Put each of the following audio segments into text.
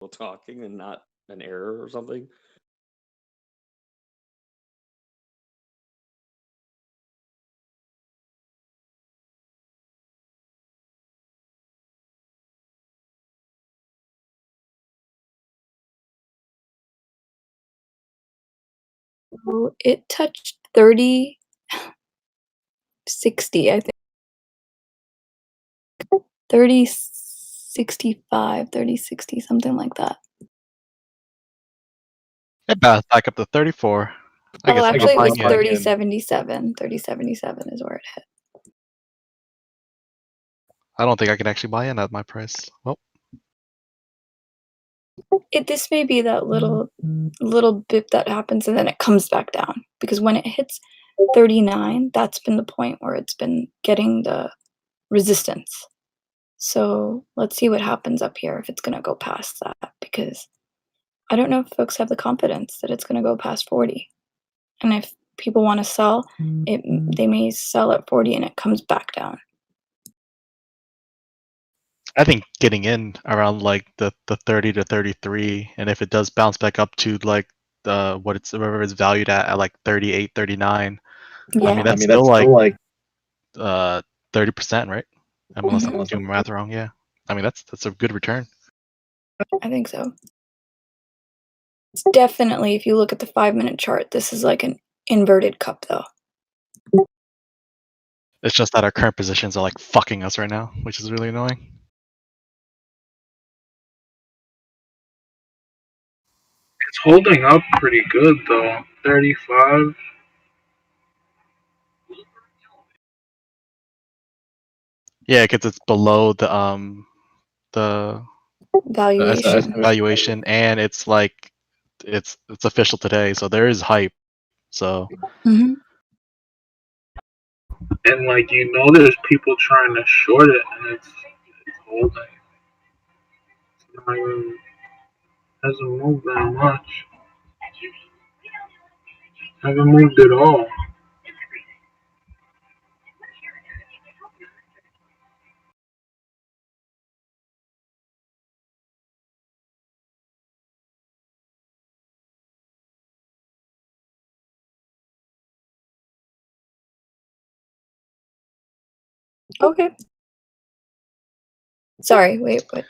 people talking and not an error or something. So it touched 3060, I think. 3065, 3060, something like that. It bounced back up to 34. I Oh, guess I'm actually, not it was buying in. 3077. 3077 is where it hit. I don't think I can actually buy in at my price. Well, This may be that little bit that happens and then it comes back down, because when it hits 39, that's been the point where it's been getting the resistance. So let's see what happens up here if it's gonna go past that, because I don't know if folks have the confidence that it's gonna go past 40. And if people wanna sell, they may sell at 40 and it comes back down. I think getting in around like the 30 to 33, and if it does bounce back up to like the whatever it's valued at like 38, 39, I mean Yeah. that's still like 30%, right? Unless I'm doing my math wrong, yeah. I mean that's a good return. I think so. It's definitely, if you look at the 5-minute chart, this is like an inverted cup, though. It's just that our current positions are like fucking us right now, which is really annoying. It's holding up pretty good though. 35. Yeah, because it's below the Valuation. valuation, and it's like it's official today, so there is hype. So Mhm. And like there's people trying to short it and it's holding. It's not even hasn't moved that much. Haven't moved at all. Okay. Sorry, wait, what?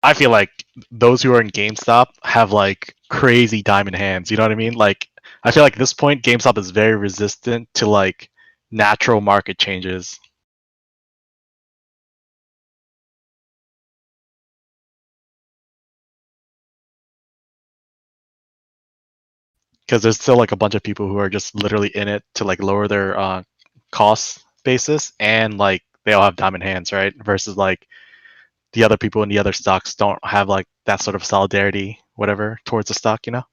I feel like those who are in GameStop have like crazy diamond hands. You know what I mean? Like I feel like at this point, GameStop is very resistant to like natural market changes. Because there's still like a bunch of people who are just literally in it to like lower their cost basis, and like they all have diamond hands, right? Versus like the other people in the other stocks don't have like that sort of solidarity, whatever, towards the stock, you know?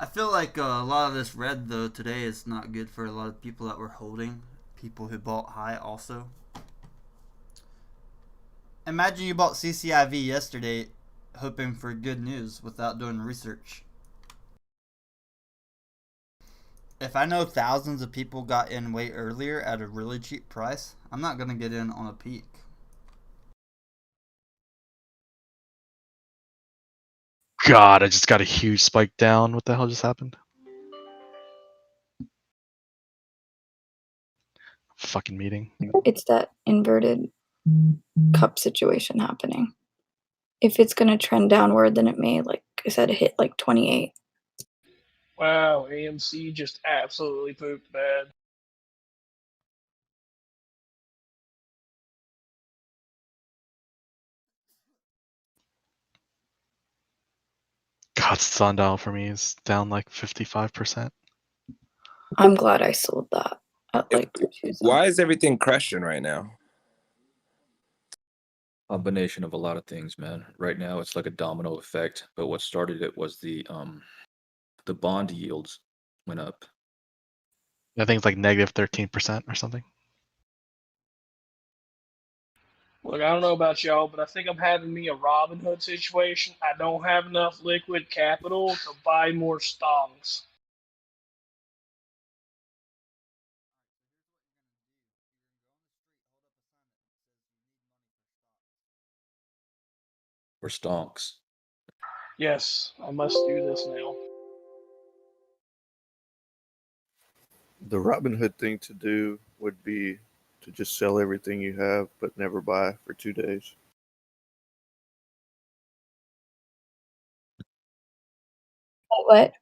I feel like a lot of this red though today is not good for a lot of people that were holding. People who bought high also. Imagine you bought CCIV yesterday, hoping for good news without doing research. If I know thousands of people got in way earlier at a really cheap price, I'm not gonna get in on a peak. God, I just got a huge spike down. What the hell just happened? Fucking meeting. It's that inverted cup situation happening. If it's gonna trend downward, then it may, like I said, hit like 28. Wow, AMC just absolutely pooped bad. God, Sundial for me is down like 55%. I'm glad I sold that at like Why is everything crashing right now? Combination of a lot of things, man. Right now, it's like a domino effect. But what started it was the bond yields went up. I think it's like negative 13% or something. Look, I don't know about y'all, but I think I'm having me a Robin Hood situation. I don't have enough liquid capital to buy more stocks. Or stonks. Yes, I must do this now. The Robin Hood thing to do would be to just sell everything you have but never buy for 2 days. What?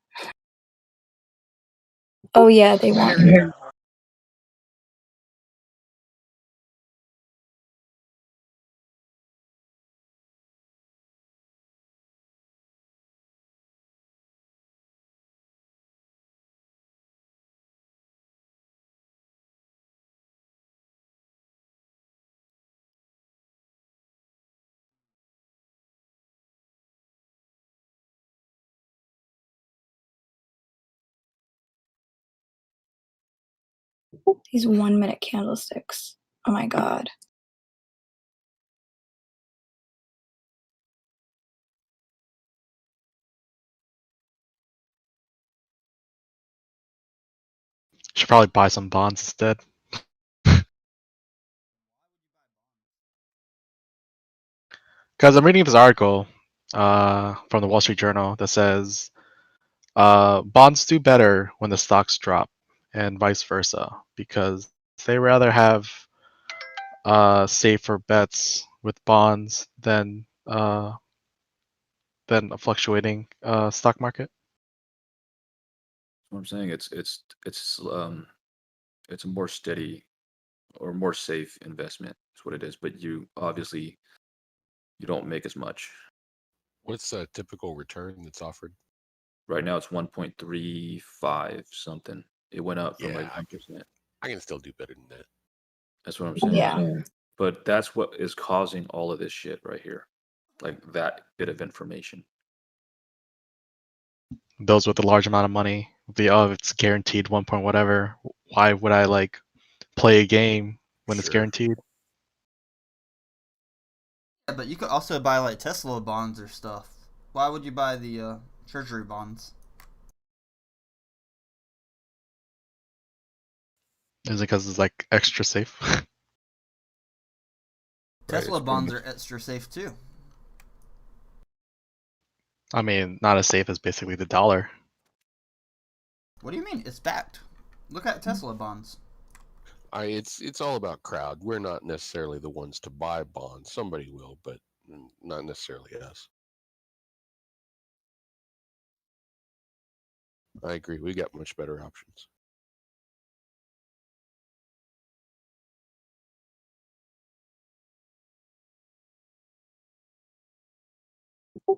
Oh yeah, they want you. Yeah. These 1-minute candlesticks. Oh my god. Should probably buy some bonds instead. Because I'm reading this article from the Wall Street Journal that says bonds do better when the stocks drop, and vice versa, because they rather have safer bets with bonds than a fluctuating stock market. What I'm saying, it's a more steady or more safe investment. Is what it is. But you obviously you don't make as much. What's a typical return that's offered? Right now it's 1.35 something. It went up from like Yeah, 1%. I can still do better than that. That's what I'm saying. Yeah. But that's what is causing all of this shit right here. Like that bit of information. Those with a large amount of money, it's guaranteed 1 point whatever. Why would I like play a game when it's Sure. guaranteed? Yeah, but you could also buy like Tesla bonds or stuff. Why would you buy the treasury bonds? Is it because it's like extra safe? Tesla it's pretty bonds much- are extra safe too. I mean, not as safe as basically the dollar. What do you mean? It's backed. Look at Tesla bonds. It's all about crowd. We're not necessarily the ones to buy bonds. Somebody will, but not necessarily us. I agree. We got much better options.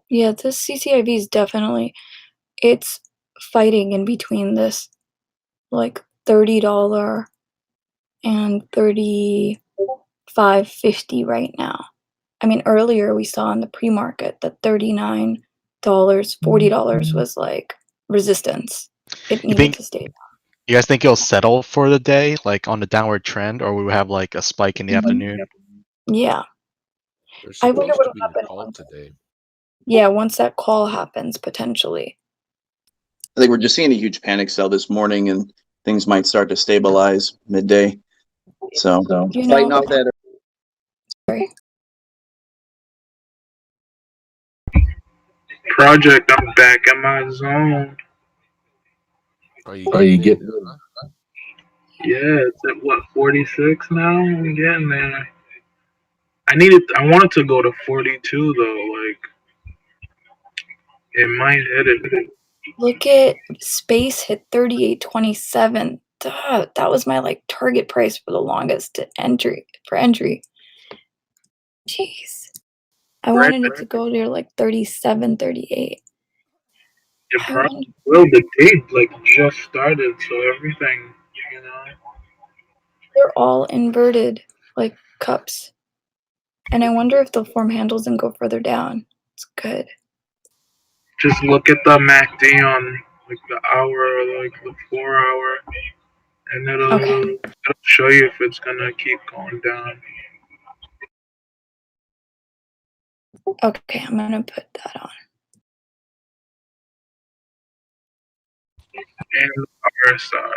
Yeah, this CCIV is definitely it's fighting in between this like $30 and $35.50 right now. I mean, earlier we saw in the pre-market that $39, $40 was like resistance. It You needed think to stay down. you guys think it'll settle for the day, like on the downward trend, or we will have like a spike in the afternoon? Yeah. There's I wonder supposed to what'll be a happen call once today. once that call happens, potentially. I think we're just seeing a huge panic sell this morning, and things might start to stabilize midday. So You fighting know, off that. sorry. Project, I'm back in my zone. Are you getting in? Yeah, it's at what, 46 now? I'm getting there. I wanted to go to 42 though. Like it might hit it. Look at space hit 38.27. That was my like target price for the longest to entry. Jeez. I wanted it to go to like 37, 38. It I probably wonder, will. The date like just started, so everything, you know. they're all inverted like cups. And I wonder if they'll form handles and go further down. It's good. Just look at the MACD on like the hour or like the 4 hour, and it'll Okay. show you if it's gonna keep going down. Okay, I'm gonna put that on. And RSI.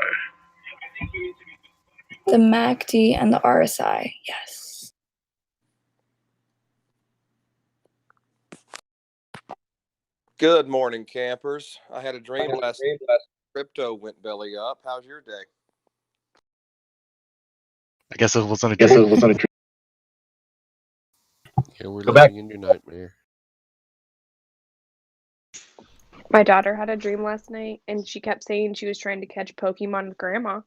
The MACD and the RSI, yes. Good morning, campers. I had a dream last night. Crypto went belly up. How's your day? I guess it wasn't a dream. Yeah, we're Go back. living in your nightmare. My daughter had a dream last night, and she kept saying she was trying to catch Pokemon with Grandma.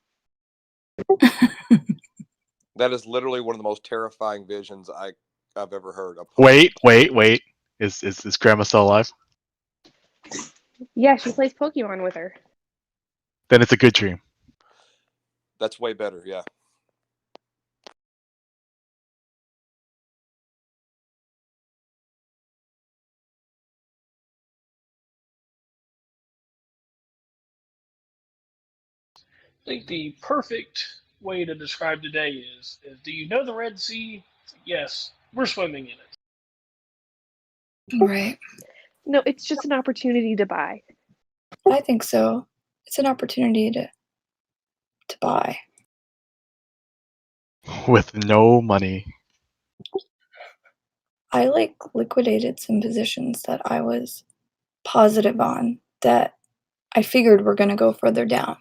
That is literally one of the most terrifying visions I've ever heard. Wait. Is Grandma still alive? Yeah, she plays Pokemon with her. Then it's a good dream. That's way better, yeah. I think the perfect way to describe today is do you know the Red Sea? Yes, we're swimming in it. Right. No, it's just an opportunity to buy. I think so. It's an opportunity to buy. With no money. I liquidated some positions that I was positive on that I figured were gonna go further down.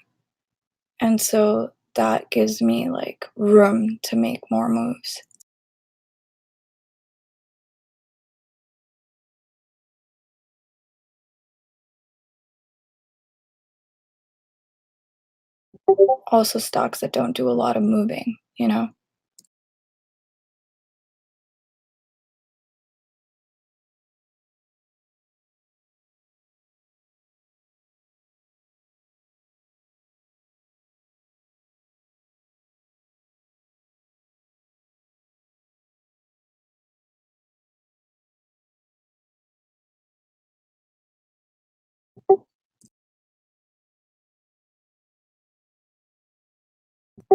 And so that gives me room to make more moves. Also stocks that don't do a lot of moving, you know?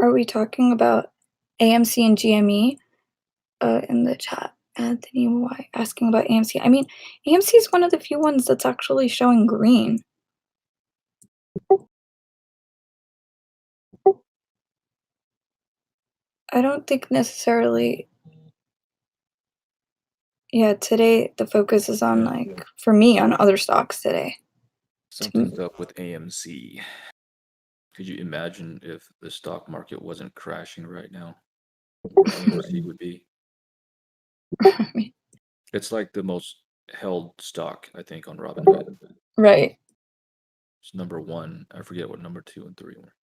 Are we talking about AMC and GME in the chat? Anthony Y asking about AMC. I mean, AMC is one of the few ones that's actually showing green. I don't think necessarily. Yeah, today the focus is on for me on other stocks today. Something's up with AMC. Could you imagine if the stock market wasn't crashing right now? Where AMC would be? It's like the most held stock, I think, on Robinhood. Right. It's number 1. I forget what number 2 and 3 were.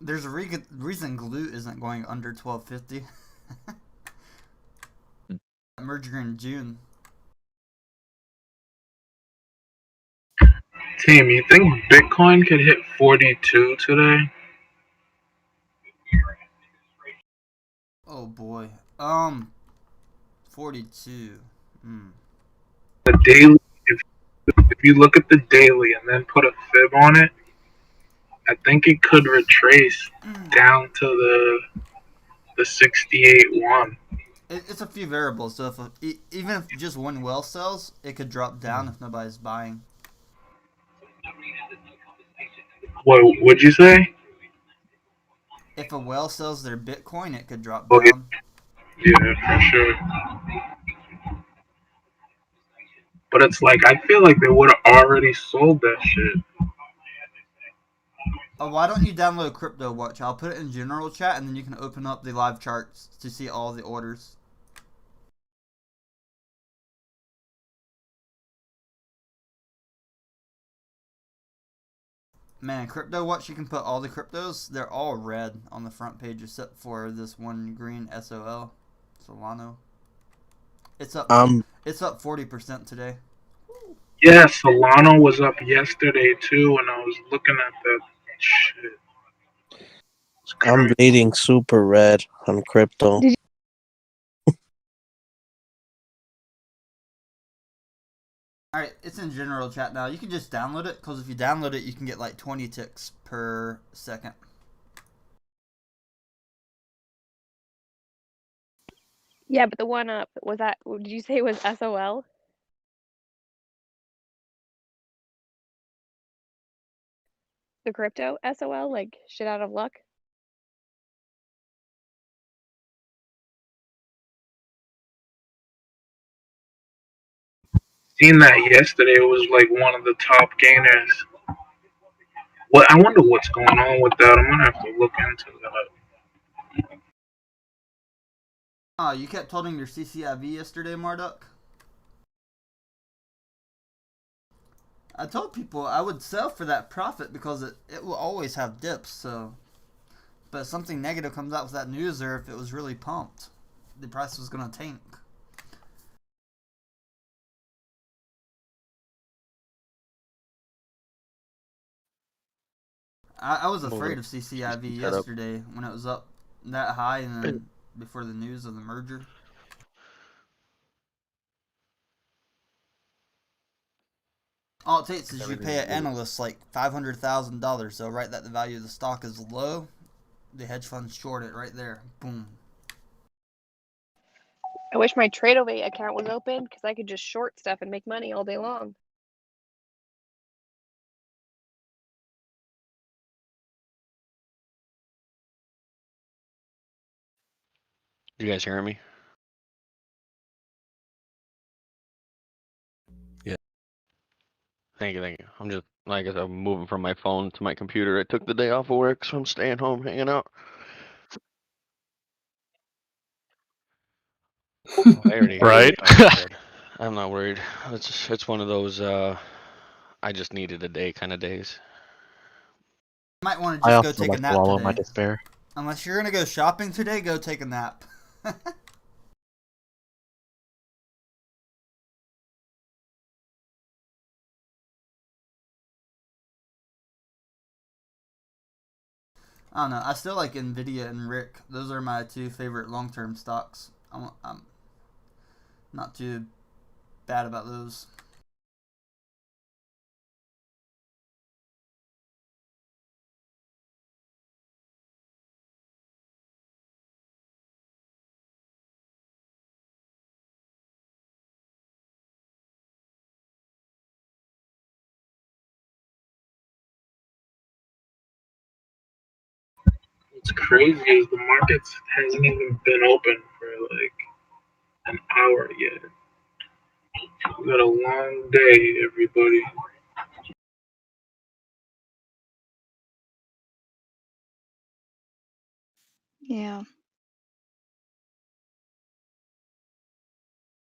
There's a reason glute isn't going under 1250. Merger in June. Team, you think Bitcoin could hit 42 today? Oh boy. 42. The daily, if you look at the daily and then put a fib on it, I think it could retrace down to the 68.1. It's a few variables. So even if just one well sells, it could drop down if nobody's buying. What would you say? If a whale sells their Bitcoin, it could drop Oh, down. yeah, for sure. But it's like, I feel like they would have already sold that shit. Why don't you download Crypto Watch? I'll put it in general chat, and then you can open up the live charts to see all the orders. Man, Crypto Watch, you can put all the cryptos. They're all red on the front page except for this one green SOL, Solano. It's up. It's up 40% today. Yeah, Solano was up yesterday too, and I was looking at that shit. I'm bleeding super red on crypto. Alright, it's in general chat now. You can just download it, because if you download it, you can get like 20 ticks per second. Yeah, but the one up, was that, did you say it was SOL? The crypto SOL, like shit out of luck? Seen that yesterday. It was like one of the top gainers. Well, I wonder what's going on with that. I'm gonna have to look into that. Oh, you kept holding your CCIV yesterday, Marduk? I told people I would sell for that profit because it will always have dips, so. But if something negative comes out with that news, or if it was really pumped, the price was going to tank. I was afraid of CCIV yesterday when it was up that high and then before the news of the merger. All it takes is you pay an analyst like $500,000. They'll write that the value of the stock is low. The hedge funds short it right there. Boom. I wish my TradeAway account was open because I could just short stuff and make money all day long. You guys hearing me? Yeah. Thank you, thank you. I'm just, like I said, I'm moving from my phone to my computer. I took the day off of work, so I'm staying home, hanging out. Oh, I already Right? I'm not worried. It's one of those, I just needed a day kind of days. You might want to I just go also take a like to nap wallow in my today. despair. Unless you're going to go shopping today, go take a nap. I don't know. I still like Nvidia and Rick. Those are my two favorite long-term stocks. I'm not too bad about those. What's crazy is the market hasn't even been open for like an hour yet. We got a long day, everybody. Yeah.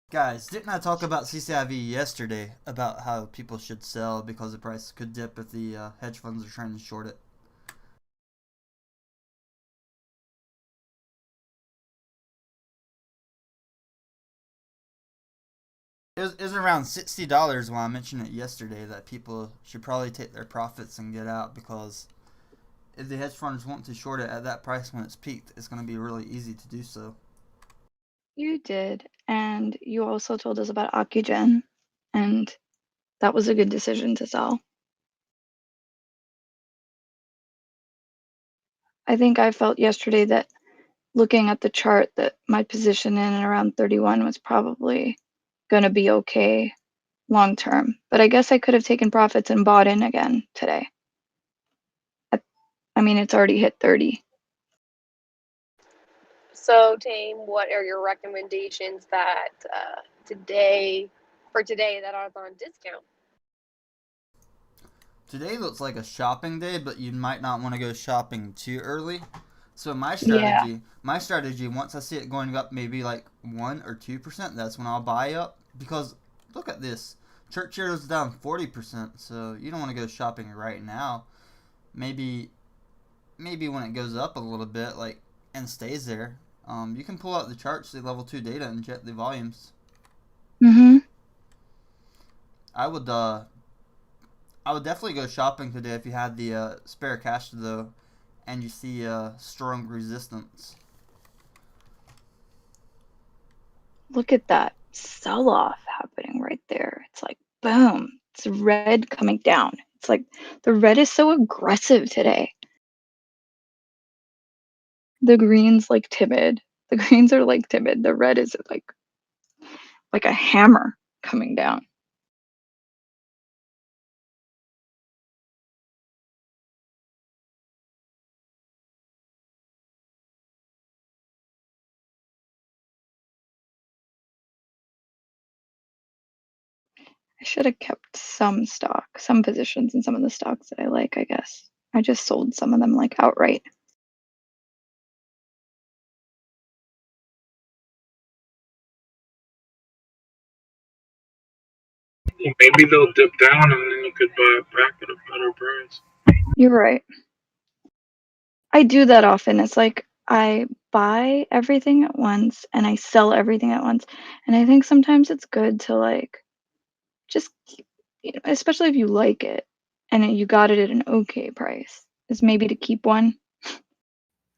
Guys, didn't I talk about CCIV yesterday about how people should sell because the price could dip if the hedge funds are trying to short it? It was around $60 when I mentioned it yesterday that people should probably take their profits and get out because if the hedge funds want to short it at that price when it's peaked, it's going to be really easy to do so. You did. And you also told us about Ocugen, and that was a good decision to sell. I think I felt yesterday that looking at the chart that my position in and around 31 was probably going to be okay long term. But I guess I could have taken profits and bought in again today. I mean, it's already hit 30. So, Tame, what are your recommendations that today that are on discount? Today looks like a shopping day, but you might not want to go shopping too early. So my Yeah. strategy, once I see it going up maybe like 1 or 2%, that's when I'll buy up. Because look at this. Churchill is down 40%, so you don't want to go shopping right now. Maybe when it goes up a little bit, like, and stays there. You can pull out the charts, the level 2 data, and check the volumes. Mm-hmm. I would definitely go shopping today if you had the spare cash though, and you see strong resistance. Look at that sell-off happening right there. It's like boom, it's red coming down. It's like the red is so aggressive today. The green's like timid. The greens are like timid. The red is like a hammer coming down. I should have kept some stock, some positions in some of the stocks that I like, I guess. I just sold some of them like outright. Maybe they'll dip down and then you could buy it back at a better price. You're right. I do that often. It's like I buy everything at once and I sell everything at once. And I think sometimes it's good to like just keep, especially if you like it and you got it at an okay price, is maybe to keep one.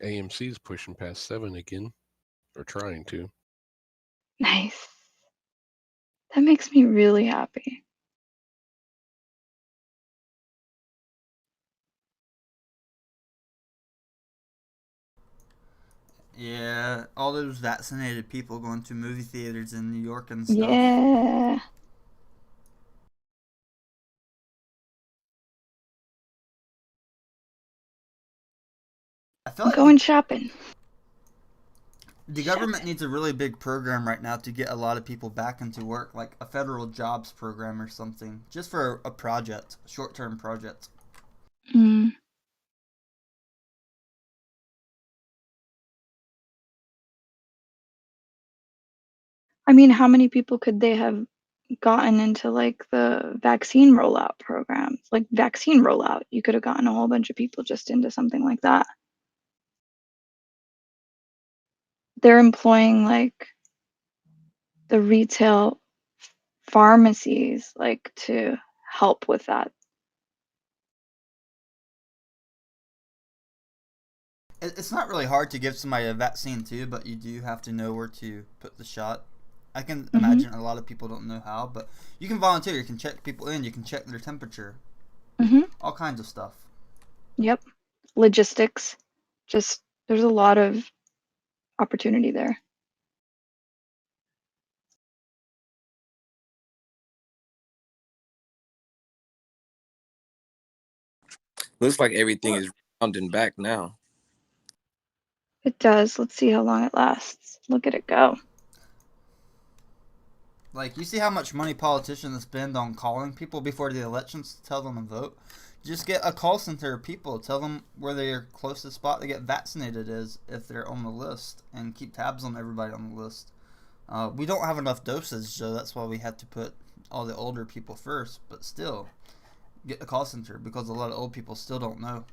AMC's pushing past 7 again, or trying to. Nice. That makes me really happy. Yeah, all those vaccinated people going to movie theaters in New York and stuff. Yeah. I feel like Going shopping. the government needs a really big program right now to get a lot of people back into work, like a federal jobs program or something, just for a project, short-term project. Mm. I mean, how many people could they have gotten into like the vaccine rollout programs? Like vaccine rollout, you could have gotten a whole bunch of people just into something like that. They're employing like the retail pharmacies like to help with that. It's not really hard to give somebody a vaccine too, but you do have to know where to put the shot. I can imagine a lot of people don't know how, but you can volunteer. You can check people in. You can check their temperature. All kinds of stuff. Yep. Logistics. Just there's a lot of opportunity there. Looks like everything is rounding back now. It does. Let's see how long it lasts. Look at it go. Like, you see how much money politicians spend on calling people before the elections to tell them to vote? Just get a call center of people. Tell them where their closest spot to get vaccinated is if they're on the list, and keep tabs on everybody on the list. We don't have enough dosage, so that's why we had to put all the older people first. But still, get a call center because a lot of old people still don't know.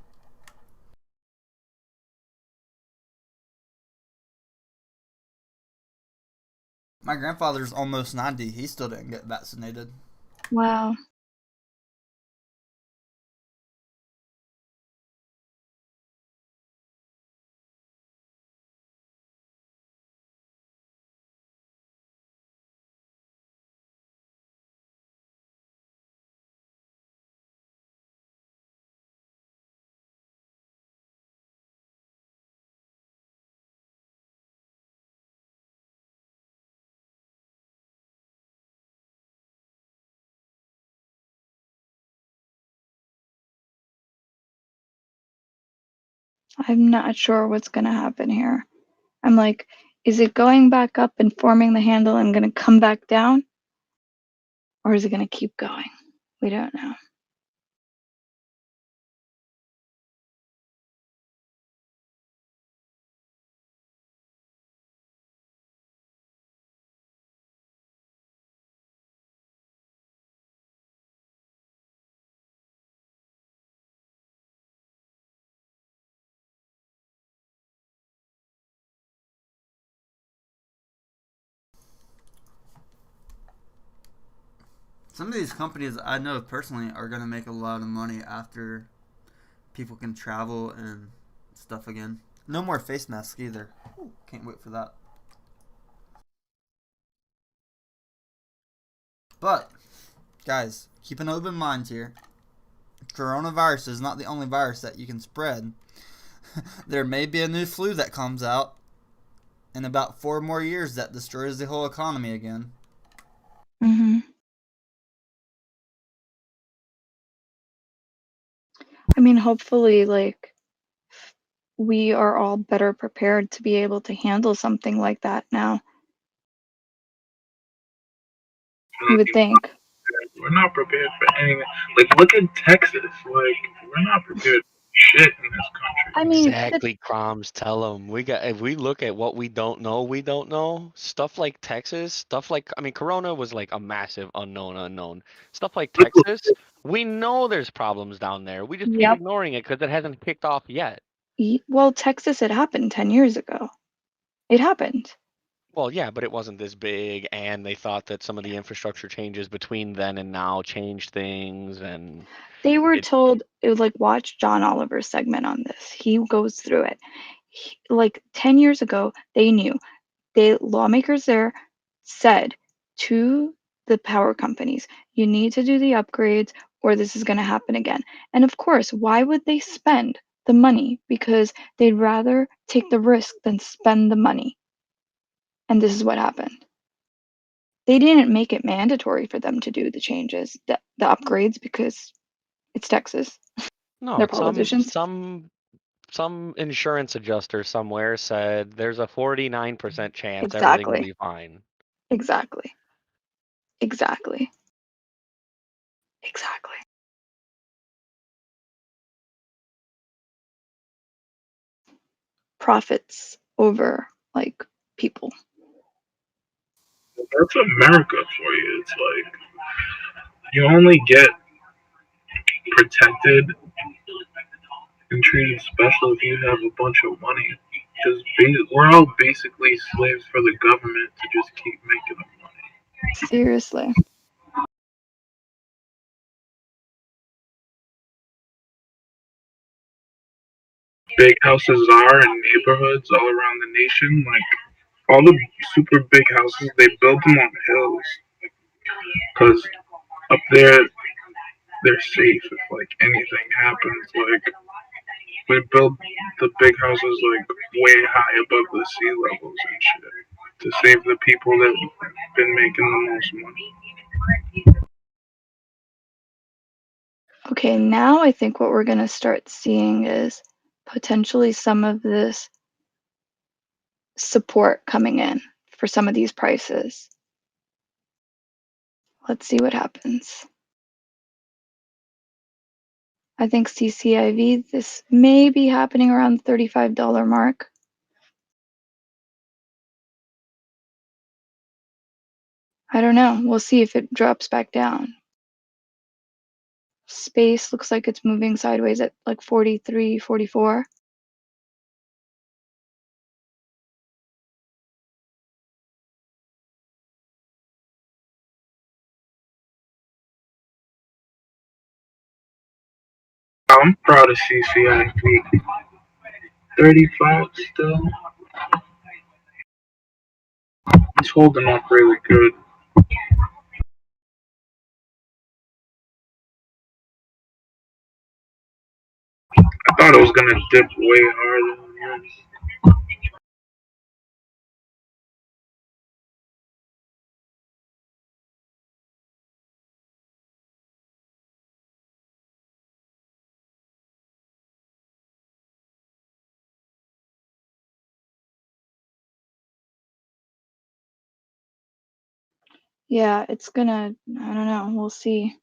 My grandfather's almost 90. He still didn't get vaccinated. Wow. I'm not sure what's going to happen here. I'm like, is it going back up and forming the handle and going to come back down? Or is it going to keep going? We don't know. Some of these companies I know personally are going to make a lot of money after people can travel and stuff again. No more face masks either. Can't wait for that. But Guys, keep an open mind here. Coronavirus is not the only virus that you can spread. There may be a new flu that comes out in about 4 more years that destroys the whole economy again. Hmm. I mean, hopefully, like, we are all better prepared to be able to handle something like that now. You would think. We're not prepared for anything. Like, look at Texas. Like, we're not prepared for shit in this country. I mean, Exactly, Croms. Tell them we got. If we look at what we don't know, stuff like Texas, stuff like I mean, Corona was like a massive unknown. Stuff like Texas, we know there's problems down there. We just keep yep. ignoring it because it hasn't kicked off yet. Well, Texas, it happened 10 years ago. It happened. Well, yeah, but it wasn't this big, and they thought that some of the infrastructure changes between then and now changed things, and They were it. told, it was like, watch John Oliver's segment on this. He goes through it. Like 10 years ago, they knew. Lawmakers there said to the power companies, you need to do the upgrades or this is going to happen again. And of course, why would they spend the money? Because they'd rather take the risk than spend the money. And this is what happened. They didn't make it mandatory for them to do the changes, the upgrades, because it's Texas. No, They're politicians. some insurance adjuster somewhere said there's a 49% chance everything will Exactly. be fine. Exactly. Exactly. Exactly. Profits over like people. That's America for you. It's like you only get protected and treated special if you have a bunch of money. Because we're all basically slaves for the government to just keep making them money. Seriously. Big houses are in neighborhoods all around the nation. Like all the super big houses, they build them on hills because up there they're safe if like anything happens. Like we build the big houses like way high above the sea levels and shit to save the people that have been making the most money. Okay, now I think what we're going to start seeing is potentially some of this support coming in for some of these prices. Let's see what happens. I think CCIV, this may be happening around the $35 mark. I don't know. We'll see if it drops back down. Space looks like it's moving sideways at like 43, 44. I'm proud of CCIV. 35 still. It's holding up really good. I thought it was gonna dip way harder than this. Yeah, it's gonna, I don't know, we'll see.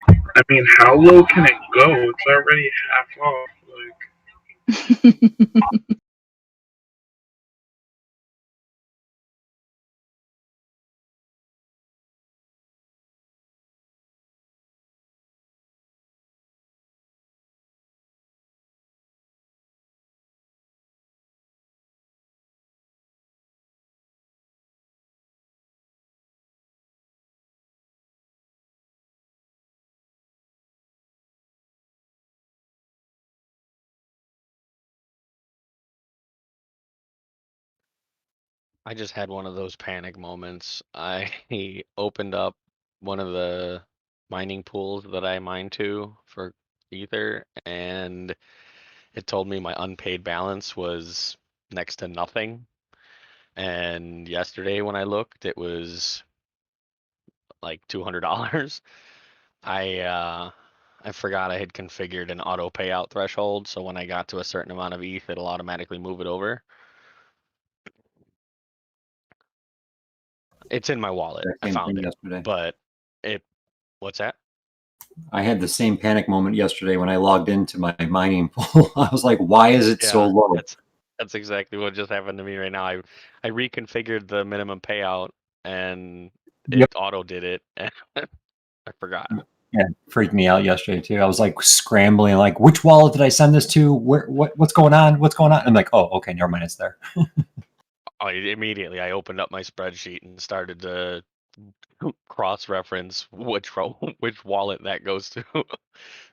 I mean, how low can it go? It's already half off. Like, I just had one of those panic moments. I opened up one of the mining pools that I mine to for Ether, and it told me my unpaid balance was next to nothing. And yesterday when I looked, it was like $200. I forgot I had configured an auto payout threshold, so when I got to a certain amount of ETH, it'll automatically move it over. It's in my wallet. That I same found thing it, yesterday. but what's that? I had the same panic moment yesterday when I logged into my mining pool. I was like, why is it so Yeah, low? that's exactly what just happened to me right now. I reconfigured the minimum payout and it Yep. auto did it, and I forgot. Yeah, it freaked me out yesterday too. I was like scrambling, like, which wallet did I send this to? What's going on? What's going on? I'm like, oh, okay, never mind, it's there. Immediately I opened up my spreadsheet and started to cross-reference which wallet that goes to.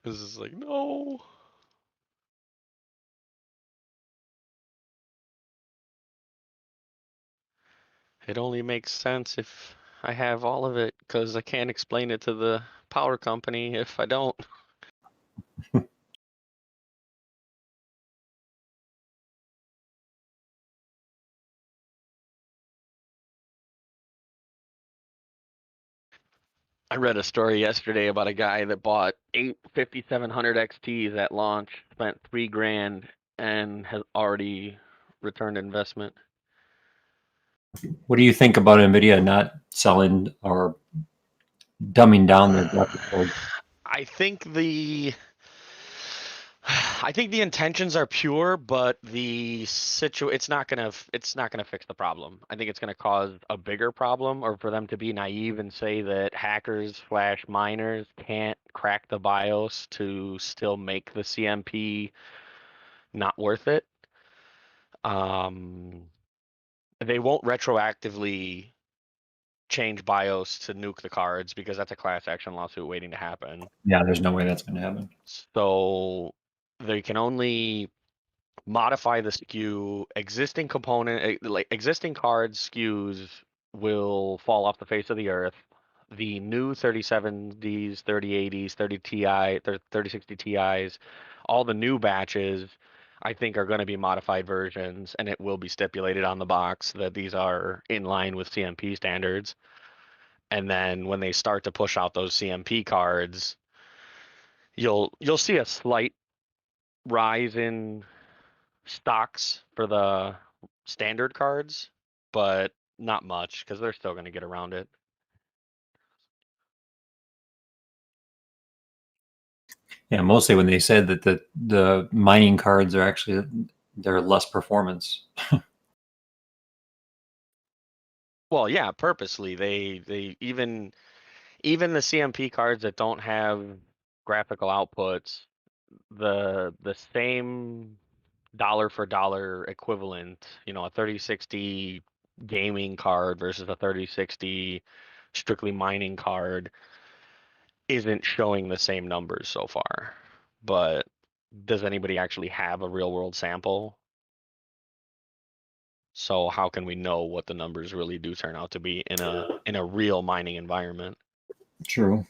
This is like, no. It only makes sense if I have all of it, because I can't explain it to the power company if I don't. I read a story yesterday about a guy that bought 8 5700 XTs at launch, spent $3,000, and has already returned investment. What do you think about Nvidia not selling or dumbing down their graphics card? I think the intentions are pure, but it's not gonna fix the problem. I think it's gonna cause a bigger problem, or for them to be naive and say that hackers/miners can't crack the BIOS to still make the CMP not worth it. They won't retroactively change BIOS to nuke the cards because that's a class action lawsuit waiting to happen. Yeah, there's no way that's going to happen. So they can only modify the SKU. Existing like existing cards SKUs will fall off the face of the earth. The new 3070s, 3080s, 30 Ti, 3060 Ti's, all the new batches, I think are going to be modified versions, and it will be stipulated on the box that these are in line with CMP standards. And then when they start to push out those CMP cards, you'll see a slight rise in stocks for the standard cards, but not much because they're still going to get around it. Yeah, mostly when they said that the mining cards are actually they're less performance. Well, yeah, purposely they even the CMP cards that don't have graphical outputs, the same dollar for dollar equivalent, a 3060 gaming card versus a 3060 strictly mining card isn't showing the same numbers so far. But does anybody actually have a real world sample? So how can we know what the numbers really do turn out to be in a real mining environment? True.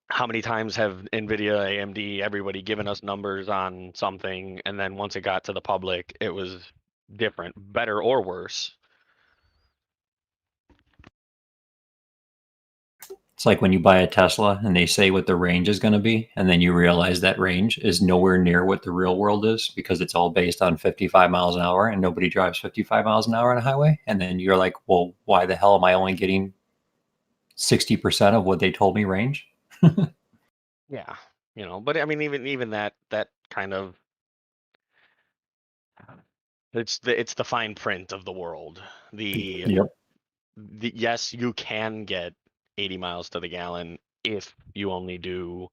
How many times have Nvidia, AMD, everybody given us numbers on something, and then once it got to the public, it was different, better or worse? It's like when you buy a Tesla and they say what the range is going to be, and then you realize that range is nowhere near what the real world is because it's all based on 55 miles an hour and nobody drives 55 miles an hour on a highway. And then you're like, well, why the hell am I only getting 60% of what they told me range? Yeah, but I mean, even that kind of it's the fine print of the world. Yep. Yes, you can get 80 miles to the gallon if you only do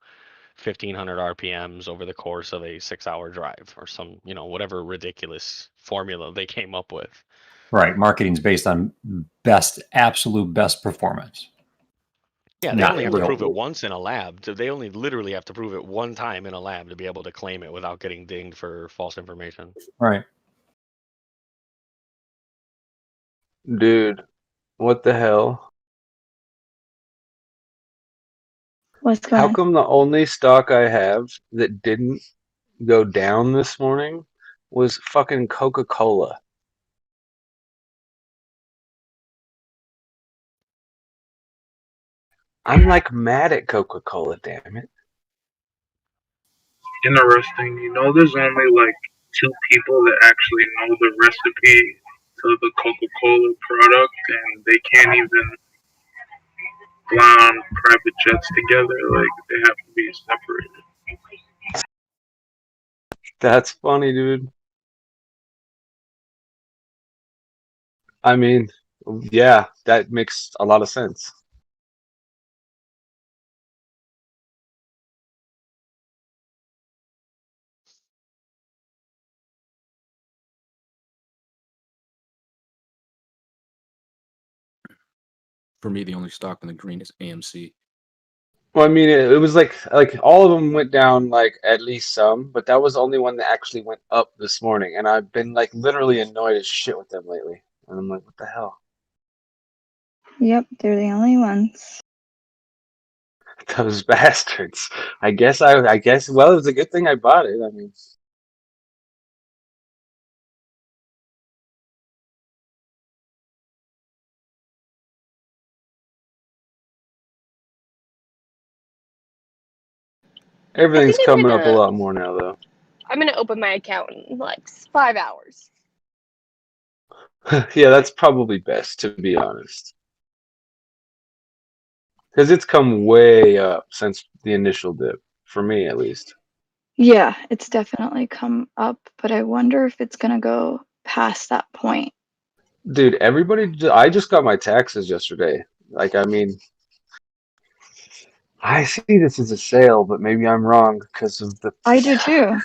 1500 RPMs over the course of a 6-hour drive or some, whatever ridiculous formula they came up with. Right. Marketing's based on absolute best performance. Yeah, they Not only have to real. prove it once in a lab. They only literally have to prove it one time in a lab to be able to claim it without getting dinged for false information. Right. Dude, what the hell? What's going How on? come the only stock I have that didn't go down this morning was fucking Coca-Cola? I'm like mad at Coca-Cola, damn it. Interesting. You know, there's only like 2 people that actually know the recipe to the Coca-Cola product, and they can't even fly on private jets together. Like, they have to be separated. That's funny, dude. I mean, yeah, that makes a lot of sense. For me, the only stock in the green is AMC. Well, I mean, it was like all of them went down like at least some, but that was the only one that actually went up this morning, and I've been like literally annoyed as shit with them lately. And I'm like, what the hell? Yep, they're the only ones. Those bastards. I guess well, it was a good thing I bought it. I mean, I everything's think coming up a lot more now though. I'm gonna open my account in like 5 hours. Yeah, that's probably best to be honest. Because it's come way up since the initial dip, for me at least. Yeah, it's definitely come up, but I wonder if it's gonna go past that point. Dude, I just got my taxes yesterday. Like, I mean, I see this as a sale, but maybe I'm wrong because of the. I do too.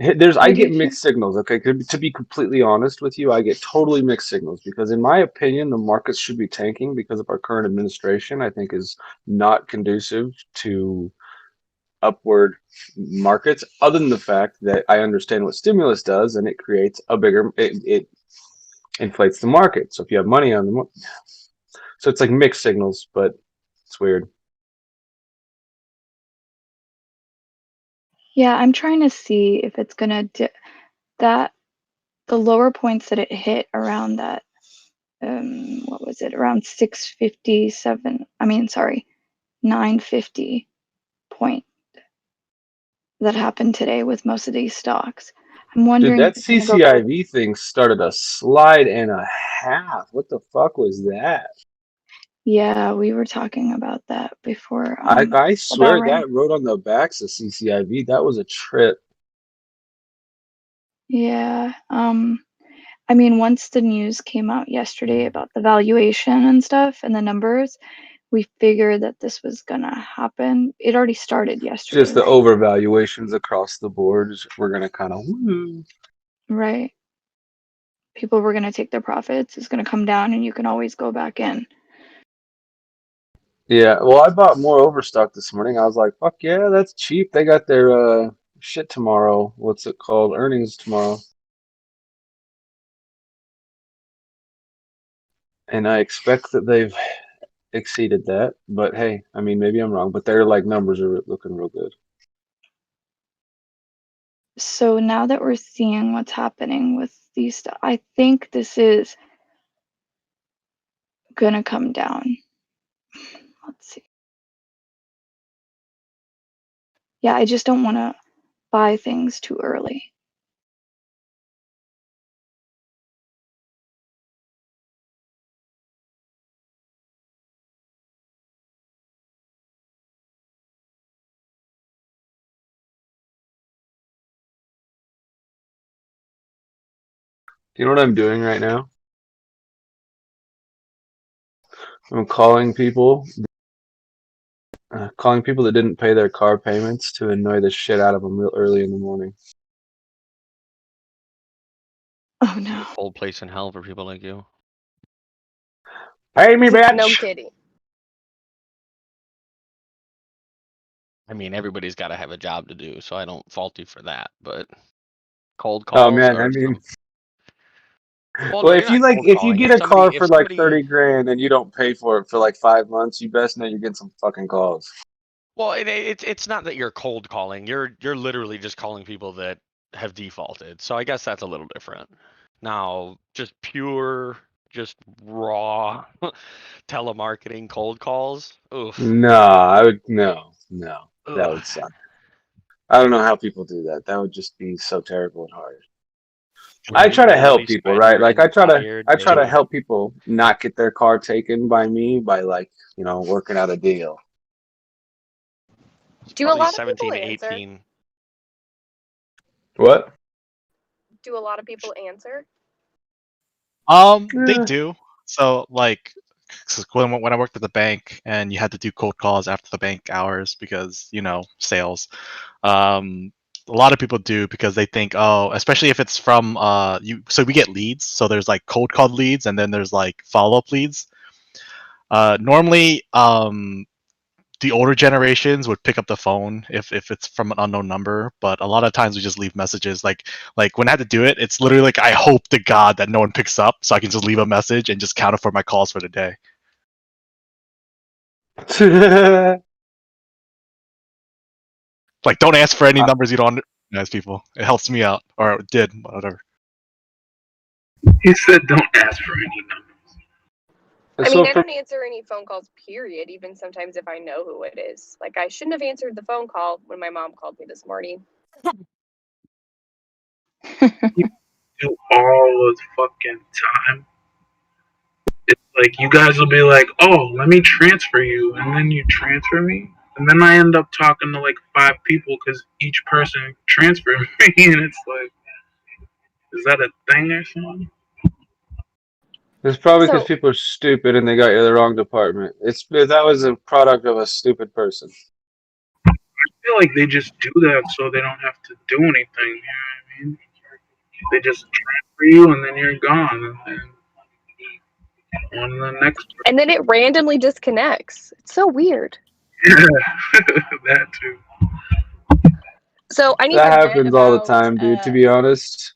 I I do get too. mixed signals. Okay, to be completely honest with you, I get totally mixed signals because, in my opinion, the markets should be tanking because of our current administration. I think is not conducive to upward markets. Other than the fact that I understand what stimulus does, and it creates a bigger. It inflates the market. So if you have money on the, so it's like mixed signals, but it's weird. Yeah, I'm trying to see if it's gonna that the lower points that it hit around that what was it, around 657, I mean, sorry, 950 point that happened today with most of these stocks. I'm Dude, wondering if that it's gonna go back. CCIV thing started a slide and a half. What the fuck was that? Yeah, we were talking about that before I the bell swear rang. that wrote on the backs of CCIV. That was a trip. Yeah, I mean, once the news came out yesterday about the valuation and stuff and the numbers, we figured that this was gonna happen. It already started yesterday, Just the right? overvaluations across the board. We're gonna kind of woo. Right. People were gonna take their profits. It's gonna come down, and you can always go back in. Yeah, well, I bought more overstock this morning. I was like, fuck yeah, that's cheap. They got their shit tomorrow. What's it called? Earnings tomorrow. And I expect that they've exceeded that. But hey, I mean, maybe I'm wrong, but their like numbers are looking real good. So now that we're seeing what's happening with these stuff, I think this is gonna come down. Let's see. Yeah, I just don't want to buy things too early. You know what I'm doing right now? I'm calling people that didn't pay their car payments to annoy the shit out of them real early in the morning. Oh no. Whole place in hell for people like you. Pay me, No bitch. kidding. I mean, everybody's got to have a job to do, so I don't fault you for that. But cold Oh calls man, I are mean, some. Well, Well, no, you're not cold if you calling. get a car If for like somebody 30 grand and you don't pay for it for like 5 months, you best know you're getting some fucking calls. Well, it's not that you're cold calling. You're literally just calling people that have defaulted. So I guess that's a little different. Now, just just raw telemarketing cold calls. Oof. No, I would no. That Ugh. would suck. I don't know how people do that. That would just be so terrible and hard. I You try to literally help people, spend right? your Like entire I try to day. help people not get their car taken by me by like, working out a deal. Do a Probably lot of people 17 to answer? 18. What? Do a lot of people answer? They Eh. do. So like, 'cause when I worked at the bank and you had to do cold calls after the bank hours because sales. A lot of people do because they think, oh, especially if it's from you. So we get leads. So there's like cold called leads, and then there's like follow up leads. Normally, the older generations would pick up the phone if it's from an unknown number, but a lot of times we just leave messages. Like when I had to do it, it's literally like I hope to God that no one picks up, so I can just leave a message and just count it for my calls for the day. Like, don't ask for any numbers you don't recognize, people. It helps me out, or it did, whatever. He said, "Don't ask for any numbers." I So mean, I for don't answer any phone calls, period, even sometimes if I know who it is. Like, I shouldn't have answered the phone call when my mom called me this morning. Do all the fucking time. It's like you guys will be like, "Oh, let me transfer you," and then you transfer me, and then I end up talking to like 5 people because each person transferred me, and it's like, is that a thing or something? it's probably because So, people are stupid and they got you the wrong department. That was a product of a stupid person. I feel like they just do that so they don't have to do anything. You know what I mean? They just transfer you, and then you're gone, and then on to the next. and then it randomly disconnects. It's so weird. Yeah, that too. So, I need That to vent happens all the about, time, dude. To be honest,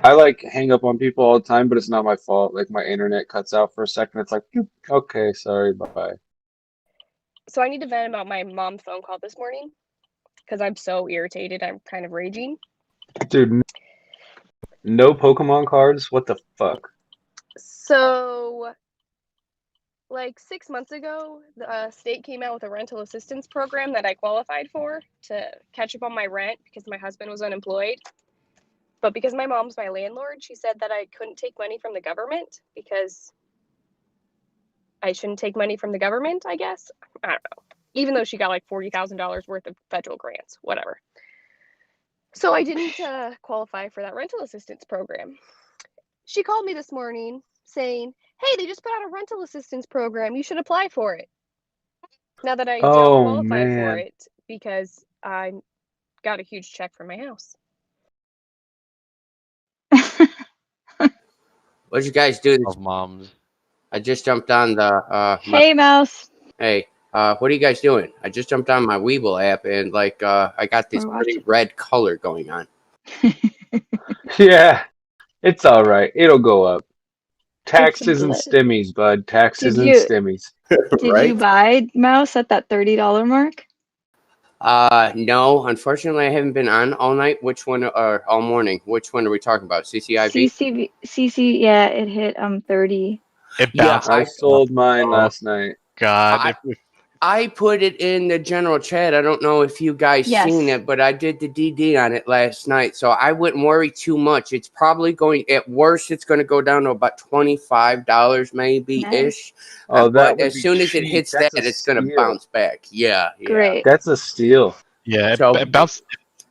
I like hang up on people all the time, but it's not my fault. Like my internet cuts out for a second. It's like, "Boop. Okay, sorry, bye." so I need to vent about my mom's phone call this morning because I'm so irritated. I'm kind of raging. Dude, no Pokemon cards? What the fuck? So, like 6 months ago, the state came out with a rental assistance program that I qualified for to catch up on my rent because my husband was unemployed. But because my mom's my landlord, she said that I couldn't take money from the government because I shouldn't take money from the government, I guess. I don't know. Even though she got like $40,000 worth of federal grants, whatever. So I didn't qualify for that rental assistance program. She called me this morning saying, "Hey, they just put out a rental assistance program. You should apply for it." Now that I don't Oh qualify for man. it because I got a huge check from my house. What'd you guys do? Of moms. I just jumped on the Hey, Mouse. Hey, what are you guys doing? I just jumped on my Weeble app and I got this We're pretty watching. red color going on. Yeah, it's all right. It'll go up. Get some Taxes and blood. stimmies, bud. Taxes Did and you stimmies. did you Right? buy Mouse at that $30 mark? No, unfortunately, I haven't been on all night. Which one? Or all morning? Which one are we talking about? CCIV? CC, yeah, it hit 30. It Yeah, bounced. I sold mine Oh last night. God! I I put it in the general chat. I don't know if you guys seen Yes. it, but I did the DD on it last night, so I wouldn't worry too much. It's probably going at worst. It's going to go down to about $25 maybe Nice. ish. Oh, that But would as be soon as it cheap. hits that, That's a it's going to steal. bounce back. Yeah. Great. That's a steal. Yeah, So it bounced.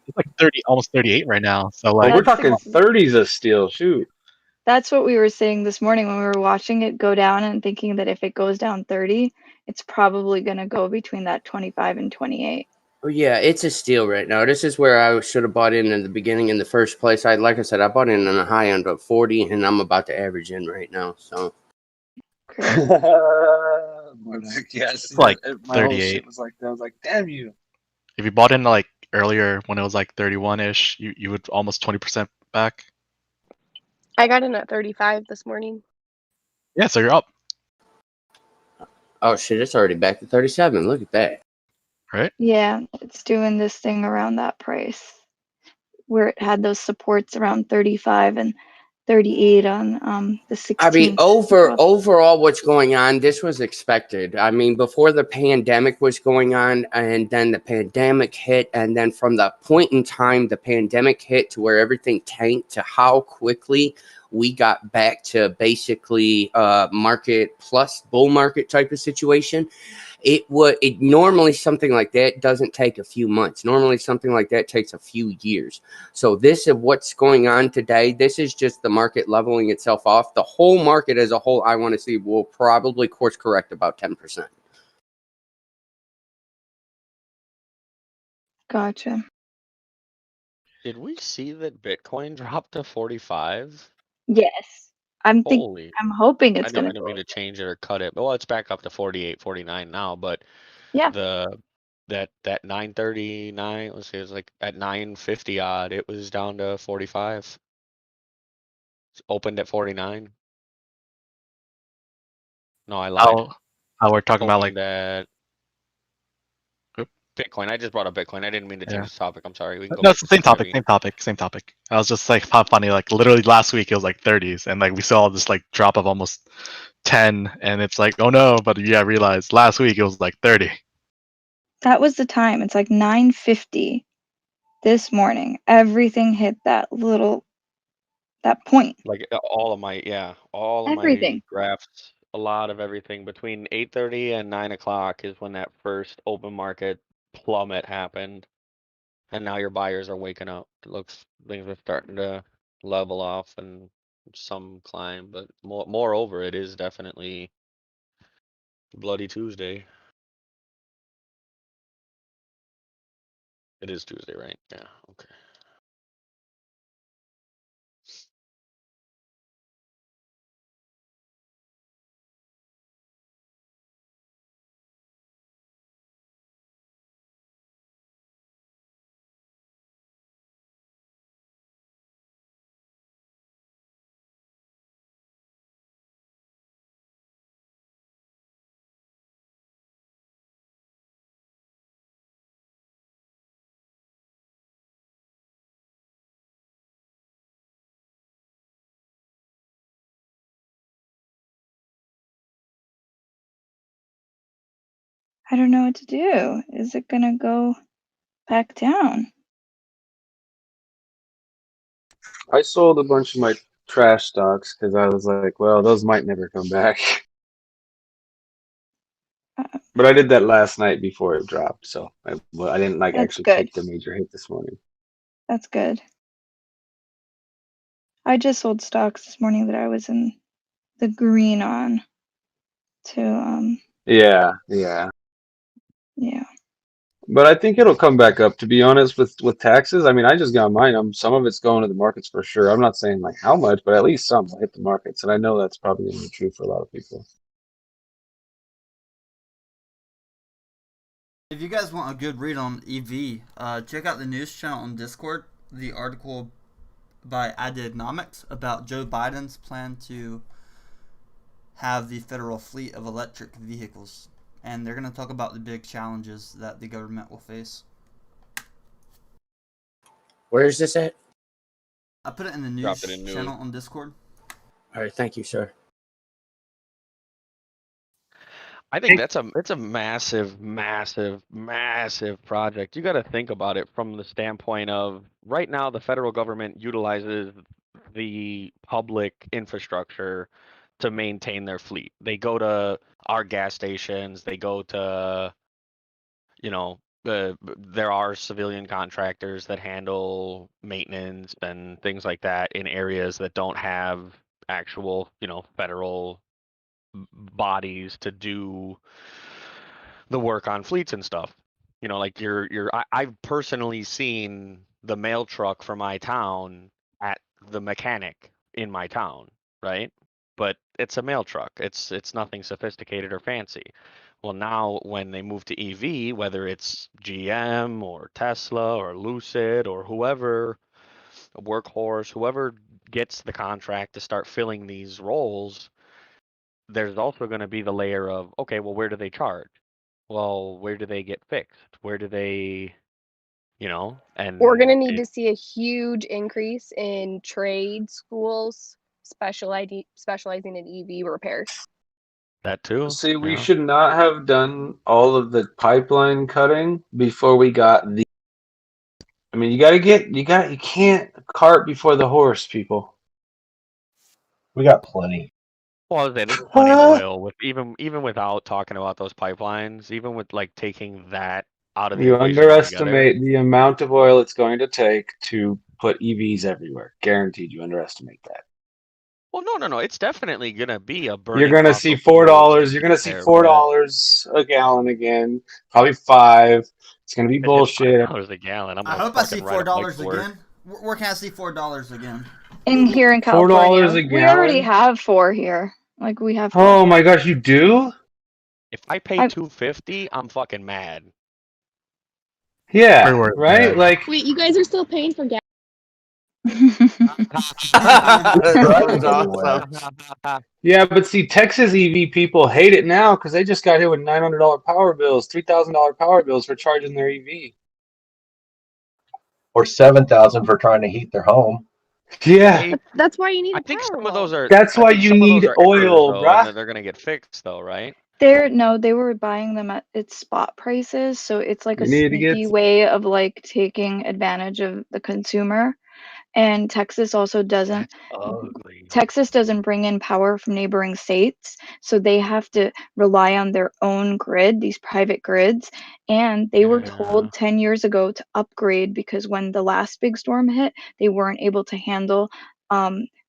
It's like 30, almost 38 right now. So Oh, like, we're That's talking ex- 30s a steal. Shoot. That's what we were saying this morning when we were watching it go down and thinking that if it goes down 30, it's probably going to go between that 25 and 28. oh, yeah, it's a steal right now. This is where I should have bought in the beginning in the first place. Like I said, I bought in on a high end of 40, and I'm about to average in right now. So Great. Yeah, I it's see like that. My whole 38. shit was like that. I was like, damn you. If you bought in like earlier when it was like 31 ish, you would almost 20% back. I got in at 35 this morning. Yeah, so you're up, Oh shit, it's already back to 37. Look at that. right? Yeah, it's doing this thing around that price where it had those supports around 35 and 38 on the I mean, 16th. overall, what's going on? This was expected. I mean, before the pandemic was going on, and then the pandemic hit, and then from the point in time the pandemic hit to where everything tanked to how quickly we got back to basically market plus bull market type of situation. It normally something like that doesn't take a few months. Normally something like that takes a few years. So this is what's going on today. This is just the market leveling itself off. The whole market as a whole, I want to see, will probably course correct about 10%. Gotcha. Did we see that Bitcoin dropped to 45? Yes. I'm hoping I it's know gonna I didn't go. mean to change it or cut it. Well, it's back up to 48, 49 now, but Yeah. that 939, let's see, it was like at 950 odd, it was down to 45. It's opened at 49. No, I lied. How we're talking about like Opened at Bitcoin. I just brought up Bitcoin. I didn't mean to change Yeah. the topic. I'm sorry. We can go No, back it's to the same topic, CCIV. same topic. I was just like how funny, like literally last week it was like 30s, and like we saw this like drop of almost 10, and it's like, oh no, but yeah, I realized last week it was like 30. That was the time. It's like 9:50 this morning. Everything hit that point. Like all of my Everything. graphs, a lot of everything between 8:30 and 9 o'clock is when that first open market plummet happened, and now your buyers are waking up. It looks things are starting to level off and some climb, but moreover, it is definitely Bloody Tuesday. It is Tuesday, right? Yeah. Okay. I don't know what to do. Is it gonna go back down? I sold a bunch of my trash stocks because I was like, well, those might never come back. But I did that last night before it dropped, so I didn't like That's actually good. take the major hit this morning. That's good. I just sold stocks this morning that I was in the green on to Yeah. yeah. But I think it'll come back up. To be honest, with taxes, I mean, I just got mine. Some of it's going to the markets for sure. I'm not saying like how much, but at least some will hit the markets, and I know that's probably going to be true for a lot of people. If you guys want a good read on EV, check out the news channel on Discord. The article by Adenomics about Joe Biden's plan to have the federal fleet of electric vehicles. And they're going to talk about the big challenges that the government will face. Where is this at? I put it in the news channel on Discord. All right, thank you, sir. I think it's a massive, massive, massive project. You got to think about it from the standpoint of right now the federal government utilizes the public infrastructure to maintain their fleet. They go to our gas stations, they go to, there are civilian contractors that handle maintenance and things like that in areas that don't have actual, federal bodies to do the work on fleets and stuff. Like I've personally seen the mail truck for my town at the mechanic in my town, right? But it's a mail truck. It's nothing sophisticated or fancy. Well, now when they move to EV, whether it's GM or Tesla or Lucid or whoever, Workhorse, whoever gets the contract to start filling these roles, there's also going to be the layer of, okay, well, where do they charge? Well, where do they get fixed? Where do they, We're going to and need to see a huge increase in trade schools specializing in EV repairs. that too. See, we should not have done all of the pipeline cutting before we got the. I mean, you can't cart before the horse, people. We got plenty. Well, there's plenty of oil with even without talking about those pipelines, even with like taking that out of the You equation altogether. underestimate the amount of oil it's going to take to put EVs everywhere. Guaranteed, you underestimate that. Well, no. It's definitely gonna be a burning You're going to fossil see $4. fuel You're going to see there, $4 a gallon again. Probably $5. It's going to be If it hits bullshit. $5 a gallon, I'm I gonna hope I see fucking ride a bike $4 to work. again. Where can I see $4 again? In here in $4 California, a we already gallon? have 4 here. Like we have 4 Oh here. my gosh, you do? If I pay $2.50, I'm fucking mad. Yeah, Everywhere. right? Like Wait, you guys are still paying for gas? That was awesome. yeah, but see, Texas EV people hate it now because they just got hit with $900 power bills, $3,000 power bills for charging their EV. Or 7,000 for trying to heat their home. Yeah, That's why you need I a think power some of those wall. are. that's I why think you some of those need are errors oil, though, and bruh. that they're gonna get fixed though, right? They were buying them at its spot prices, so it's like a You need to get sneaky way of like taking advantage of the consumer. And Texas also doesn't Ugly. Texas doesn't bring in power from neighboring states, so they have to rely on their own grid, these private grids. And they were Yeah. told 10 years ago to upgrade because when the last big storm hit, they weren't able to handle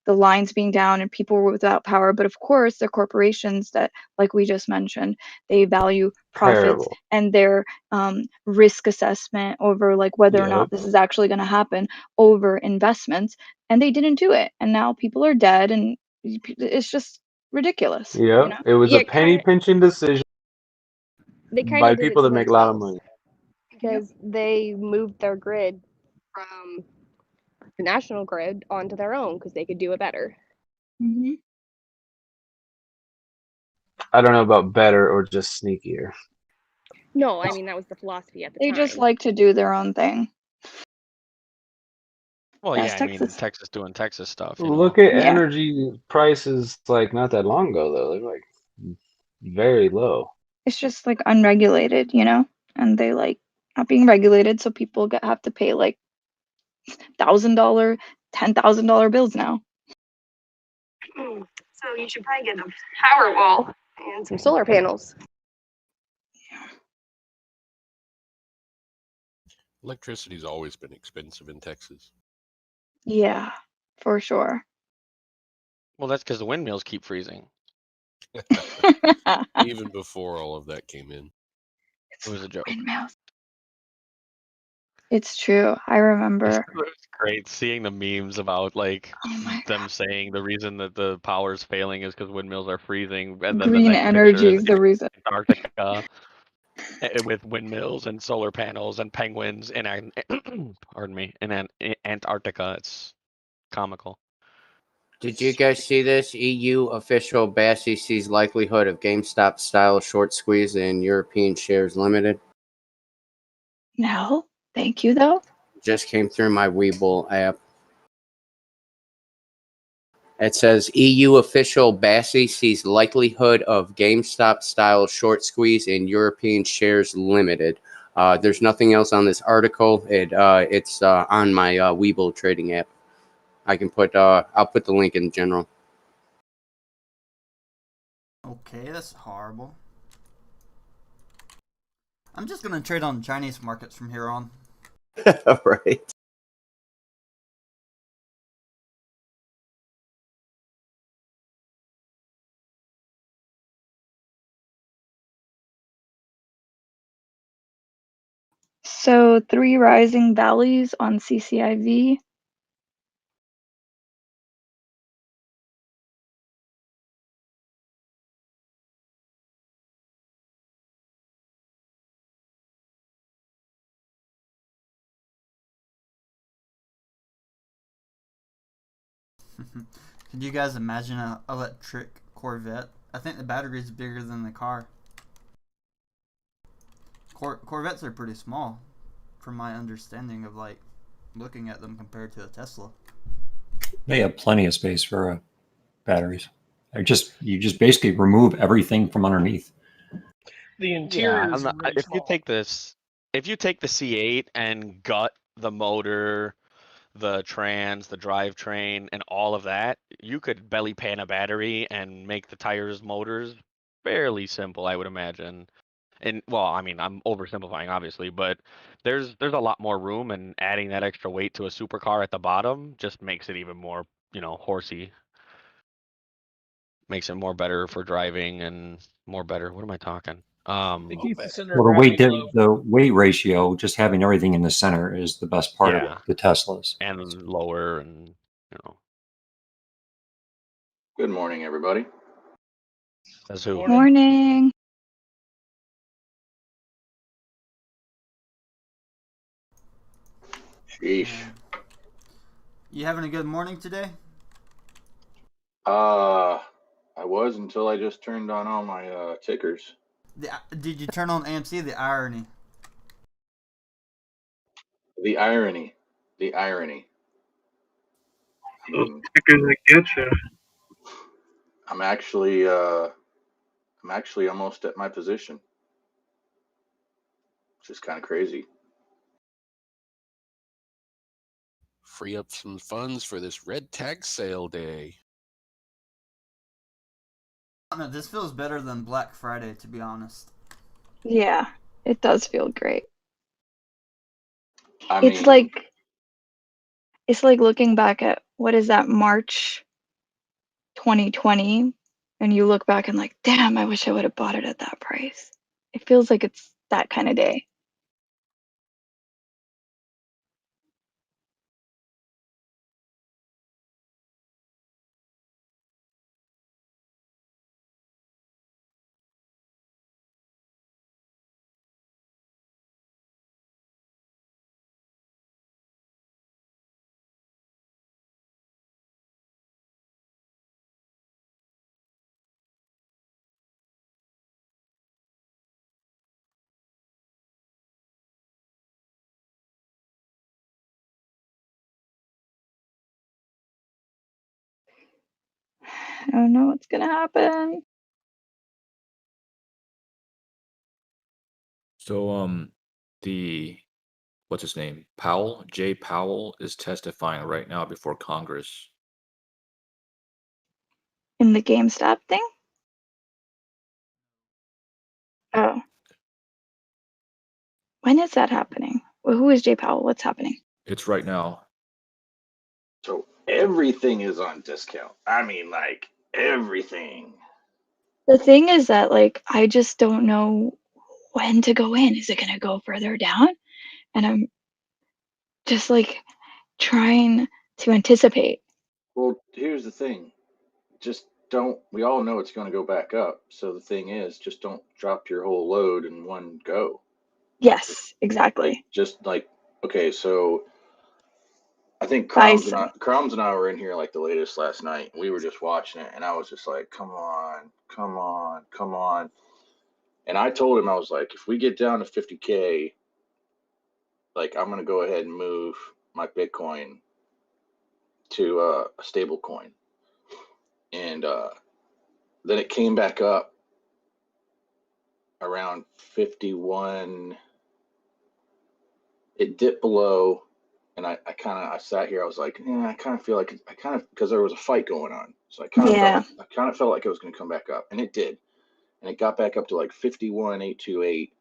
the lines being down and people were without power. But of course, they're corporations that, like we just mentioned, they value profits terrible. and their risk assessment over like whether or Yep. not this is actually going to happen over investments, and they didn't do it, and now people are dead, and it's just ridiculous. Yep. It was a Yeah, penny pinching decision they kind by of did it people to that make a lot of themselves money. because they moved their grid from the national grid onto their own because they could do it better. Mm-hmm. I don't know about better or just sneakier. No, I mean that was the philosophy at the They time. just like to do their own thing. Well, That's yeah, I mean Texas. Texas doing Texas stuff, Look at Yeah. energy prices like not that long ago though. They're like very low. It's just like unregulated, and they like not being regulated, so people have to pay like $1,000, $10,000 bills now. So you should probably get a power wall and some solar panels. Electricity's always been expensive in Texas. Yeah, for sure. Well, that's because the windmills keep freezing. Even before all of that came in. It was a joke. Windmills. It's true. I remember. It was great seeing the memes about like them saying the reason that the power's failing is because windmills are freezing, and then the Green next energy picture is the reason. Antarctica with windmills and solar panels and penguins in pardon me, in Antarctica. It's comical. Did you guys see this? EU official Bassi sees likelihood of GameStop style short squeeze in European shares limited. No, thank you though. Just came through my Webull app. It says EU official Bassi sees likelihood of GameStop style short squeeze in European shares limited. There's nothing else on this article. It's on my Webull trading app. I can put I'll put the link in general. Okay, that's horrible. I'm just gonna trade on Chinese markets from here on. Right. So 3 rising valleys on CCIV. Can you guys imagine an electric Corvette? I think the battery is bigger than the car. Corvettes are pretty small, from my understanding of like looking at them compared to a Tesla. They have plenty of space for batteries. You just basically remove everything from underneath. The interior Yeah, is really if you small. take the C8 and gut the motor, the trans, the drivetrain, and all of that, you could belly pan a battery and make the tires, motors fairly simple, I would imagine. And well, I mean, I'm oversimplifying, obviously, but there's a lot more room, and adding that extra weight to a supercar at the bottom just makes it even more, horsey. Makes it more better for driving and more better. What am I talking? It keeps the center Well, of gravity low. the weight ratio, just having everything in the center, is the best part Yeah. of the Teslas. And lower, and Good morning, everybody. That's who. Morning. Sheesh. You having a good morning today? I was until I just turned on all my tickers. Did you turn on AMC? The irony. The irony. The irony. Those tickers that get you. I'm actually almost at my position, which is kind of crazy. Free up some funds for this red tag sale day. I don't know, this feels better than Black Friday, to be honest. Yeah, it does feel great. I It's mean, like looking back at, what is that, March 2020, and you look back and like, damn, I wish I would have bought it at that price. It feels like it's that kind of day. I don't know what's gonna happen. So the what's his name? Powell, Jay Powell, is testifying right now before Congress. In the GameStop thing? Oh. When is that happening? Well, who is Jay Powell? What's happening? It's right now. so everything is on discount. I mean, like everything. The thing is that, like, I just don't know when to go in. Is it gonna go further down? And I'm just like trying to anticipate. Well, here's the thing. Just don't. We all know it's going to go back up. So the thing is, just don't drop your whole load in one go. Yes, exactly. Just like, okay, so I think Buy Crumbs and I were in here like the latest last night. We were just watching it, and I was just like, come on, come on, come on. And I told him, I was like, if we get down to 50K, like I'm gonna go ahead and move my Bitcoin to a stable coin. And then it came back up around 51. It dipped below, and I sat here. I was like, yeah, I kind of feel like because there was a fight going on, so I kind of felt like it was going to come back up, and it did, and it got back up to like 51,828,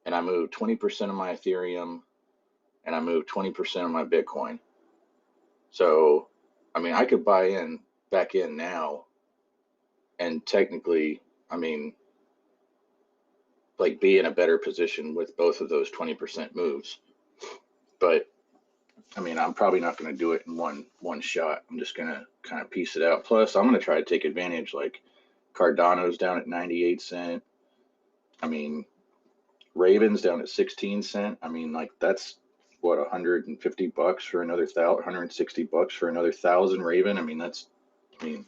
and I moved 20% of my Ethereum, and I moved 20% of my Bitcoin. So, I mean, I could buy back in now, and technically, I mean, like be in a better position with both of those 20% moves, but I mean, I'm probably not going to do it in one shot. I'm just going to kind of piece it out. Plus, I'm going to try to take advantage. Like Cardano's down at 98 cent. I mean, Ravens down at 16 cent. I mean, like that's what, $150 for another $160 for another 1,000 Raven. I mean, I mean,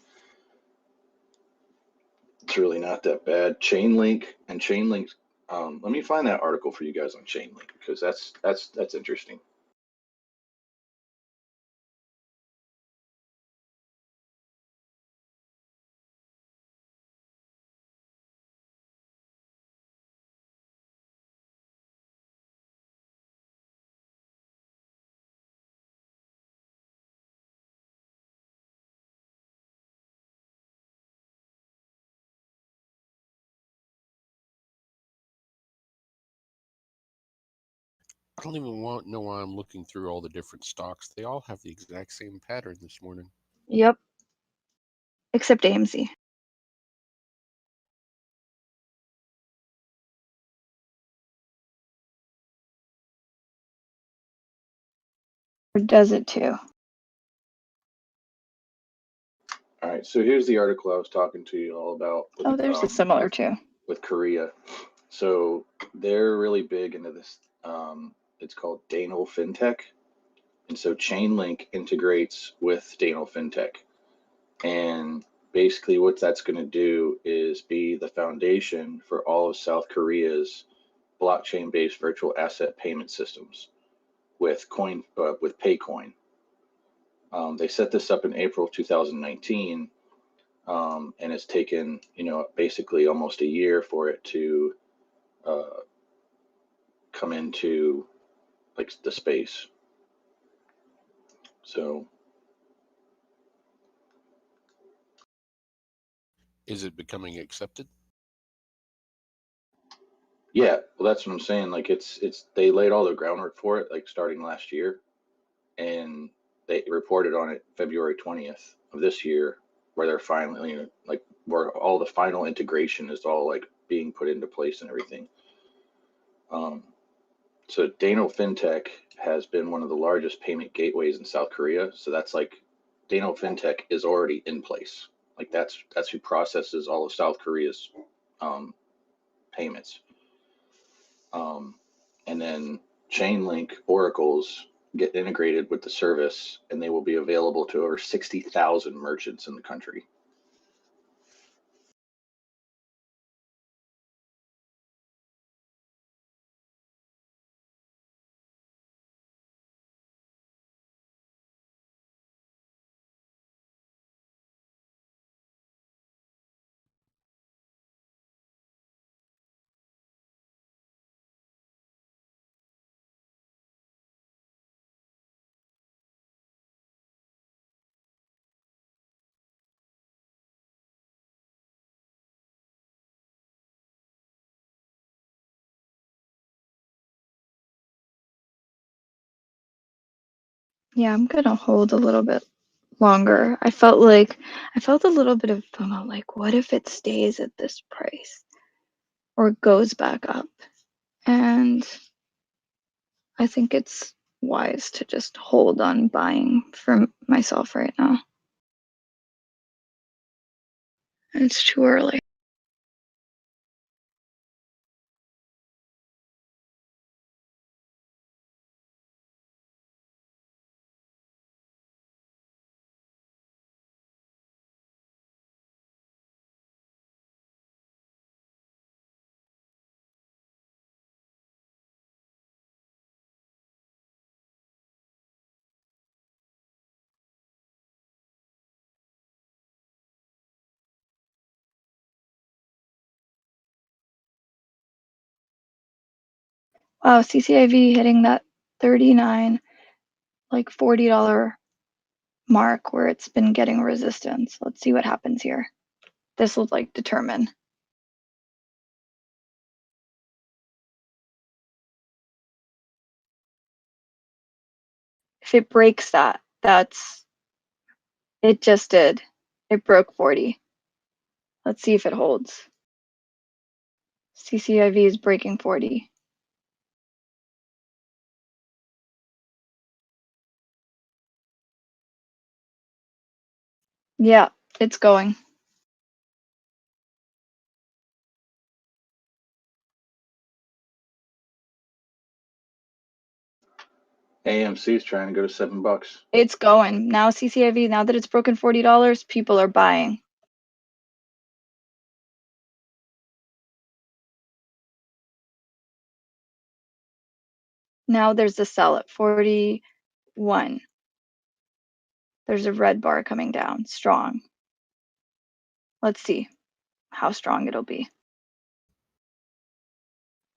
it's really not that bad. Chainlink. Let me find that article for you guys on Chainlink, because that's interesting. I don't even know why I'm looking through all the different stocks. They all have the exact same pattern this morning. Yep. Except AMC. Or does it too? All right, so here's the article I was talking to you all about. Oh, there's a similar too. With Korea. So they're really big into this. It's called Danal FinTech. And so Chainlink integrates with Danal FinTech. And basically what that's going to do is be the foundation for all of South Korea's blockchain-based virtual asset payment systems with Paycoin. They set this up in April of 2019, and it's taken, basically almost a year for it to come into like the space. So Is it becoming accepted? yeah, well, that's what I'm saying. Like they laid all the groundwork for it, like starting last year, and they reported on it February 20th of this year, where they're finally, like where all the final integration is all like being put into place and everything. So Dano FinTech has been one of the largest payment gateways in South Korea. So that's like Dano FinTech is already in place. Like that's who processes all of South Korea's payments. And then Chainlink oracles get integrated with the service, and they will be available to over 60,000 merchants in the country. Yeah, I'm gonna hold a little bit longer. I felt a little bit of FOMO, like what if it stays at this price or goes back up? And I think it's wise to just hold on buying for myself right now. It's too early. Wow, CCIV hitting that 39, like $40 mark where it's been getting resistance. Let's see what happens here. This will like determine. If it breaks that, it just did. It broke 40. Let's see if it holds. CCIV is breaking 40. Yeah, it's going. AMC's trying to go to $7. It's going. Now CCIV, now that it's broken $40, people are buying. Now there's a sell at 41. There's a red bar coming down, strong. Let's see how strong it'll be.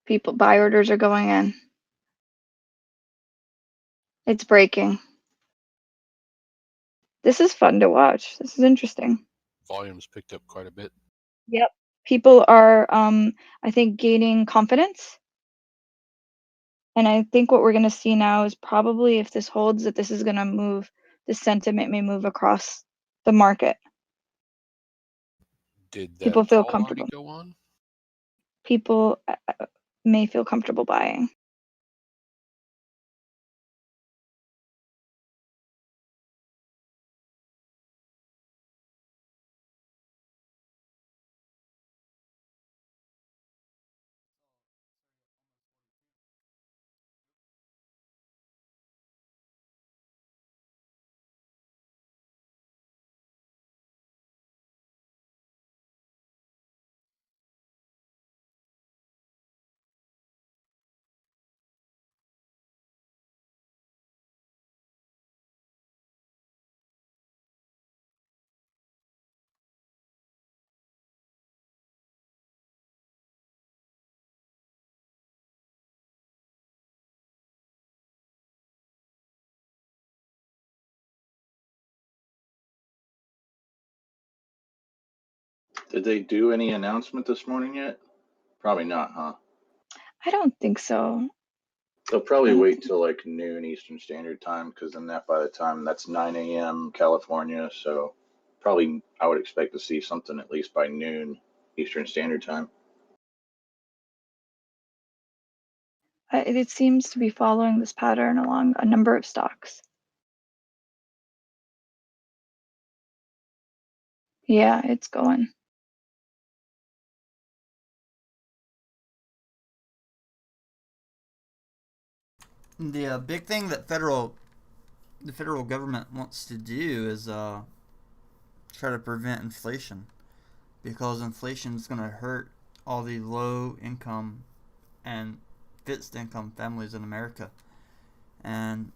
People, buy orders are going in. It's breaking. This is fun to watch. This is interesting. Volume's picked up quite a bit. Yep. People are, I think, gaining confidence. And I think what we're going to see now is probably if this holds, that this is going to move, the sentiment may move across the market. Did that People feel call comfortable. already go on? People may feel comfortable buying. Did they do any announcement this morning yet? Probably not, huh? I don't think so. They'll probably wait till like noon Eastern Standard Time, because then that by the time that's 9 a.m. California, so probably I would expect to see something at least by noon Eastern Standard Time. It seems to be following this pattern along a number of stocks. Yeah, it's going. The big thing that the federal government wants to do is try to prevent inflation, because inflation is going to hurt all the low income and fixed income families in America. And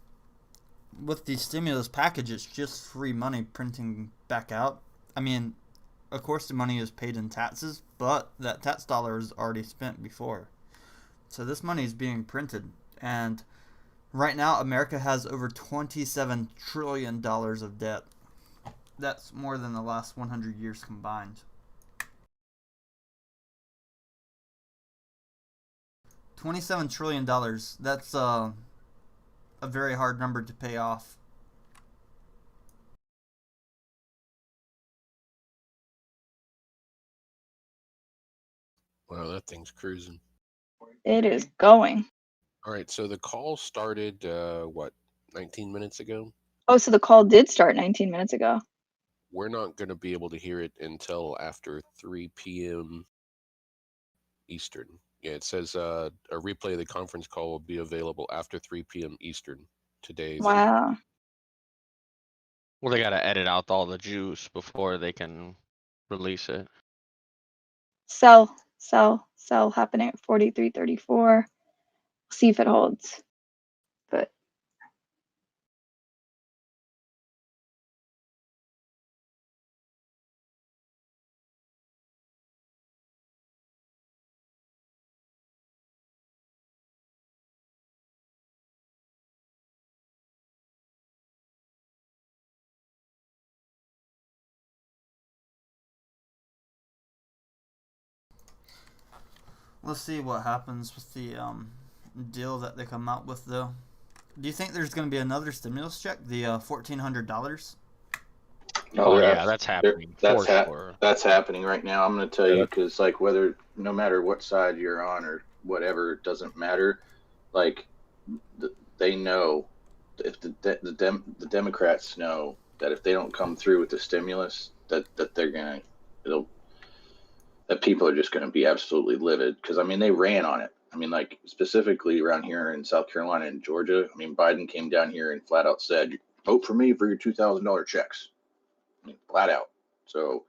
with the stimulus package, it's just free money printing back out. I mean, of course the money is paid in taxes, but that tax dollar is already spent before. So this money is being printed, and right now America has over $27 trillion of debt. That's more than the last 100 years combined. $27 trillion. That's a very hard number to pay off. Wow, that thing's cruising. It is going. All right, so the call started, 19 minutes ago? Oh, so the call did start 19 minutes ago. We're not going to be able to hear it until after 3 p.m. Eastern. Yeah, it says a replay of the conference call will be available after 3 p.m. Eastern today. Wow. Well, they got to edit out all the juice before they can release it. Sell happening at 43.34. See if it holds. But Let's see what happens with the deal that they come out with, though. Do you think there's going to be another stimulus check? The $1,400? Oh yeah, that's happening. That's happening right now. I'm going to tell you, because like no matter what side you're on or whatever, it doesn't matter. Like they know, if the Democrats know that if they don't come through with the stimulus, that people are just going to be absolutely livid, because I mean they ran on it. I mean, like specifically around here in South Carolina and Georgia. I mean, Biden came down here and flat out said, "Vote for me for your $2,000 checks." I mean, flat out. So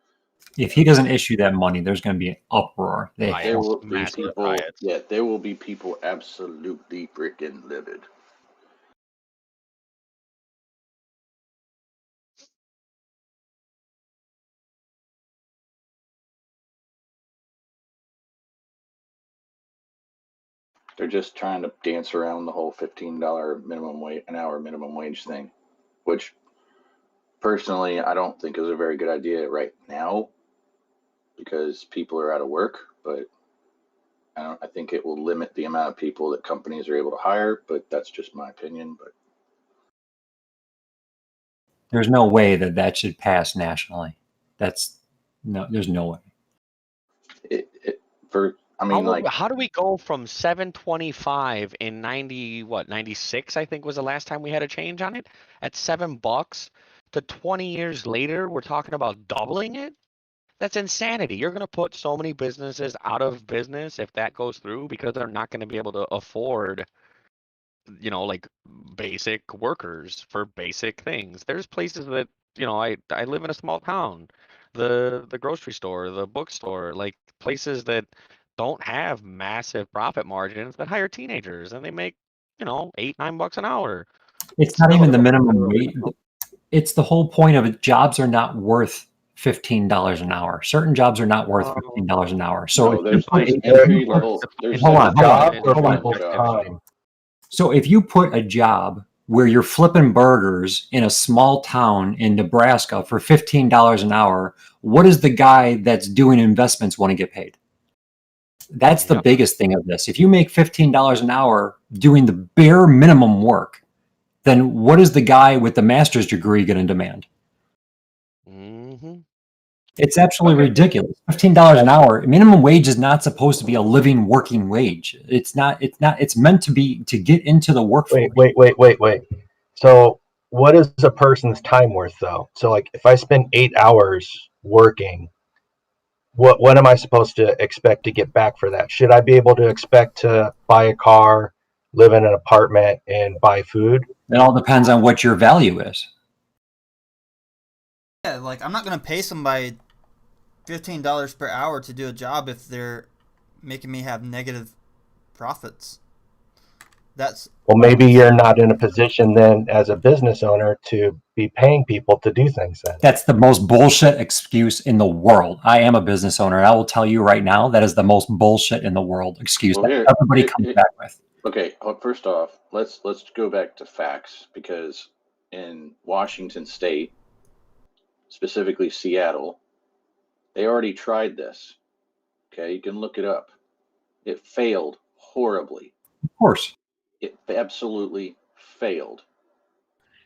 If he doesn't issue that money, there's going to be an uproar. there will be massive people. riots. Yeah, there will be people absolutely freaking livid. They're just trying to dance around the whole $15 an hour minimum wage thing, which personally I don't think is a very good idea right now because people are out of work. But I think it will limit the amount of people that companies are able to hire. But that's just my opinion. But There's no way that that should pass nationally. There's no way. I mean, like, how do we go from 725 in 96, I think was the last time we had a change on it, at $7 to 20 years later, we're talking about doubling it? That's insanity. You're going to put so many businesses out of business if that goes through because they're not going to be able to afford, like basic workers for basic things. There's places that, I live in a small town. The grocery store, the bookstore, like places that don't have massive profit margins that hire teenagers and they make, $8-9 an hour. It's not even the minimum wage. It's the whole point of it. Jobs are not worth $15 an hour. Certain jobs are not worth $15 an hour. So no, if there's you put entry level. There's hold on. time. So if you put a job where you're flipping burgers in a small town in Nebraska for $15 an hour, what does the guy that's doing investments want to get paid? That's the biggest thing of this. If you make $15 an hour doing the bare minimum work, then what is the guy with the master's degree going to demand? Mm-hmm. It's absolutely ridiculous. $15 an hour. Minimum wage is not supposed to be a living, working wage. It's not. It's meant to be to get into the workforce. Wait. So what is a person's time worth though? So like if I spend 8 hours working, what am I supposed to expect to get back for that? Should I be able to expect to buy a car, live in an apartment, and buy food? It all depends on what your value is. Yeah, like I'm not gonna pay somebody $15 per hour to do a job if they're making me have negative profits. Well, maybe you're not in a position then as a business owner to be paying people to do things then. That's the most bullshit excuse in the world. I am a business owner. And I will tell you right now, that is the most bullshit in the world excuse that everybody comes back with. Okay, first off, let's go back to facts because in Washington State, specifically Seattle, they already tried this. Okay, you can look it up. It failed horribly. Of course. It absolutely failed.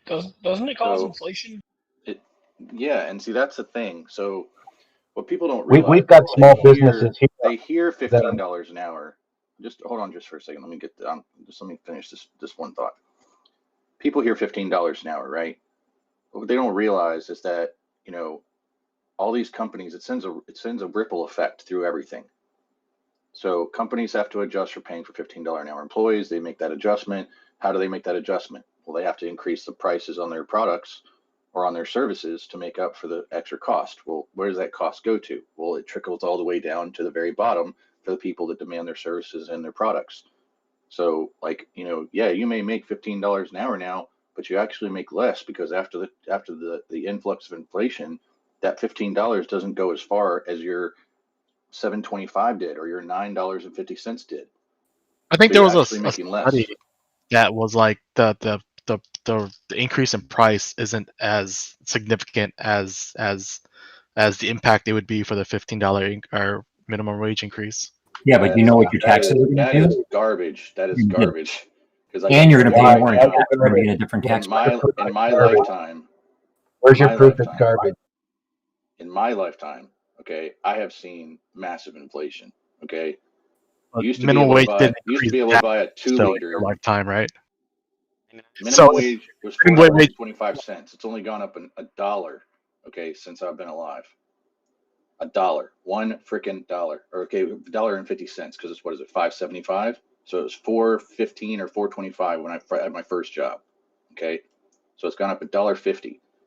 Doesn't it cause inflation? Yeah, and see that's the thing. So what people don't realize, we've got small businesses here. They hear $15 an hour. Just hold on, just for a second. Let me get just let me finish this one thought. People hear $15 an hour, right? But what they don't realize is that all these companies it sends a ripple effect through everything. So companies have to adjust for paying for $15 an hour employees. They make that adjustment. How do they make that adjustment? Well, they have to increase the prices on their products or on their services to make up for the extra cost. Well, where does that cost go to? Well, it trickles all the way down to the very bottom for the people that demand their services and their products. So like, yeah, you may make $15 an hour now, but you actually make less because after the influx of inflation, that $15 doesn't go as far as your $7.25 did or your $9.50 did. I think So there was you're a actually making study less. that was like the increase in price isn't as significant as the impact it would be for the $15 or minimum wage increase. Yeah, but you know what your taxes are going to That do? is garbage. That is garbage. And you're going to pay more in tax. You're going to be in a different tax bracket. In my lifetime. Where's your proof it's garbage? In my lifetime, okay, I have seen massive inflation. Okay, used to be able to buy a 2-liter lifetime, right? Minimum wage was $4.25. It's only gone up $1, okay, since I've been alive. one freaking dollar, or okay, $1.50 because it's, what is it, 5.75? So it was 4.15 or 4.25 when I had my first job. Okay, so it's gone up $1.50.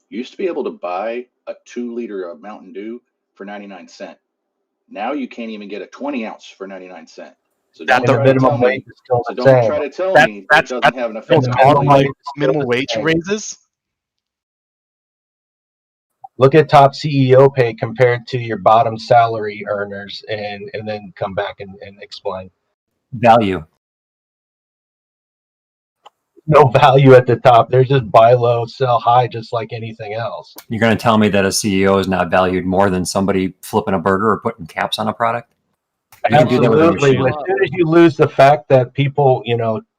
You used to be able to buy a 2 liter of Mountain Dew for 99 cents. Now you can't even get a 20 ounce for 99 cents. So And the minimum wage is still the don't same. try to tell me that doesn't have an And effect the on minimum wage inflation. is still Minimum the wage same. raises. Look at top CEO pay compared to your bottom salary earners, and then come back and explain. Value. No value at the top. They're just buy low, sell high, just like anything else. You're going to tell me that a CEO is not valued more than somebody flipping a burger or putting caps on a product? You can do that with a Absolutely. machine. As soon as you lose the fact that people,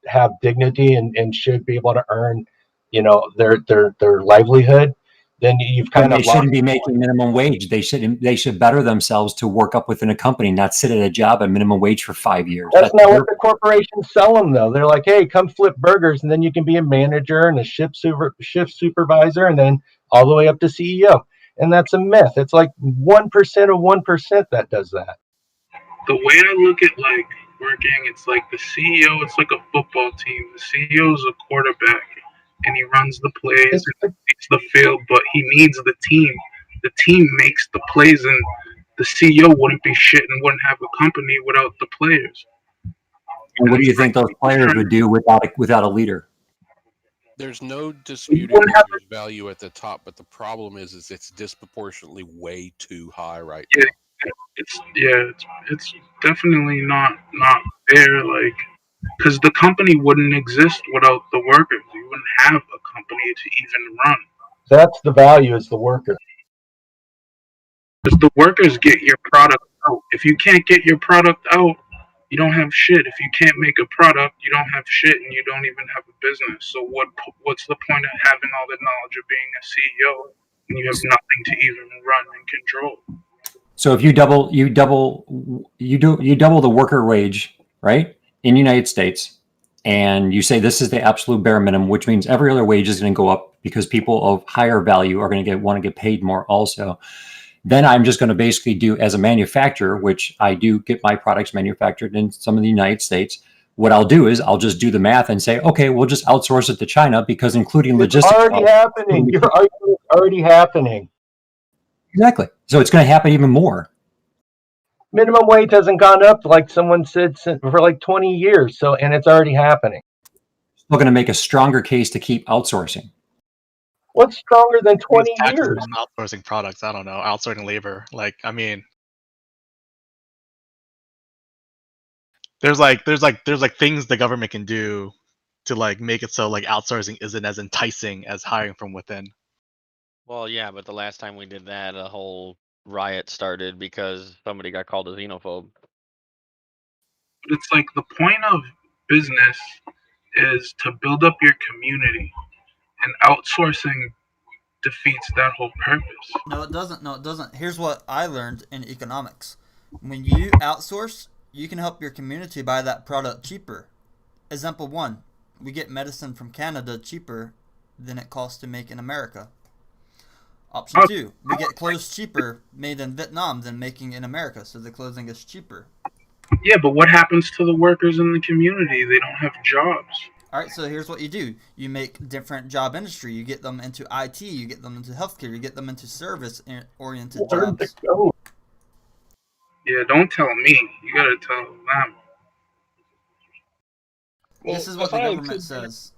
have dignity and should be able to earn, their livelihood, then you've Then kind they of lost. shouldn't be making minimum wage. They should better themselves to work up within a company, not sit at a job at minimum wage for 5 years. That's not what the corporations sell them, though. They're like, hey, come flip burgers, and then you can be a manager and a shift supervisor, and then all the way up to CEO. And that's a myth. It's like 1% of 1% that does that. The way I look at like working, it's like the CEO. It's like a football team. The CEO is a quarterback, and he runs the plays and makes the field, but he needs the team. The team makes the plays, and the CEO wouldn't be shit and wouldn't have a company without the players. And what do you think those players would do without a leader? There's no disputing that there's value at the top, but the problem is it's disproportionately way too high right now. It's definitely not fair. Like, because the company wouldn't exist without the workers. You wouldn't have a company to even run. That's the value, is the worker. Because the workers get your product out. If you can't get your product out, you don't have shit. If you can't make a product, you don't have shit, and you don't even have a business. So what's the point of having all the knowledge of being a CEO and you have nothing to even run and control? So if you double the worker wage, right, in the United States, and you say this is the absolute bare minimum, which means every other wage is going to go up because people of higher value are going to want to get paid more also. Then I'm just going to basically do, as a manufacturer, which I do get my products manufactured in some of the United States. What I'll do is I'll just do the math and say, okay, we'll just outsource it to China because including logistics. It's already happening. Your argument is already happening. Exactly. So it's going to happen even more. Minimum wage hasn't gone up, like someone said, for like 20 years. So, and it's already happening. Still going to make a stronger case to keep outsourcing. What's stronger than 20 years? Outsourcing products. I don't know. Outsourcing labor. Like, I mean, there's things the government can do to like make it so like outsourcing isn't as enticing as hiring from within. Well, yeah, but the last time we did that, a whole riot started because somebody got called a xenophobe. But it's like the point of business is to build up your community, and outsourcing defeats that whole purpose. No, it doesn't. No, it doesn't. Here's what I learned in economics. When you outsource, you can help your community buy that product cheaper. Example 1, we get medicine from Canada cheaper than it costs to make in America. Option 2, we get clothes cheaper made in Vietnam than making in America, so the clothing is cheaper. Yeah, but what happens to the workers in the community? They don't have jobs. All right, so here's what you do. You make different job industry. You get them into IT, you get them into healthcare, you get them into service-oriented jobs. Yeah, don't tell me. You gotta tell them. This is what the government says.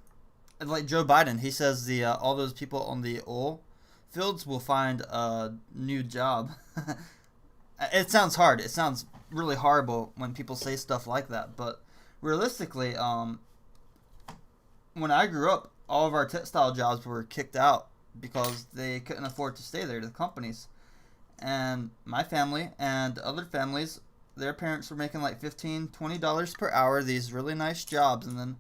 Like Joe Biden, he says the all those people on the oil fields will find a new job. It sounds hard. It sounds really horrible when people say stuff like that. But realistically, when I grew up, all of our textile jobs were kicked out because they couldn't afford to stay there, the companies. And my family and other families, their parents were making like $15, $20 per hour, these really nice jobs, and then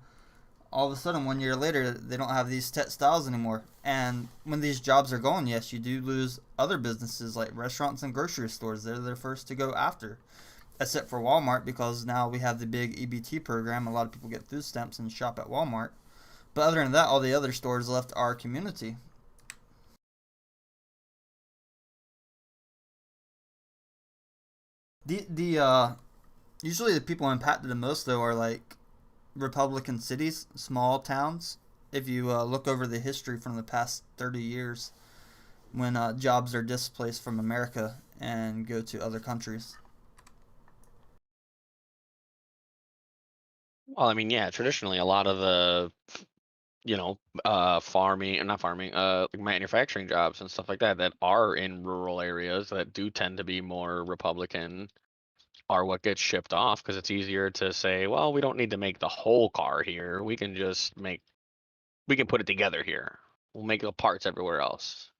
all of a sudden 1 year later they don't have these textiles anymore. And when these jobs are gone, yes, you do lose other businesses like restaurants and grocery stores. They're the first to go after, except for Walmart, because now we have the big EBT program. A lot of people get food stamps and shop at Walmart. But other than that, all the other stores left our community. The usually the people impacted the most though are like Republican cities, small towns. If you look over the history from the past 30 years, when jobs are displaced from America and go to other countries. Well, I mean, yeah, traditionally a lot of the, farming, not farming, like manufacturing jobs and stuff like that that are in rural areas that do tend to be more Republican are what gets shipped off because it's easier to say, well, we don't need to make the whole car here. We can put it together here. We'll make the parts everywhere else.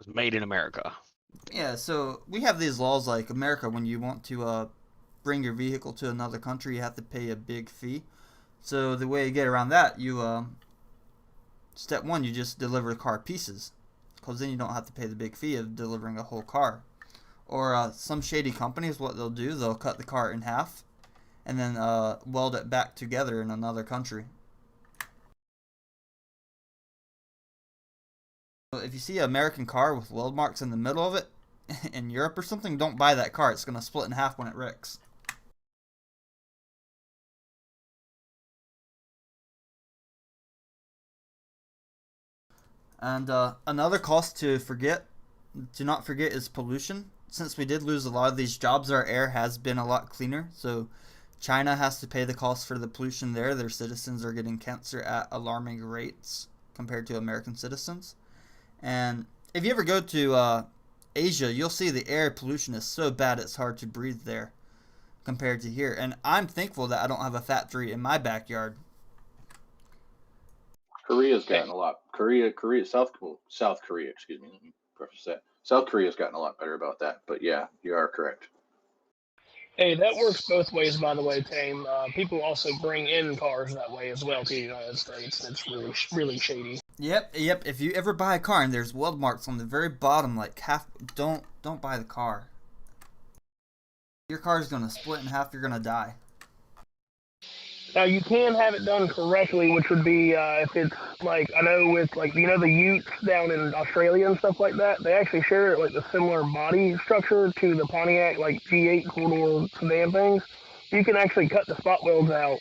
It was made in America. Yeah, so we have these laws like America. When you want to bring your vehicle to another country, you have to pay a big fee. So the way you get around that, you step one, you just deliver the car pieces, because then you don't have to pay the big fee of delivering a whole car. Or some shady companies, what they'll do, they'll cut the car in half and then weld it back together in another country. So if you see an American car with weld marks in the middle of it in Europe or something, don't buy that car. It's going to split in half when it wrecks. And another cost to not forget, is pollution. Since we did lose a lot of these jobs, our air has been a lot cleaner. So China has to pay the cost for the pollution there. Their citizens are getting cancer at alarming rates compared to American citizens. And if you ever go to Asia, you'll see the air pollution is so bad it's hard to breathe there compared to here. And I'm thankful that I don't have a factory in my backyard. Korea's gotten a lot. South Korea. Excuse me. Let me preface that. South Korea's gotten a lot better about that. But yeah, you are correct. Hey, that works both ways, by the way, Tame. People also bring in cars that way as well to the United States. It's really, really shady. Yep. If you ever buy a car and there's weld marks on the very bottom, like half, don't buy the car. Your car is gonna split in half. You're gonna die. Now you can have it done correctly, which would be if it's like, I know with like, the Utes down in Australia and stuff like that, they actually share like the similar body structure to the Pontiac like G8 four-door sedan things. You can actually cut the spot welds out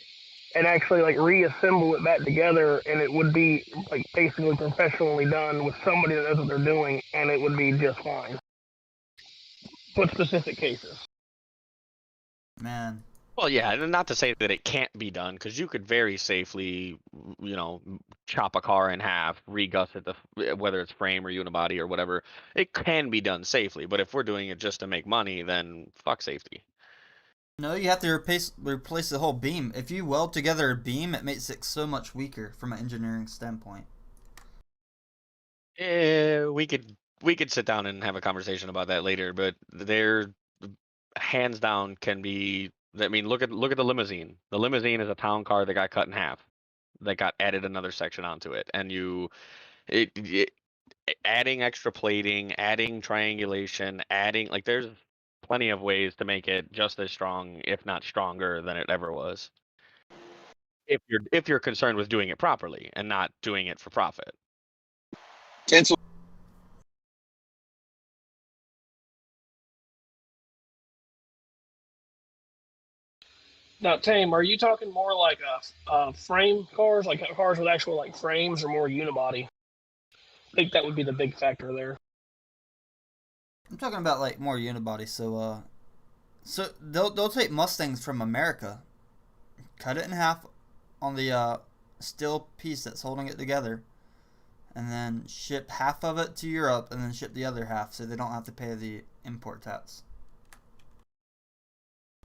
and actually like reassemble it back together, and it would be like basically professionally done with somebody that knows what they're doing, and it would be just fine for specific cases. Man. Well, yeah, and not to say that it can't be done, because you could very safely, chop a car in half, regusset whether it's frame or unibody or whatever. It can be done safely, but if we're doing it just to make money, then fuck safety. No, you have to replace the whole beam. If you weld together a beam, it makes it so much weaker from an engineering standpoint. We could sit down and have a conversation about that later, but they're hands down can be. I mean, look at the limousine. The limousine is a town car that got cut in half, that got added another section onto it, and adding extra plating, adding triangulation, adding like there's plenty of ways to make it just as strong, if not stronger, than it ever was. If you're concerned with doing it properly and not doing it for profit. Now, Tame, are you talking more like frame cars, like cars with actual like frames, or more unibody? I think that would be the big factor there. I'm talking about like more unibody. So they'll take Mustangs from America, cut it in half on the steel piece that's holding it together, and then ship half of it to Europe, and then ship the other half, so they don't have to pay the import tax.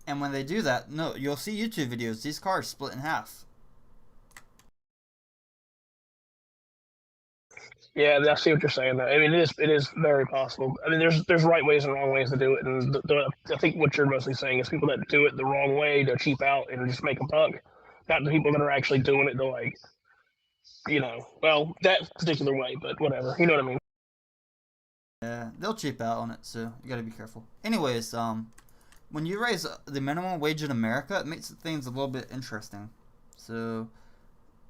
And when they do that, no, you'll see YouTube videos. These cars split in half. Yeah, I see what you're saying. I mean, it is very possible. I mean, there's right ways and wrong ways to do it, and I think what you're mostly saying is people that do it the wrong way to cheap out and just make a buck, not the people that are actually doing it to like, that particular way. But whatever, you know what I mean. Yeah, they'll cheap out on it, so you gotta be careful. Anyways, when you raise the minimum wage in America, it makes things a little bit interesting. So,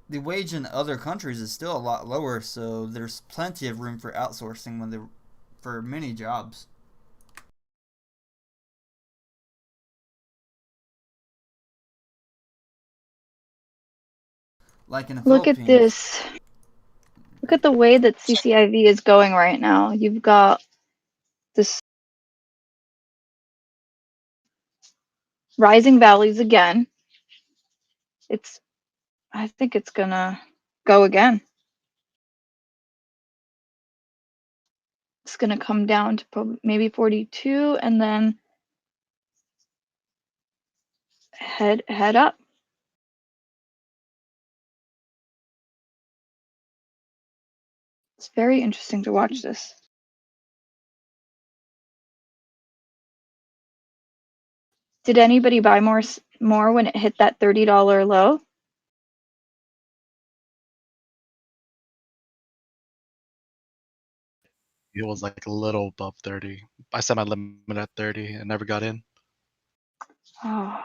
the wage in other countries is still a lot lower, so there's plenty of room for outsourcing for many jobs. Like in the Look at Philippines. this. Look at the way that CCIV is going right now. You've got this rising valleys again. I think it's gonna go again. It's gonna come down to maybe 42 and then head up. It's very interesting to watch this. Did anybody buy more when it hit that $30 low? It was like a little above 30. I set my limit at 30 and never got in. Oh,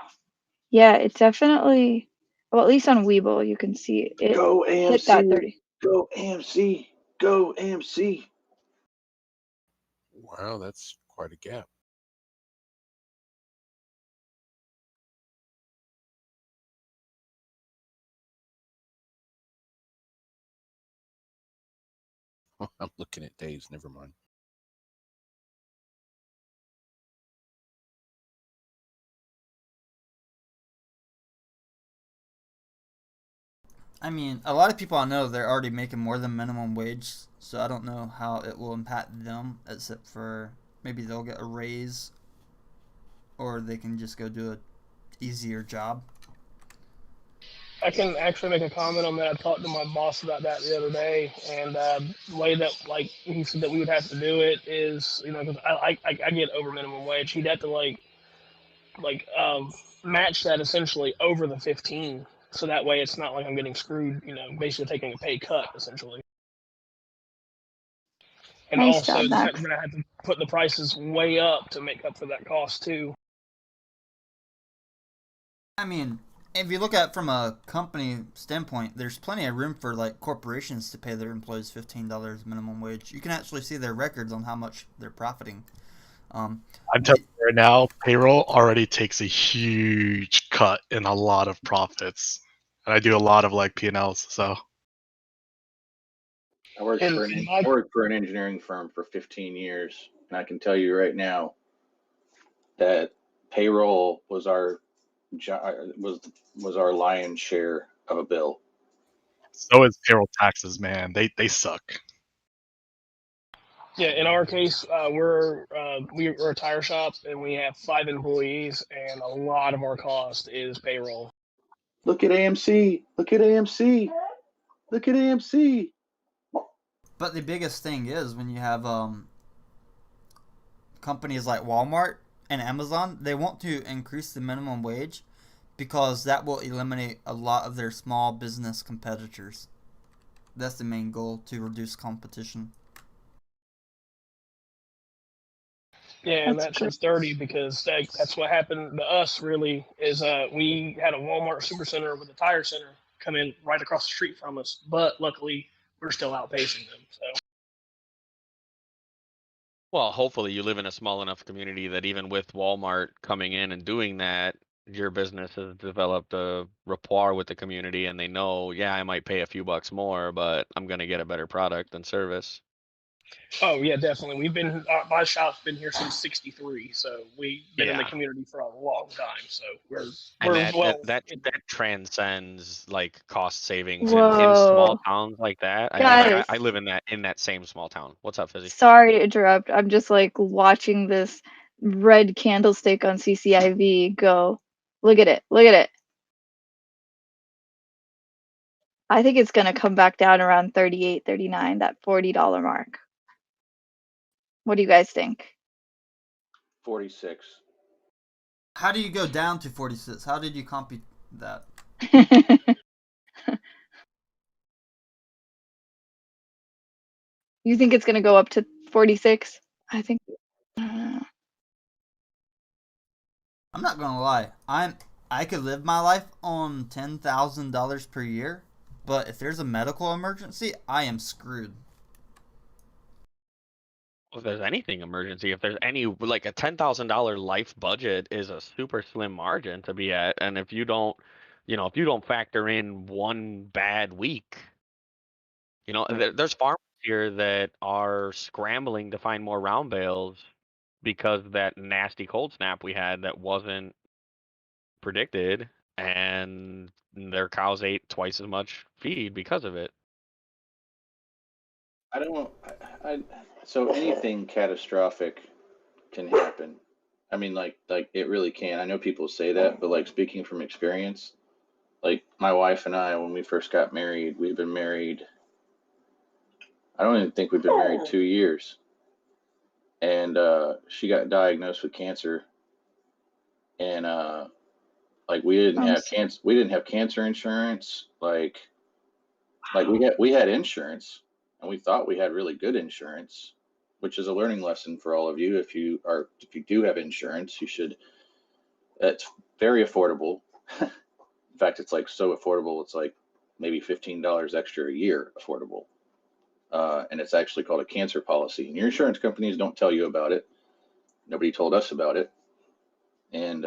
yeah, it definitely. Well, at least on Webull, you can see it Go hit that AMC. 30. Go AMC. Go AMC. Wow, that's quite a gap. I'm looking at days. Never mind. I mean, a lot of people I know, they're already making more than minimum wage, so I don't know how it will impact them, except for maybe they'll get a raise, or they can just go do a easier job. I can actually make a comment on that. I talked to my boss about that the other day, and the way that like he said that we would have to do it is, because I get over minimum wage. He'd have to like match that essentially over the 15, so that way it's not like I'm getting screwed. Basically taking a pay cut essentially. And Nice also, job, the fact Max. we're gonna have to put the prices way up to make up for that cost too. I mean, if you look at it from a company standpoint, there's plenty of room for like corporations to pay their employees $15 minimum wage. You can actually see their records on how much they're profiting. I'm telling you right now, payroll already takes a huge cut in a lot of profits, and I do a lot of like P&Ls. So I worked for an engineering firm for 15 years, and I can tell you right now that payroll was our our lion's share of a bill. so is payroll taxes, man. They suck. Yeah, in our case, we're a tire shop and we have 5 employees, and a lot of our cost is payroll. Look at AMC. Look at AMC. Look at AMC. But the biggest thing is when you have companies like Walmart and Amazon, they want to increase the minimum wage because that will eliminate a lot of their small business competitors. That's the main goal, to reduce competition. Yeah, and that's just 30 because that's what happened to us. Really, is we had a Walmart supercenter with a tire center come in right across the street from us, but luckily we're still outpacing them. So. Well, hopefully you live in a small enough community that even with Walmart coming in and doing that, your business has developed a rapport with the community and they know, yeah, I might pay a few bucks more, but I'm going to get a better product and service. Oh yeah, definitely. We've been my shop's been here since '63, so we've been in the community for a long time. So we're that transcends like cost savings in Whoa. small towns like that. Guys. I live in that same small town. What's up, Fizzy? Sorry to interrupt. I'm just like watching this red candlestick on CCIV go. Look at it. Look at it. I think it's going to come back down around 38, 39, that $40 mark. What do you guys think? 46. How do you go down to 46? How did you compute that? You think it's going to go up to 46? I think. I'm not gonna lie. I could live my life on $10,000 per year, But if there's a medical emergency, I am screwed. If there's anything emergency, if there's any like a $10,000 life budget is a super slim margin to be at, and if you don't, if you don't factor in one bad week, there's farmers here that are scrambling to find more round bales because of that nasty cold snap we had that wasn't predicted, and their cows ate twice as much feed because of it. I don't. So anything catastrophic can happen. I mean, like it really can. I know people say that, but like speaking from experience, like my wife and I, when we first got married, we've been married. I don't even think we've been married 2 years, and she got diagnosed with cancer, and like we didn't have cancer. We didn't have cancer insurance. Like we had insurance, and we thought we had really good insurance, which is a learning lesson for all of you. If you do have insurance, you should. It's very affordable. In fact, it's like so affordable. It's like maybe $15 extra a year affordable, and it's actually called a cancer policy. And your insurance companies don't tell you about it. Nobody told us about it. And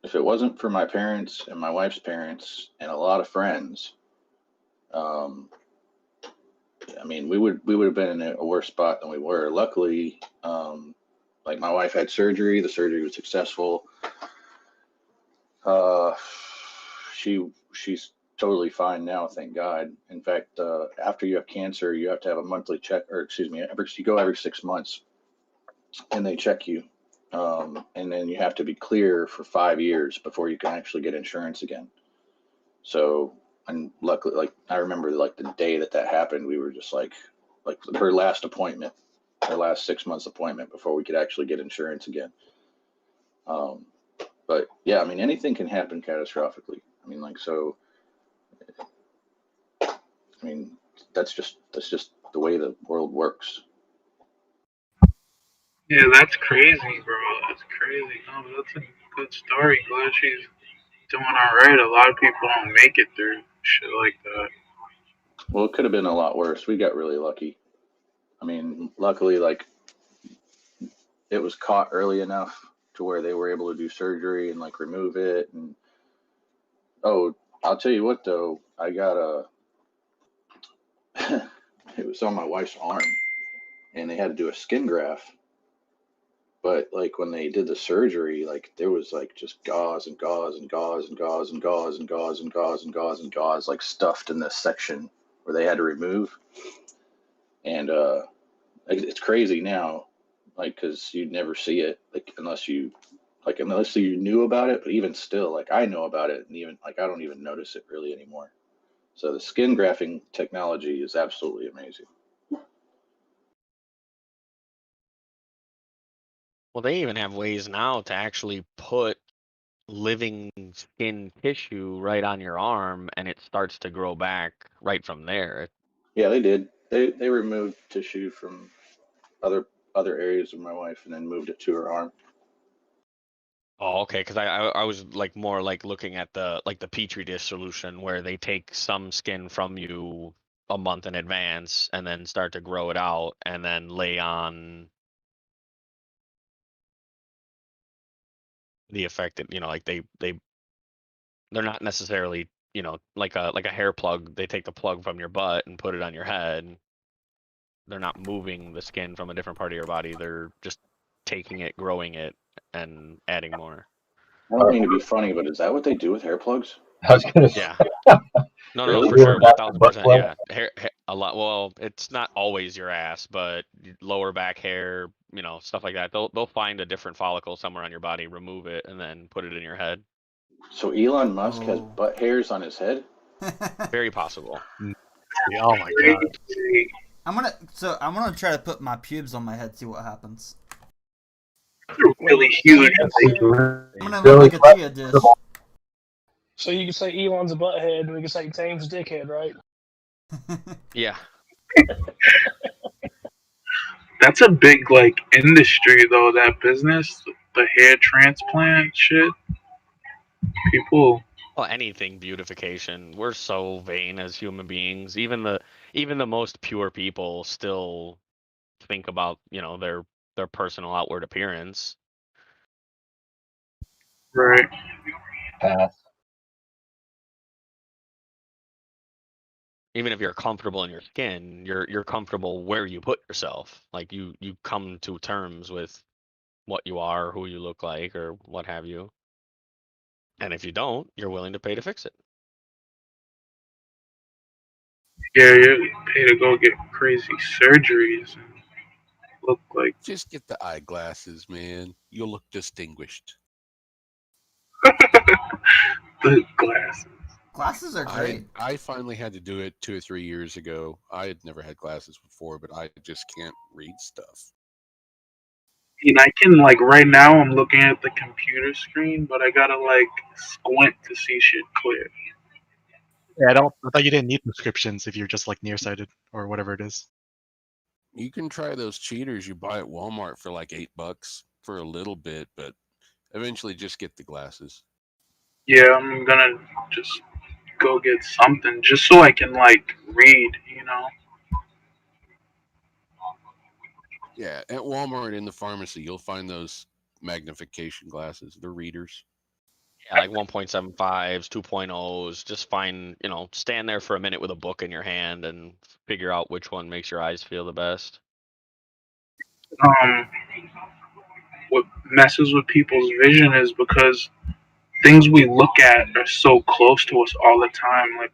if it wasn't for my parents and my wife's parents and a lot of friends, I mean, we would have been in a worse spot than we were. Luckily, like my wife had surgery. The surgery was successful. She's totally fine now, thank God. In fact, after you have cancer, you have to have a monthly check, or excuse me, you go every 6 months, and they check you, and then you have to be clear for 5 years before you can actually get insurance again. So, and luckily, like I remember, like the day that happened, we were just like her last appointment, her last 6 months appointment before we could actually get insurance again. But yeah, I mean, anything can happen catastrophically. I mean, like, so, I mean, that's just the way the world works. Yeah, that's crazy, bro. That's crazy. No, but that's a good story. Glad she's doing all right. A lot of people don't make it through shit like that. Well, it could have been a lot worse. We got really lucky. I mean, luckily, like, it was caught early enough to where they were able to do surgery and like remove it. And oh, I'll tell you what though, I got it was on my wife's arm, and they had to do a skin graft. But like when they did the surgery, like there was like just gauze and gauze and gauze and gauze and gauze and gauze and gauze and gauze and gauze like stuffed in this section where they had to remove. And it's crazy now, like because you'd never see it like unless you knew about it. But even still, like I know about it, and even like I don't even notice it really anymore. So the skin grafting technology is absolutely amazing. Well, they even have ways now to actually put living skin tissue right on your arm, and it starts to grow back right from there. Yeah, they did. They removed tissue from other areas of my wife and then moved it to her arm. Oh, okay. Because I was like more like looking at the petri dish solution where they take some skin from you a month in advance and then start to grow it out and then lay on the affected. Like they're not necessarily like a hair plug. They take the plug from your butt and put it on your head. They're not moving the skin from a different part of your body. They're just taking it, growing it, and adding more. I don't mean to be funny, but is that what they do with hair plugs? I was gonna say. Yeah. No, Really? for sure, Butt 1000%. plug? Yeah, hair, a lot. Well, it's not always your ass, but lower back hair, stuff like that. They'll find a different follicle somewhere on your body, remove it, and then put it in your head. So Elon Musk has butt hairs on his head? Very possible. Oh my god. I'm gonna try to put my pubes on my head, see what happens. They're really huge. I'm gonna look like a chia dish. So you can say Elon's a butthead, and we can say Tame's a dickhead, right? Yeah. That's a big like industry though. That business, the hair transplant shit. People Well, anything beautification. We're so vain as human beings. Even the most pure people still think about, their personal outward appearance. Right. Pass. Even if you're comfortable in your skin, you're comfortable where you put yourself. Like you come to terms with what you are, who you look like, or what have you. And if you don't, you're willing to pay to fix it. Yeah, you pay to go get crazy surgeries and look like. Just get the eyeglasses, man. You'll look distinguished. The glasses. Glasses are great. I finally had to do it 2 or 3 years ago. I had never had glasses before, but I just can't read stuff. I can right now I'm looking at the computer screen, but I gotta squint to see shit clear. Yeah, I thought you didn't need prescriptions if you're just nearsighted or whatever it is. You can try those cheaters you buy at Walmart for $8 for a little bit, but eventually just get the glasses. Yeah, I'm gonna just go get something just so I can read. Yeah, at Walmart in the pharmacy, you'll find those magnification glasses. They're readers. Yeah, like 1.75s, 2.0s. Just stand there for a minute with a book in your hand and figure out which one makes your eyes feel the best. What messes with people's vision is because things we look at are so close to us all the time. Like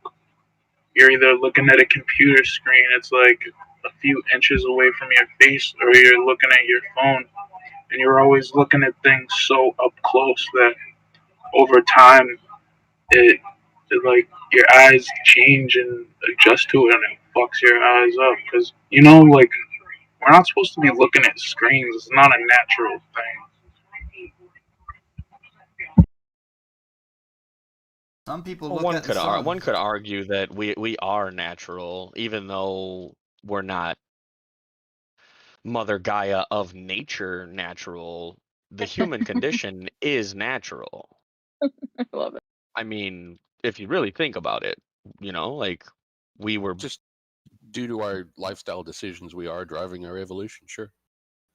you're either looking at a computer screen, it's a few inches away from your face, or you're looking at your phone, and you're always looking at things so up close that over time it your eyes change and adjust to it, and it fucks your eyes up because we're not supposed to be looking at screens. It's not a natural thing. Some people Well, look at the sun. one could argue that we are natural, even though we're not Mother Gaia of nature natural. The human condition is natural. I love it. I mean, if you really think about it, we were just due to our lifestyle decisions, we are driving our evolution, sure.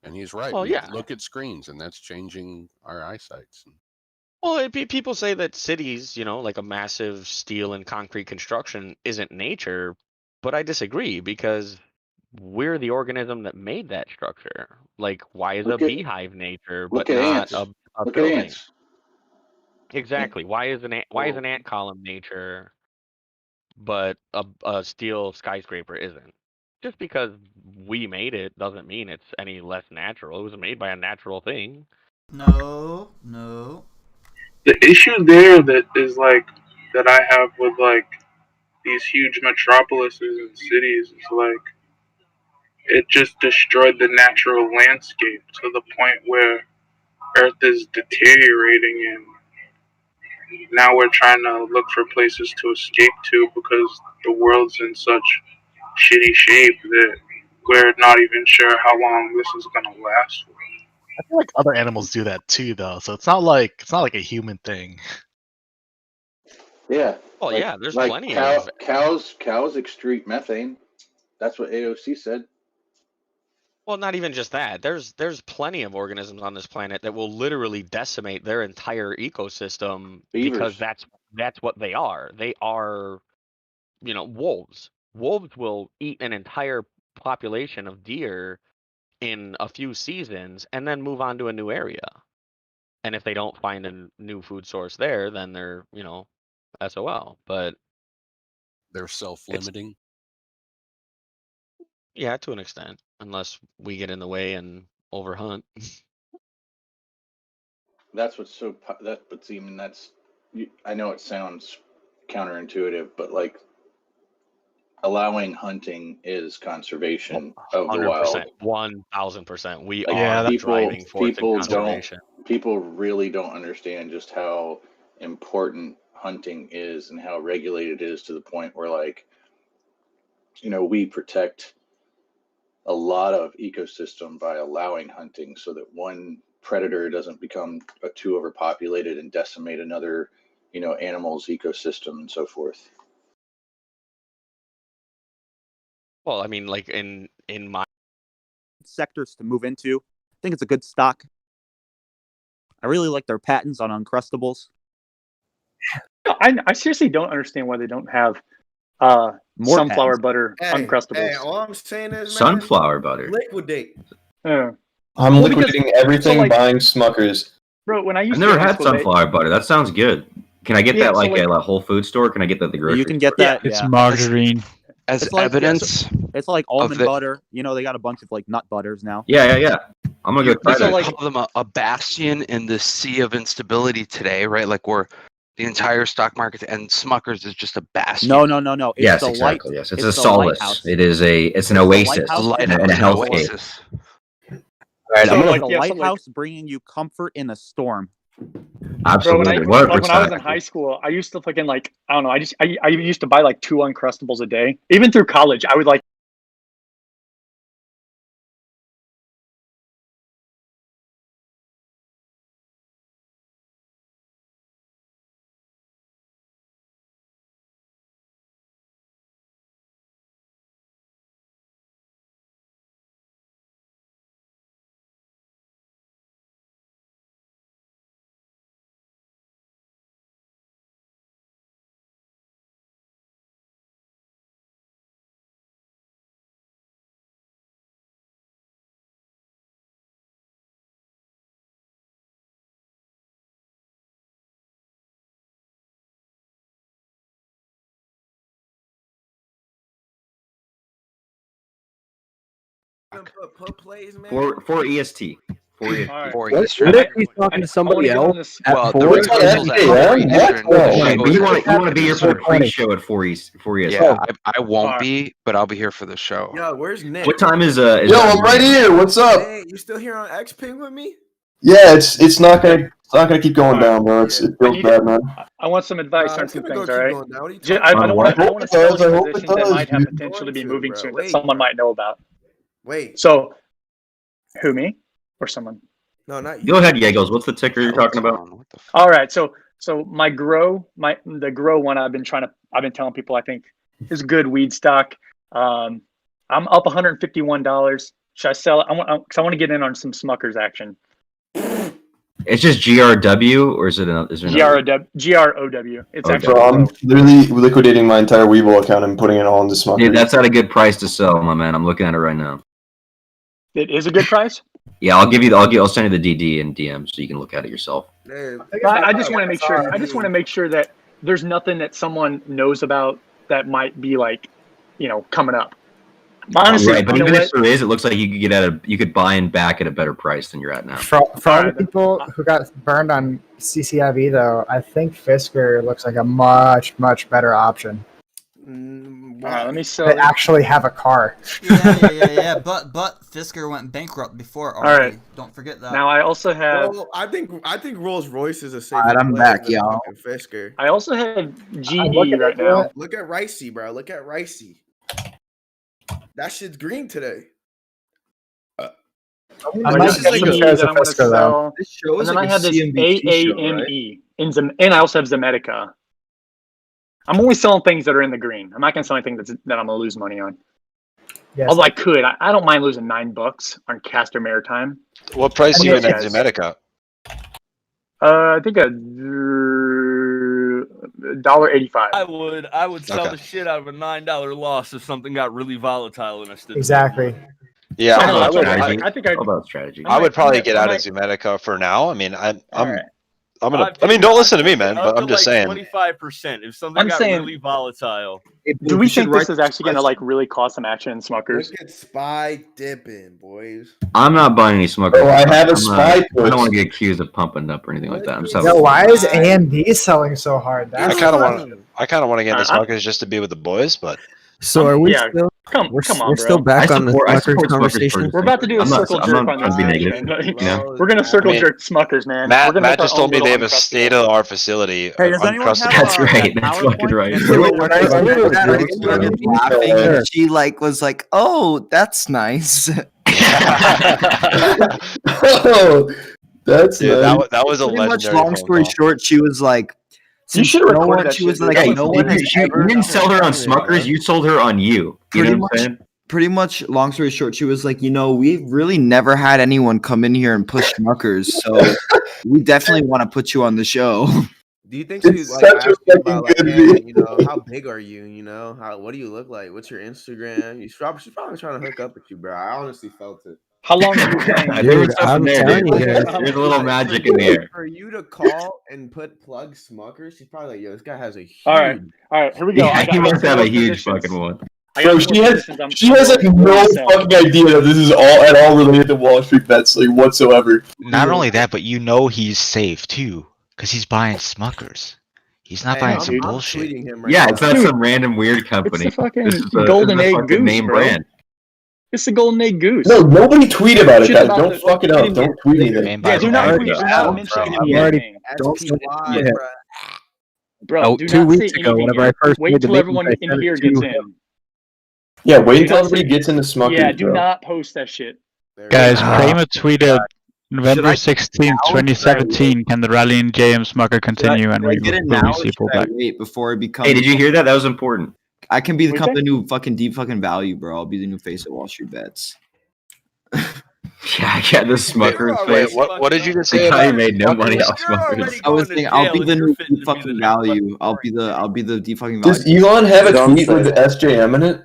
And he's right. Well, We yeah. look at screens, and that's changing our eyesights. Well, people say that cities, like a massive steel and concrete construction, isn't nature, but I disagree because we're the organism that made that structure. Like, why is a beehive nature but Look at not ants. a Look at building? ants. Exactly. Why is an ant column nature, but a steel skyscraper isn't? Just because we made it doesn't mean it's any less natural. It was made by a natural thing. No. The issue there that I have with these huge metropolises and cities is it just destroyed the natural landscape to the point where Earth is deteriorating, and now we're trying to look for places to escape to because the world's in such shitty shape that we're not even sure how long this is gonna last for. I feel like other animals do that too, though. So it's not like a human thing. Yeah. Well, yeah, there's like plenty of cows excrete methane. That's what AOC said. Well, not even just that. There's plenty of organisms on this planet that will literally decimate their entire ecosystem because Beavers. that's what they are. They are, wolves. Wolves will eat an entire population of deer in a few seasons and then move on to a new area. And if they don't find a new food source there, then they're, SOL. But they're self-limiting. Yeah, to an extent, unless we get in the way and overhunt. That's what's so I know it sounds counterintuitive, but allowing hunting is conservation of the wild. 1,000%. We Like, are the people driving force in people conservation. people really don't understand just how important hunting is and how regulated it is to the point where we protect a lot of ecosystem by allowing hunting so that one predator doesn't become too overpopulated and decimate another animals, ecosystem, and so forth. Well, I mean, like in my sectors to move into. I think it's a good stock. I really like their patents on Uncrustables. I seriously don't understand why they don't have More sunflower patents. butter Uncrustables. Hey, all I'm saying is, man, Sunflower butter. liquidate. I'm Well, because- liquidating everything, so, like- buying Smuckers. Bro, when I I've used never to had sunflower butter. That sounds good. Can I get Yeah, that so, like like- at a Whole Food store? Can I get that at the grocery You can get store? that. It's yeah. margarine. As It's like- evidence, It's like almond the- butter. You know, they got a bunch of like nut butters now. Yeah. I'm gonna go try you that. could call them a bastion in the sea of instability today, right? Like we're the entire stock market, and Smuckers is just a bastion. No. It's Yes, the exactly. light, Yes, it's the a solace. lighthouse. It's an the oasis lighthouse and a it's an hellscape. oasis. Right, So, I'm gonna like, The yeah, so, lighthouse bringing you comfort in a storm. absolutely. Bro, What a when I was stock. in high school, I used to fucking like I don't know. I used to buy like 2 Uncrustables a day. Even through college, I would like. Put plays, man. For EST. For EST. For What? Eastern. What if he's talking to somebody else at Well, the 4? rehearsal's at 4 Eastern. But you want to be here for the pre-show at 4 EST. Yeah, I won't be, but I'll be here for the show. Yo, where's Nick? What time is Yo, I'm right here. What's up? Hey, you still here on X Ping with me? Yeah, it's not gonna keep going down, bro. It feels bad, man. I want some advice on it's some gonna go things. keep All right. going down. What are you I talking don't want about? to spell I hope any it positions that does, might have dude. potential to be Going to, moving bro. soon Wait. that someone might know about. Wait. So, who, me or someone? No, not you. Go ahead, Yegos. What's the ticker you're talking about? All right, so the grow one I've been telling people I think is good weed stock. I'm up $151. Should I sell it? Because I want to get in on some Smuckers action. It's just GRW, or is it? Is there another? GROW. It's Okay. actually. Bro, I'm literally liquidating my entire Weevil account and putting it all into Smuckers. Dude, that's at a good price to sell, my man. I'm looking at it right now. It is a good price. Yeah, I'll send you the DD and DM so you can look at it yourself. I just want to make sure. I just want to make sure that there's nothing that someone knows about that might be like, coming up. Honestly, right, but you know even what? if there is, it looks like you could buy in back at a better price than you're at now. For all the people who got burned on CCIV, though, I think Fisker looks like a much, much better option. All right, let me sell. They actually have a car. Yeah. But Fisker went bankrupt before already. right. Don't forget that. Now I also have. Well, I think Rolls Royce is a safe. Alright, I'm back, y'all. Fisker. I also have GE right now. Look at Ricey, bro. Look at Ricey. That shit's green today. I might This is get GE some shares that of I want to Fisker, though. sell. This show is And then like I have this CNBC show, right? AAME, and I also have Zemetica. I'm only selling things that are in the green. I'm not going to sell anything that I'm going to lose money on. Yes. Although I could. I don't mind losing $9 on Castor Maritime. What price are you in at Guys. Zemetica? I think $1.85. I would sell Okay. the shit out of a $9 loss if something got really volatile and I stood. Exactly. Yeah, So, I no, would, I think I. How about strategy? I would probably get out I of Zemetica for now. I mean, I'm right. gonna. I mean, don't listen to me, man. But I'm just saying. 25%. If something I'm got saying- really volatile. Do we think this is actually going to like really cause some action in Smuckers? Look at Spy dipping, boys. I'm not buying any smoke. Oh, I have a I spy don't want to get accused of pumping up or anything like that. I'm just having Yo, fun. why is AMD selling so hard? I That's kind of funny. want. I kind of want to get into Smuckers just to be with the boys, but So are we Yeah, still? Come We're on, bro. still back on the I Smuckers support Smuckers conversation. We're about to do a I'm not- circle I'm jerk not on trying this. to be thing, negative, man. you know? We're gonna circle I mean, jerk Smuckers, man. We're Matt gonna make just our told own me they little have a Uncrustables. state of our facility. Hey, does anyone have Uncrustables. That's right. That's fucking right. Laughing, Sure. and she was like, "Oh, that's nice." Oh, that's Dude, nice. that was a Pretty much, legendary long phone story call. short, she was like, You should have no recorded one, that she shit. was dude. like, That Hey, was no one has you ever. didn't sell her on Yeah, Smuckers. bro. You sold her on you. You know what I'm saying? Pretty much, long story short, she was like, we've really never had anyone come in here and push Smuckers, so we definitely want to put you on the show. Do you think she It's like such a asked you fucking about like, good hey, video. how big are you? What do you look like? What's your Instagram? She's probably trying to hook up with you, bro. I honestly felt it. How long have you been? There was Dude, something I'm there, telling dude. you guys. There's a little magic in the air. For you to call and plug Smuckers, she's probably like, yo, this guy has a huge. All right, here we go. Yeah, he must some have more a huge positions. fucking one. I got Bro, some more positions she I'm has like willing no to sell. fucking idea that this is at all related to Wall Street bets, like whatsoever. Not only that, but he's safe too, because he's buying Smuckers. He's not Hey, buying I'm some bullshit. tweeting him right Yeah, now. it's not some random weird company. It's the fucking This is a golden egg fucking goose, name bro. brand. It's the golden egg goose. No, nobody tweet about it, Shit guys. about Don't the- fuck it up. Don't tweet anything. Man Yeah, buys do not egg tweet. Do goose. not mention Bro, anything. Don't SPY, yeah. bro. Bro, Oh, do 2 not weeks say ago, anything whenever here. I first Wait made the till meetings, everyone I in sent here it gets to in. him. Yeah, wait Do until not everybody say- gets into Smuckers, Yeah, do bro. not post that shit. Guys, Ah. Kramer tweeted November I 16th, now? 2017. Can the rally in JM Smucker continue? And Should I we get it will now or receive should I pullback. wait before it becomes? Hey, did you hear that? That was important. I can What'd become you the new fucking deep fucking value, bro. I'll be the new face of Wall Street bets. Yeah, the Smuckers Wait, face. what did you just The say guy about made no Smuckers? money off You're already Smuckers. I was going to thinking I'll jail be if the you're new fitting deep to be fucking the value. I'll be the deep fucking Does value. Elon have a Don't tweet say with that. SJM in it?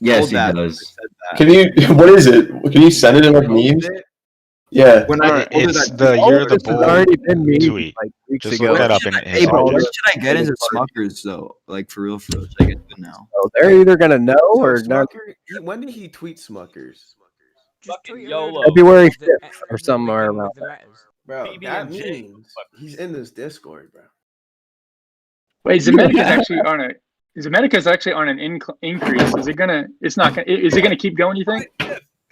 Yes, Told he that. does. Can you? What is it? Can you send it in like memes? Yeah. When I told her It's that, the All You're of the this has Bull already been me tweet. like weeks Just ago. look that up in hey, his bro, when pages. should I get into Smuckers though? Like for real, should I get it now? So they're either gonna know So or not. when did he tweet Smuckers? Fucking YOLO. February 5th or somewhere around there. Bro, that PB&J. means he's in this Discord, bro. Wait, Zemedica's actually on a. Zemedica's actually on an increase. Is it gonna? It's not gonna. Is it gonna keep going? You think?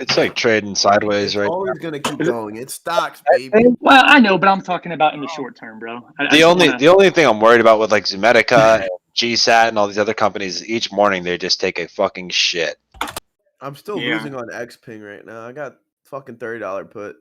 It's like trading sideways, It's right? always gonna keep going. It's stocks, baby. Well, I know, but I'm talking about in the short term, bro. The only thing I'm worried about with like Zomedica and GSAT and all these other companies, is each morning they just take a fucking shit. I'm still losing on Xping right now. I got fucking $30 put.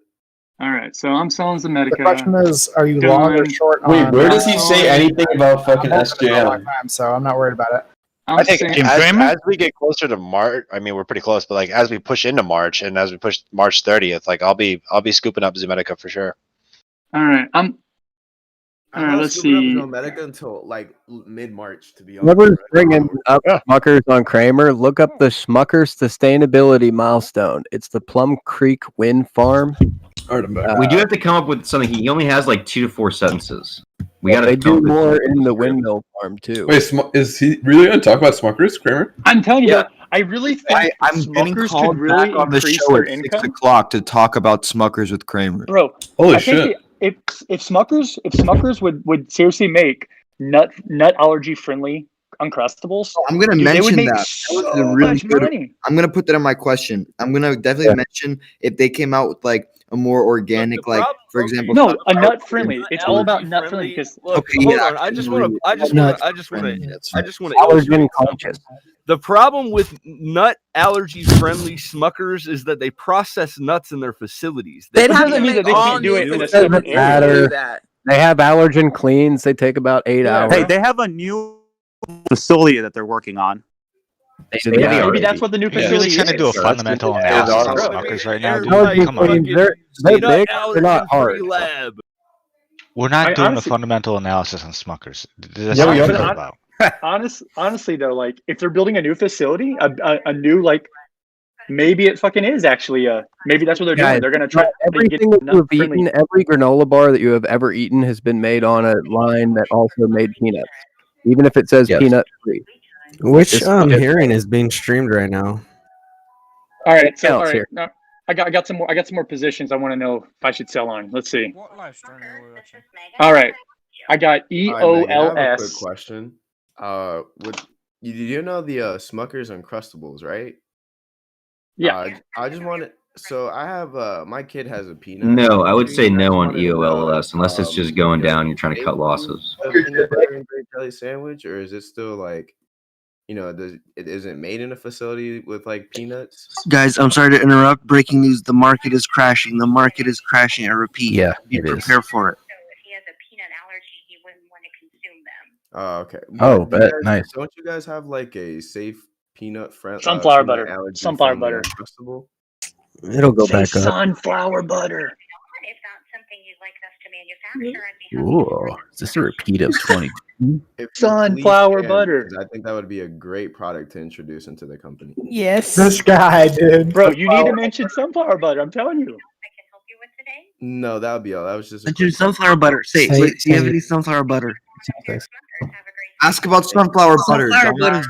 All right, so I'm selling Zomedica. The question is, are you long or short Wait, on? where does he say anything about fucking I'm holding it for a long SJM? time, so I'm not worried about it. I think as we get closer to March, I mean we're pretty close, but like as we push into March and as we push March 30th, like I'll be scooping up Zomedica for sure. All right, I'm all right, not let's scooping see. up Zomedica until like mid-March, to be honest. Whoever's bringing up Smuckers on Kramer, look up the Smuckers sustainability milestone. It's the Plum Creek Wind Farm. We do have to come up with something. He only has like 2 to 4 sentences. We got to They do more in the windmill farm too. Wait, is he really going to talk about Smuckers, Kramer? I'm telling you, bro, I really think I'm getting Smuckers called could really back on the increase show their at 6 income. o'clock to talk about Smuckers with Kramer. Bro, Holy I think if Smuckers would seriously make nut allergy friendly Uncrustables, I'm gonna dude, they would mention make that. so That was a really much good. money. I'm gonna put that in my question. I'm gonna definitely mention if they came out with like a more organic, like for example. No, a nut friendly. It's all about nut friendly because Look, Okay, hold yeah, on. I just want to Allergen conscious. The problem with nut allergy friendly Smuckers is that they process nuts in their facilities. That doesn't mean that they can't do it in a separate area. Matter. They have allergen cleans. They take about 8 hours. Hey, they have a new facility that they're working on. Maybe that's what the new You're facility really trying to do a is. fundamental analysis on Smuckers right now, dude. Allergen Come on. cleans, they're big. They're not hard. Lab. We're not I doing honestly- a fundamental analysis on Smuckers. That's Yeah, not we what are. it's about. Honestly though, like if they're building a new facility, a new like maybe it fucking is actually maybe that's what they're doing. Guys, They're gonna try to everything get that you have nut-friendly. eaten, every granola bar that you have ever eaten has been made on a line that also made peanuts, even if it says peanut free. Which It's hearing is being streamed right now? All right, so counts all right, here. now, I got some more positions I want to know if I should sell on. Let's see. What live stream are we watching? All right, I got All right, Megan, I have a quick EOLS. question. Did you know the Smuckers Uncrustables, right? Yeah. I just wanted. So I have my kid has a peanut. No, I would allergy, say and I no just on wanted to know, EOLS unless it's just going down. You're trying to cut losses. a peanut butter and grape jelly sandwich, or is it still like, is it made in a facility with like peanuts? Guys, I'm sorry to interrupt. Breaking news: the market is crashing. The market is crashing. I repeat. Yeah, be it is. prepared for it. Oh, okay. Oh, But do you bet. guys, Nice. don't you guys have like a safe peanut Sunflower peanut butter. allergy Sunflower friendly butter. uncrustable? It'll go Say back up. sunflower butter. Ooh, is this a repeat of 20? If you Sunflower please can, butter. because I think that would be a great product to introduce into the company. Yes. This guy, dude. Bro, you need to mention sunflower butter. I'm telling you. No, that would be all. That was just a Mention quick sunflower butter. Say, Say- do you have say- any sunflower butter? Ask about sunflower butter. Sunflower dumbass.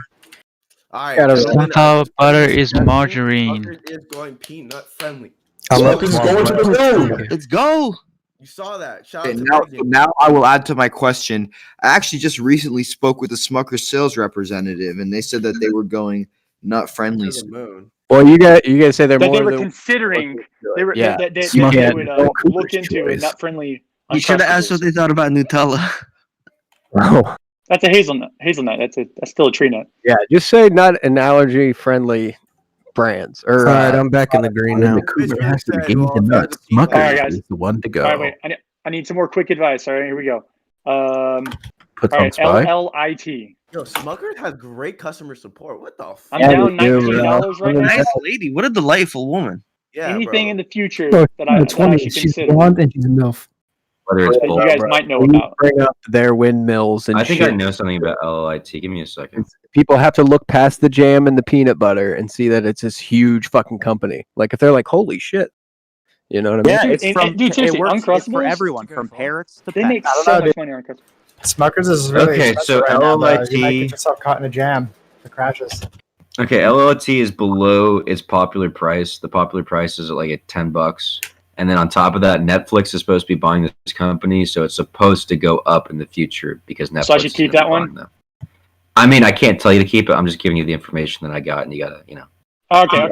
All right, Gotta gentlemen, Sunflower butter this is suggestion, margarine. Smucker's is going peanut friendly. Smucker's going to the moon. Let's go. You saw that. Shout Okay, out to now, Megan. now I will add to my question. I actually just recently spoke with a Smucker's sales representative, and they said that they were going nut friendly. To the moon. Well, you guys say they're That more they were than considering. They were Yeah. that they Smucker. would No look into a nut friendly. You should have asked what they thought about Nutella. Oh. That's a hazelnut. Hazelnut. That's still a tree nut. Yeah, just say not an allergy friendly brands. Or All right, I'm back in the green now. Cougar has to said, gain well, the if you had nuts. to see that- Smuckers Alright, guys. is the one to go. All right, wait. I need some more quick advice. All right, here we go. Puts All on right, spy. LLIT. Yo, Smuckers has great customer support. What the fuck? I'm down $19 right now. Nice lady. What a delightful woman. Yeah, Anything bro. in the future Oh, that I 20. should She's consider blonde and she's a MILF. Whether it's that both. you guys might know We about. bring up their windmills and I think shit. I know something about LLIT. Give me a second. People have to look past the jam and the peanut butter and see that it's this huge fucking company. Like if they're like, holy shit, you know what I mean? Yeah, Dude, it's and- from and dude, seriously, it works. It's for Uncrustables? everyone, from parrots to They make pets. so know, much dude. money on Uncrustables. Smuckers is really Okay, expensive so right now, though. LLIT You might get yourself caught in a jam. It crashes. Okay, LLT is below its popular price. The popular price is like at $10, and then on top of that, Netflix is supposed to be buying this company, so it's supposed to go up in the future because Netflix. So I should is keep gonna that be one? buying them. I mean, I can't tell you to keep it. I'm just giving you the information that I got, and you gotta, you know. Okay. I'll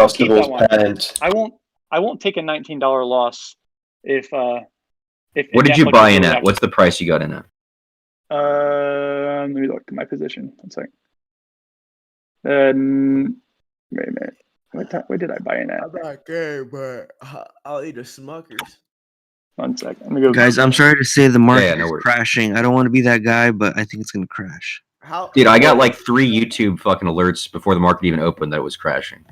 keep that Uncrustables one. patent. I won't take a $19 loss if What did you Netflix buy is in really at? What's the price you got in at? Let me look at my position. One second. Wait a minute. What did I buy in at? I'm not good, but I'll eat a Smuckers. 1 second. Let me go. Guys, I'm sorry to say the market Yeah, no is worries. crashing. I don't want to be that guy, but I think it's going to crash. Dude, I got like 3 YouTube fucking alerts before the market even opened that it was crashing.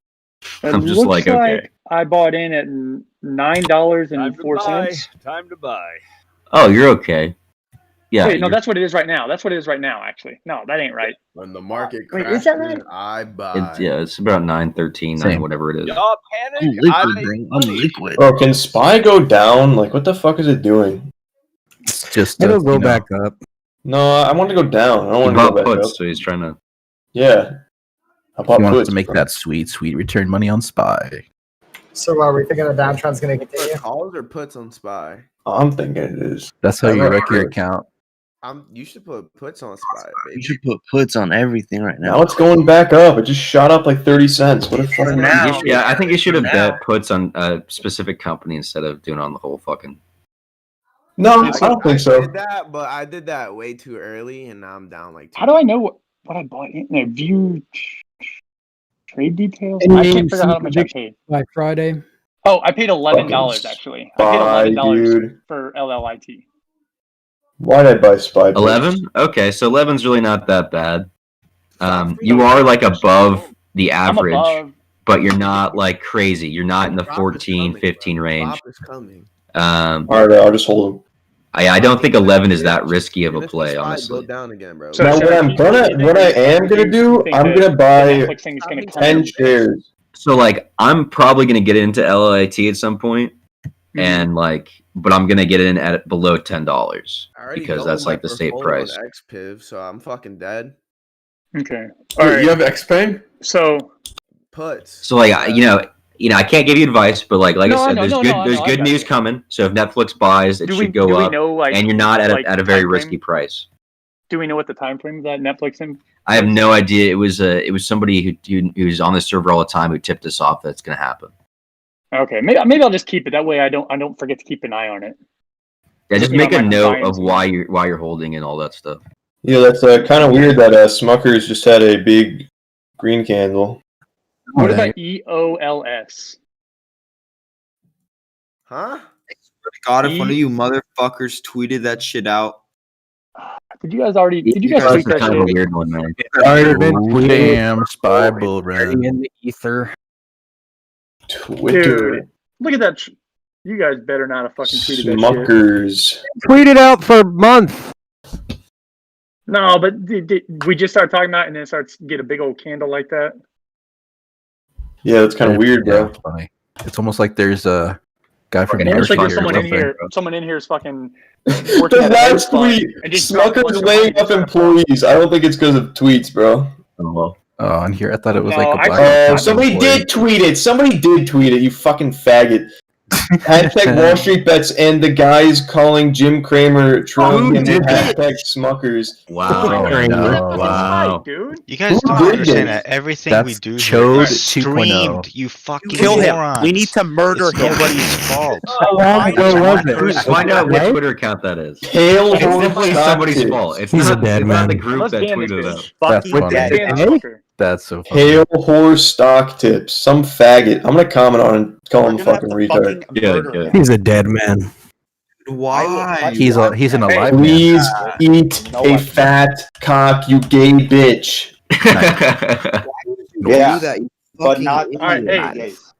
It I'm just looks like, okay. I bought in at $9.04. Time to buy. Oh, you're okay. Yeah. Wait, no, you're- that's what it is right now. That's what it is right now. Actually, no, that ain't right. When the market Wait, crashes, is that right? I buy. it's about 9:13, Same. whatever it is. Y'all panic. I'm liquid, bro. I'm liquid. Bro, can SPY go down? Like, what the fuck is it doing? It's just It'll go you know, back up. No, I want to go down. I don't He want to bought go back puts, up. so he's trying to. Yeah. I he bought wants puts, to make bro. that sweet return money on SPY. So are we thinking the downtrend's going to Put continue? calls or puts on SPY? I'm thinking it is. That's how I you like wreck your puts. account. You should put puts on SPY, You baby. should put puts on everything right now. Now it's going back up. It just shot up like 30 cents. What a fucking now. Yeah, I think you should have now. bet puts on a specific company instead of doing it on the whole fucking. No, I don't think so. Did that, but I did that way too early, and now I'm down like. How do I know what I bought in there? View trade details. Any I can't figure out how much I prediction paid. by Friday? Oh, I paid $11 Fucking actually. I paid SPY, $11 dude. for LLIT. Why did I buy SPY? puts? 11? Okay, so 11's really not that bad. You are like above the I'm average, above. but you're not like crazy. You're not in the 14, 15 range. Bop is coming. Um, All right, I'll just hold them. I don't think 11 is that risky of a Let's see play, SPY go honestly. down again, bro. So, Now, Sarah, what I am gonna do, I'm gonna buy Netflix thing is going to 10 shares. So like, I'm probably gonna get into LLIT at some point, Mm-hmm. and like, but I'm gonna get in at below $10 I already because doubled that's my like the state portfolio price. on XPIV, so I'm fucking dead. Okay. Oh, All right. you have XPay? So Puts. So like, you know, I can't give you advice, but like No, I said, no, there's no, good no, there's no, I good got news you. coming. So if Netflix buys, it do should we go up, know like, and you're not at like, a very time risky frame? price. Do we know what the time frame of that Netflix thing? I have no idea. It was somebody who's on the server all the time who tipped us off that it's gonna happen. Okay, maybe I'll just keep it that way. I don't forget to keep an eye on it. Yeah, just You know, make a my note compliance of why you're holding and all that stuff. Yeah, that's kind of weird that Smuckers just had a big green candle. What about EOLS? Huh? God, if one of you motherfuckers tweeted that shit out, Did you guys already? Did you guys That's tweet that kind of a shit? weird one, man. Already been Oh, tweeted. damn, spy bull Already run. in the ether. Twitter. Dude, look at that. You guys better not have fucking tweeted that shit. Smuckers. Tweeted out for a month. No, but we just start talking about it and then it starts get a big old candle like that. Yeah, that's kind of weird, Yeah, bro. it's funny. It's almost like there's a guy from It's New almost York like there's here or someone in something. here. Someone in here is fucking working The at a hedge last fund tweet, and just dropped a bunch Smuckers of laying money up just employees. I don't think it's because of tweets, bro. Oh, well. Oh, and here I thought it was No, like a black. Oh, account somebody employee. did tweet it. Somebody did tweet it, you fucking faggot. Hashtag Wall Street Bets and the guys calling Jim Cramer trolling him with hashtag Smuckers. Wow. Oh, no. Wow. Dude. You guys don't did understand this? that everything That's we do here Chode is 2.0. streamed. You fucking Kill him. morons. We need to murder It's him. nobody's fault. How long ago was it? Find out what Twitter account that is. Pale It's definitely somebody's Tactics. fault. It's He's not, a dead it's not the man. group Let's that ban this tweeted bitch. out. That's Fucking funny. dead. Ban this fucker. That's so funny. Pale horse stock tips. Some faggot. I'm gonna comment on it and call We're him a gonna have fucking to retard. fucking Yeah, murder yeah. him. He's a dead man. Why? He's an alive man. Please eat a fat cock, you gay bitch. Yeah. That, you But fucking not. idiot. All right, hey, Yes.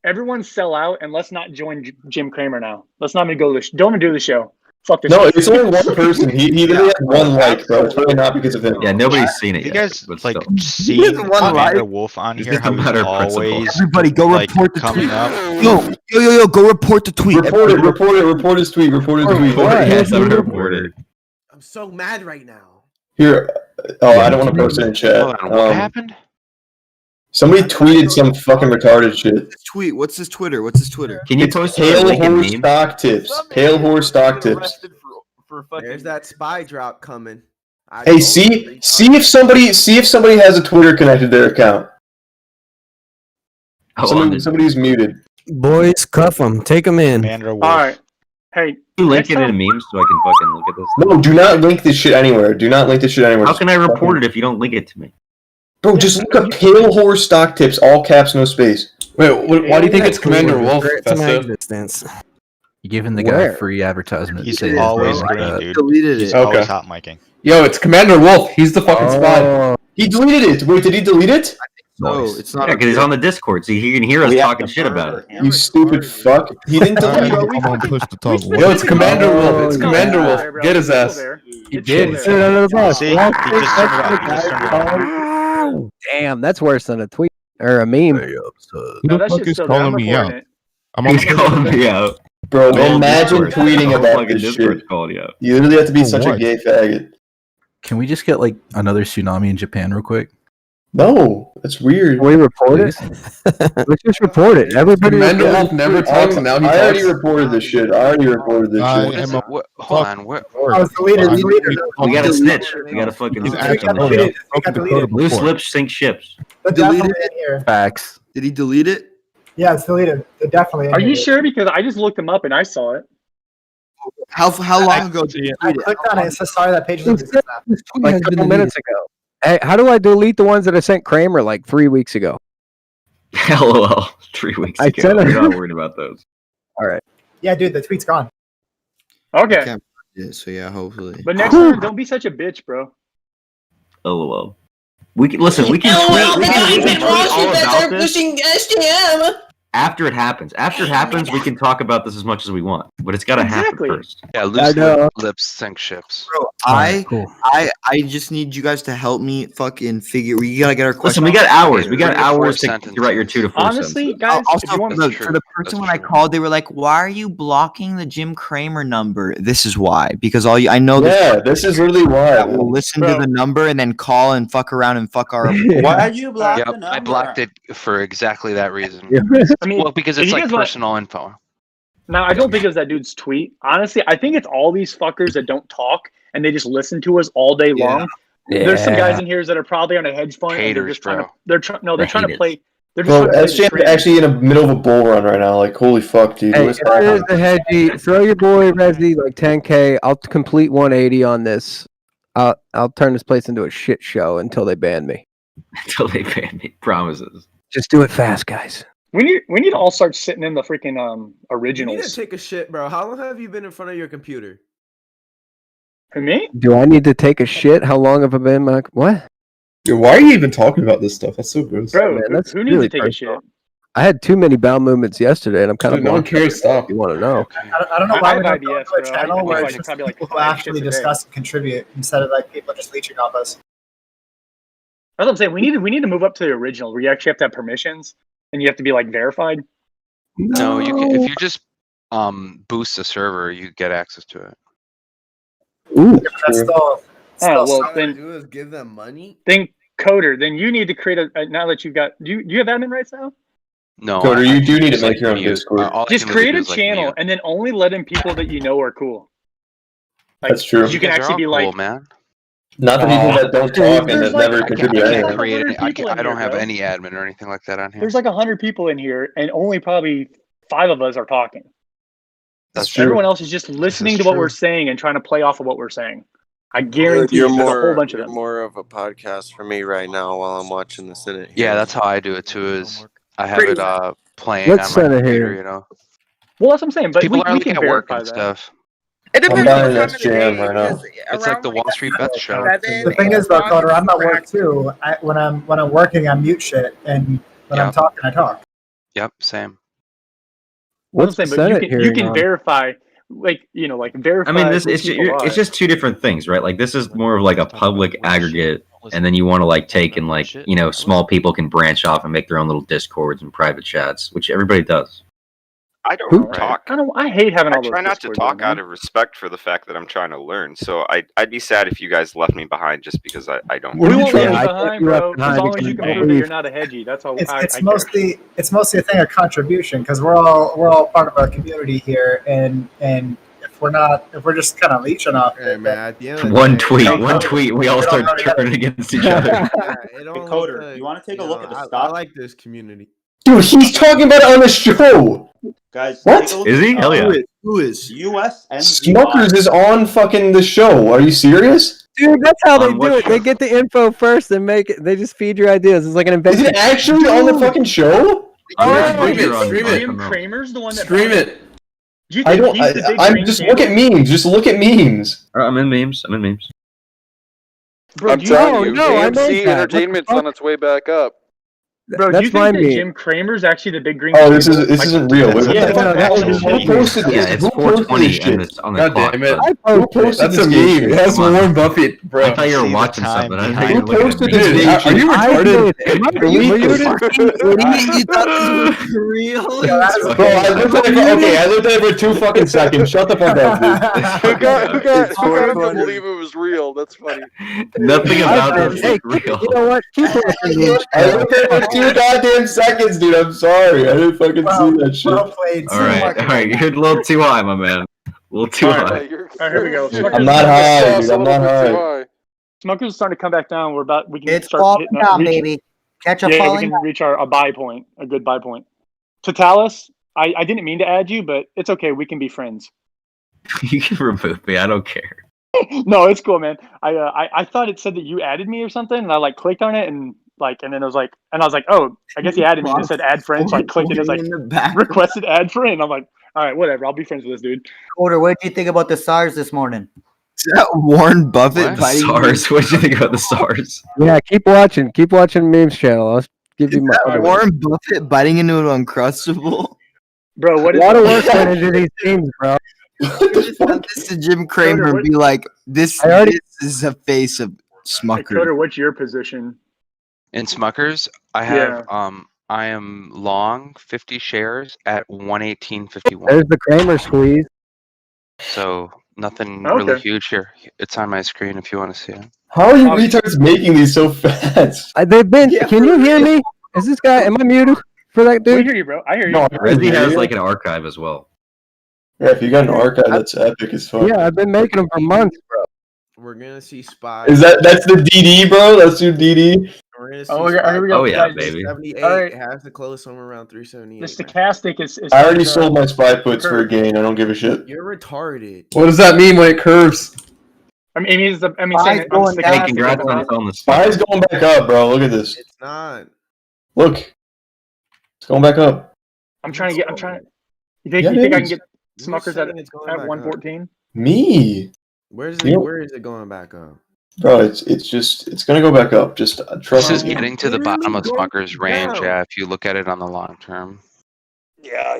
everyone sell out and let's not join Jim Cramer now. Let's not even go to don't even do the show. Fuck this. No, shit. it's only one person. He literally had one like, bro. It's really not because of him. Yeah, nobody's seen it You yet. guys but like still. see one life. Commander Wolf on It's here just a how he's matter of principle. always Everybody go like report the coming tweet. up. Yo, go report the tweet. Report it, report it, report his tweet, report his tweet. Yes, I'm gonna report it. I'm so mad right now. Here, oh, I don't want to post it in chat. Hold on, what happened? Somebody tweeted some fucking retarded shit. Tweet. What's his Twitter? What's his Twitter? Can you It's post a Pale link in horse meme? stock tips. Pale horse stock tips. There's that spy drop coming. I Hey, told see you. if somebody has a Twitter connected to their account. Somebody's muted. Boys, cuff him. Take him in. Commander Wolf. All right. Hey, Can you link next it in a time- meme so I can fucking look at this? No, do not link this shit anywhere. Do not link this shit anywhere. How can I report it if you don't link it to me? Bro, just look up Pale horse stock tips, all caps, no space. Wait, why do you think it's Commander Wolf? Great to my Festive? existence. You're giving the guy Where? free advertisement. He's saying, always bro, green, dude. Deleted He's it. Okay. always hot micing. Yo, it's Commander Wolf. He's the fucking spy. Oh, He deleted it. Wait, did he delete it? No, Nice. it's not. Yeah, because he's on the Discord, so he can hear us We have talking to shit about murder it. him. You stupid fuck. He didn't delete it. we fucking- push the talk. Yo, it's Commander Wolf. It's Oh, Commander yeah. Wolf. Get his ass. he It's did. still Sit there. under the bus. See? He just turned it off. He just turned it off. Oh, damn, that's worse than a tweet or a meme. Very upset. No, that shit's still there. I'm recording it. He's calling me out. Bro, Well, imagine Discord. tweeting Whole about fucking this Discord's shit. calling you out. You literally have to be For such a what? gay faggot. Can we just get like another tsunami in Japan real quick? No, that's weird. Can we report it? Please? Let's just report it. Everybody. Commander Wolf never talks, and now he I already talks. reported this shit. I already reported this What shit. is it? Hold on. What? Oh, it's deleted. It's deleted. We gotta snitch. We gotta fucking He's snitch actually on the deleted. show. It got deleted. Loose lips sink ships. But Deleted definitely it? in here. Facts. Did he delete it? Yeah, it's deleted. It definitely in Are here. you sure? Because I just looked them up and I saw it. How long ago did you I tweet it? clicked on it. It says sorry that page This doesn't exist now. tweet like a couple minutes ago. Hey, how do I delete the ones that I sent Kramer like 3 weeks ago? LOL. 3 weeks I ago. said it. I'm not worried about those. All right. Yeah, dude, the tweet's gone. Okay. Can't find it, so yeah, hopefully. But next time, don't be such a bitch, bro. LOL. We can listen. We can tweet. We can tweet all about this STM. after it happens. After it happens, we can talk about this as much as we want. But it's gotta Exactly. happen first. Yeah, I loose know. lips sink ships. Bro, Cool. I just need you guys to help me fucking figure. We gotta get our question. Listen, we got hours. We got 3 to 4 hours to sentences. write your 2 to 4 Honestly, sentences. guys, if Also, you want look, That's for the true. person That's when I true. called, they were like, "Why are you blocking the Jim Cramer number?" This is why, because I know Yeah, this is literally why. that will listen to Bro. the number and then call and fuck around and fuck our. Why did you block Yep, the number? I blocked it for exactly that reason. I mean, Well, because if it's you like guys want- personal info. Now, I don't think it was that dude's tweet. Honestly, I think it's all these fuckers that don't talk and they just listen to us all day long. There's some guys in here that are probably on a hedge fund and they're Haters, just trying to. bro. They're trying. No, they're The trying to haters. play. They're just Bro, trying to play the SJ is trade. actually in the middle of a bull run right now. Like, holy fuck, dude. Hey, What's if there's happening? the hedgy, throw your boy Resi like 10K. I'll complete 180 on this. I'll turn this place into a shit show until they ban me. Until they ban me. Promises. Just do it fast, guys. We need to all start sitting in the freaking You need to originals. take a shit, bro. How long have you been in front of your computer? For me? Do I need to take a shit? How long have I been, Mike? What? Dude, why are you even talking about this stuff? That's so gross. Bro, Man, that's who needs really to take a shit? personal. I had too many bowel movements yesterday, and I'm kind Dude, of no one blocked cares. out. If Stop. you want to know? I don't know I why have we don't go IBS, to a bro. channel I where think it's like just probably like people who 5 actually shits a day. discuss and contribute instead of like people just leeching off us. That's what I'm saying. We need to move up to the original where you actually have to have permissions and you have to be like verified. No, you can if you just boost the server, you get access to it. Ooh. That's still, Oh well, All I then do is give them money. then Coder, then you need to create a now that you've got. Do you have admin rights now? No, Coder, I you can do need to just, make like, your own mute. Discord. All I Just can really create do a is, like, channel mute. and then only let in people that you know are cool. Like, That's true. You can guys are actually all be cool, like, man. Not the people that don't talk and There's that like- never I can't- contribute I can't anything. Create 100 any, people in I don't here, have bro. any admin or anything like that on here. there's like 100 people in here, and only probably 5 of us are talking. That's true. Everyone else is just listening to what we're saying and trying to play off of what we're saying. I guarantee you're you, there's a whole more bunch of you're them. more of a podcast for me right now while I'm watching the Senate. Yeah, hearings. that's how I do it too. Is I have Great. it playing What's on my Senate computer, hearing? you know. Well, that's what I'm saying. But People are we like can at work verify and that. stuff. I'm It depends on dying the at time of the SJM day right now. because It's like the Wall Street Bets show. The thing is though, Coder, I'm at work too. When I'm working, I mute shit, and when I'm Yep. talking, I talk. Yep, same. That's What's what I'm the saying, but Senate you hearing can on? verify, like like verify. I mean, this who it's people are. just two different things, right? Like this is more of like a public aggregate, and then you want to like take and like small people can branch off and make their own little discords and private chats, which everybody does. I don't talk. I hate having all I those. try not to Discords talk on, out of respect for the fact that I'm trying to learn. So I'd be sad if you guys left me behind just because I don't. We won't leave you I behind, can't be left bro. As behind long as because you I can don't prove that leave. you're not a hedgie. That's all. It's I care. mostly a thing of contribution because we're all part of a community here, and if we're just kind of leeching off Hey, it, man, at the end of the One day, tweet, we all start turning against each other. it don't look Coder, like- you want to take a you look know, at the I stock? like this community. Dude, he's talking about it on the show. Guys, What? take a look Is he? at, Hell yeah. Who is? US and Smokers is on fucking the show. Are you serious? Dude, that's how they On do what it. They show? get the info first and make it. They just feed your ideas. It's like an Is invention. it actually on the fucking show? Jim Cramer's the one that Stream bought it. You I think don't. he's the big I'm green just candle? look at memes. Just look at memes. I'm in memes. Bro, I'm do you telling think you, that AMC Entertainment's on its way back up. Bro, do That's you my think that meme. Jim Cramer's actually the big green Oh, candle? this isn't real. What the Yeah, fuck? that was Who a meme. posted this? Yeah, it's Who posted 4:20 this and shit? it's on the God clock. damn it! but- Who posted That's this a gay meme. shit? That's Come on. Warren Buffett, bro. I thought you were See the watching time something. I didn't behind think you were Who looking at posted me. this gay shit? Are you retarded? You thought this was real? Bro, I looked at it. Okay, I looked at it for 2 fucking seconds. Shut the fuck up, dude. Who got him to 420. believe it was real? That's funny. Nothing about this Hey, is real. you know what? Keep watching memes. I looked at it for 2 goddamn seconds, dude. I'm sorry. I didn't fucking see that shit. Well played. All right, you're a little too high, my man. A little too high. All right, here we go. I'm not high, dude. I'm not high. Smuckers is starting to come back down. We can It's start falling hitting down, baby. Catch a we falling can reach a buy point, a good buy point. Totalis, I didn't mean to add you, but it's okay. We can be friends. You can remove me. I don't care. No, it's cool, man. I thought it said that you added me or something, and I like clicked on it and then it was like, and I was like, oh, I guess he added me. And it said add friend, so I clicked it. It was like requested add friend. I'm like, all right, whatever. I'll be friends with this dude. Coder, what did you think about the SARS this morning? Is that Warren Buffett The SARS. What did you think about the SARS? Yeah, keep watching. Keep watching memes channel. I'll give you my other one. Warren Buffett biting into an Uncrustable? Bro, what A is lot of work went into these teams, bro. Just send this to Jim Cramer and be like, this is a face of Smucker. Coder, what's your position? In Smuckers, I have I am long 50 shares at 118.51. There's the Kramer squeeze. So nothing Okay. really huge here. It's on my screen if you want to see it. How are you retards making these so fast? They've been. Can you hear me? Is this guy? Am I muted for that We dude? hear you, bro. I hear you. No, Rezzy has like an archive as well. Yeah, if you got an archive, that's epic as fuck. Yeah, I've been making them for months, bro. We're gonna see spies. Is that's the DD, bro? That's your DD. We're gonna see here we go. Oh yeah, Guys, baby. 78 All right. has to close somewhere around 378. The stochastic is I already sold my spy puts for a gain. I don't give a shit. You're retarded. What does that mean when it curves? I mean, saying Spies it- going the down. Hey, stochastic congrats is on not- selling the Spy's going back up, bro. Look at this. It's not. Look, it's going back up. I'm trying to get. You Yeah, think I can it get Who's Smuckers saying it's going at back up? 114? Me. Where's You it? know- Where is it going back up? Bro, it's gonna go back up. Just trust This is me. getting to the bottom of Literally Smucker's going range. down. Yeah, if you look at it on the long term. Yeah.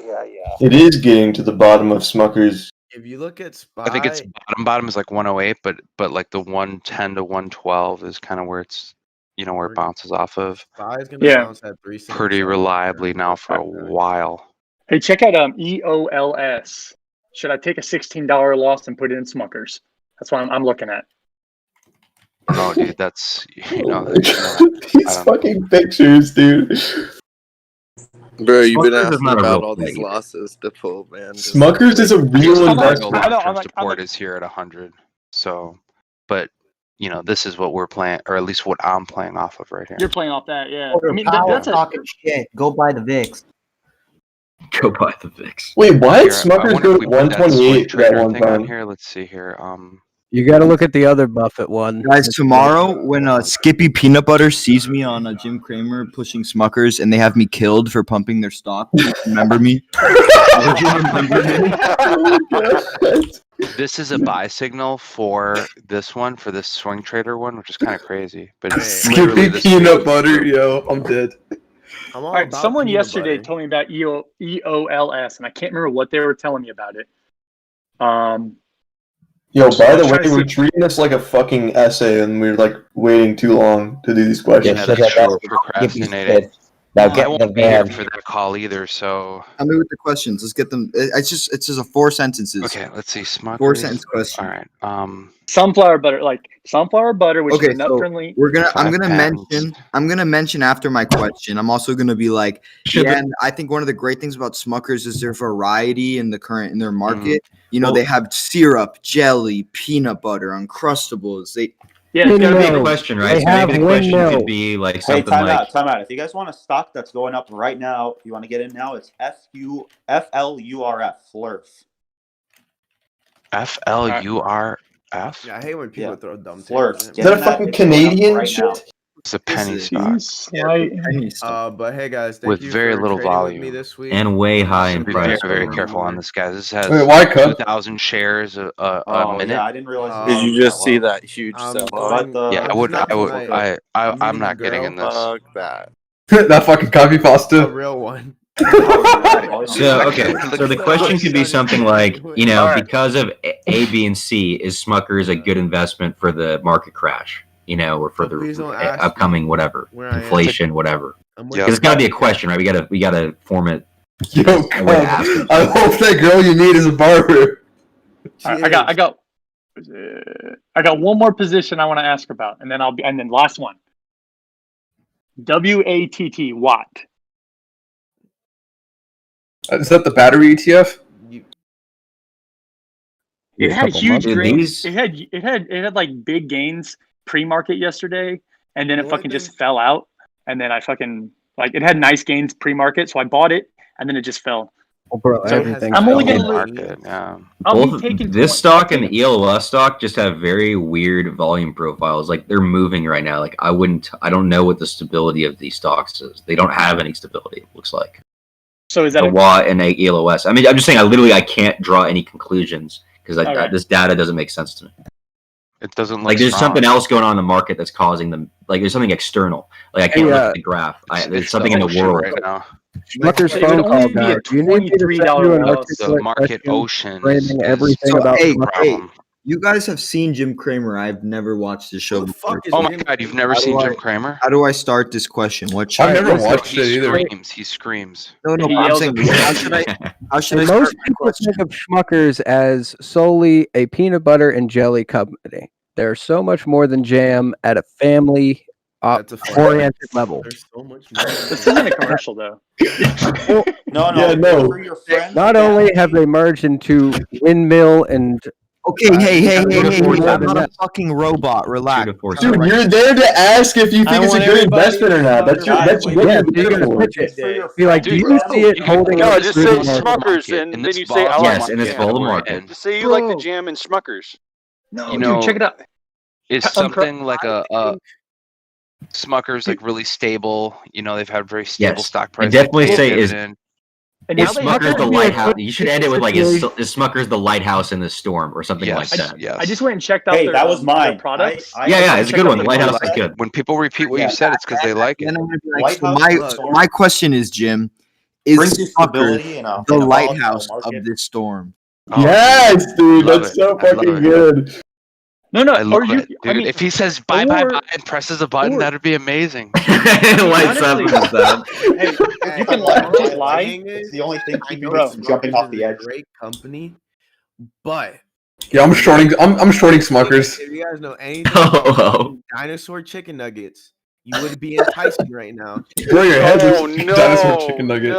It is getting to the bottom of Smucker's. If you look at Spy, I think its bottom is like 108, but like the 110 to 112 is kind of where it's where it bounces off of. Spy is gonna Yeah. bounce at 377. Pretty reliably now for a while. Hey, check out EOLS. Should I take a $16 loss and put it in Smuckers? That's what I'm looking at. No, dude, that's These fucking pictures, dude. Bro, you've been Smuckers is asking not a about real all these thing. losses to pull, man. Just Smuckers is a real Long-term investment. support is here at 100. So, but this is what we're playing, or at least what I'm playing off of right here. You're playing off that, yeah. Order I mean, power, that's a talking shit. Go buy the VIX. Go buy the VIX. Wait, why did Here, I Smuckers wonder go if to we put that swing 128 that trader one thing on time? here. Let's see here. You got to look at the other Buffett one. Guys, tomorrow when Skippy Peanut Butter sees me on Jim Cramer pushing Smuckers and they have me killed for pumping their stock, remember me? This is a buy signal for this one, for this swing trader one, which is kind of crazy. But it's literally Skippy this peanut butter, yo, I'm dead. I'm all right. about Someone peanut yesterday butter. told me about EOLS, and I can't remember what they were telling me about it. Yo, So by I the was way, trying to we're see- treating this like a fucking essay, and we're like waiting too long to do these questions. Yeah, that's true. We're procrastinating. Now I get won't the be here van. for that call either. So Tell me with the questions. Let's get them. It's just a 4 sentences. okay, let's see. Smuckers. 4-sentence question. All right. Sunflower butter, which Okay, is nut so friendly. I'm gonna patents. mention after my question. I'm also gonna be like, Should yeah, the- and I think one of the great things about Smuckers is their variety in their Mm. market. You know, they have syrup, jelly, peanut butter, Uncrustables. Yeah, It's gotta be a Windmill. question, right? They So have maybe the question windmill. could be like Hey, something time like out, time out. If you guys want a stock that's going up right now, if you want to get in now, it's FLURF, Flurf. FLURF. Yeah, I hate when people Yeah. throw dumb Flurf. terms. Is that a fucking Canadian shit? It's a penny stock But hey guys, thank with you very for little trading with volume. me this week. and way high in Be price. very, very by the way. careful on this, guys. This has Wait, why, Cub? 2,000 shares a Oh, minute. yeah, I didn't realize. Did you just see that huge I'm sell? going- Yeah, I'm just I'm meeting not a getting girl. in this. Fuck that. That fucking copy A pasta. real one. So okay, so the question could be something like, because of A, B, and C, is Smuckers a good investment for the market crash? Or for the Please don't ask upcoming whatever, where I am. inflation, whatever. I'm Because it's got to be a question, right? We gotta form it. Yo, a way to ask it. I hope that girl you meet is a barber. I got one more position I want to ask about, and then last one. WATT Watt. Is that the battery ETF? It had huge Dude, gains. these- It had like big gains pre-market yesterday, and then it Well, fucking just fell out. And then I fucking it had nice gains pre-market, so I bought it, and then it just fell. Well, bro, So everything. I'm only fell. gonna Market, yeah. I'll Both be taking this 20 stock and the ELOS stock just have very weird volume profiles. Like they're moving right now. Like I don't know what the stability of these stocks is. They don't have any stability. It looks like So is that a Watt and a ELOS. I mean, I'm just saying. I can't draw any conclusions because Okay. this data doesn't make sense to me. It doesn't look Like there's strong. something else going on in the market that's causing them. Like there's something external. Like I can't look at the graph. There's It's something in the ocean world. right now. Smucker's It would phone only call be a guy. Do you need me to send you $23 an loss. The articulate market question ocean framing is everything So, about hey, Smuckers? problem. You guys have seen Jim Cramer. I've never watched the show before. Oh my god, you've never seen Jim Cramer? How do I start this question? What should I've never I watched it either. He screams. No, He I'm yells saying, at me. how should I And start most my people question? think of Schmuckers as solely a peanut butter and jelly company. They're so much more than jam at a family That's a fact. oriented level. There's so much more. This isn't a commercial though. No, Yeah, no. For your friends, Not only have they merged into windmill and Okay, hey, Two to four I'm seven. not a fucking robot. Relax. 2 to 4 Dude, seconds. you're there to ask if you think I it's a want good everybody investment or not. That's Guys, what yeah, you're you're there gonna for. pitch It's it. for your Be like, do friends. you see it You holding? No, up just through say the market? Smuckers, and In then this you say I volatile like. Yes, in this market volatile we're market. in, Just say you like the Bro. jam and Schmuckers. No, You dude, know, check it out. is I'm cr- something like a Smuckers like really stable? They've had very stable Yes, stock I price. definitely they pay a say is- dividend. And now Is they Smucker's have the to lighthouse? You should end it with like, is situation. Smucker's the lighthouse in the storm or something like Yes, that. yes. I just went and checked out Hey, their, that was their mine. products. Yeah, it's a good one. Lighthouse is that. good. When people repeat what Yeah. you said, it's because they like it. Then I'm gonna be like, so Lighthouse my storm my question is, Jim, is brings you Smuckers stability in a the volatile lighthouse market. of this storm? Oh, Yes, dude, love that's it. so I love fucking it. good. No, I love it, I dude. mean, If he says bye bye bye and presses a button, that'd be amazing. Lights up honestly, is that. Hey, if you can just lie. It's the only thing I keeping know me from jumping Smuckers off is the a edge. great company, but Yeah, I'm shorting. I'm shorting Smuckers. if you guys know anything Oh, about oh. fucking dinosaur chicken nuggets, you would be enticing right now. Grow your head Oh with dinosaur chicken nugget.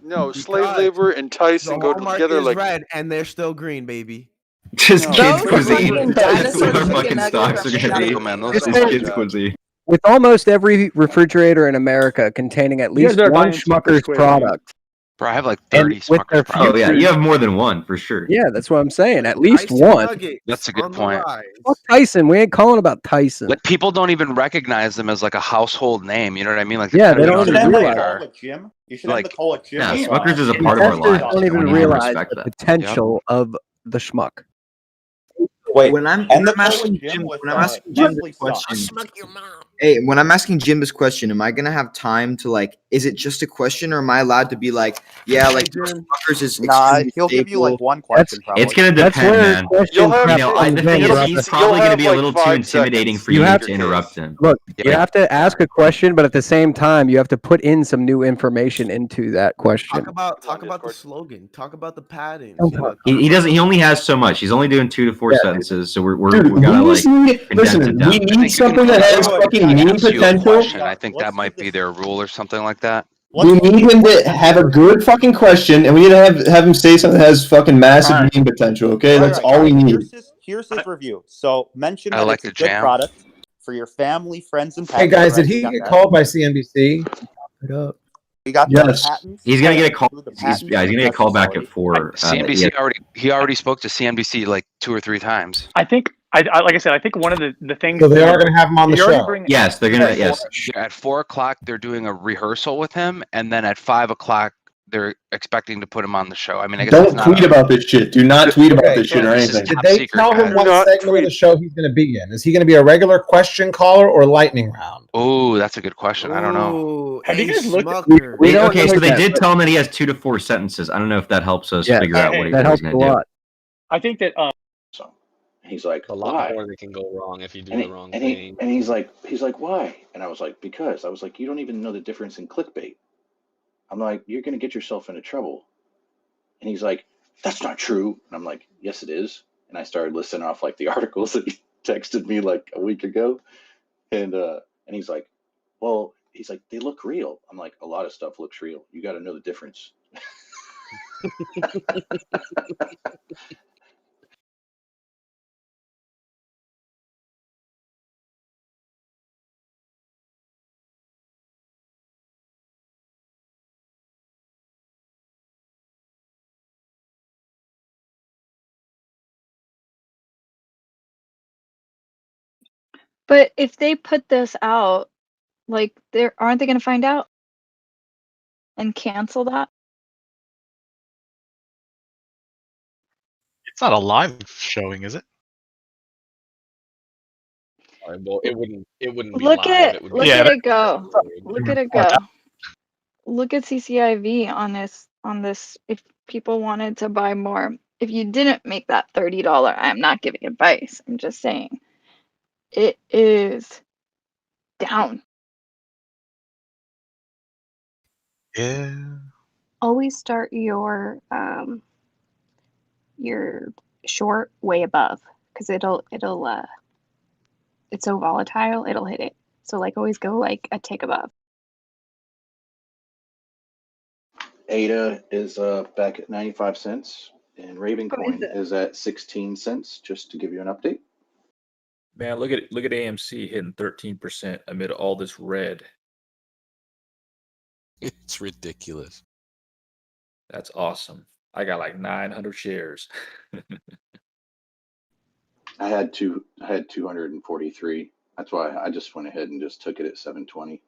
no! Slave labor and The Tyson go hallmark together is like red, and they're still green, baby. Just No. kids Those cuisine. fucking That's dinosaur what our chicken fucking nuggets stocks are are gonna be. Oh, man, those This are is so kids good. cuisine. With almost every refrigerator in America containing at You guys least better buy one into the Schmucker's squid, product, Bro, I have like and 30 with their Smuckers Oh yeah, futures, you have more than one for sure. yeah, that's what I'm saying. At least Tyson one. nuggets That's a good on the point. rise. Fuck Tyson. We ain't calling about Tyson. Like people don't even recognize them as like a household name. You know what I mean? Like Yeah, they're they kind of don't been even on the realize. radar. Jim. You should Like, have the call it Jim. Yeah, as Smuckers is a Jim part of our Investors lives. don't even We need to realize respect the that. potential of the schmuck. Wait, When I'm and the asking Jim Jim, with when I'm asking Jim Nestle this sauce. question, hey, when I'm asking Jim this question, am I gonna have time to like? Is it just a question, or am I allowed to be like, yeah, like Smuckers is Nah, extremely he'll give you like stable. one question probably. It's gonna That's depend, where man. questions You'll have- You know, comes the in, thing is, brother. he's probably gonna be a like little too 5 intimidating seconds for You you have to to interrupt case. him. Look, you Like, have to ask a question, but at the same time, you have to put in some new information into that question. Talk about the slogan. Talk about the patterns. Don't You know, talk. he doesn't. He only has so much. He's only doing 2 to 4 sentences, so we're Dude, we gotta we like just need. condense Listen, it we down. I need think you something can that tell has him fucking he meme asks you a potential. question. I think that might be their rule or something like that. We need him to have a good fucking question, and we need to have him say something that has fucking massive All right. meme potential. Okay, All that's right, all we guys, need. Here's his review. So mention I that like it's a the good jam. product for your family, friends, and pets. Hey guys, Right, did we he got get that. called by CNBC? It up. We got Yes. the patents. He's gonna I get a call. include the He's patents yeah, he's in gonna the get called back facility. at 4. CNBC already spoke to CNBC like 2 or 3 times. I think I like I said, I think one of the things. So they are going to have him on the you already show. bring- Yes, they're gonna. Yes, At 4 o'clock, they're doing a rehearsal with him, and then at 5 o'clock, they're expecting to put him on the show. I mean, I guess it's Don't not tweet about this shit. Do not tweet about Okay, this shit or this is anything. top Did they secret, tell him guys. what Not segment of the show he's going to be in? Is he going to be a regular question caller or lightning round? Oh, that's a good question. I don't know. Ooh, Have you hey, guys looked at- Smucker. We don't okay, know so they yet, did but- tell him that he has 2 to 4 sentences. I don't know if that helps us Yeah, figure out what, that what he's helps a gonna do. lot. I think that So he's like, A lot more that can go wrong if you do the wrong thing. And he's like, why? And I was like, because. I was like, you don't even know the difference in clickbait. I'm like, you're gonna get yourself into trouble. And he's like, that's not true. And I'm like, yes, it is. And I started listing off like the articles that he texted me like a week ago. And he's like, well, he's like, they look real. I'm like, a lot of stuff looks real. You got to know the difference. But if they put this out, like, aren't they going to find out and cancel that? It's not a live showing, is it? Well, it wouldn't be Look live. at It would look be at it go. Look at it go. Watch out. Look at CCIV on this. If people wanted to buy more, if you didn't make that $30, I'm not giving advice. I'm just saying it is down. Yeah. Always start your short way above, because it's so volatile, it'll hit it. So like always go like a tick above. ADA is back at 95 cents, and Raven Coin is at 16 cents. Just to give you an update. Man, look at AMC hitting 13% amid all this red. It's ridiculous. That's awesome. I got like 900 shares. I had 243. That's why I just went ahead and just took it at 720.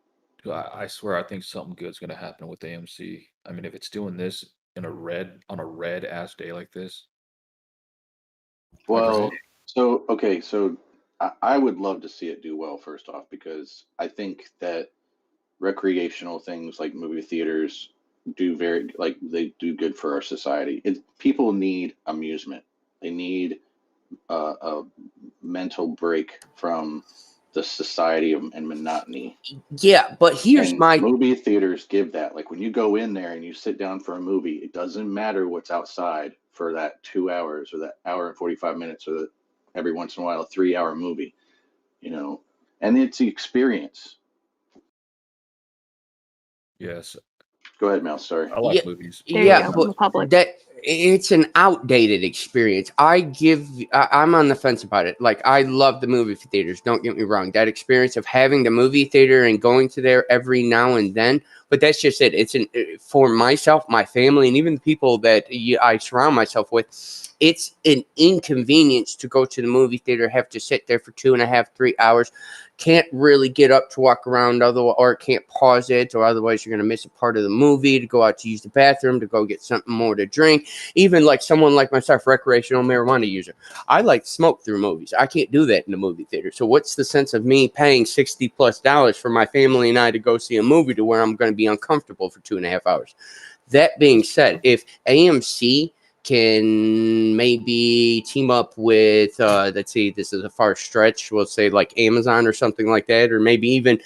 I swear, I think something good's gonna happen with AMC. I mean, if it's doing this in a red ass day like this, like for Well, so okay, so I would love to see it do well first off because I think that recreational things like movie theaters do very like they do good for our society. People need amusement. They need a mental break from the society and monotony. Yeah, but here's And my movie theaters give that. Like when you go in there and you sit down for a movie, it doesn't matter what's outside for that 2 hours or that hour and 45 minutes or every once in a while a 3 hour movie, you know, and it's the experience. yes, Go ahead, Mel. Sorry. I like yeah, movies. There you yeah, go, but the public. that it's an outdated experience. I'm on the fence about it. Like I love the movie theaters. Don't get me wrong. That experience of having the movie theater and going to there every now and then. But that's just it. It's for myself, my family, and even the people that I surround myself with. It's an inconvenience to go to the movie theater, have to sit there for 2.5, 3 hours. Can't really get up to walk around, or can't pause it, or otherwise you're going to miss a part of the movie, to go out to use the bathroom, to go get something more to drink. Even like someone like myself, recreational marijuana user, I like to smoke through movies. I can't do that in the movie theater. So what's the sense of me paying $60+ for my family and I to go see a movie to where I'm going to be uncomfortable for 2.5 hours? That being said, if AMC can maybe team up with let's see, this is a far stretch, we'll say like Amazon or something like that, or maybe even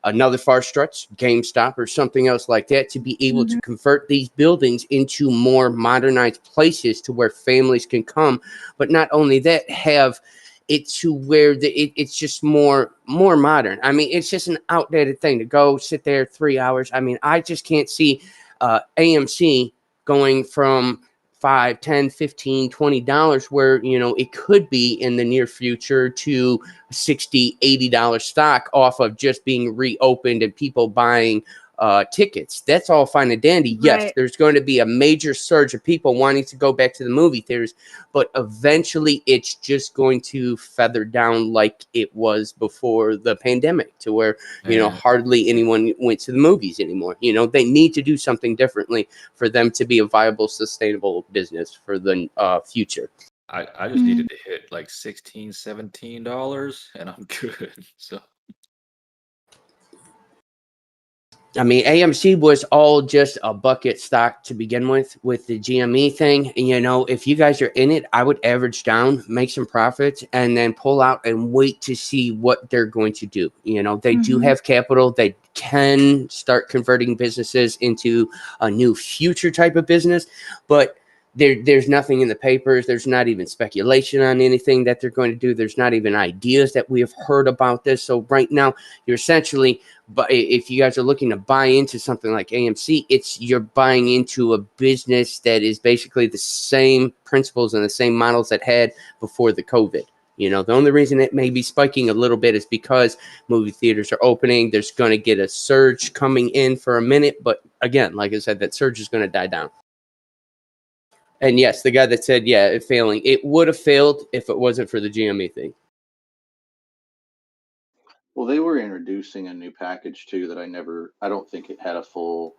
another far stretch, GameStop or something else like that, to be able to convert these buildings into more modernized places to where families can come. But not only that, have it to where it's just more modern. I mean, it's just an outdated thing to go sit there 3 hours. I mean, I just can't see AMC going from $5, $10, $15, $20 where, you know, it could be in the near future to $60, $80 stock off of just being reopened and people buying tickets. That's all fine and dandy. Yes, Right. there's going to be a major surge of people wanting to go back to the movie theaters, but eventually it's just going to feather down like it was before the pandemic, to where, you know, hardly anyone went to the movies anymore. You know, they need to do something differently for them to be a viable, sustainable business for the future. I just needed to hit like $16, $17 and I'm good. So I mean, AMC was all just a bucket stock to begin with the GME thing. And, you know, if you guys are in it, I would average down, make some profits, and then pull out and wait to see what they're going to do. You know, they do have capital. They can start converting businesses into a new future type of business, but there's nothing in the papers. There's not even speculation on anything that they're going to do. There's not even ideas that we have heard about this. So right now, you're essentially, but if you guys are looking to buy into something like AMC, you're buying into a business that is basically the same principles and the same models that had before the COVID. You know, the only reason it may be spiking a little bit is because movie theaters are opening. There's going to get a surge coming in for a minute. But again, like I said, that surge is going to die down. And yes, the guy that said, yeah, it failing, it would have failed if it wasn't for the GME thing. Well, they were introducing a new package too that I don't think it had a full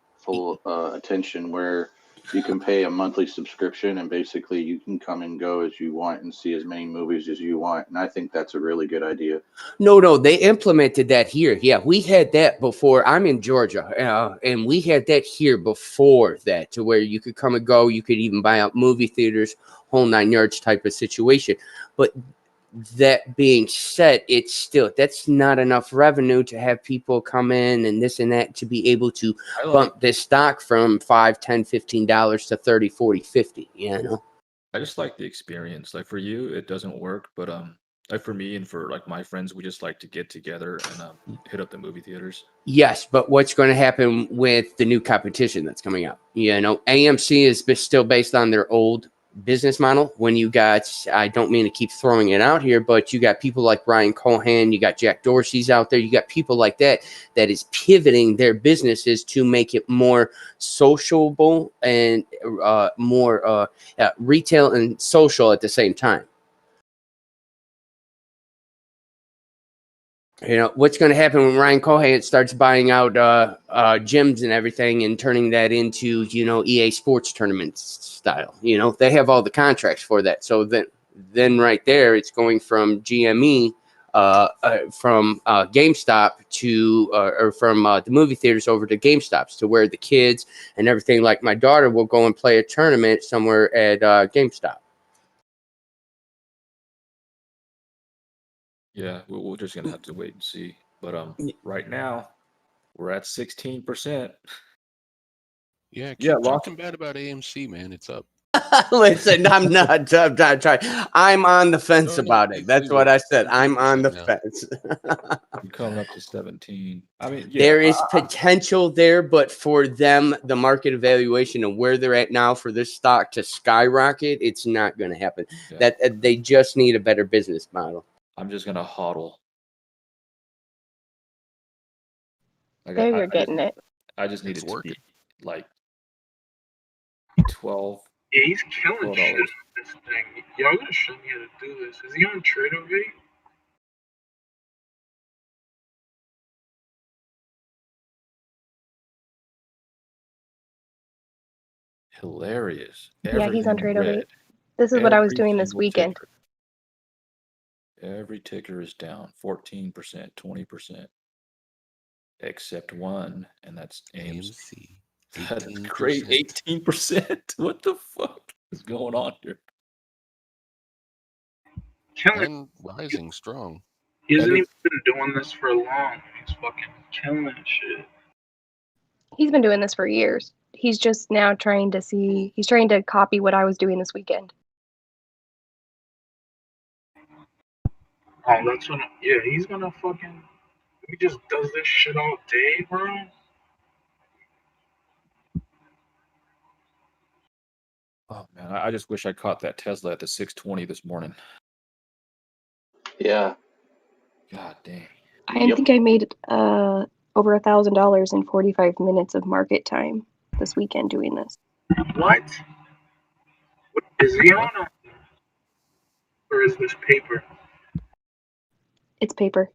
attention where you can pay a monthly subscription and basically you can come and go as you want and see as many movies as you want. And I think that's a really good idea. No, they implemented that here. Yeah, we had that before. I'm in Georgia, and we had that here before that, to where you could come and go. You could even buy out movie theaters, whole 9 yards type of situation. But that being said, that's not enough revenue to have people come in and this and that to be able to bump this stock from $5, $10, $15 to $30, $40, $50. You know, I just like the experience. Like for you, it doesn't work, but like for me and for like my friends, we just like to get together and hit up the movie theaters. yes, but what's going to happen with the new competition that's coming out? You know, AMC is still based on their old business model. When you got, I don't mean to keep throwing it out here, but you got people like Brian Cohen, you got Jack Dorsey's out there, you got people like that is pivoting their businesses to make it more sociable and more retail and social at the same time. You know, what's going to happen when Ryan Cohan starts buying out gyms and everything and turning that into, you know, EA Sports tournament style? You know, they have all the contracts for that. So then right there, it's going from GME, from GameStop to, or from the movie theaters over to GameStops, to where the kids and everything, like my daughter, will go and play a tournament somewhere at GameStop. Yeah, we're just gonna have to wait and see. But right now we're at 16%. Yeah, Yeah, keep lots. talking bad about AMC, man. It's up. Listen, I'm not trying. I'm on the fence No, no, about it. That's what I said. I'm on the fence. We're coming up to 17. I mean, yeah, There is potential there, but for them, the market evaluation and where they're at now for this stock to skyrocket, it's not going to happen. Yeah. That they just need a better business model. I'm just gonna hodl. There you're getting it. I just need It's it to working. be like 12. Yeah, he's killing $12. shit on this thing. Y'all gotta show me how to do this. Is he on Tradeovate? Hilarious. Yeah, he's on Everything Tradeovate. red. This is what I was Every doing this single weekend. ticker. Every ticker is down 14%, 20%, except one, and that's AMC. That's great. 18%. What the fuck is going on here? And rising strong. He hasn't even been doing this for long. He's fucking killing shit. He's been doing this for years. He's just now trying to see. He's trying to copy what I was doing this weekend. Oh, that's what. Yeah, he's gonna fucking. He just does this shit all day, bro. Oh man, I just wish I caught that Tesla at the 620 this morning. Yeah. God dang. I think I made over $1,000 in 45 minutes of market time this weekend doing this. What? Is he on or is this paper? It's paper.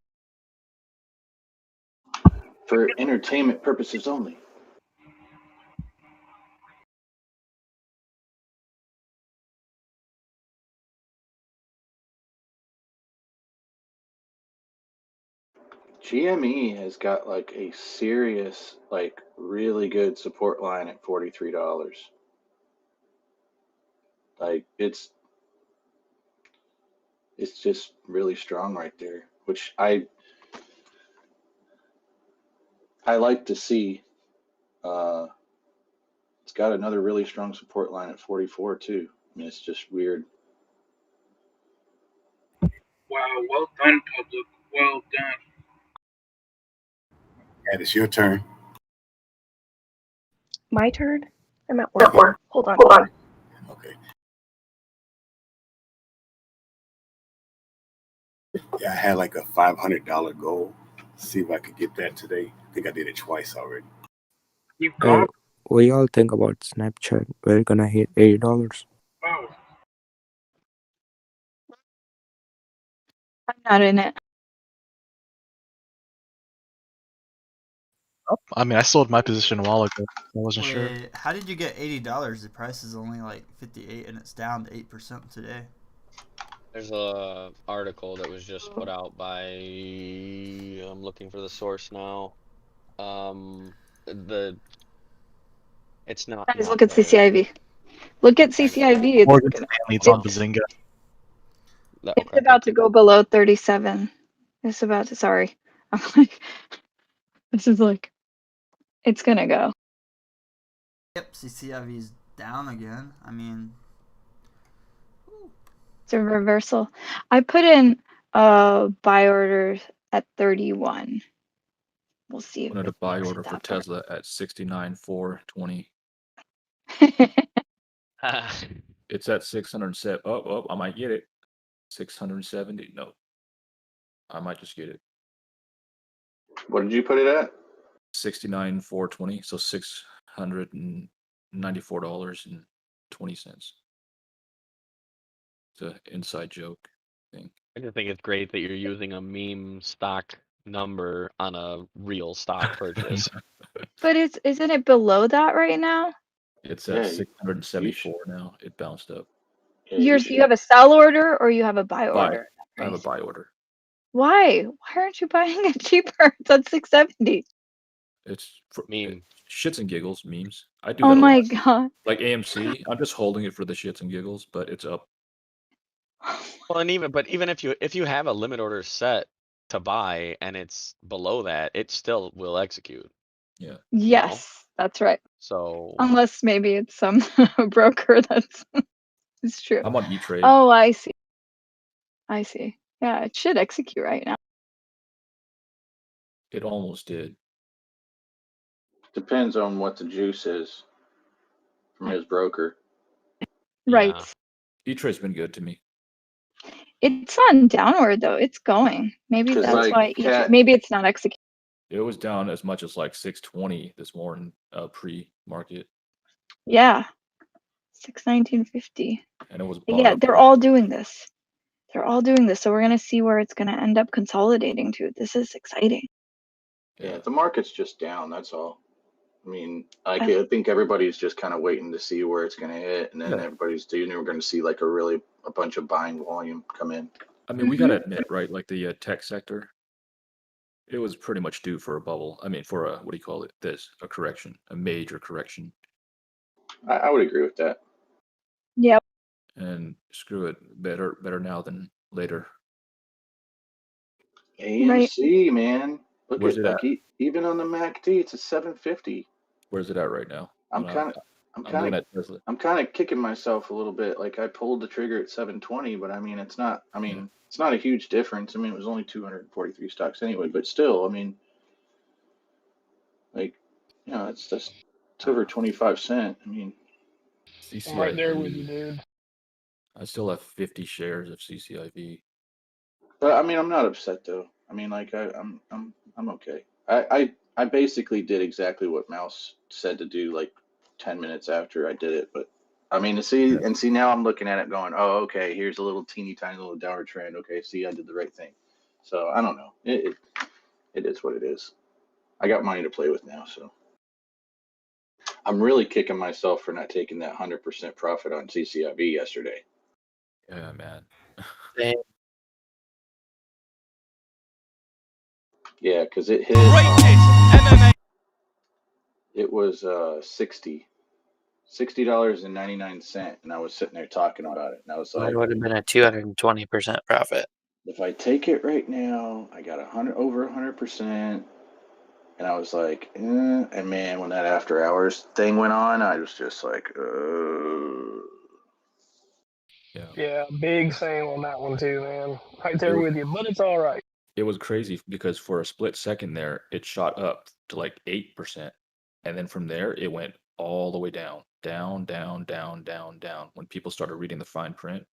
For entertainment purposes only. GME has got like a serious, like really good support line at $43. Like it's just really strong right there, which I like to see. It's got another really strong support line at 44 too. I mean, it's just weird. Wow, well done, public. Well done. And it's your turn. My turn? I'm at work. Hold on. Okay. Yeah, I had like a $500 goal. See if I could get that today. I think I did it twice already. You got What do y'all think about Snapchat? We're gonna hit $80. oh. I'm not in it. I mean, I sold my position a while ago. I wasn't sure. Wait, how did you get $80? The price is only like 58 and it's down to 8% today. There's a article that was just put out by. I'm looking for the source now. It's not. Guys, look at CCIV. Look at CCIV. Morgan Stanley's on Bazinga. It's about to go below 37. It's about to. Sorry, I'm like, this is like, it's gonna go. Yep, CCIV is down again. I mean, It's a reversal. I put in buy orders at 31. We'll see if Wanted a it buy makes order it for that far. Tesla at 69,420. It's at 607. Oh, I might get it. 670. No, I might just get it. What did you put it at? 69,420. So $694.20. It's an inside joke thing. I just think it's great that you're using a meme stock number on a real stock purchase. But isn't it below that right now? It's Yeah, at you 674 now. It bounced up. yeah, you You have a sell order or you have a buy Buy. order? I have a buy order. Why? Why aren't you buying it cheaper? It's at 670. It's for Meme. shits and giggles memes. I do Oh that a lot. my god. Like AMC, I'm just holding it for the shits and giggles, but it's up. Well, and even if you have a limit order set to buy and it's below that, it still will execute. Yeah. Yes, that's right. So Unless maybe it's some broker that's it's true. I'm on E-Trade. Oh, I see. I see. Yeah, it should execute right now. It almost did. depends on what the juice is from his broker. Right. E-Trade's been good to me. It's on downward though. It's going. Maybe 'Cause, that's like, why Cat- maybe it's not executing. It was down as much as like 620 this morning, pre-market, Yeah. 619.50. and it was But bought yeah, up. they're all doing this. They're all doing this. So we're gonna see where it's gonna end up consolidating to. This is exciting. Yeah, the market's just down. That's all. I mean, I Uh, think everybody's just kind of waiting to see where it's going to hit, and then Yeah. everybody's doing. We're going to see like a bunch of buying volume come in. I mean, we gotta admit, right? Like the tech sector, it was pretty much due for a bubble. I mean, for a what do you call it? A correction, a major correction. I would agree with that. Yeah. And screw it, better now than later. AMC, man, look Where's at it at? even on the MACD, it's a 750. Where's it at right now? I'm Hold on, kind of I'm I'm kind looking of at Tesla. I'm kind of kicking myself a little bit. Like I pulled the trigger at 720, but I mean it's not. I mean it's not a huge difference. I mean it was only 243 stocks anyway, but still, I mean, like, you know, it's over 25 cent. I mean, I'm right there with you, CCIV. dude. I still have 50 shares of CCIV. but I mean I'm not upset though. I mean like I'm okay. I basically did exactly what Mouse said to do like 10 minutes after I did it, but I mean to see now I'm looking at it going, oh okay, here's a little teeny tiny little downward trend. Okay, see I did the right thing. So I don't know. It is what it is. I got money to play with now, so I'm really kicking myself for not taking that 100% profit on CCIV yesterday. Yeah, man. Yeah, because it hit. It was $60.99, and I was sitting there talking about it, and I was Mine like, would have been a 220% profit. if I take it right now, I got over 100%, and I was like, and man, when that after hours thing went on, I was just like, Yeah, big same on that one too, man. Right there was- with you, but it's all right. It was crazy because for a split second there, it shot up to like 8%. And then from there, it went all the way down, down, down, down, down, down when people started reading the fine print.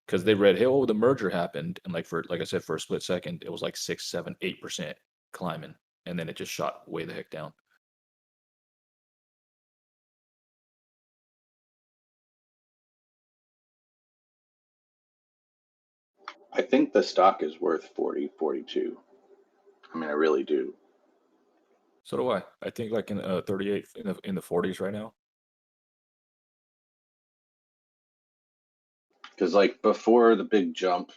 Because they read, hey, oh, the merger happened. And like I said, for a split second, it was like 6, 7, 8% climbing. And then it just shot way the heck down. I think the stock is worth 40, 42. I mean, I really do. So do I. I think like in 38 in the 40s right now. Because like before the big jump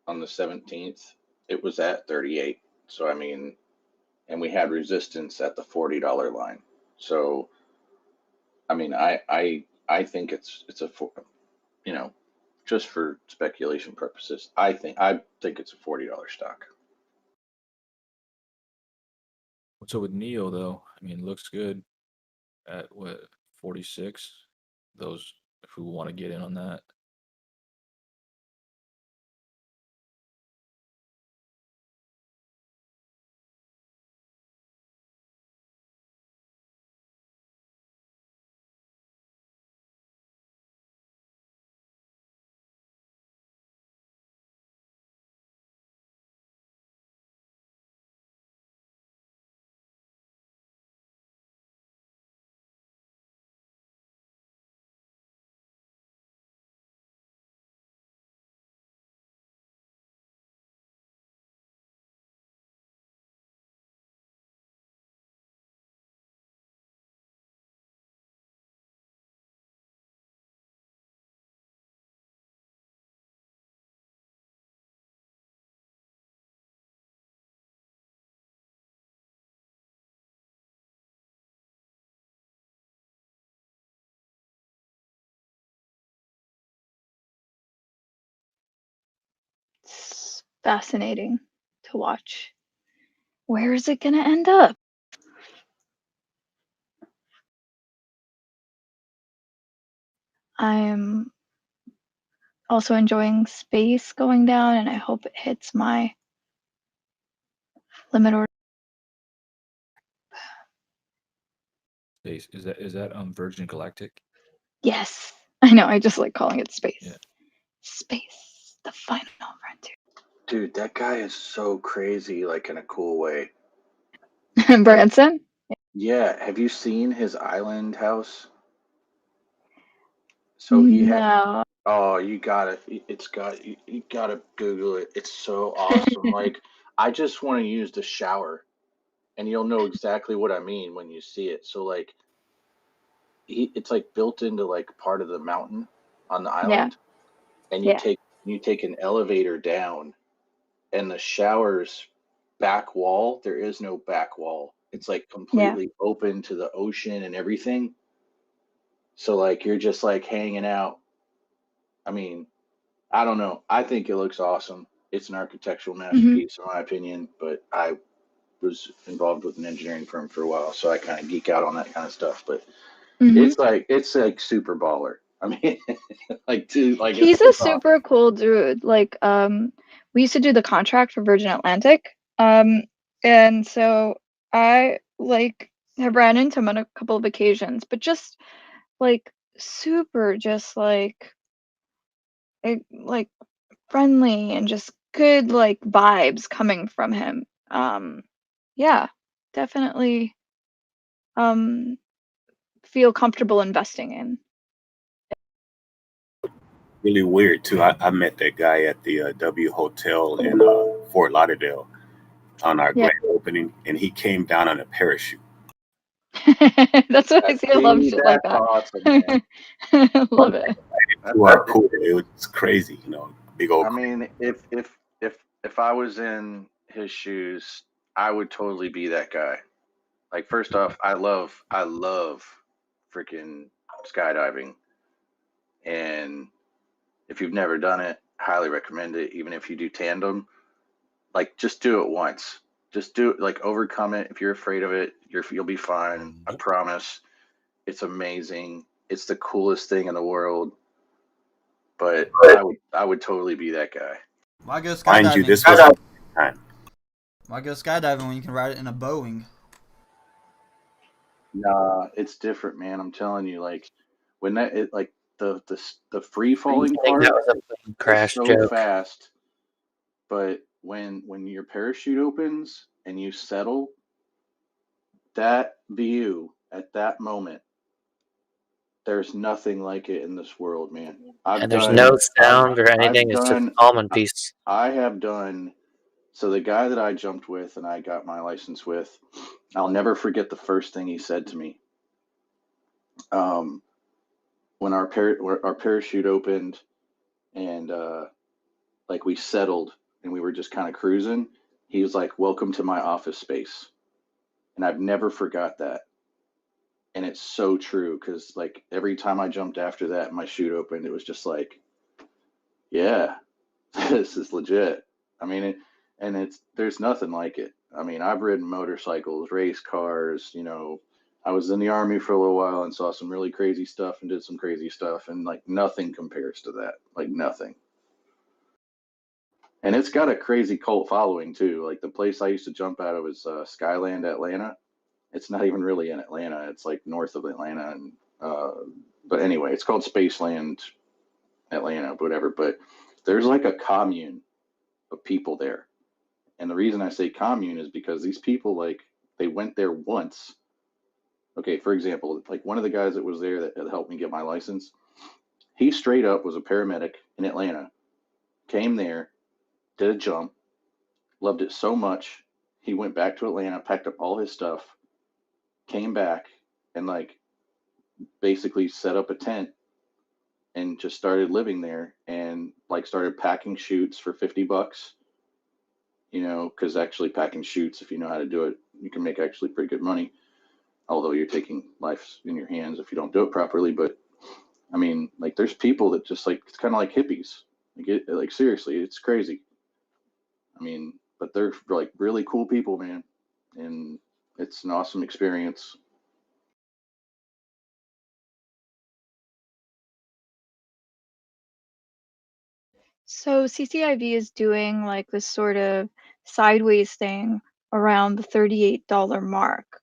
on the 17th, it was at 38. So I mean, and we had resistance at the $40 line. So I mean, I think it's a, you know, just for speculation purposes, I think it's a $40 stock. What's up with Neo though? I mean, looks good at what 46. Those who want to get in on that. fascinating to watch. Where is it gonna end up? I'm also enjoying space going down, and I hope it hits my limit order. Is that Virgin Galactic? Yes, I know. I just like calling it space. Yeah. Space, the final frontier. Dude, that guy is so crazy, like in a cool way. Branson? Yeah, have you seen his island house? So he had. No. Oh, you gotta. You gotta Google it. It's so awesome. Like, I just want to use the shower, and you'll know exactly what I mean when you see it. So like, it's like built into like part of the mountain on the Yeah. island, and Yeah. you take an elevator down, and the shower's back wall. There is no back wall. It's like completely open to the ocean and everything. So like you're just like hanging out. I mean, I don't know. I think it looks awesome. It's an architectural masterpiece, in my opinion. But I was involved with an engineering firm for a while, so I kind of geek out on that kind of stuff. But it's like super baller. I mean, like dude, like He's it's a super cool dude. Like, we used to do the contract for Virgin Atlantic. And so I like have ran into him on a couple of occasions, but just like super just like friendly and just good like vibes coming from him. Yeah, definitely feel comfortable investing in. Really weird too. I met that guy at the W Hotel in Fort Lauderdale on our Yeah. grand opening, and he came down on a parachute. That's what I see. I love shit like that's that. awesome, man. Love it. To our pool, it was crazy, big old. I mean, if I was in his shoes, I would totally be that guy. Like, first off, I love freaking skydiving, and if you've never done it, highly recommend it. Even if you do tandem, like just do it once. Just do it, like overcome it. If you're afraid of it, you'll be fine. I promise. It's amazing. It's the coolest thing in the world. But I would totally be that guy. Why go Mind you, skydiving? this was time. Why go skydiving when you can ride it in a Boeing? Nah, it's different, man. I'm telling you, like when like the free falling think part that was a plane crash is so joke. fast, but when your parachute opens and you settle, that view at that moment, there's nothing like it in this world, man. And there's no sound or anything. It's just almond piece. I have done. So the guy that I jumped with and I got my license with, I'll never forget the first thing he said to me. When our parachute opened and like we settled and we were just kind of cruising, he was like, "Welcome to my office space," and I've never forgot that. And it's so true because like every time I jumped after that, and my chute opened, it was just like, yeah, this is legit. I mean, there's nothing like it. I mean, I've ridden motorcycles, race cars, I was in the army for a little while and saw some really crazy stuff and did some crazy stuff, and like nothing compares to that. Like nothing. And it's got a crazy cult following too. Like the place I used to jump out of is Skyland, Atlanta. It's not even really in Atlanta. It's like north of Atlanta, and but anyway, it's called Spaceland Atlanta, whatever. But there's like a commune of people there, and the reason I say commune is because these people like they went there once. Okay, for example, like one of the guys that was there that helped me get my license, he straight up was a paramedic in Atlanta, came there, did a jump, loved it so much, he went back to Atlanta, packed up all his stuff, came back, and like basically set up a tent and just started living there and like started packing chutes for $50, because actually packing chutes, if you know how to do it, you can make actually pretty good money. Although you're taking life in your hands if you don't do it properly. But I mean, like there's people that just like, it's kind of like hippies. Like seriously, it's crazy. I mean, but they're like really cool people, man, and it's an awesome experience. So CCIV is doing like this sort of sideways thing around the $38 mark.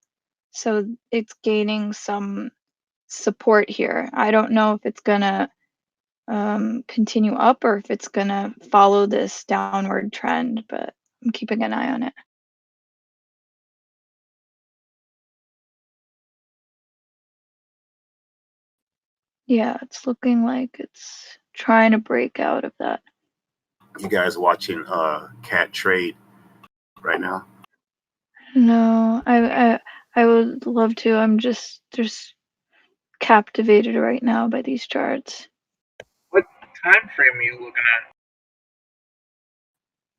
So it's gaining some support here. I don't know if it's gonna continue up or if it's gonna follow this downward trend, but I'm keeping an eye on it. Yeah, it's looking like it's trying to break out of that. You guys watching Cat Trade right now? No, I would love to. I'm just captivated right now by these charts. What time frame are you looking at?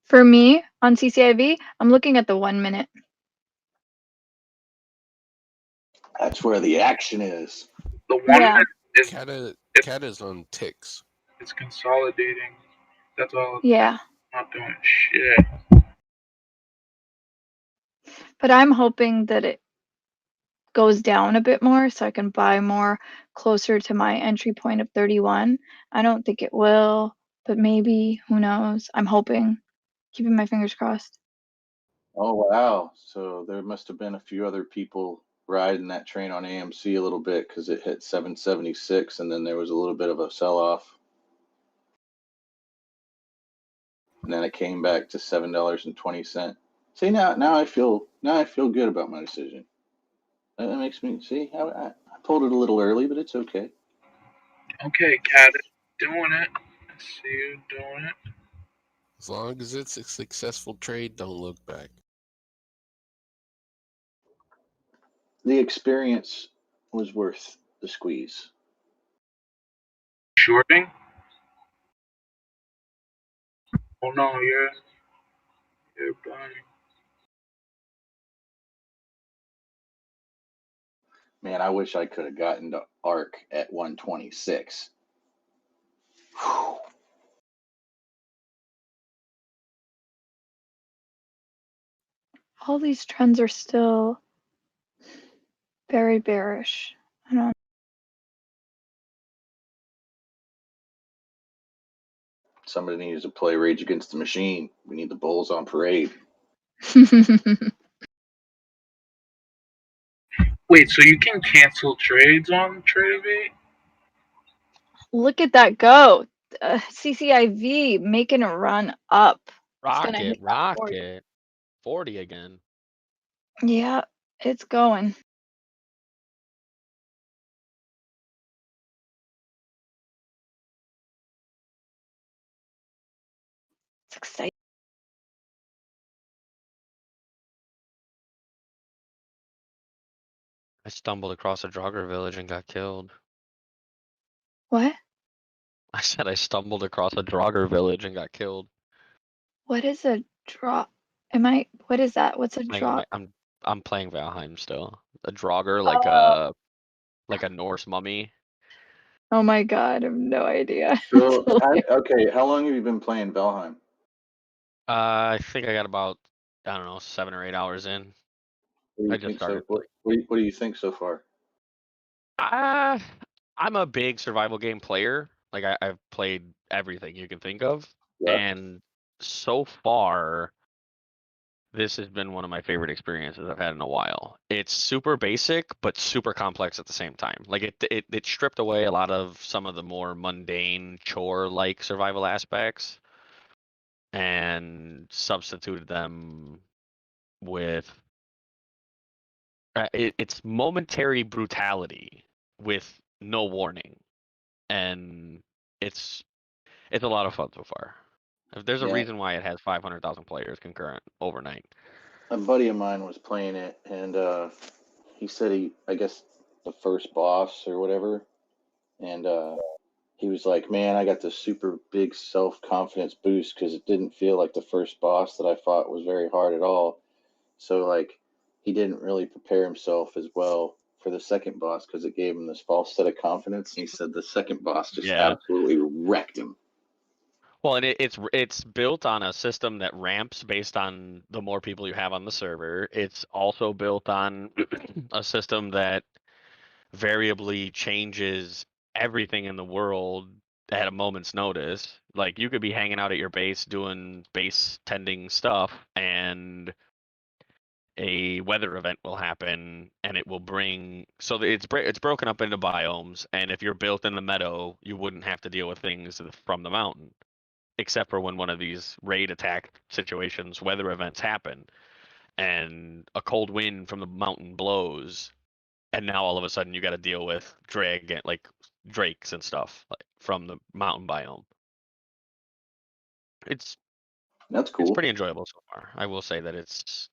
For me on CCIV, I'm looking at the 1 minute. That's where the action is. The one Yeah. that is Cat is on ticks. it's consolidating. That's all. Yeah. Not doing shit. But I'm hoping that it goes down a bit more so I can buy more closer to my entry point of 31. I don't think it will, but maybe, who knows? I'm hoping. Keeping my fingers crossed. Oh wow! So there must have been a few other people riding that train on AMC a little bit because it hit 776, and then there was a little bit of a sell-off, and then it came back to $7.20. See now I feel good about my decision. That makes me see. I pulled it a little early, but it's okay. Okay, Cat is doing it. I see you doing it. As long as it's a successful trade, don't look back. The experience was worth the squeeze. Shorting? Oh no, you're buying. Man, I wish I could have gotten to ARC at 126. Whew. All these trends are still very bearish. I don't. Somebody needs to play Rage Against the Machine. We need the Bulls on parade. Wait, so you can cancel trades on TradeAvate? Look at that go. CCIV making a run up. It's gonna hit that 40. Rocket. 40 again. Yeah, it's going. It's exciting. I stumbled across a jogger village and got killed. What? I said I stumbled across a jogger village and got killed. What is a drop? What is that? What's a drop? I'm playing Valheim still. A Draugr Oh. like a Norse mummy. Oh my god, I have no idea. So, how long have you been playing Valheim? I think I got about, I don't know, 7 or 8 hours in. What do I you just think started. what do you think so far? I'm a big survival game player. Like I've played everything you can think of, Yep. and so far, this has been one of my favorite experiences I've had in a while. It's super basic, but super complex at the same time. Like it stripped away a lot of some of the more mundane chore-like survival aspects, and substituted them with it's momentary brutality with no warning, and it's a lot of fun so far. There's a Yeah. reason why it has 500,000 players concurrent overnight. A buddy of mine was playing it, and he said I guess the first boss or whatever, and he was like, man, I got this super big self-confidence boost because it didn't feel like the first boss that I fought was very hard at all. So like he didn't really prepare himself as well for the second boss because it gave him this false set of confidence. And he said the second boss just absolutely wrecked him. Well, and it's built on a system that ramps based on the more people you have on the server. It's also built on a system that variably changes everything in the world at a moment's notice. Like you could be hanging out at your base doing base tending stuff, and a weather event will happen, and it will bring. So it's broken up into biomes, and if you're built in the meadow, you wouldn't have to deal with things from the mountain, except for when one of these raid attack situations, weather events happen, and a cold wind from the mountain blows, and now all of a sudden you got to deal with drakes and stuff like from the mountain biome. It's cool. It's pretty enjoyable so far. I will say that it's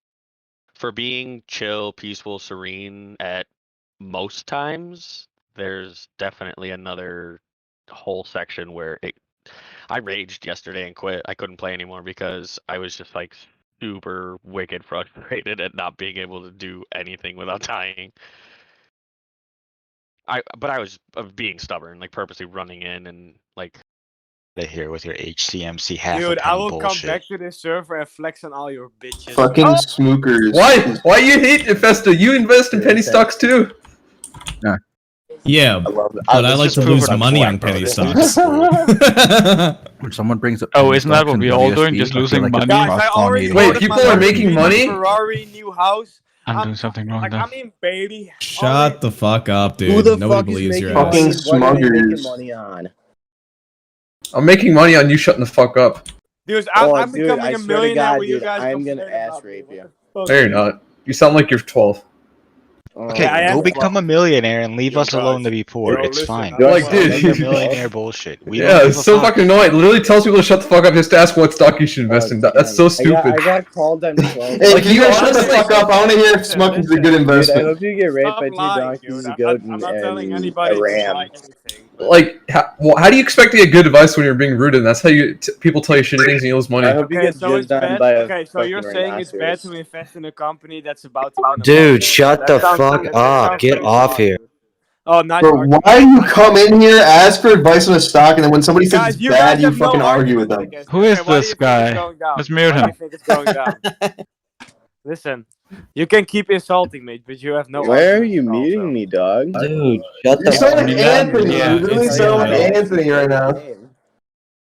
for being chill, peaceful, serene at most times. There's definitely another whole section where I raged yesterday and quit. I couldn't play anymore because I was just like super wicked frustrated at not being able to do anything without dying. But I was being stubborn, like purposely running in and like. Here with your HCMC half Dude, a I pen will bullshit. come back to this server and flex on all your bitches. Fucking Oh! smookers. Why you hate Infesta? You invest in penny stocks too. Yeah, but I like to lose money on penny stocks. When someone brings up Oh, penny isn't that stocks what in we all doing? WSB, Just I feel losing like it's money? Guys, I already cross-pollinating. ordered my are making money? Ferrari new house. I'm doing something wrong Like, then. I mean, baby. Shut the fuck up, dude. Who the Nobody fuck is believes your making ass. money? Fucking What are they making smuggers. money on? I'm making money on you shutting the fuck up. Dude, I'm dude, becoming I a swear to millionaire God, with you dude, guys. I'm gonna complaining ass about me. rape you. What No, you're not. You sound like you're 12. Okay, Yeah, go become a millionaire and leave us alone to be poor. Yo, It's listen, fine. I Like, dude, It's millionaire bullshit. We yeah, don't it's give a so fuck. fucking annoying. It literally tells people to shut the fuck up just to ask what stock you should invest in. That's so stupid. I got called on 12. Hey, Like, can you you guys shut the honestly- fuck up? I want to hear if Smucking's a good Dude, I investment. hope you get raped Stop by two lying, donkeys, dude. a goat, I'm not telling and anybody a to ram. buy anything. Like, how do you expect to get good advice when you're being rude? And that's how people tell you shitty things and you lose money. I hope you Okay, get so it's jizzed on bad. by a Okay, so you're fucking saying it's bad to rhinoceros. invest in a company that's about to win a Dude, lawsuit. shut the fuck up. Get off here. Oh, nice Bro, argument. why do you come in here, ask for advice on a stock, and then when somebody says Guys, it's you bad, guys you have no fucking argue with them? argument against Who me. is Okay, why do this you think it's guy? going down? Let's mute Why do him. you think it's going down? Listen, you can keep insulting me, but you have no Why are argument you also. muting me, dog? Dude, shut You the sound like fuck up. Anthony. Yeah, You literally it's sound like Anthony. Anthony right now.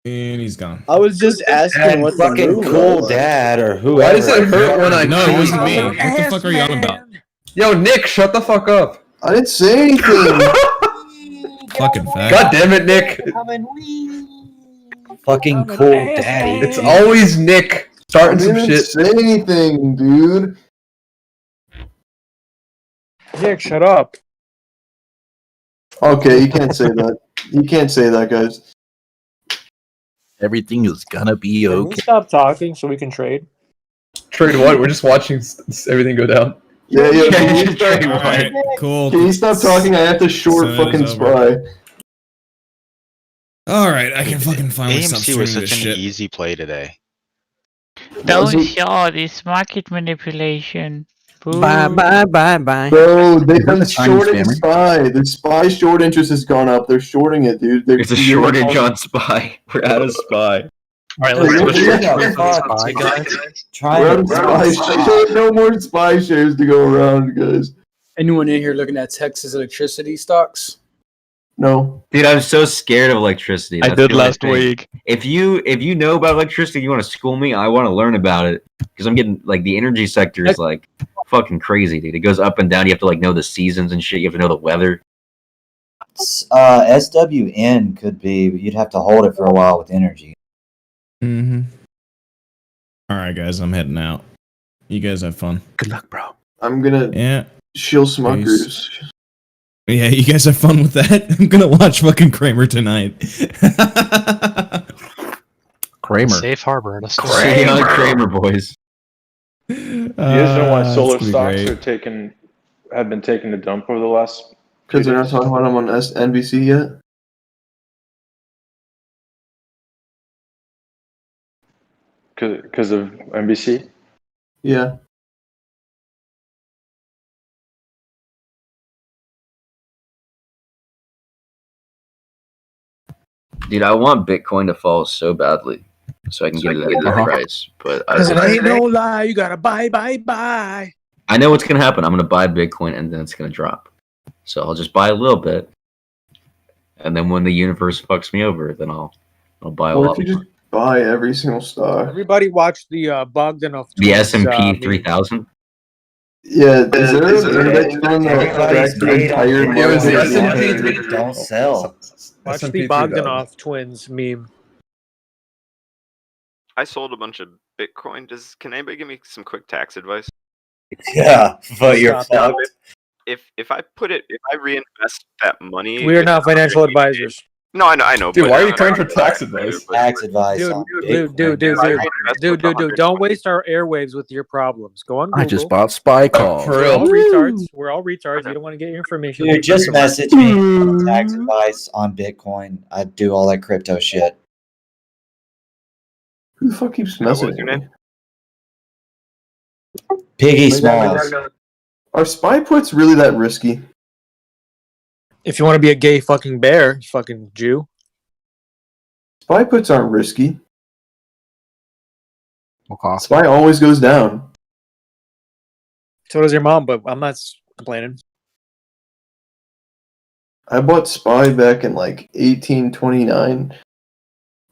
And he's gone. I was just asking what the Fucking move cool was. dad or Why whoever. does it hurt when I No, it wasn't me. pee? What the fuck are you on about? Yo, Nick, shut the fuck up. I didn't say anything. Fucking fag. God damn it, Nick. Fucking cool daddy. It's always Nick I starting some didn't shit. say anything, dude. Nick, shut up. Okay, you can't say that. You can't say that, guys. Everything is gonna be Can you okay. stop talking so we can trade? Trade what? We're just watching everything go down. Yeah, Yeah, can you you should trade stop- one. Alright, cool. Can you stop talking? I have to short Episode fucking is over. spy. Alright, I can fucking finally stop AMC was streaming such this an shit. easy play today. Don't show this market manipulation. Bye, bye, bye, bye. Bro, they've Is that been the Chinese shorting scammer? SPY. The SPY short interest has gone up. They're shorting it, dude. There's a shortage on SPY. We're out of SPY. Alright, let's let's do a SPY, guys. We're out of SPY. There's no more SPY shares to go around, guys. Anyone in here looking at Texas electricity stocks? No. Dude, I'm so scared of electricity. I That's did the only last thing. week. If you know about electricity, you want to school me, I want to learn about it because I'm getting like the energy sector is like fucking crazy, dude. It goes up and down. You have to like know the seasons and shit. You have to know the weather. SWN could be, but you'd have to hold it for a while with energy. Mm-hmm. Alright, guys, I'm heading out. You guys have fun. Good luck, bro. I'm gonna shill smuckers. Yeah, you guys have fun with that. I'm gonna watch fucking Kramer tonight. Kramer. Safe harbor. Let's go. Stay on Kramer, boys. You guys know why solar it's stocks gonna be have been taking a dump over the last? Because they're not talking about them on NBC yet. Because of NBC. Yeah. Dude, I want Bitcoin to fall so badly, so I can get it at a good price. But Cause it ain't no lie, you gotta buy. I know what's gonna happen. I'm gonna buy Bitcoin and then it's gonna drop. So I'll just buy a little bit, and then when the universe fucks me over, then I'll buy a What lot if you more. just buy every single stock? Everybody watch the Bogdanov. The twins, S&P 3000. Yeah, is there an index fund that tracks the entire market? Don't sell. Watch the S&P 3000. Bogdanov twins meme. I sold a bunch of Bitcoin. Can anybody give me some quick tax advice? Yeah, but you're fucked. If I reinvest that money, We are not financial advisors. No, I know. Dude, but why are you coming for tax advice? Tax advice. Dude, don't waste our airwaves with your problems. Go on Google. I just bought spy calls. For We're all real. retards. We're all retards. You don't want to get your information. Dude, just message me for tax advice on Bitcoin. I do all that crypto shit. Who the fuck keeps messaging me? Piggy Smalls. Are spy puts really that risky? If you want to be a gay fucking bear, you fucking Jew. Spy puts aren't risky. Okay. Spy always goes down. So does your mom, but I'm not complaining. I bought Spy back in like 1829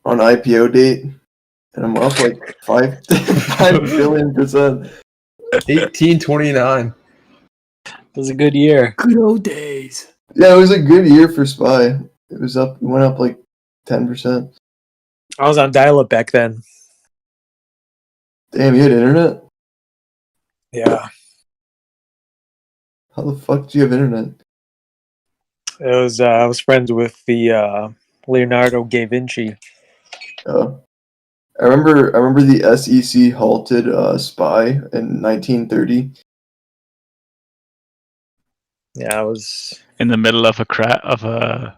on IPO date, and I'm up like 5 billion%. 1829. It was a good year. Good old days. Yeah, it was a good year for Spy. It was up. It went up like 10%. I was on dial-up back then. Damn, you had internet? Yeah. How the fuck do you have internet? It was. I was friends with the Leonardo da Vinci. I remember the SEC halted Spy in 1930. Yeah, I was in the middle of a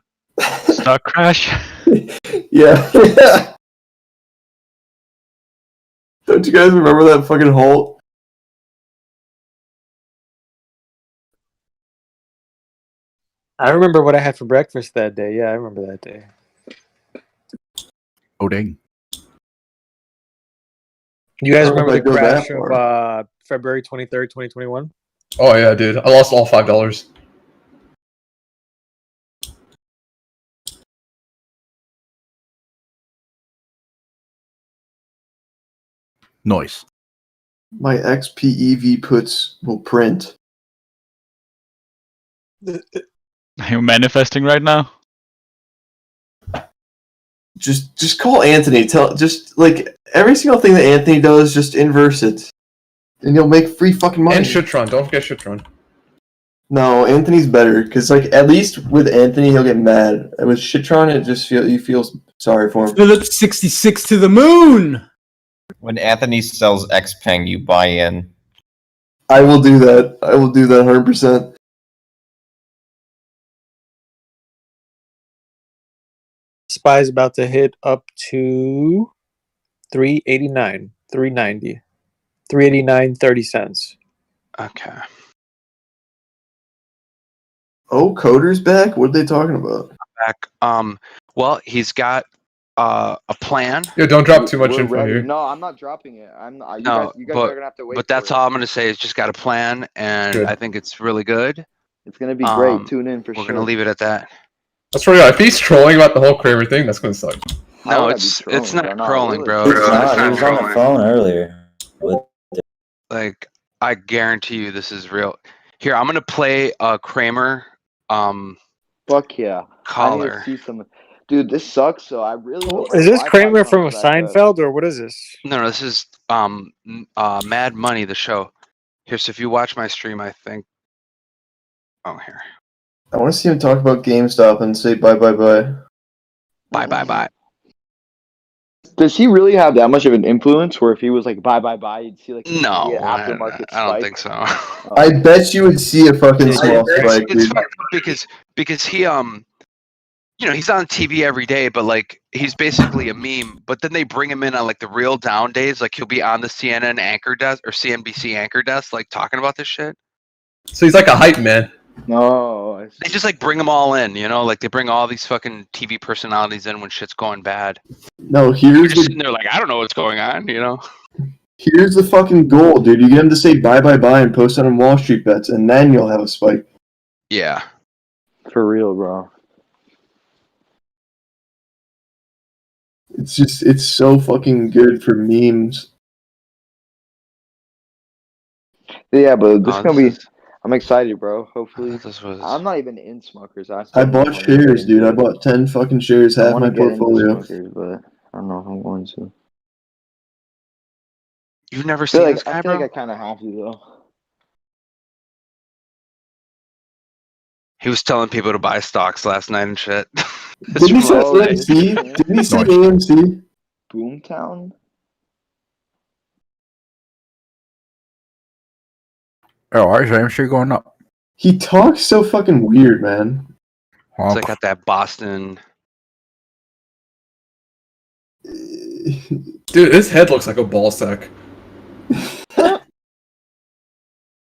stock crash. Yeah. Don't you guys remember that fucking halt? I remember what I had for breakfast that day. Yeah, I remember that day. Oh dang. You guys I don't know remember if the I go crash that far. of February 23rd, 2021? Oh yeah, dude. I lost all $5. Nice. My XPEV puts will print. Are you manifesting right now? Just call Anthony. Just like every single thing that Anthony does, just inverse it, and you'll make free fucking money. And Shitron. Don't forget Shitron. No, Anthony's better because like at least with Anthony he'll get mad. And with Shitron, it just you feel sorry for him. Phillips 66 to the moon. When Anthony sells Xpeng, you buy in. I will do that. I will do that 100%. Spy's about to hit up to 389, 390, 389 30 cents. Okay. Oh, Coder's back. What are they talking about? Back. Well, he's got a plan. Yo, don't drop too much info here. No, I'm not dropping it. I'm not. No, you guys but, are gonna have to wait. But that's all I'm gonna say is just got a plan, and Good. I think it's really good. It's gonna be great. Tune in for We're sure. gonna leave it at that. That's right. If he's trolling about the whole Kramer thing, that's gonna suck. No, it's not trolling, bro. He It's was not on the trolling. phone earlier. Like, I guarantee you, this is real. Here, I'm gonna play Kramer. Fuck yeah. Caller. I need to see some. Dude, this sucks. So I really. hope my Is this Wi-Fi Kramer from comes back up. Seinfeld or what is this? No, this is Mad Money, the show. Here, so if you watch my stream, I think. Oh, here. I want to see him talk about GameStop and say bye. Bye. Does he really have that much of an influence? Where if he was like bye, you'd see like No, aftermarket I don't spike? think so. I bet you would see a fucking small spike, It's dude. fucked up because he he's on TV every day, but like he's basically a meme. But then they bring him in on like the real down days, like he'll be on the CNN anchor desk or CNBC anchor desk, like talking about this shit. So he's like a hype man. No, They just like bring them all in, you know, like they bring all these fucking TV personalities in when shit's going bad. No, You're here's just the sitting there like, I don't know what's going on, you know. here's the fucking goal, dude. You get them to say bye bye bye and post on Wall Street bets, and then you'll have a spike. Yeah. for real, bro. It's so fucking good for memes. Yeah, but this Oh, is gonna this be. I'm excited, bro. Hopefully, This was. I'm not even in Smuckers. I I still bought want to get shares, dude. into I it. bought 10 fucking shares, I half want my to get into portfolio. Smuckers, but I don't know if I'm going to. You've never I feel seen like this guy, I feel bro? like I kind of have to though. He was telling people to buy stocks last night and shit. Didn't he say Oh, this AMC? is him? Didn't he say Nice. AMC? Boomtown. Oh, why is AMC going up? He talks so fucking weird, man. It's like got that Boston. Dude, his head looks like a ball sack.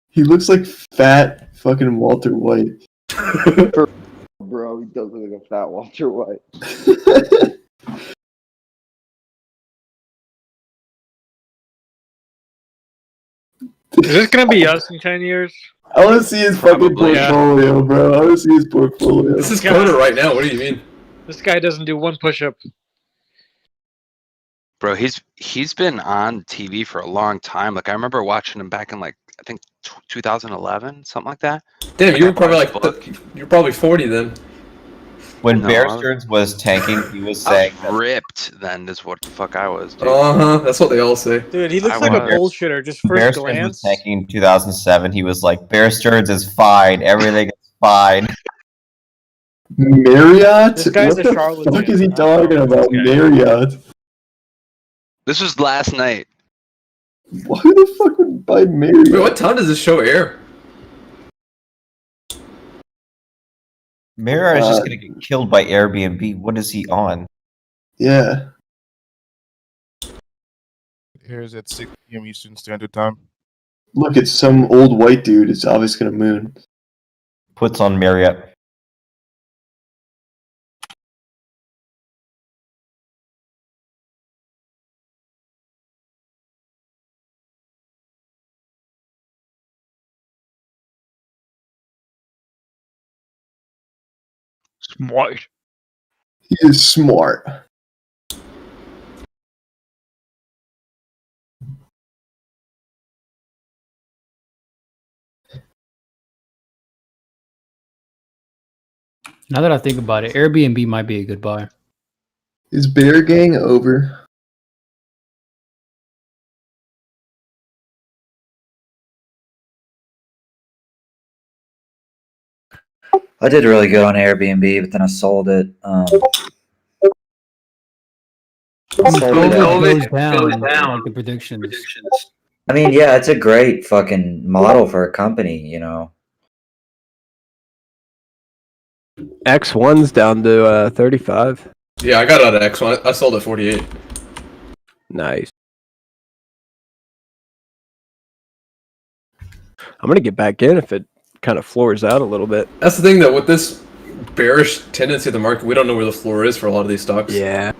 He looks like fat fucking Walter White. Bro, he does look like a fat Walter White. Is this gonna be us in 10 years? I want to see his fucking Probably, yeah. portfolio, bro. I want to see his portfolio. This is Coda right now. What do you mean? This guy doesn't do one push-up. Bro, he's been on TV for a long time. Like I remember watching him back in like I think 2011, something like that. Damn, Like, you I were probably bought his like book. you're probably 40 then. When No, Bear I was- Stearns was tanking, he was I saying was ripped then. Is what the fuck I was, dude. That's what they all say. Dude, he looks I like a was. bullshitter. Just Bear first Stearns was glance. tanking in 2007. He was like, Bear Stearns is fine. Everything is fine. Marriott? This guy's What a the charlatan. fuck is he I don't talking know about? this guy. Marriott? This was last night. Who the fuck would buy Marriott? Wait, what time does this show air? Marriott is just gonna get killed by Airbnb. What is he on? Yeah. Here's at 6 p.m. Eastern Standard Time. Look, it's some old white dude. It's obviously gonna moon. Puts on Marriott. Smart. He is smart. Now that I think about it, Airbnb might be a good buy. Is Bear Gang over? I did really good on Airbnb, but then I sold it. Goes down, like the predictions. I mean, yeah, it's a great fucking model for a company, you know. X1's down to 35. Yeah, I got out of X1. I sold at 48. Nice. I'm gonna get back in if it kind of floors out a little bit. That's the thing though, with this bearish tendency of the market, we don't know where the floor is for a lot of these stocks. Yeah.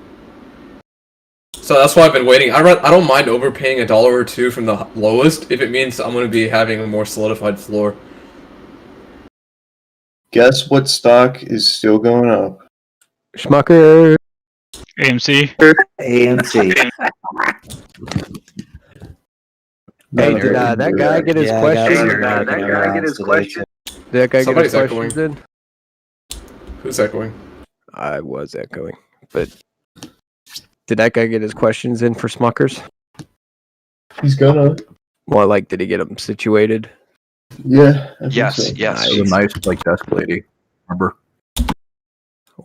So that's why I've been waiting. I don't mind overpaying $1 or $2 from the lowest if it means I'm going to be having a more solidified floor. Guess what stock is still going up? Schmucker. AMC. AMC. Hey, did that guy get his question? Did that guy get his question? Did that guy Somebody's get his questions echoing. in? Who's echoing? I was echoing, but did that guy get his questions in for Smuckers? He's gonna. Well, like, did he get them situated? Yeah. I think Yes, so. yes. It was a nice, like, desk lady. Remember?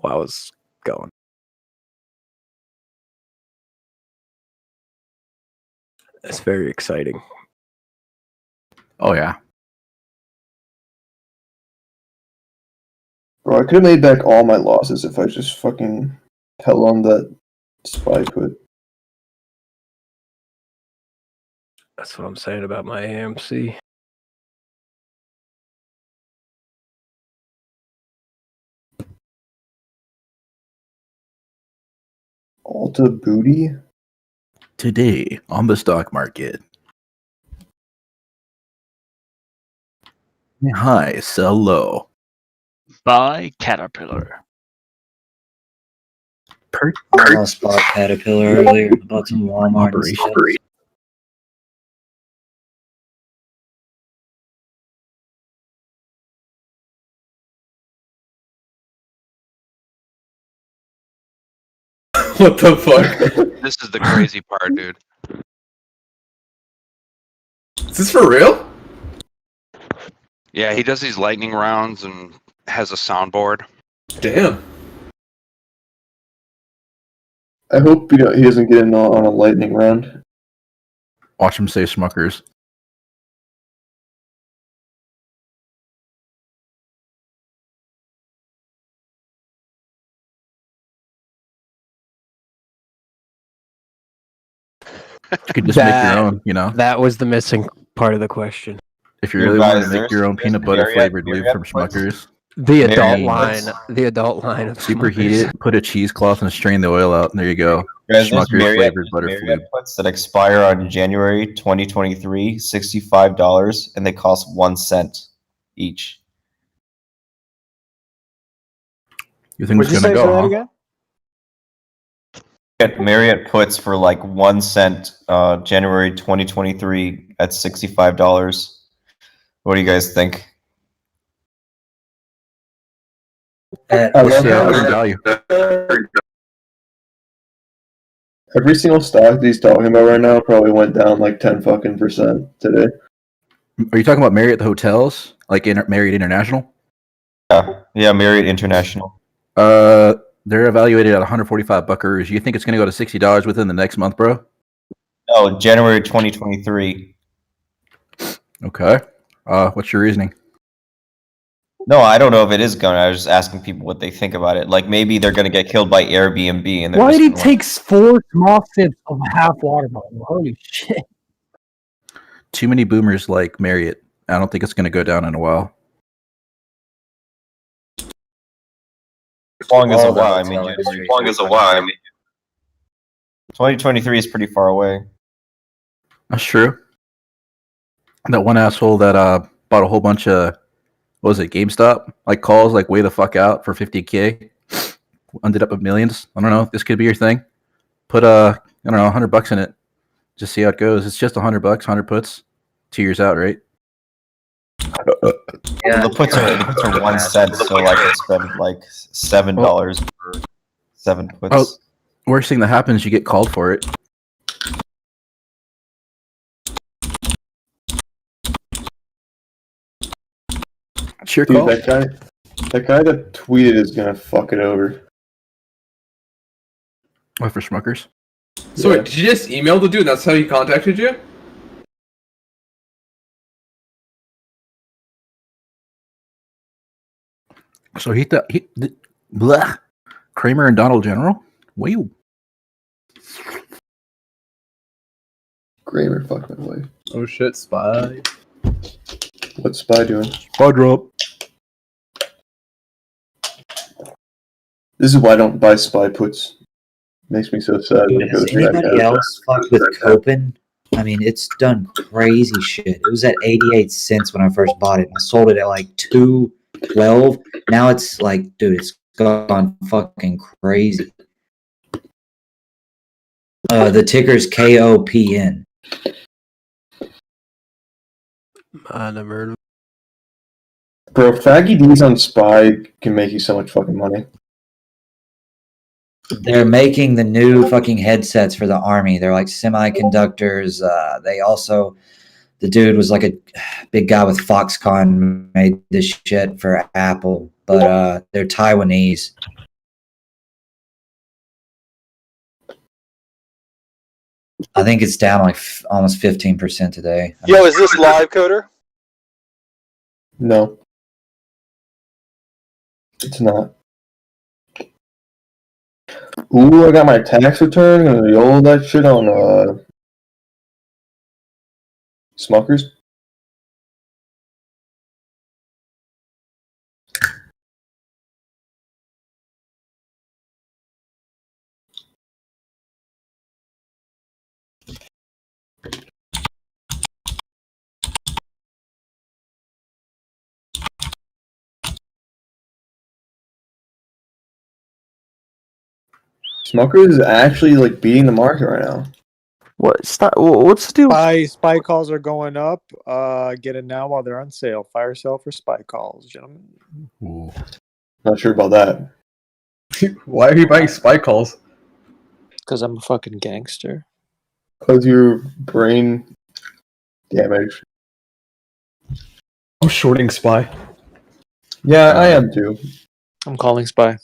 Well, I was going. That's very exciting. Oh, yeah. Bro, I could have made back all my losses if I just fucking held on that spy put. That's what I'm saying about my AMC. Alta Booty? Today on the stock market. High, sell low. Buy Caterpillar. I lost bought Caterpillar earlier. I bought some Walmart instead. What the fuck? This is the crazy part, dude. Is this for real? Yeah, he does these lightning rounds and has a soundboard. Damn. I hope he doesn't get in on a lightning round. Watch him say Smuckers. You could just make your own, you know? That was the missing part of the question. If you Yo, really wanted guys, to make your own peanut butter flavored lube from puts- Smuckers, The adult Marriott line. The adult line of superheat Smuckers. it, put a cheesecloth, and strain the oil out, and there you go. Guys, there's Smuckers flavored butter Marriott flube. puts that expire on January 2023, $65, and they cost 1 cent each. You think Would it's you gonna say go, that huh? again? Marriott puts for like 1 cent, January 2023 at $65. What do you guys think? What's the average value? Every single stock that he's talking about right now probably went down like 10% today. Are you talking about Marriott the hotels, like Marriott International? Yeah, Marriott International. They're evaluated at 145 buckers. You think it's gonna go to $60 within the next month, bro? No, January 2023. Okay. What's your reasoning? No, I don't know if it is gonna. I was just asking people what they think about it. Like maybe they're gonna get killed by Airbnb, and they're Why just did he gonna, take 4 small sips of half water bottle? Holy shit. Too many boomers like Marriott. I don't think it's gonna go down in a while. as long as a All the while. I hotel mean, industry as long as a while. I mean, 2023 is pretty far away. That's true. That one asshole that bought a whole bunch of, what was it, GameStop? Like calls like way the fuck out for 50K. Ended up with millions. I don't know. This could be your thing. Put I don't know, $100 in it. Just see how it goes. It's just $100, 100 puts. 2 years out, right? Yeah, the puts are 1 cent, so like it's been like $7 for 7 puts. Oh, worst thing that happens, you get called for it. It's your Dude, call. that guy that tweeted is gonna fuck it over. What, for Smuckers? So wait, did you just email the dude and that's how he contacted you? So blah. Kramer and Donald General? Wow. Kramer fucked my wife. Oh shit, spy. What's Spy doing? Spy drop. This is why I don't buy Spy puts. Makes me so sad when it Has goes back anybody down. else fucked with Copen? I mean, it's done crazy shit. It was at 88 cents when I first bought it. I sold it at like 2.12. Now it's like, dude, it's gone fucking crazy. The ticker's KOPN. I never heard of it. Bro, Faggy D's on Spy can make you so much fucking money. They're making the new fucking headsets for the army. They're like semiconductors. They also, the dude was like a big guy with Foxconn, made this shit for Apple, but they're Taiwanese. I think it's down like almost 15% today. Yo, is this live, Coder? No. It's not. Ooh, I got my tax return. Gonna roll that shit on Smuckers. Smuckers is actually like beating the market right now. What? Stop. What's the deal? Spy calls are going up. Get it now while they're on sale. Fire sale for spy calls, gentlemen. Ooh. Not sure about that. Why are you buying spy calls? Because I'm a fucking gangster. Cause your brain damage. I'm shorting spy. Yeah, I am too. I'm calling spy.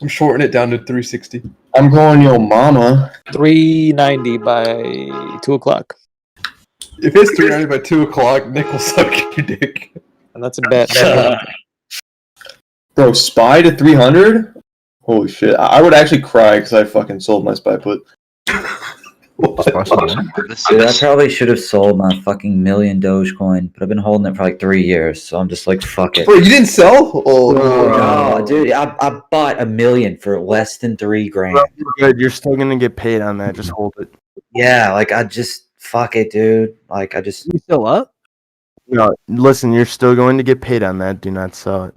I'm shorting it down to 360. I'm calling your mama. 390 by 2 o'clock. If it's 390 by 2 o'clock, Nick will suck your dick. And that's a bet. Bro, spy to 300? Holy shit. I would actually cry because I fucking sold my spy put. Dude, I probably should have sold my fucking $1 million Dogecoin, but I've been holding it for like 3 years, so I'm just like, fuck it. Bro, you didn't sell? Oh, no, dude, I bought $1 million for less than $3,000. Good. You're still gonna get paid on that. Just hold it. Yeah, like I just fuck it, dude. Like I just. You still up? No, listen. You're still going to get paid on that. Do not sell it.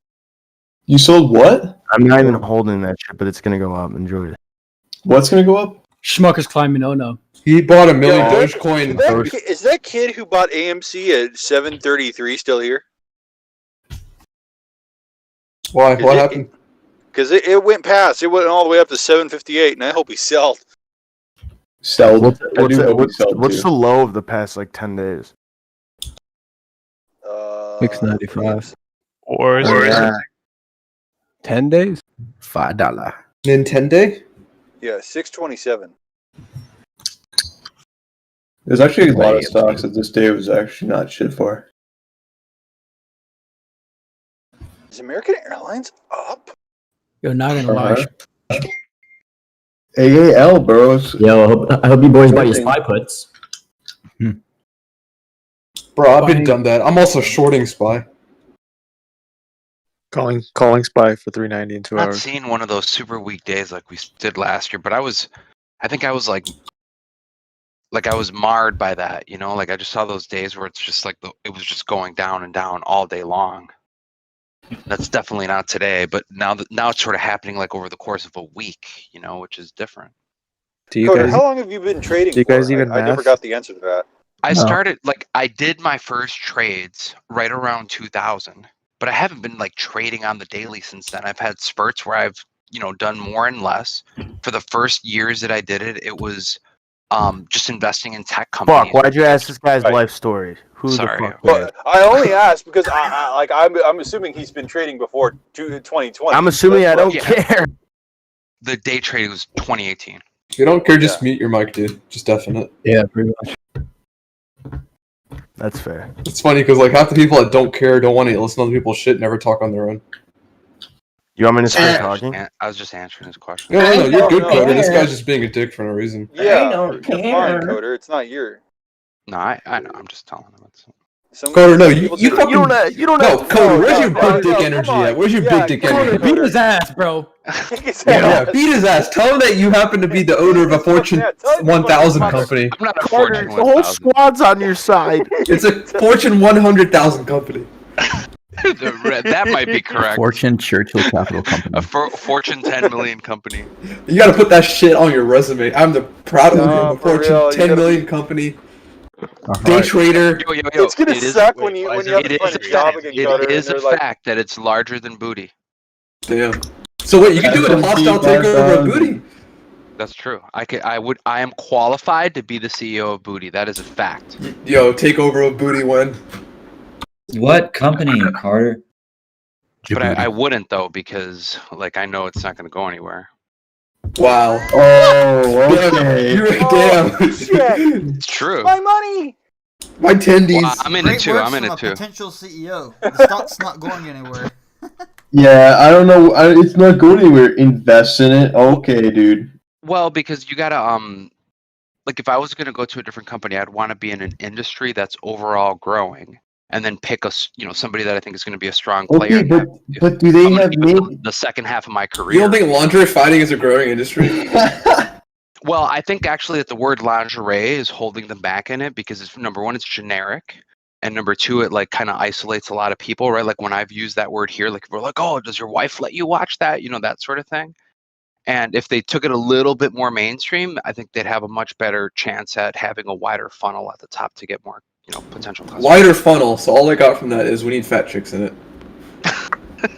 You sold what? I'm not even holding that shit, but it's gonna go up. Enjoy it. What's gonna go up? Schmucker's climbing. Oh no. He bought $1 million Yo, Dogecoin. Is that kid who bought AMC at 733 still here? Why? What happened? Because it went past. It went all the way up to 758, and I hope he sold. Sold. What's the low of the past like 10 days? 695. Or is it 10 days? $5. Nintendo? Yeah, 627. There's actually a lot of stocks that this day was actually not shit for. Is American Airlines up? You're not gonna lie. AAL, bros. Yo, I hope you boys buy your spy puts. Bro, I've been done that. I'm also shorting spy. Calling spy for 390 in 2 Not hours. seeing one of those super weak days like we did last year, but I think I was like I was marred by that, you know, like I just saw those days where it's just like it was just going down and down all day long. That's definitely not today, but now it's sort of happening like over the course of a week, you know, which is different. Do you Coder, guys? how long have you been trading Do you guys for? even I never math? got the answer to that. I started I did my first trades right around 2000, but I haven't been like trading on the daily since then. I've had spurts where I've, you know, done more and less. For the first years that I did it, it was just investing in tech companies. Fuck! Why'd you ask this guy's life story? Who Sorry. the fuck? Well, I only asked because I'm assuming he's been trading before 2020. I'm assuming I don't Yeah. care. The day trade was 2018. If you don't care, just mute your mic, dude. Just deafen it. Yeah, pretty much. That's fair. It's funny because like half the people that don't care, don't want to listen to other people's shit, never talk on their own. You want me to start talking? I was just answering his question. No, you're good, no, Coder. This yeah. guy's just being a dick for no reason. Yeah, you're fine, Coder. It's not your. No, I know. I'm just telling him. Coder, no, you fucking. You don't No, have to Coder, follow. where's your No, big dick come energy on. at? Where's your Yeah, big dick Coder, energy? Beat his ass, bro. Yeah, beat his ass. Tell him that you happen to be the owner of a Fortune 1000 company. I'm not a Carter, Fortune the whole 1000. squad's on your side. It's a Fortune 100,000 company. That might be correct. Fortune Churchill Capital Company. A Fortune 10 million company. You gotta put that shit on your resume. I'm the proud owner of a for Fortune real, you 10 gotta million company. Day trader. Yo, It's gonna suck when you have It to find is a job again, Coder. It is and a they're like, fact that it's larger than booty. Damn. So wait, you can do a hostile takeover of booty? That's true. I am qualified to be the CEO of Booty. That is a fact. Yo, takeover of booty when? What company, Carter? But I wouldn't though, because like I know it's not going to go anywhere. Wow. Oh, okay. Damn. It's true. my money. My tendies. Well, I'm in it too. I'm in it too. Potential CEO. The stock's not going anywhere. Yeah, I don't know. It's not going anywhere. Invest in it. Okay, dude. Well, because you gotta like if I was gonna go to a different company, I'd want to be in an industry that's overall growing, and then pick somebody that I think is going to be a strong player. Okay, but do they have maybe the second half of my career? You don't think lingerie fighting is a growing industry? Well, I think actually that the word lingerie is holding them back in it because it's number one, it's generic, and number two, it like kind of isolates a lot of people, right? Like when I've used that word here, like we're like, oh, does your wife let you watch that? You know, that sort of thing. And if they took it a little bit more mainstream, I think they'd have a much better chance at having a wider funnel at the top to get more, potential customers. Wider funnel. So all I got from that is we need fat chicks in it.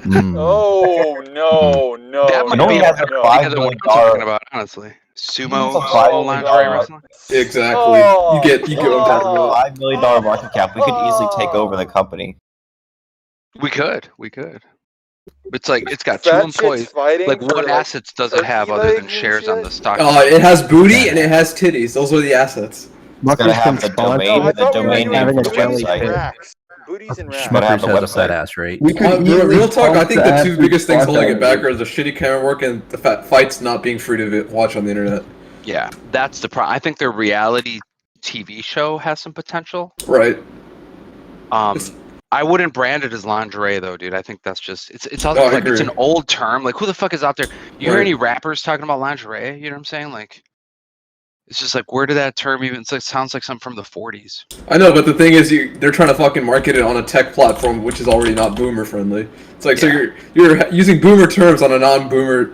Oh no! That might know be he a has better a idea than what $5 I'm talking about, honestly. Sumo lingerie wrestling. Exactly. You get what I'm talking about. $5 million market cap. We could easily take over the company. We could. It's like it's got Fat two employees. chicks fighting Like, for, what like, assets does it have turkey other than legs and shares on shit? the stock? It has booty and it has titties. Those are the assets. Gotta have the domain, I thought we were name doing for the booties and website. racks. Booties and racks. Gotta have Schmuckers the has a fat website. ass rate. We could easily Real talk, I pump think the two absolute biggest things fuck holding out it of back are the shitty camera work and the fights not being free to watch on the internet. Yeah, that's the problem. I think their reality TV show has some potential. Right. I wouldn't brand it as lingerie though, dude. I think that's just it's No, also I like it's agree. an old term. Like, who the fuck is out there? You hear Right. any rappers talking about lingerie? You know what I'm saying? Like, it's just like, where did that term even? It's like, sounds like something from the 40s. I know, but the thing is, they're trying to fucking market it on a tech platform which is already not boomer friendly. It's like, so you're using boomer terms on a non-boomer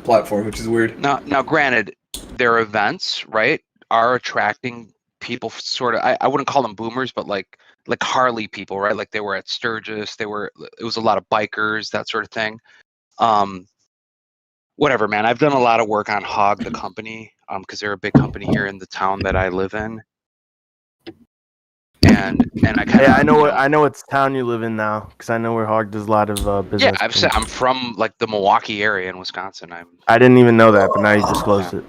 platform, which is weird. Now, granted, their events, right, are attracting people. Sort of, I wouldn't call them boomers, but like Harley people, right? Like, they were at Sturgis. It was a lot of bikers, that sort of thing. Whatever, man. I've done a lot of work on Hog, the company, because they're a big company here in the town that I live in. And I kind of I know what town you live in now, because I know where Hog does a lot of business. Yeah, I'm from like the Milwaukee area in Wisconsin. I didn't even know that, but now you disclosed it.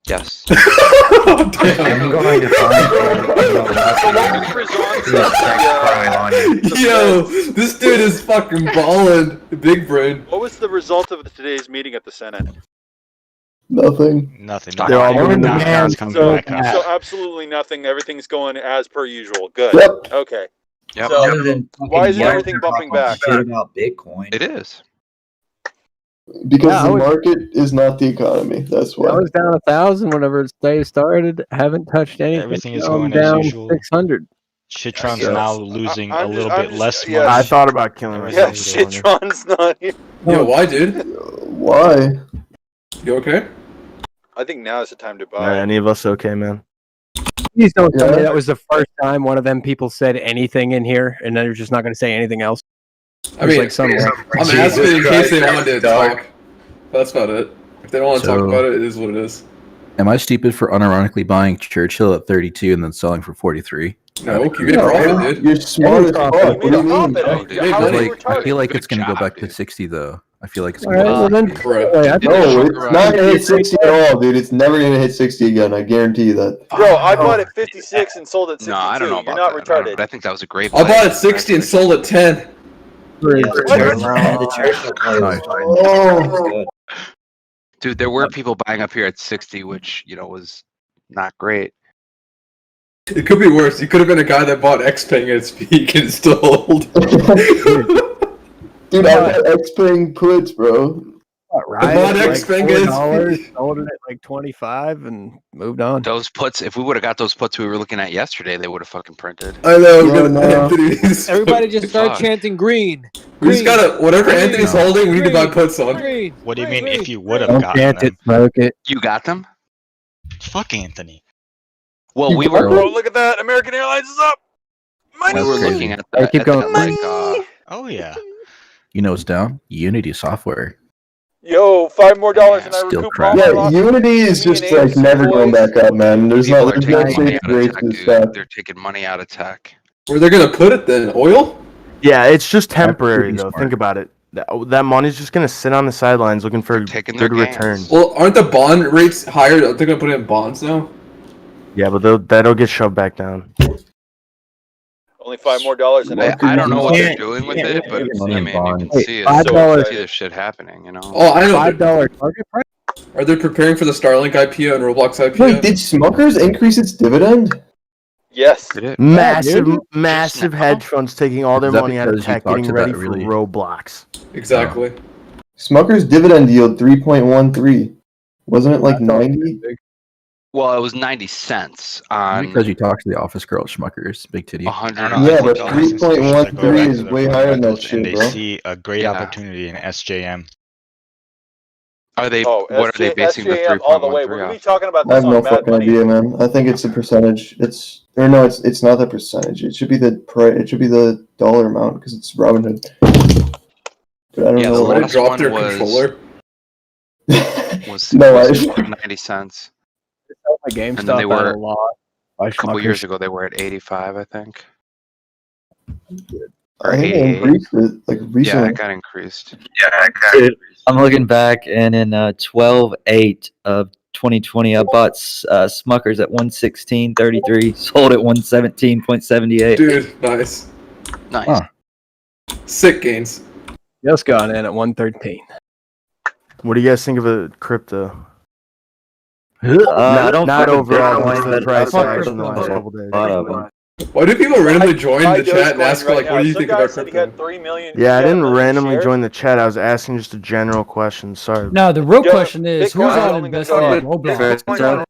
Yes. I'm going to Yo, this dude is fucking ballin'. Big brain. What was the result of today's meeting at the Senate? Nothing. Nothing. They're all moving to towns. So absolutely nothing. Everything's going as per usual. Good. Yep. Okay. Yep. So Other than why isn't fucking everything bumping talking back? shit about Bitcoin. It is. Because Yeah, the market is not the economy. That's why. I was down 1,000 whenever day started. Haven't touched anything. Everything is Now I'm going as down usual. 600. Shitron's now losing a little bit less money. I thought about killing Yeah, myself. today morning. Shitron's not here. Yo, why, dude? Why? You okay? I think now is the time to Are buy. any of us okay, man? Please don't tell me Yeah. that was the first time one of them people said anything in here, and then they're just not going to say anything else. I mean, like some. I'm asking in case they wanted to talk. That's about it. If they don't want to talk So- about it, it is what it is. Am I stupid for unironically buying Churchill at 32 and then selling for 43? No, you get a profit, dude. You're smart as fuck. What do you mean? I feel like it's going to go back dude. to 60 though. I feel like it's All going right, well to then. Bro. Wait, I thought- No, it's not gonna hit 60 at all, dude. It's never gonna hit 60 again. I guarantee you that. Bro, I bought at 56 and sold at 62. No, I don't know about You're not that. I don't know, retarded. but I think that was a great. I play. bought at 60 and sold at 10. The Churchill play was Oh, good. Dude, there were people buying up here at 60, which was not great. It could be worse. You could have been a guy that bought Xpeng at its peak and still hold. dude, I got X-Ping puts, bro. Right, bought like X-Ping $4, sold it at like 25, and moved on. Those puts, if we would have got those puts we were looking at yesterday, they would have fucking printed. I know. No, good no. Anthony's. Everybody just start Fuck. chanting green. We just gotta, whatever Anthony's holding, we need to buy puts on. Green. What do you mean if you would have Don't gotten chant them? it, smoke it. You got them? Fuck Anthony. Well, we Oh, were look at that. American Airlines is up. we were crazy. looking at Hey, that. keep at going. that, like, Oh yeah. You know what's down? Unity software. Yo, $5 more and I Still recoup all crap. my Yeah, losses. Unity is Me just and like Ace never boys. going back up, man. There's people not are there's no taking money safe out of race tech, to this dude. stuff. They're taking money out of tech. Where they're gonna put it then? Oil? Yeah, it's just temporary pretty though. smart. Think about it. That money's just gonna sit on the sidelines looking for Taking their good gains. return. Well, aren't the bond rates higher? They're gonna put it in bonds now. Yeah, but that'll get shoved back down. Only $5 more and I don't know what they're can't- doing with can't it, really but get money I in mean, you can bonds. see it. $5 See this shit happening, Oh, I know. $5 target price. Are they preparing for the Starlink IPO and Roblox IPO? Wait, did Smuckers increase its dividend? Yes. It is. Massive, dude. massive Just now. hedge funds taking all their Is that money out of because you tech, talked getting to ready that for really- Roblox. Exactly. Smuckers dividend yield 3.13. Wasn't it like 90? Well, it was 90 cents on Because you talked to the office girl at Schmuckers, big titty. 100. Yeah, but $100 3.13 is way higher than that and shit, they bro. see a great Yeah. opportunity in SJM. Are they? Oh, What are they basing the SJM all the way. 3.13 We're gonna be off? talking about I this have no on Mad fucking Money. idea, man. I think it's a percentage. It's not the percentage. It should be the price. It should be the dollar amount because it's Robinhood. But I don't know. The They last dropped one their was controller. No, was like 90 cents. My And then GameStop they had were a lot. a couple years ago. They were at 85, I think. Or I think they 88. increased it like Yeah, recently. it got increased. Dude, I'm looking back, and in 12/8 of 2020, I bought Smuckers at 116.33, sold at 117.78. Dude, nice. Nice. Huh. Sick gains. Just got in at 113. What do you guys think of a crypto? I don't not fucking overall, Bitcoin, just the but price fuck action the crypto. last couple days. A lot of them. Why do people randomly join Buy the chat and Dogecoin ask right like, now. what do you Some think guy about said he crypto? had 3 million. Yeah, I he had a didn't million randomly shares. join the chat. I was asking just a general question. Sorry. No, the real Yeah, question is, Bitcoin who's is all only gonna invested go in up. Roblox?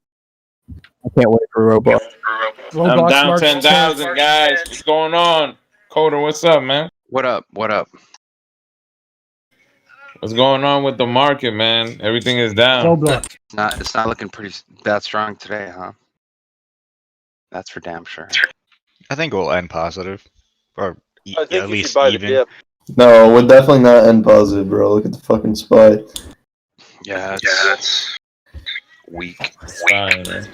I can't wait for Roblox. I'm Roblox down March 10,000, 10th. guys. What's going on? Coda, what's up, man? What up? What up? What's going on with the market, man? Everything is down. Roblox. It's not looking pretty that strong today, huh? That's for damn sure. I think it will end positive, or I think at you should least buy the even. dip. No, we're definitely not end positive, bro. Look at the fucking SPY. Yeah, it's weak. Fine, man.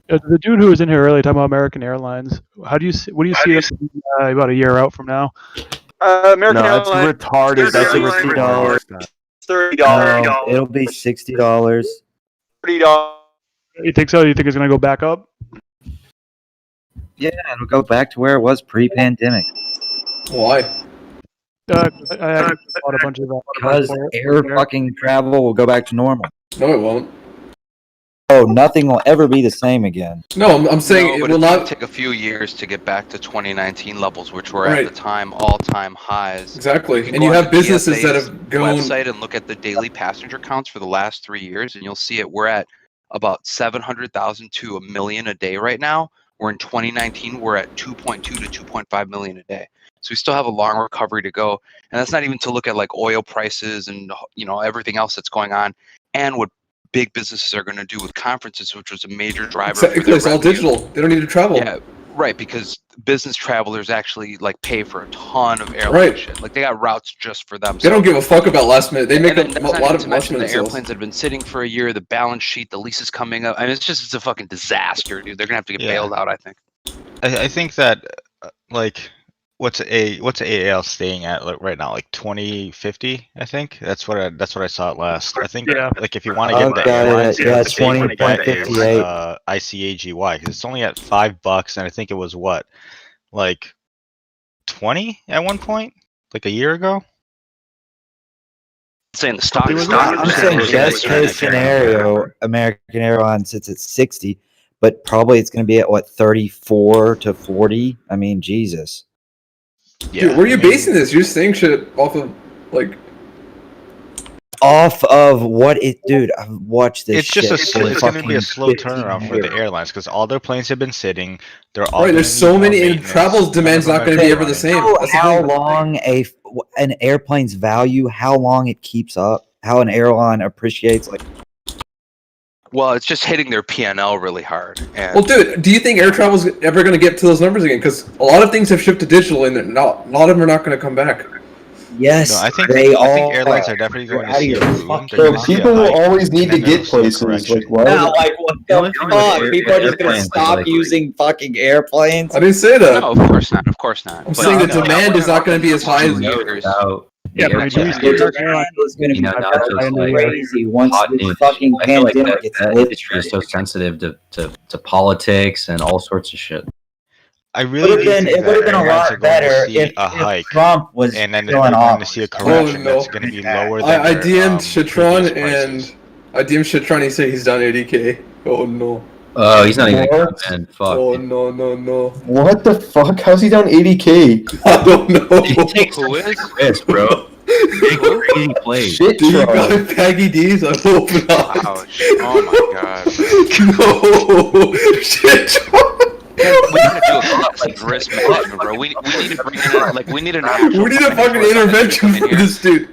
The dude who was in here earlier talking about American Airlines. How do you see? What do you see them, about a year out from now? American No, that's Airlines. retarded. That's a $30. retarded. $30. It'll be $60. $30. You think so? You think it's going to go back up? Yeah, it'll go back to where it was pre-pandemic. Why? I bought a bunch of Because air fucking travel will go back to normal. No, it won't. Oh, nothing will ever be the same again. No, I'm saying it but will it's gonna not. take a few years to get back to 2019 levels, which were Right. at the time all-time highs. Exactly, can and go you on have the businesses that TSA's have gone. website and look at the daily passenger counts for the last 3 years, and you'll see it. We're at about 700,000 to 1 million a day right now. Where in 2019 we're at 2.2 to 2.5 million a day. So we still have a long recovery to go, and that's not even to look at like oil prices and everything else that's going on, and what big businesses are going to do with conferences, which was a major driver. Exactly, for their it's all revenue. digital. They don't need to travel. Yeah, right. Because business travelers actually like pay for a ton of airline Right. shit. Like they got routes just for them. They don't give a fuck about last minute. They make and a then that's not lot even of to last mention the minute sales. airplanes that have been sitting for a year, the balance sheet, the leases coming up. I mean, it's a fucking disaster, dude. They're gonna have to get bailed out, I think. I think that like what's AAL staying at right now, like 2050, I think that's what I saw it last. I think like if you want to get into airlines, yeah, the safe one to get is 20.58. ICAGY because it's only at $5, and I think it was what, like 20 at one point, like a year ago. Saying the stock is I'm saying best case scenario, American Airlines sits at 60, but probably it's going to be at what, 34 to 40. I mean, Jesus. Dude, where are you basing this? You're just saying shit off of like. Off of what it, dude. I've watched this. It's just shit it's for going to be a fucking slow 15 turnaround for the years. airlines because all their planes have been sitting. They're all Right, there's so many, and travel demand's not going to be ever the same. Know That's the how thing. long an airplane's value, how long it keeps up, how an airline appreciates, like. Well, it's just hitting their P&L really hard. And Well, dude, do you think air travel's ever going to get to those numbers again? Because a lot of things have shifted digital, and a lot of them are not going to come back. Yes, No, I think airlines are definitely going to see a boom. They're Bro, gonna see a people will hike, always need and to then they'll get see a places. correction. Like, why? Now, like, what only the thing with fuck? People are just gonna airplanes is, stop like- using fucking airplanes. I didn't say that. No, of course not. Of course not. I'm saying the demand is not going to be as high as. Yeah, but The demand is going to be You know, not just like crazy once hot this news. fucking I feel like pandemic that, gets that lit. industry is so sensitive to politics and all sorts of shit. I really do think It would have that been a airlines lot are going better to see if a hike, Trump was and then still they're in going to office. see a correction that's going to be lower than I their, DM'd Shatron previous prices. and I DM'd Shatron. He said he's down 80K. Oh no. Oh, he's not even What? man. Fuck. Oh no. What the fuck? How's he down 80K? I don't know. He takes Who is? risks, bro. Big crazy plays. Shit, Do you Tron. got Peggy D's? I hope not. Ouch. Oh my god. No. Shit. We gotta do a class like risk management, bro. We need to bring in we need an actual We need a fucking financial advisor to intervention come in for here. this dude.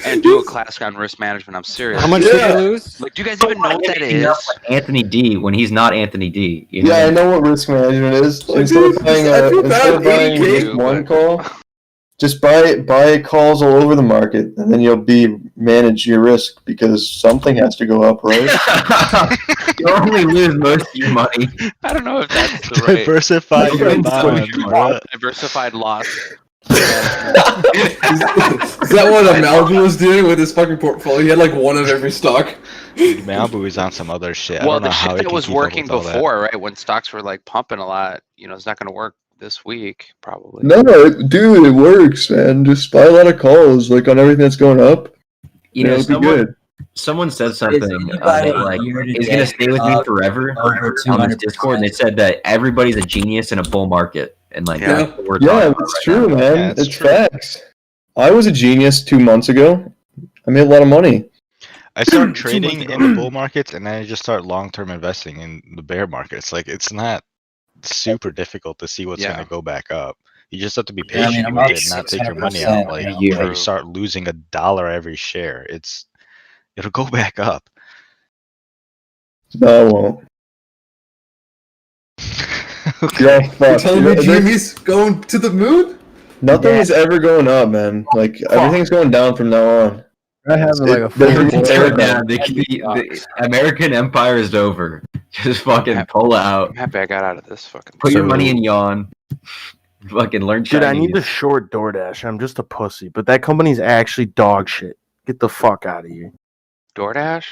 and do a class on risk management. I'm serious. How much did you lose? Like, do you guys even know what that is? Anthony D when he's not Anthony D. You know? Yeah, I know what risk management is. Instead of buying, just one call, just buy calls all over the market, and then you'll manage your risk because something has to go up, right? You only lose most of your money. I don't know if that's the right. Diversify your bonds, bro. Diversified loss. Is that what Malibu was doing with his fucking portfolio? He had like one of every stock. Dude, Malibu is on some other shit. I Well, don't know the how shit he that can was keep up working with all that. before, right? When stocks were like pumping a lot, it's not going to work this week, probably. No, dude, it works, man. Just buy a lot of calls, like on everything that's going up. You know, it'll be good. someone said something like is gonna stay with me forever on this Discord, and they said that everybody's a genius in a bull market, and like that's what we're talking about it's right true, now. man. Yeah, it's facts. I was a genius 2 months ago. I made a lot of money. I started trading in the bull markets, and then I just start long-term investing in the bear markets. Like it's not super difficult to see what's gonna go back up. You just have to be Yeah, I patient mean, I'm with up it, and not take your 600% money out. in Like a year. before you start losing $1 every share, it'll go back up. No, I won't. Yeah, You're fuck. telling me Jimmy's going to the moon? Nothing is ever going up, man. Like everything's going down from now on. I have like a There's full a Tear it tear down. down. The American Empire is over. Just fucking pull out. I'm happy I got out of this fucking. Put your money in yawn. Fucking learn Dude, Chinese. I need to short DoorDash. I'm just a pussy, but that company's actually dog shit. Get the fuck out of here. DoorDash?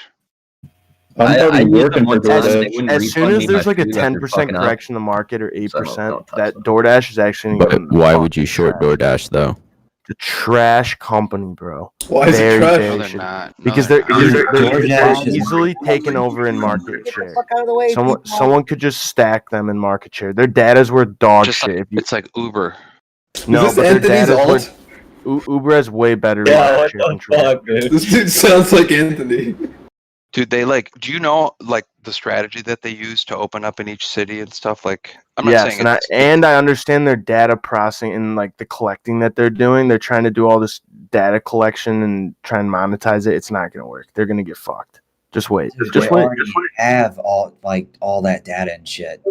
I'm probably used working them for one time, and they DoorDash. wouldn't As soon refund as me there's my like a food after 10% fucking up. correction in the market or 8%, don't touch that DoorDash is actually But gonna why would you short DoorDash though? the trash company, bro. Why is it Very, trash? very No, they're shitty. not. No, Because they're they're easily taken over in market share. Someone could just stack them in market share. Their data's worth dog Just shit. like, it's like Uber. No, Is this but their Anthony's data's alt? worth. Uber has way better Yeah, market what share the control. fuck, dude? This dude sounds like Anthony. Dude, do you know like the strategy that they use to open up in each city and stuff? Like, I'm not Yes, saying and I understand their data processing and like the collecting that they're doing. They're trying to do all this data collection and try and monetize it. It's not gonna work. They're gonna get fucked. Just wait. Just They wait. already have all that data and shit.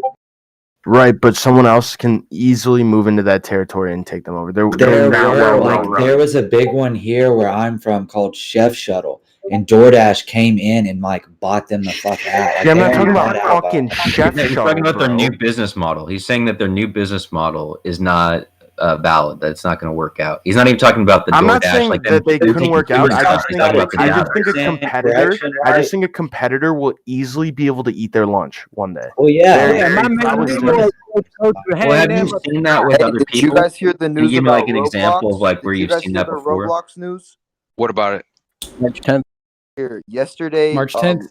Right, but someone else can easily move into that territory and take them over. They're There not were, well like, known. there was a big one here where I'm from called Chef Shuttle, and DoorDash came in and like bought them the fuck out. Like, Yeah, I'm they not talking already about bought out fucking Chef He's Shuttle, talking about their bro. new business model. He's saying that their new business model is not valid. That it's not going to work out. He's not even talking about the I'm DoorDash. not saying like that they them couldn't work taking out. food I stuff. just He's think talking about the a data. competitor. I just think a competitor will easily be able to eat their lunch one day. Well, yeah. Very probably gonna- Well, have you seen that with other Did people? you guys hear the Can you news give me about like an Roblox? example of like where Did you you've guys seen hear that the before? Roblox news? What about it? March 10th. Here, yesterday. March 10th.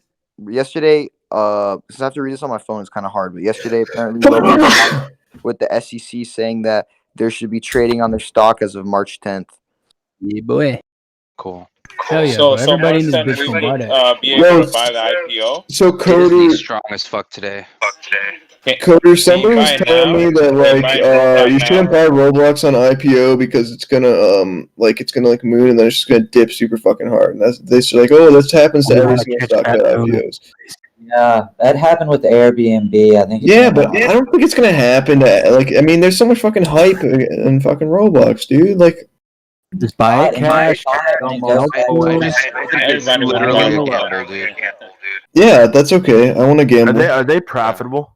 Yesterday, since I have to read this on my phone, it's kind of hard. But yesterday, apparently, Roblox with the SEC saying that there should be trading on their stock as of March 10th. Yeah, boy. Cool. Hell yeah, So bro. Everybody in this March 10th, bitch we gonna buy would that. be able to buy the IPO. So Disney's strong as fuck today. Coder, somebody was buy it telling now me that or buy it you shouldn't buy Roblox on IPO because it's gonna like moon and then it's just gonna dip super fucking hard. And they say like, oh, this happens to every single stock that IPOs. Yeah, that happened with Airbnb. I think. Yeah, but I don't think it's gonna happen. I mean, there's so much fucking hype in fucking Roblox, dude. Like, just buy it cash. Everybody literally a gamble, dude. yeah, that's okay. I want to gamble. Are they profitable?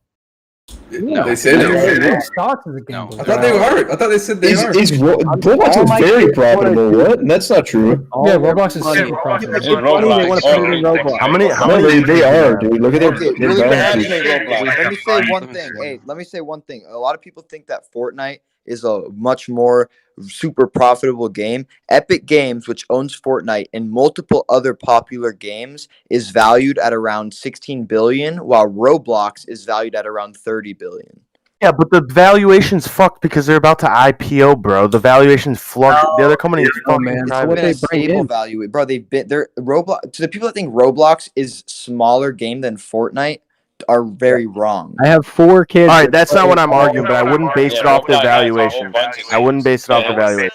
No, they say they are. Stocks is a gamble. I thought they were. I thought they said they are. Roblox is very profitable. What? That's not true. Yeah, Roblox is super profitable. It's Roblox. How many? No, they are, dude. Look at their Really balance quick, sheet. let me say one thing. Hey, let me say one thing. A lot of people think that Fortnite is a much more super profitable game. Epic Games, which owns Fortnite and multiple other popular games, is valued at around 16 billion, while Roblox is valued at around 30 billion. Yeah, but the valuation's fucked because they're about to IPO, bro. The valuation's fluctuating. The other company is fucking It's private. been a stable value, bro. They're Roblox. To the people that think Roblox is smaller game than Fortnite, are very wrong. I have 4 kids. All right, that's not what I'm arguing, but I wouldn't base it off their valuation. I wouldn't base it off their valuation.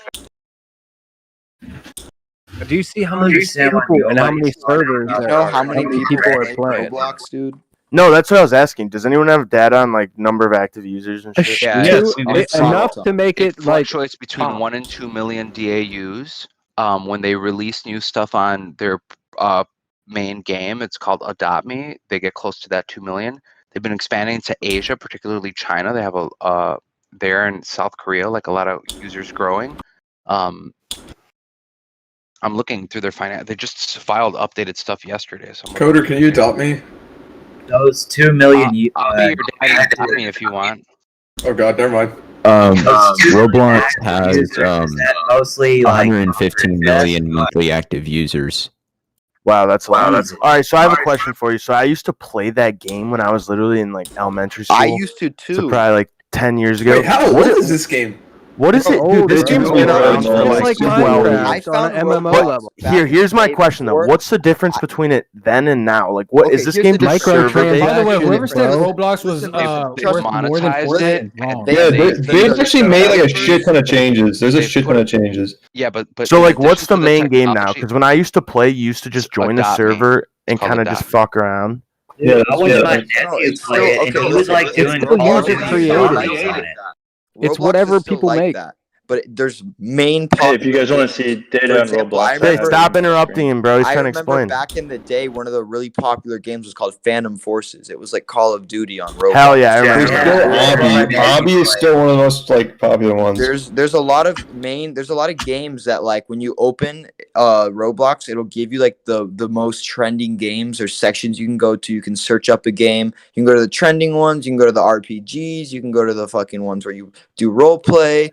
Do you see how many people and how many servers? You know how many people are play playing? Roblox, dude? No, that's what I was asking. Does anyone have data on like number of active users and shit? Enough to make it like fluctuates between 1 and 2 million DAUs. When they release new stuff on their main game, it's called Adopt Me. They get close to that 2 million. They've been expanding to Asia, particularly China. They have a there in South Korea, like a lot of users growing. I'm looking through their finance. They just filed updated stuff yesterday. So Coder, can you adopt me? Those 2 million. I'll be your dad and adopt me if you want. Oh god, never mind. Roblox has mostly like 115 million monthly active users. Wow, that's a lot. All right, so I have a question for you. So I used to play that game when I was literally in like elementary school. I used to too. So probably like 10 years ago. Wait, how old is this game? What is it, dude? This game's been around for like 12 years. I found MMO Roblox level. back Here's in my the day question though. before- What's the difference between it then and now? Like, what is Okay, this here's game the just difference. server based? By the way, whoever said bro. Roblox was They've worth more than monetized Fortnite it. is wrong. Yeah, They- they've actually made like a shit ton of changes. There's a shit ton of changes. Yeah, but So in like, what's the addition to main game now? technology- Because when I used to play, you used to just join a Adopt Me. server and It's called kind of just Adopt Me. fuck around. Yeah, I watched my No, nephew it's play still it, and okay. he was like It's doing still Call of user Duty created. zombies on it. It's Roblox whatever is still people like make. that. But there's main. Hey, if you guys want to see data on example, I Roblox, Hey, remember- stop interrupting him, bro. He's I trying to remember explain. back in the day, one of the really popular games was called Phantom Forces. It was like Call of Duty on Roblox. Hell yeah, I there's remember. still Obby is still one of the most like popular ones. There's a lot of games that like when you open Roblox, it'll give you like the most trending games or sections you can go to. You can search up a game. You can go to the trending ones. You can go to the RPGs. You can go to the fucking ones where you do role play.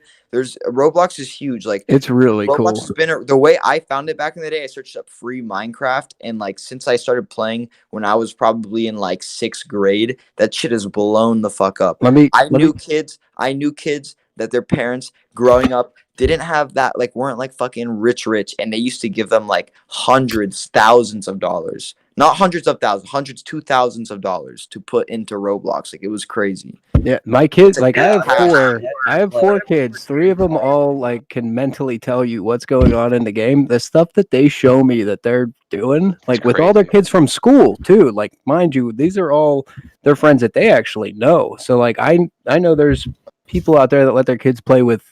Roblox is huge. Like It's really Roblox cool. has been the way I found it back in the day. I searched up free Minecraft, and like since I started playing when I was probably in like 6th grade, that shit has blown the fuck up. I knew kids that their parents growing up didn't have that, like weren't like fucking rich, and they used to give them like hundreds, thousands of dollars. Not hundreds of thousands, hundreds to thousands of dollars to put into Roblox. Like it was crazy. Yeah, my kids, like Yeah, I have four kids. 3 of them all like can mentally tell you what's going on in the game. The stuff that they show me that they're doing, like with all their kids from school too. Like mind you, these are all their friends that they actually know. So like I know there's people out there that let their kids play with,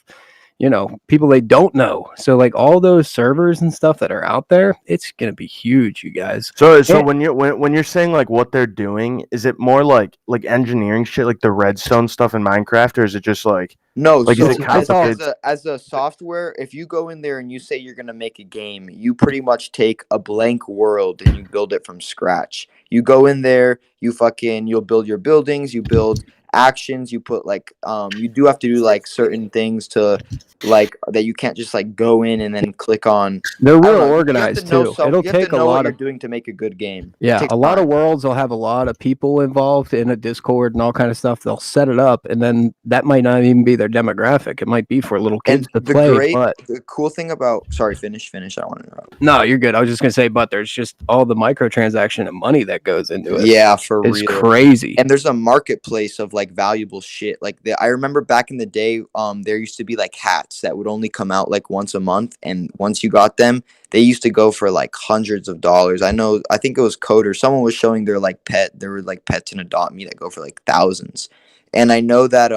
you know, people they don't know. So like all those servers and stuff that are out there, it's gonna be huge, you guys. So when you're saying like what they're doing, is it more like engineering shit, like the redstone stuff in Minecraft, or is it just like No, like so is it complicated? as a software, if you go in there and you say you're gonna make a game, you pretty much take a blank world and you build it from scratch. You go in there, you'll build your buildings, you build actions, you put like you do have to do like certain things to like that you can't just like go in and then click on. They're I don't real know, you have organized to know too. some- It'll you have take to a know what lot you're of doing to make a good game. Yeah, Takes a lot time. of worlds will have a lot of people involved in a Discord and all kind of stuff. They'll set it up, and then that might not even be their demographic. It might be for little kids to play. But The cool thing about finish. I don't want to interrupt. no, you're good. I was just gonna say, but there's just all the microtransaction and money that goes into it. Yeah, for it's real. crazy. And there's a marketplace of like valuable shit. Like I remember back in the day, there used to be like hats that would only come out like once a month, and once you got them, they used to go for like hundreds of dollars. I think it was Coder. Someone was showing their like there were like pets in Adopt Me that go for like thousands. And I know that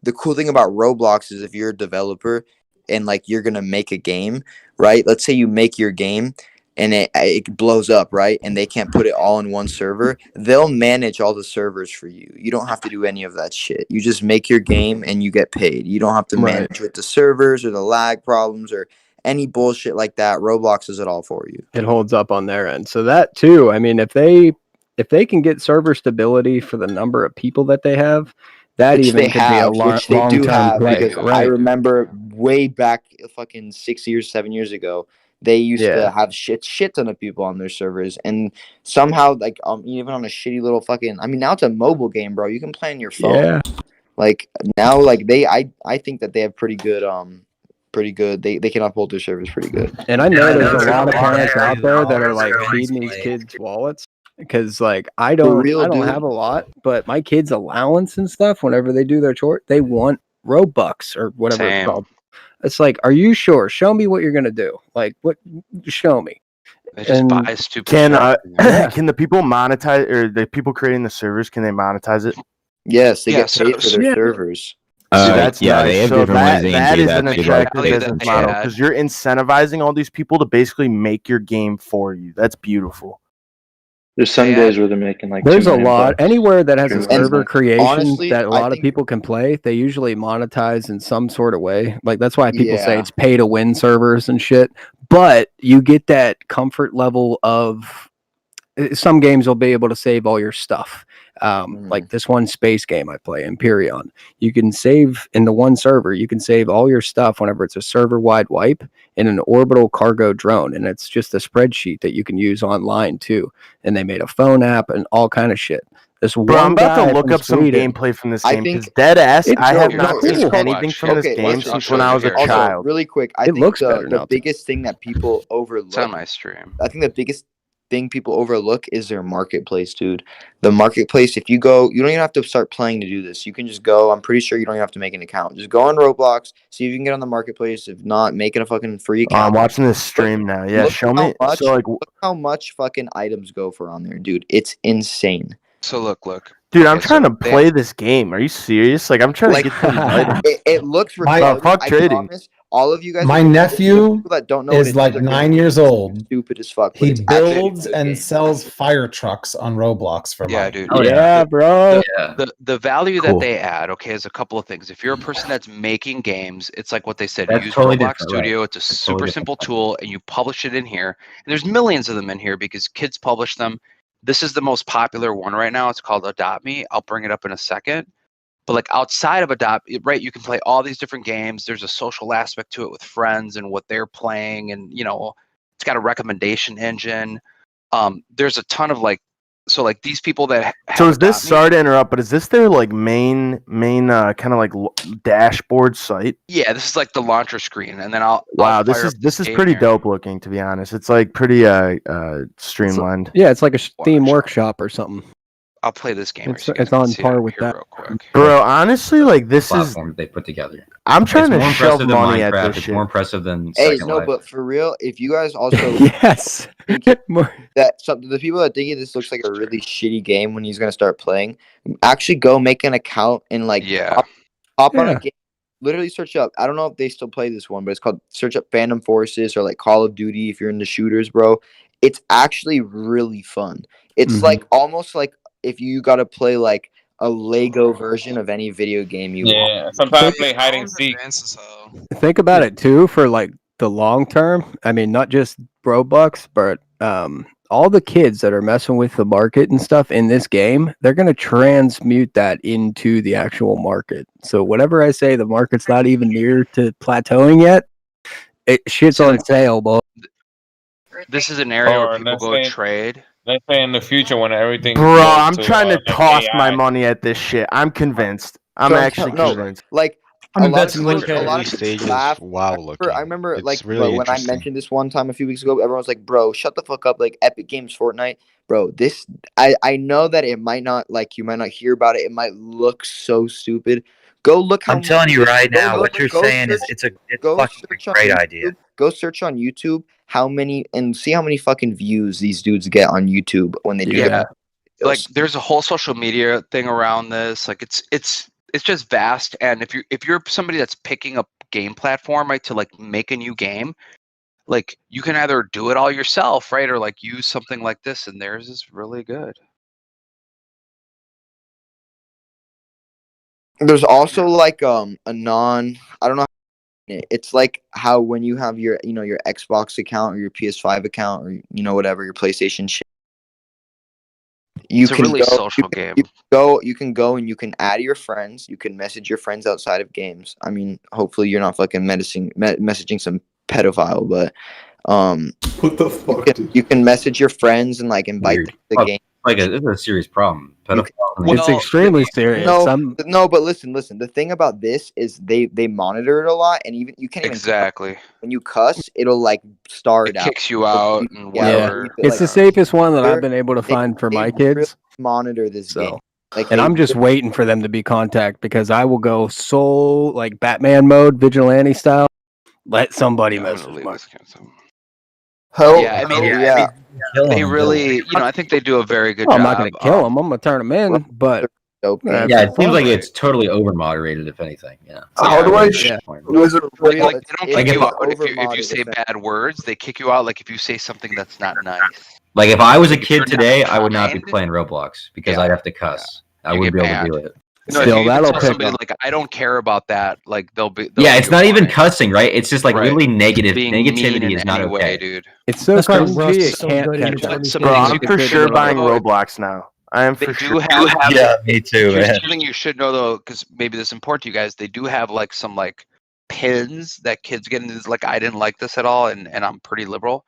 the cool thing about Roblox is if you're a developer and like you're gonna make a game, right? Let's say you make your game and it blows up, right? And they can't put it all in one server. They'll manage all the servers for you. You don't have to do any of that shit. You just make your game and you get paid. You don't have to manage with the servers or the lag problems or any bullshit like that. Roblox does it all for you. It holds up on their end. So that too. I mean, if they can get server stability for the number of people that they have, that Which even they could have, be a which they do long-term have. play. Because I remember way back, fucking 6 years, 7 years ago, they used to have shit ton of people on their servers, and somehow like even on a shitty little fucking. I mean, now it's a mobile game, bro. You can play on your phone. Yeah. Like now, like I think that they have pretty good. They can uphold their servers pretty good. And I know there's a lot of parents out there that are like feeding these kids wallets because like I don't dude. have a lot, but my kids' allowance and stuff whenever they do their chore, they want Robux or whatever it's called. It's like, are you sure? Show me what you're gonna do. Like, what? Show me. They just And buy stupid Can stuff. can the people monetize, or the people creating the servers? Can they monetize it? Yes, they Yeah, get paid for their yeah. servers. Dude, that's yeah, nice. they have So different ways they can that do is that. an Too, attractive value that business they model add. because you're incentivizing all these people to basically make your game for you. That's beautiful. There's some They days where they're making like There's $2 a million lot. Anywhere that has a streaming server last night. creation Honestly, that a I lot of think- people can play, they usually monetize in some sort of way. Like that's why people say Yeah. it's pay to win servers and shit. But you get that comfort level of some games will be able to save all your stuff. Like this one space game I play, Empyreon. You can save in the one server, you can save all your stuff whenever it's a server wide wipe in an orbital cargo drone. And it's just a spreadsheet that you can use online too. And they made a phone app and all kind of shit. This Bro, one I'm about guy to look from up some Sweden- gameplay from this I game because think- dead ass, It's- I have no, not it's seen cool. anything from this Okay, game listen, since when I was a here. Also, child. really quick, I It think looks the better now, too. biggest thing that people It's on overlook. my stream. I think the biggest thing people overlook is their marketplace, dude. The marketplace, if you go, you don't even have to start playing to do this. You can just go. I'm pretty sure you don't even have to make an account. Just go on Roblox, see if you can get on the marketplace. If not, make it a fucking free Oh, I'm account. watching this stream now. Yeah, Look show how me. much, So like, look how much fucking items go for on there, dude. It's insane. So look. dude, I'm Okay, trying so to they- play this game. Are you serious? Like, I'm trying Like, to get these items. It looks My- retarded. fuck I trading. promise. All of you guys. My are gonna- nephew people that don't know what is it like are gonna 9 be years old. Stupid as fuck. But He it's actually a builds good and game. sells fire trucks on Roblox for Yeah, money. dude. Oh, yeah, bro. The value Cool. that they add, okay, is a couple of things. If you're a person that's making games, it's like what they said. That's Use totally Roblox different, right. Studio. It's a That's super totally simple different. tool, and you publish it in here. And there's millions of them in here because kids publish them. This is the most popular one right now. It's called Adopt Me. I'll bring it up in a second. But like outside of Adopt, right, you can play all these different games. There's a social aspect to it with friends and what they're playing, and it's got a recommendation engine. There's a ton of so like these people that have So is this, Adopt Me- sorry to interrupt, but is this their like main kind of like dashboard site? Yeah, this is like the launcher screen, and then I'll Wow, I'll this fire is up this is game pretty here. dope looking, to be honest. It's like pretty streamlined. Yeah, it's like a Steam workshop or something. I'll play this game. It's on par with that. Bro, honestly, like this is. Platform they put together. I'm trying It's to more shove impressive than money at Minecraft. this It's shit. more impressive than Hey, Second no, Life. but for real, if you guys also Yes. that some the people that think this looks like a really shitty game when he's gonna start playing, actually go make an account and like hop on Yeah. a game. Literally search up. I don't know if they still play this one, but it's called search up Phantom Forces or like Call of Duty if you're into shooters, bro. It's actually really fun. It's like almost like if you got to play like a Lego version of any video game you want. Yeah, sometimes I play hide and seek. Think about it too for like the long term. I mean, not just Robux, but all the kids that are messing with the market and stuff in this game, they're going to transmute that into the actual market. So whatever I say, the market's not even near to plateauing yet. Shit's on sale, boy. This is an area where Or people let's go say- trade. Let's say in the future when everything. Bro, goes I'm trying to toss AI. my money at this shit. I'm convinced. I'm So actually no, convinced. like I'm a lot of investing people, in a lot of Early people stages, laugh. wow looking. I remember It's like really when I interesting. mentioned this one time a few weeks ago, everyone was like, "Bro, shut the fuck up!" Like Epic Games Fortnite, bro. This I know that it might not like you might not hear about it. It might look so stupid. Go look how I'm telling you right go now, look- what you're go saying is search- it's a go fucking search on great YouTube. idea. Go search on YouTube how many and see how many fucking views these dudes get on YouTube when they do Yeah. their Like there's a whole social media thing around this. Like it's just vast. And if you're somebody that's picking a game platform, right, to like make a new game, like you can either do it all yourself, right, or like use something like this, and theirs is really good. There's also like a non I don't know. It's like how when you have your your Xbox account or your PS5 account or whatever your PlayStation shit. You It's a can really go, social game. You can go and you can add your friends. You can message your friends outside of games. I mean, hopefully you're not fucking messaging some pedophile, but what the fuck? You can message your friends and like invite them to the game. Like this is a serious problem. Pedophile. It's extremely serious. No, but listen. The thing about this is they monitor it a lot, and even you can't even Exactly. when you cuss, it'll like star it out. Kicks you out and Yeah, whatever. it's the safest one that I've they're- been able to they- find for they my really kids. monitor this game. Like, And they- I'm just waiting for them to be contact because I will go like Batman mode, vigilante style. let somebody I'm mess gonna with leave my. this cancel. How? Yeah, I mean, they really, I think they do a very good Well, I'm job. not gonna kill them. I'm gonna turn them in, but Yeah, it seems like it's totally over moderated, if anything. Yeah. How do I? Yeah. Was it Like, they don't Like kick if you I- out if you say bad words. They kick you out. Like if you say something that's not nice. Like if I was a If kid you're today, not I would not be kind, playing Roblox because I'd have to cuss. I you wouldn't get be able to banned. do it. No, if you even tell somebody like I don't care about that, like they'll Yeah, be it's not even fine. cussing, right? It's just like Right. literally negative. Being mean Negativity in is not any okay. way, dude. It's so That's why cringy. Rust It is so can't good. catch He up. literally Some Bro, things I'm you for should sure know, buying though, Roblox now. I am They for do sure. have. Yeah, me too, Here's man. something you should know though, because maybe this is important to you guys. They do have like some like pins that kids get into. Like I didn't like this at all, and I'm pretty liberal.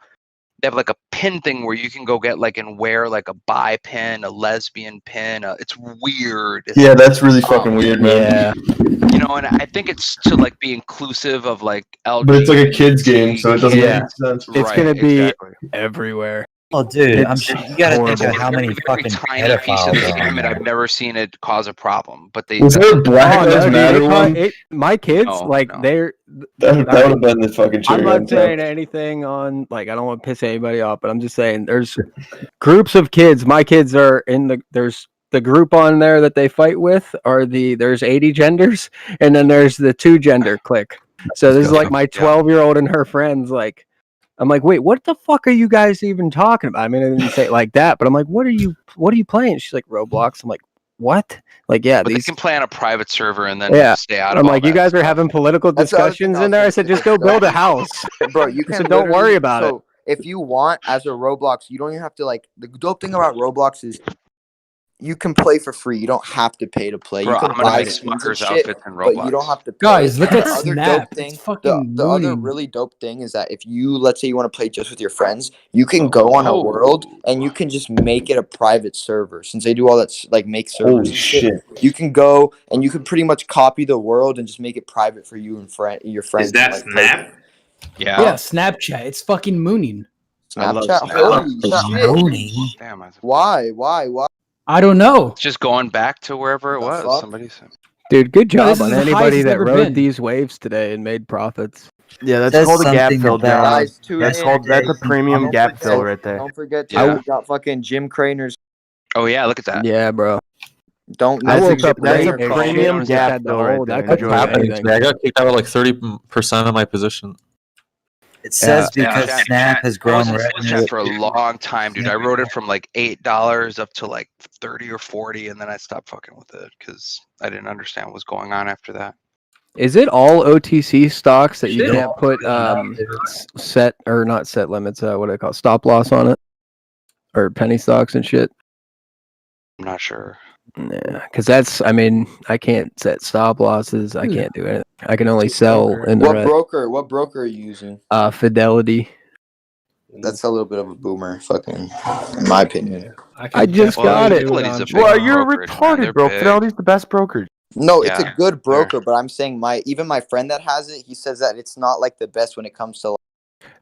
They have like a pin thing where you can go get like and wear like a bi pin, a lesbian pin. It's weird. Yeah, that's really fucking weird, man. Yeah. You know, and I think it's to like be inclusive of like LGBT. But it's like a kids game, so it doesn't Yeah. make sense. It's gonna be everywhere. Oh, dude, I'm It's sure you gotta think horrible. of how many Very fucking tiny piece of pedophiles this are on game, and there. I've never seen it cause a problem. But they Was there a Black Oh, Lives no, dude, Matter it caught- one? it- my kids, No, like no. they're. That would have been the fucking I'm cherry on not saying top. anything on like I don't want to piss anybody off, but I'm just saying there's groups of kids. My kids are in there's the group on there that they fight with are there's 80 genders, and then there's the 2 gender clique. So this is like my 12-year-old and her friends. Like I'm like, wait, what the fuck are you guys even talking about? I mean, I didn't say it like that, but I'm like, what are you playing? She's like, Roblox. I'm like, what? Like, yeah, But these. they can play on a private server and then Yeah, stay out of I'm all like, you that guys are stuff. having political That's the other thing discussions I was in there. I gonna said, say. just go build a house. Bro, you I can said, don't worry literally- about it. So if you want as a Roblox, you don't even have to like. The dope thing about Roblox is you can play for free. You don't have to pay to play. Bro, You can I'm gonna buy make skins and Smuckers shit, outfits in but you don't Roblox. have to pay. Guys, look And at the other Snap. dope thing. It's fucking The other mooning. really dope thing is that if you, let's say you want to play just with your friends, you can go on a world and you can just make it a private server. Since they do all that, like make servers Holy and shit, shit. you can go and you can pretty much copy the world and just make it private for you and your friends. Is that to, like, play Snap? Yeah. Yeah, Snapchat. It's fucking mooning. I love Snapchat. Snap. Holy shit! Mooning. Damn, Why? I don't know. it's just going back to wherever it was. fuck? Somebody said. Dude, good No, job this is on the anybody highest it's that ever rode been. these waves today and made profits. Yeah, that's Says called a gap something fill, about- John. Guys, tune That's in. called that's a premium Don't gap forget- fill right there. Don't forget to Yeah. we got fucking Jim Craner's. Oh yeah, look at that. Yeah, bro. Don't. I That's woke up that's late a and premium shit, gap had to fill right hold. there. I couldn't Enjoy do it. anything. I got kicked out of like 30% of my position. It says Yeah, because chat- Snap has I grown was in sales revenue. chat for a long time, dude. I wrote it from like $8 up to like 30 or 40, and then I stopped fucking with it because I didn't understand what was going on after that. Is it all OTC stocks that you can't put set or not set limits? What do they call stop loss on it, or penny stocks and shit? I'm not sure. Yeah, because that's. I mean, I can't set stop losses. I can't do anything. I can only sell in the What red. broker? What broker are you using? Fidelity. That's a little bit of a boomer, fucking, in my opinion. I just got it. Fidelity's a big Well, you're brokerage, man. retarded, They're bro. big. Fidelity's the best brokerage. No, it's Yeah, a good broker, but I'm saying even my friend that has it, he says that it's not like the best when it comes to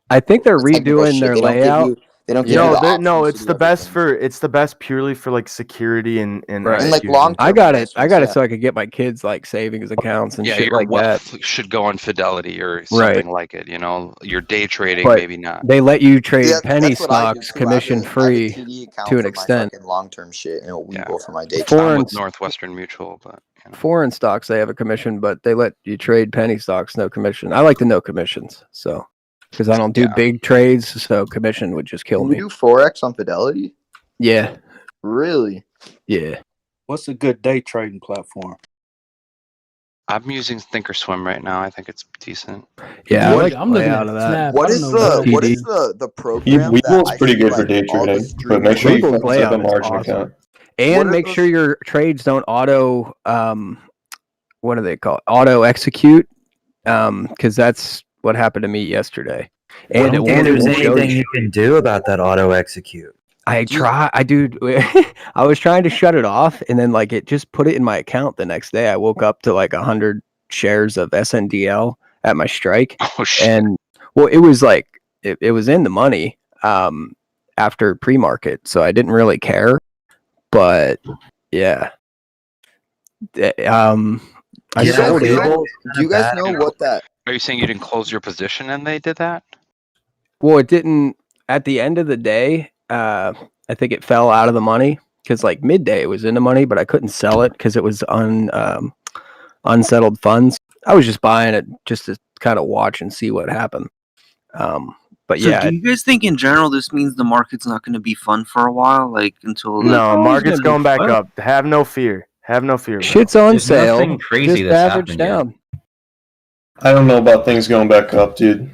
I think they're technical redoing shit. their They don't give layout. you. They don't give you the options to it's do the best everything. it's the best purely for like security and And, like, execution. long- I got it. I got it yeah. so I could get my kids like savings accounts and Yeah, shit your like that. wealth should go on Fidelity or something like it. You know, your day trading, But maybe not. they let you trade Yeah, penny that's what I do, stocks too. I have commission a free TD account to an for my extent. fucking long-term shit, and a Webull for my day. I'm Foreign with Northwestern Mutual, but you know. foreign stocks they have a commission, but they let you trade penny stocks no commission. I like the no commissions, so because I don't do big trades, so commission would just kill Can me. you do Forex on Fidelity? Yeah, Really? yeah. What's a good day trading platform? I'm using Thinkorswim right now. I think it's decent. Yeah, I What- like I'm looking at Snap. What I is don't know the about what TD. is the program? that Webull's I pretty see, good for like, day all the trading, but streamers make sure you Webull's fucking set up a layout is margin awesome. account. And are make those- sure your trades don't auto what do they call it? Auto execute, because that's what happened to me yesterday. I And it don't think won't there's even show anything you. you can do about that auto execute. I was trying to shut it off, and then like it just put it in my account the next day. I woke up to like 100 shares of SNDL at my strike, and well, it was like it was in the money after pre-market, so I didn't really care. But yeah, I Do you guys sold it. know, do you guys know what that Are you saying you didn't close your position and they did that? Well, it didn't. At the end of the day, I think it fell out of the money because like midday it was in the money, but I couldn't sell it because it was unsettled funds. I was just buying it just to kind of watch and see what happened. But So yeah, do you guys think in general this means the market's not going to be fun for a while, like until No, market's going back up. Have no fear. Have no fear. Bro. shit's on There's sale. nothing crazy Just that's average happened yet. down. I don't know about things going back up, dude.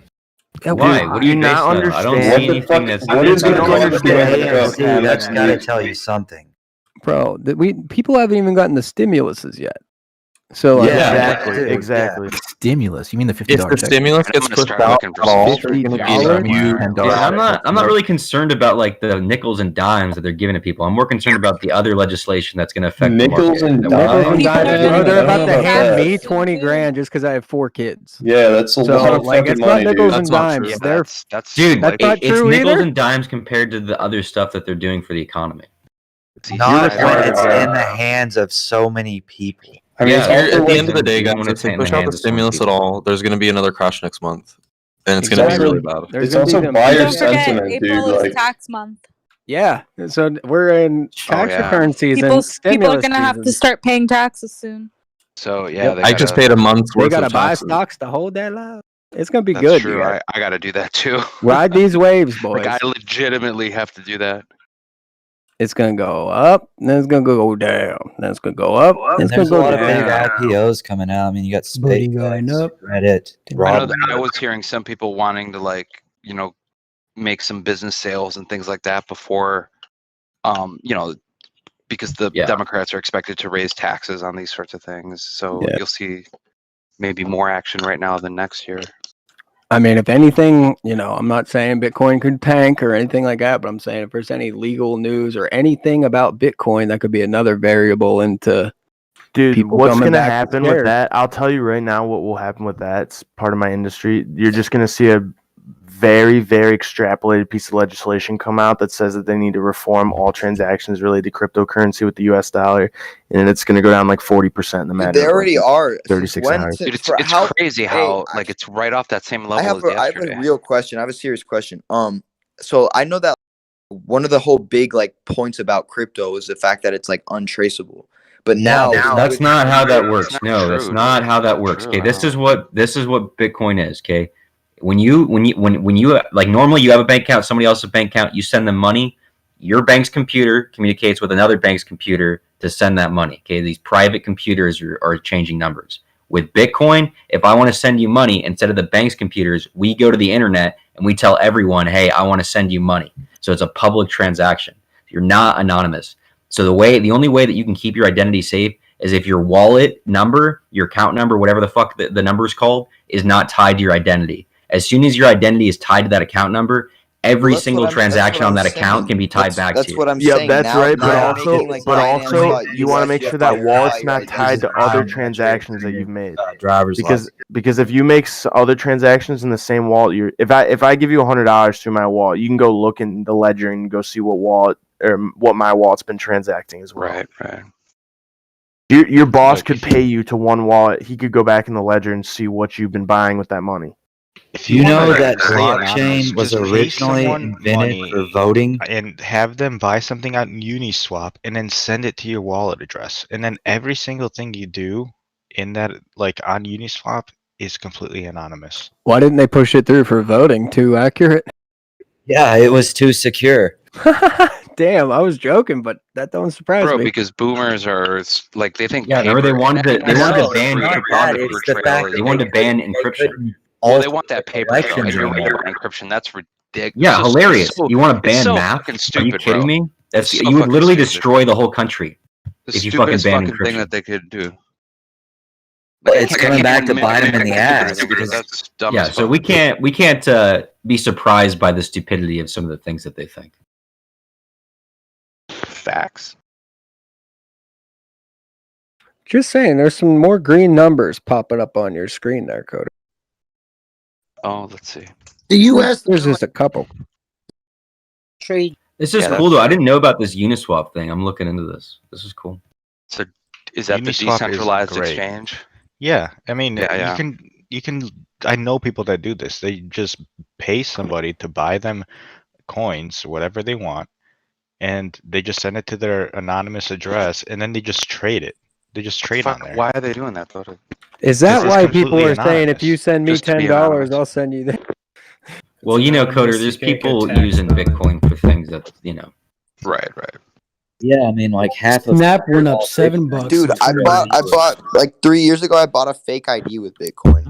Why? What do you not base that on? I don't understand? see anything that's. What is going to cause it to go back up AMC, that's next got to week? tell you something. Bro, people haven't even gotten the stimuluses yet. So like, Exactly. Stimulus. You mean the $50 If the check? stimulus gets pushed out at all, it's gonna be a huge. Yeah, I'm not really concerned about like the nickels and dimes that they're giving to people. I'm more concerned about the other legislation that's going to affect Nickels the and market. dimes? Bro, they're about to hand that. me 20 grand just because I have 4 kids. Yeah, that's a So lot of like, fucking it's money, not nickels dude. and dimes. Yeah, They're that's Dude, That's not it's true nickels either? and dimes compared to the other stuff that they're doing for the economy. Not when required it's to- in the hands of so many people. I mean, Yeah, it's Here, also at the like- end of the day, guys, when if it's they in the push out the hands of some stimulus at people. all, there's going to be another crash next month, and it's going to be Exactly. really bad. There's It's gonna be also them- buyer Don't forget, sentiment, April dude. is Like, tax month. Yeah, so we're in tax yeah. return season. People are stimulus gonna have to season. start paying taxes soon. So yeah, Yep. they I just gotta- paid a month's They worth gotta of buy taxes. stocks to hold that live. It's gonna be That's good. true. You guys. I got to do that too. Ride these waves, boys. Like I legitimately have to do that. It's gonna go up, then it's gonna go down, then it's gonna go up, then And it's gonna there's a go lot of big down. IPOs coming out. I mean, you got Booty going SpaceX, up. Reddit, I know Robin. that I was hearing some people wanting to like, make some business sales and things like that before, because the Yeah. Democrats are expected to raise taxes on these sorts of things. So Yeah. you'll see maybe more action right now than next year. I mean, if anything, I'm not saying Bitcoin could tank or anything like that, but I'm saying if there's any legal news or anything about Bitcoin, that could be another variable into Dude, people what's coming going to back happen with scared. that? I'll tell you right now what will happen with that. It's part of my industry. You're just going to see a very, very extrapolated piece of legislation come out that says that they need to reform all transactions related to cryptocurrency with the US dollar, and it's going to go down like 40% in the matter They of already like are. 36 When hours. to- Dude, it's for how- crazy hey, how like it's right off that same level I have as a yesterday. real question. I have a serious question. So I know that one of the whole big like points about crypto is the fact that it's like untraceable. But now That's not how that works. not No, that's true, not dude. how that Not works. true, Okay, I this don't is what Bitcoin is. Okay, when you like normally you have a bank account, somebody else's bank account, you send them money. Your bank's computer communicates with another bank's computer to send that money. Okay, these private computers are changing numbers. With Bitcoin, if I want to send you money, instead of the bank's computers, we go to the internet and we tell everyone, hey, I want to send you money. So it's a public transaction. You're not anonymous. So the only way that you can keep your identity safe is if your wallet number, your account number, whatever the fuck the number is called, is not tied to your identity. As soon as your identity is tied to that account number, every single transaction on that account can be tied back to you. That's what I'm Yeah, saying. that's Now- right. But now also, making, like, finance law, you want to make sure that have wallet's to not tied to other transactions that you've made. Driver's Because if you make other transactions in the same wallet, if I give you $100 through my wallet, you can go look in the ledger and go see what wallet or what my wallet's been transacting as well. Right. Your boss could pay you to one wallet. He could go back in the ledger and see what you've been buying with that money. If You know wanna that stay anonymous, blockchain was just pay originally someone invented money for voting. and have them buy something on Uniswap and then send it to your wallet address. And then every single thing you do in that, like on Uniswap, is completely anonymous. Why didn't they push it through for voting? Too accurate? Yeah, it was too secure. Damn, I was joking, but that don't surprise Bro, me. because boomers are like they think. Yeah, remember they wanted to ban cryptography trail is- they wanted to ban encryption. Well, they want that paper trail, elections and you're are right made. about encryption. That's ridiculous. Yeah, hilarious. You want to ban so math? fucking Are you stupid, kidding bro. me? It's so You would fucking literally stupid. destroy the whole country The if you fucking stupidest ban fucking thing encryption. that they could do. But I it's can't- coming I back can't to even bite him in the make ass it because that's dumb Yeah, as so fuck. we can't be surprised by the stupidity of some of the things that they think. Facts. Just saying, there's some more green numbers popping up on your screen there, Coda. Oh, let's see. The U.S. There's just a couple. Trade. This is Yeah, cool that's though. I didn't know about this Uniswap thing. I'm looking into this. This is cool. So, is that the Uniswap is decentralized great. exchange? Yeah, I mean, Yeah. you can I know people that do this. They just pay somebody to buy them coins, whatever they want, and they just send it to their anonymous address, and then they just trade it. They just trade on there. Why are they doing that though? Is that It's why people completely are saying if anonymous, you send me just to be $10, anonymous. I'll send you that? Well, you know, Coder, there's people using Bitcoin for things that, you know. Right. Yeah, I mean, like half of Snap went up $7. Dude, I bought like 3 years ago. I bought a fake ID with Bitcoin.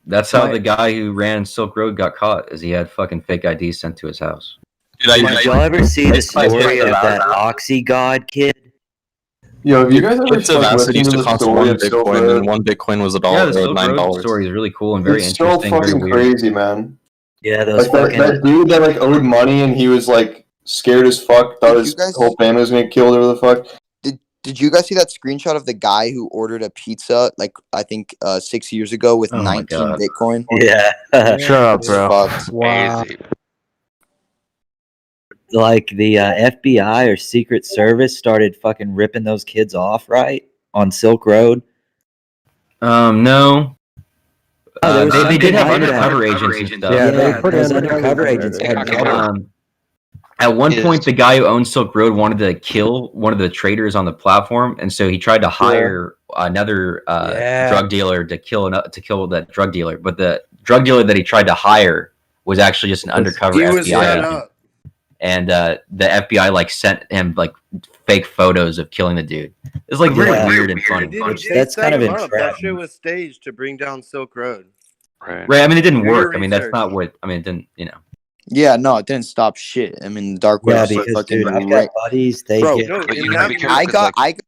That's how the guy who ran Silk Road got caught, is he had fucking fake IDs sent to his house. Did y'all ever see the story of that Oxy God kid? Yo, have you guys ever Kids have like, asked listened used to to the cost story one of Silk Bitcoin, Road? and one Bitcoin was Yeah, the $1 Silk Road $9. story is really cool and very It's so interesting. Very fucking weird. crazy, man. Yeah, those Like that dude that like owed money and he was like scared as fuck, thought his whole family was gonna get killed or the fuck. Did you guys see that screenshot of the guy who ordered a pizza like I think 6 years ago with Oh my 19 God. Bitcoin? Yeah. Shut up, bro. Fucked. Wow. Like the FBI or Secret Service started fucking ripping those kids off, right? On Silk Road. No. there was They did something have like undercover that. agents and stuff. Yeah, they put those undercover undercover agents agents got caught. At one point, the guy who owned Silk Road wanted to kill one of the traders on the platform, and so he tried to hire another drug dealer to kill that drug dealer. But the drug dealer that he tried to hire was actually just an undercover He was FBI set agent. up. And the FBI like sent him like fake photos of killing the dude. It's like very weird and funny. That's kind of That entrapment. shit was staged to bring down Silk Road. Right. I mean, it didn't Do your work. I mean, that's research. not what. I mean, it didn't. You know. Yeah, no, it didn't stop shit. I mean, the dark web. Yeah, is because fucking dude, I've right. got buddies. They Bro, get. No, But in you gotta that be careful. I 'cause, got like,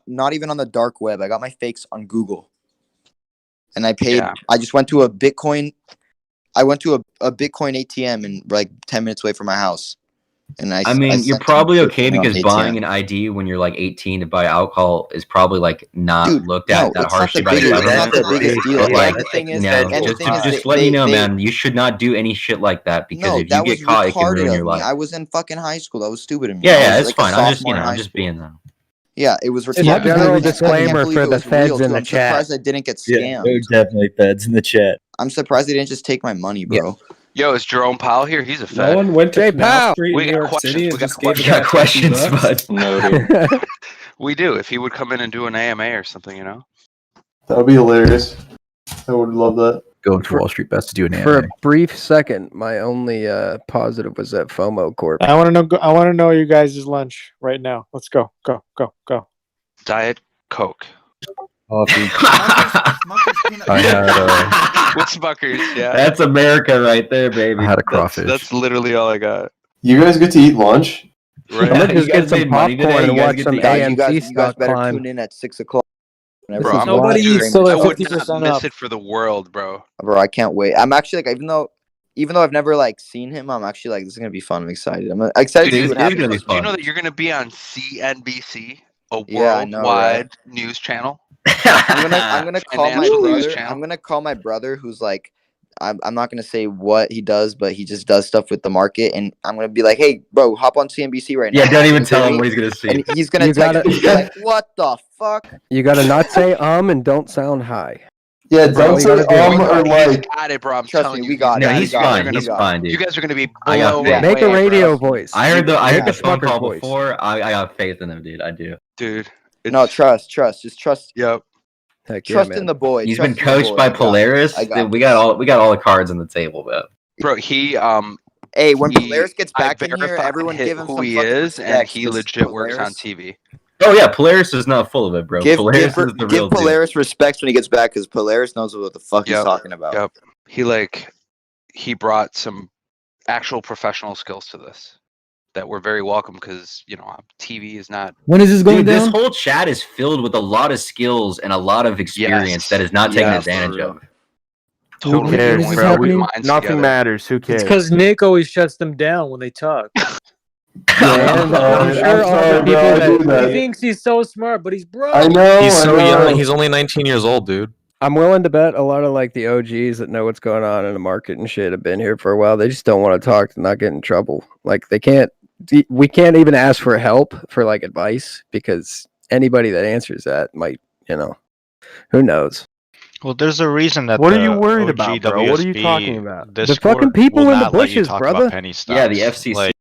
not even on the dark web. I got my fakes on Google, and I paid. Yeah. I just went to a Bitcoin. I went to a Bitcoin ATM and like 10 minutes away from my house. And I mean, you're sent probably them okay Bitcoin on because ATM. buying an ID when you're like 18 to buy alcohol is probably like not looked at that it's not harshly the by the biggest, government. it's not the biggest deal. But like, And the thing is, you know, and the thing is, just let you know, man, you should not do any shit like that because no, if you that get was caught, it can retarded ruin of your me. life. I was in fucking high school. That was stupid of me. Yeah, I yeah, was it's like a fine. I'm just, sophomore in high just school. being there. Yeah, it was It's retarded. a general I can't disclaimer believe for it the was real, feds in too. the I'm chat. surprised I didn't get Yeah, scammed. there are definitely feds in the chat. I'm surprised they didn't just take my money, bro. Yo, is Jerome Powell here? He's a fed. No one went to Jay Canal Powell. Street We in New got York questions. City and We got just gave the You got guy questions, $50. bud? Noted. We do. If he would come in and do an AMA or something, you know. That would be hilarious. I would love that. Going to Wall Street Best to do an For AMA. a brief second, my only positive was that FOMO Corp. I want to know. I want to know you guys' lunch right now. Let's go. Go. Go. Go. Diet Coke. Coffee. I had With Smuckers, yeah. That's America right there, baby. I had a crawfish. That's literally all I got. You guys get to eat lunch? Right. I'm gonna You just guys get some made money popcorn today? and You guys watch get some to Guys, eat? you AMC guys stock better climb. tune in at 6 o'clock. Whenever Bro, he's Nobody watching eats streamers. till I they're would not 50% miss up. it for the world, bro. Bro, I can't wait. I'm actually like, even though I've never like seen him, I'm actually like, this is gonna be fun. I'm excited. I'm excited Dude, to see it's what happens. gonna be Do you know fun. that you're gonna be on CNBC, a Yeah, I know, worldwide news channel? I'm gonna call my Financial news brother. channel. I'm gonna call my brother, who's like, I'm not gonna say what he does, but he just does stuff with the market, and I'm gonna be like, hey, bro, hop on CNBC right now. Yeah, don't even He's tell gonna him what be- he's gonna see. And he's gonna You text gotta- me be like, what the fuck? You gotta not say and don't sound high. Yeah, That's all don't you say gotta do. or like. Got it, bro. I'm Trust telling me, you. we got No, it. he's We got fine. it. He's fine, dude. You guys are gonna be I got blown faith. Make a away, radio bro. voice. I heard the Make a phone Smucker call voice. before. I got faith in him, dude. I do. Dude. No, trust. Just trust. Yep. Heck yeah, Trust man. in the boy. He's Trust been in the coached boy. by I got Polaris. this. I got Dude, we got all the cards on the table, bro. Bro, he Hey, when Polaris gets I back in here, verified everyone give him who some he fucking is, and respect, he 'cause legit works on Polaris- TV. Oh yeah, Polaris is not full of it, bro. Polaris is the real give Polaris respects when he gets back, because Polaris knows what the fuck he's talking about. Yep. He brought some actual professional skills to this that were very welcome because, you know, TV is not. When is this going Dude, down? this whole chat is filled with a lot of skills and a lot of experience that is not taken advantage of. Totally. Who cares, When is this bro? happening? Nothing matters. Who cares? It's because Nick always shuts them down when they talk. And I'm sure all the people that He thinks he's so smart, but he's broke. I know. He's so I know. young. He's only 19 years old, dude. I'm willing to bet a lot of like the OGs that know what's going on in the market and shit have been here for a while. They just don't want to talk to not get in trouble. Like they can't. We can't even ask for help for like advice because anybody that answers that might, you know, who knows. Well, there's a reason that What are the you worried OG about, bro? What are you WSP talking about? The Discord fucking people will in the not let you bushes, talk brother. about penny stocks. Yeah, the FCC. Like,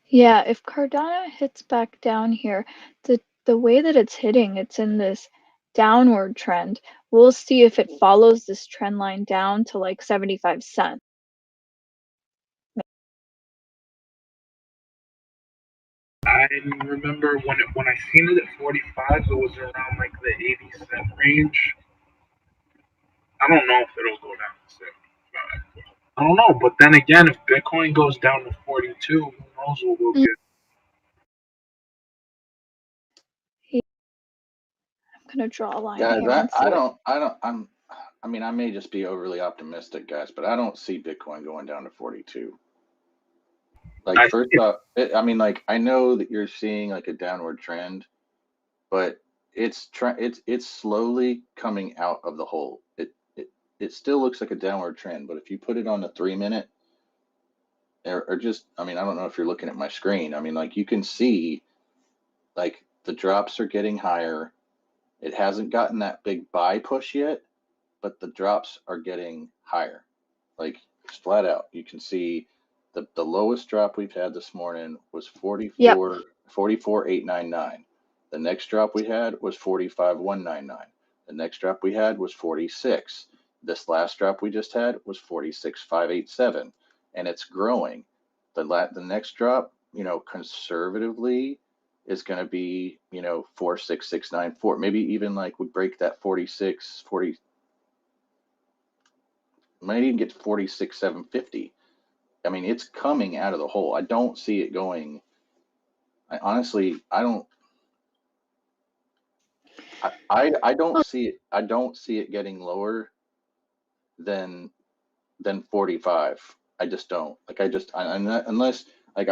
Yeah, if Cardano hits back down here, the way that it's hitting, it's in this downward trend. We'll see if it follows this trend line down to like 75 cents. I remember when I seen it at 45, it was around like the 80-cent range. I don't know if it'll go down to 75. I don't know, but then again, if Bitcoin goes down to 42, who knows what we'll get. I'm gonna draw a line Guys, here and see I mean, I may just be overly optimistic, guys, but I don't see Bitcoin going down to 42. Like, first off, I mean, like, I know that you're seeing like a downward trend, but it's slowly coming out of the hole. It still looks like a downward trend, but if you put it on a 3-minute, or just, I mean, I don't know if you're looking at my screen. I mean, like, you can see, like, the drops are getting higher. It hasn't gotten that big buy push yet, but the drops are getting higher. Like, just flat out, you can see the lowest drop we've had this morning was 44,899. The next drop we had was 45,199. The next drop we had was 46. This last drop we just had was 46,587, and it's growing. The next drop, you know, conservatively is going to be, you know, 46,694. Maybe even like we break that 46, 40. Might even get to 46,750. I mean, it's coming out of the hole. I don't see it going. I honestly, I don't. I don't see it. I don't see it getting lower than 45. I just don't. Like, I'm not, unless, like,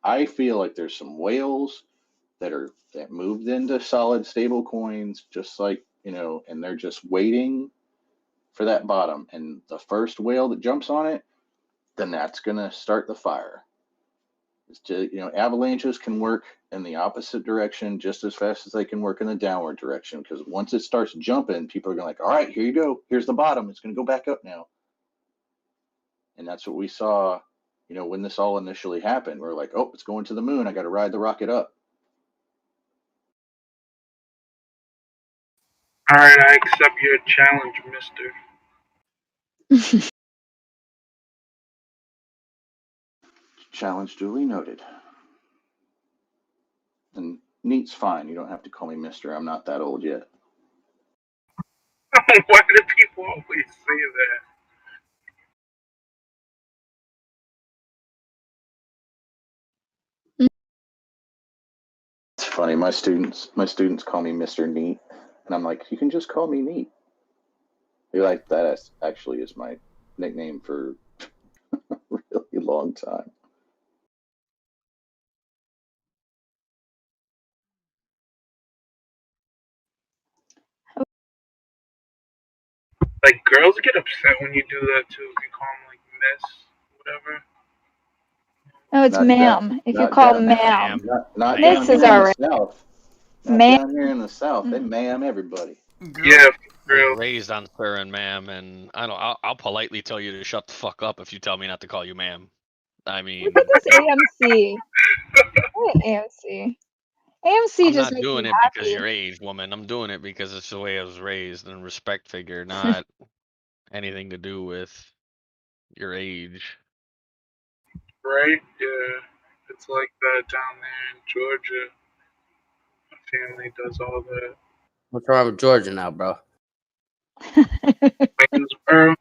I feel like there's some whales that moved into solid stable coins, just like, you know, and they're just waiting for that bottom. And the first whale that jumps on it, then that's gonna start the fire. It's just, you know, avalanches can work in the opposite direction just as fast as they can work in the downward direction. Because once it starts jumping, people are going like, all right, here you go. Here's the bottom. It's going to go back up now. And that's what we saw, you know, when this all initially happened. We're like, oh, it's going to the moon. I got to ride the rocket up. All right, I accept your challenge, mister. Challenge duly noted. And neat's fine. You don't have to call me mister. I'm not that old yet. Why do people always say that? It's funny. My students call me Mr. Neat, and I'm like, you can just call me Neat. They're like, that actually is my nickname for a really long time. Like, girls get upset when you do that too. If you call them like miss, whatever. No, it's Not ma'am. down- If you not call down- ma'am, Not miss down is here in the alright. South. Not Ma'am. down here in the South. They ma'am everybody. Yeah, was raised on sir and ma'am, and I don't. I'll politely tell you to shut the fuck up if you tell me not to call you ma'am. I mean, Look at this AMC. Look at AMC. AMC I'm just not makes doing me it because happy. you're age, woman. I'm doing it because it's the way I was raised and respect figure, not anything to do with your age. Right? Yeah. It's like that down there in Georgia. My family does all that. What's wrong with Georgia now, bro? Waynesboro.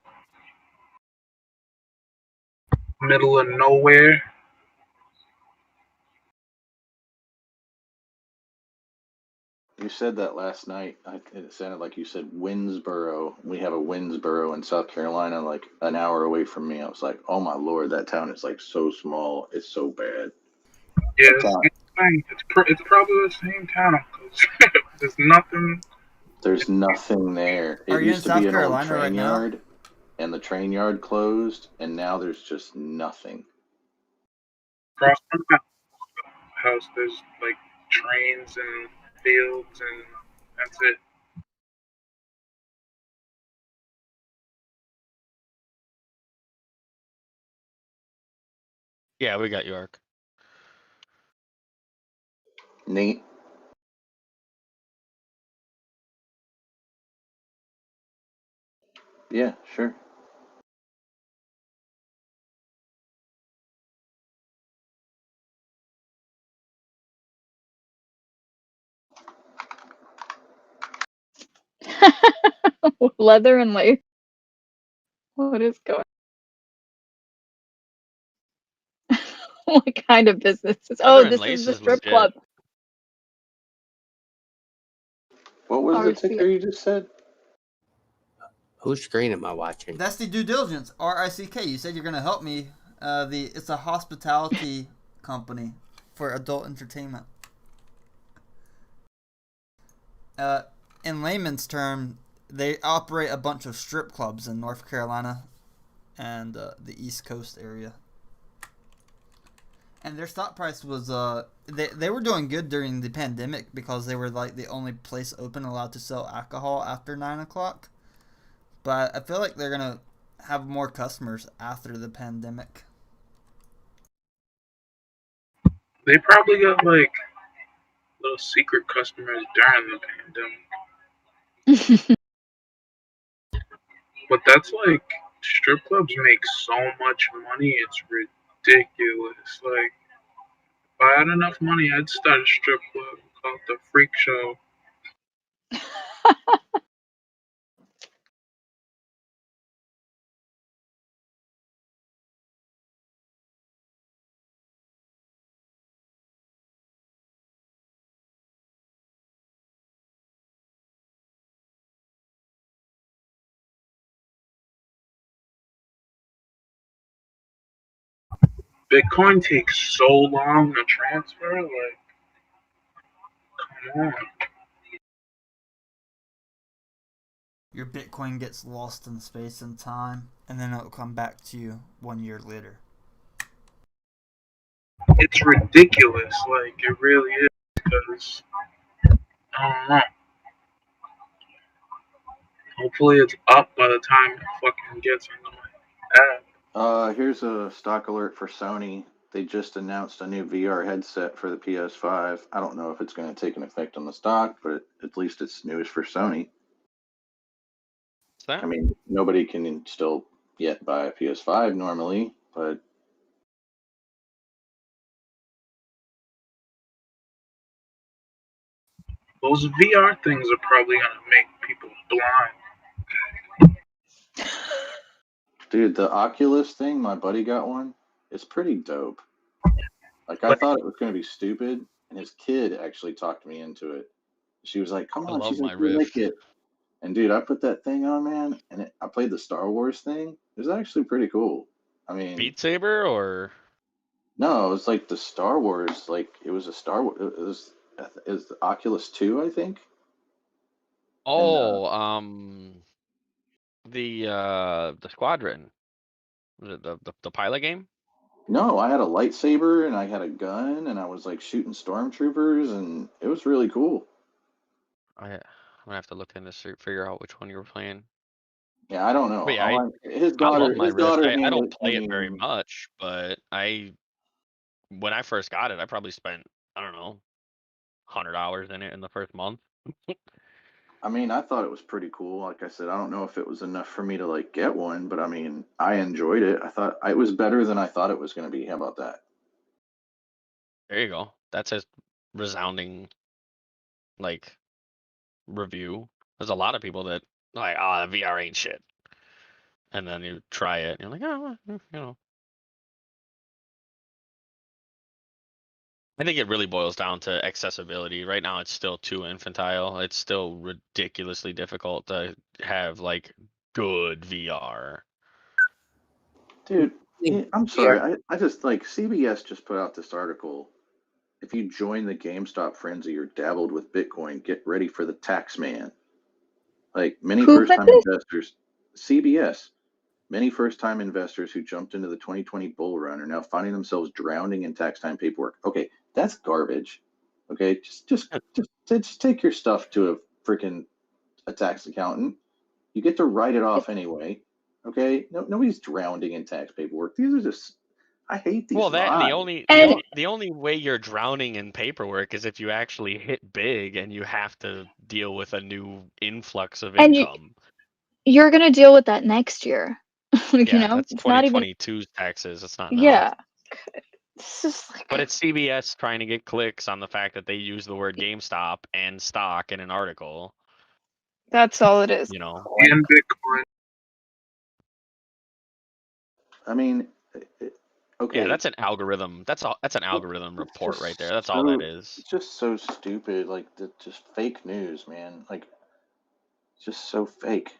Middle of nowhere. You said that last night. It sounded like you said Winsboro. We have a Winsboro in South Carolina, like an hour away from me. I was like, oh my lord, that town is like so small. It's so bad. Yeah, it's probably the same town. 'Cause there's nothing. There's nothing there. Are It you in used to South be an old Carolina right train now? yard, and the train yard closed, and now there's just nothing. house, there's like trains and fields, and that's it. Yeah, we got York. Nate. Yeah, sure. Leather and lace. What is going? What kind of business is? Leather Oh, and this is lace the is strip legit. club. What was the RC. ticker you just said? Whose screen am I watching? That's the due diligence. RICK. You said you're gonna help me. It's a hospitality company for adult entertainment. In layman's term, they operate a bunch of strip clubs in North Carolina and the East Coast area. And their stock price was they were doing good during the pandemic because they were like the only place open allowed to sell alcohol after 9 o'clock. But I feel like they're gonna have more customers after the pandemic. They probably got like little secret customers during the pandemic. But that's like strip clubs make so much money, it's ridiculous. Like if I had enough money, I'd start a strip club called the Freak Show. Bitcoin takes so long to transfer, like come on. Your Bitcoin gets lost in space and time, and then it'll come back to you 1 year later. It's ridiculous, like it really is, because I don't know. Hopefully it's up by the time it fucking gets into my app. Here's a stock alert for Sony. They just announced a new VR headset for the PS5. I don't know if it's going to take an effect on the stock, but at least it's news for Sony. What's that? I mean, nobody can still yet buy a PS5 normally, but Those VR things are probably gonna make people blind. dude, the Oculus thing, my buddy got one. It's pretty dope. Like I thought it was going to be stupid, and his kid actually talked me into it. She was like, "Come I on," love she's like, my "You like Rift. it." And dude, I put that thing on, man, and I played the Star Wars thing. It was actually pretty cool. I mean, Beat Saber or no, it was like the Star Wars. Like it was a Star Wars. It was the Oculus 2, I think. And the Squadron. Was it the pilot game? no, I had a lightsaber and I had a gun and I was like shooting stormtroopers and it was really cool. I'm gonna have to look in this to figure out which one you were playing. Yeah, I don't know. But yeah, His I love daughter, my Rift. I handed don't it to play it me. very much, but when I first got it, I probably spent, I don't know, 100 hours in it in the first month. I mean, I thought it was pretty cool. Like I said, I don't know if it was enough for me to like get one, but I mean, I enjoyed it. I thought it was better than I thought it was going to be. How about that? There you go. That's a resounding like review. There's a lot of people that like, oh, VR ain't shit, and then you try it, and you're like, oh, well, you know. I think it really boils down to accessibility. Right now, it's still too infantile. It's still ridiculously difficult to have like good VR. Dude, I'm sorry. I just like CBS just put out this article. If you join the GameStop frenzy or dabbled with Bitcoin, get ready for the tax man. Like many Who first put time this? investors, CBS, many first time investors who jumped into the 2020 bull run are now finding themselves drowning in tax time paperwork. Okay, That's garbage. Okay, just take your stuff to a freaking tax accountant. You get to write it off anyway. Okay, nobody's drowning in tax paperwork. These are just, I hate these Well, that the lies. only the only way you're drowning in paperwork is if you actually hit big and you have to deal with a new influx of And income. you're gonna deal with that next year. You Yeah, know, that's it's not even. 2022's taxes. It's not now. Yeah, it's just like. But it's CBS trying to get clicks on the fact that they use the word GameStop and stock in an article. That's all it is. You know. And Bitcoin. I mean, okay. Yeah, that's an algorithm. That's all. That's an algorithm report right there. That's all So- that is. It's just so stupid. Like, just fake news, man. Like, just so fake.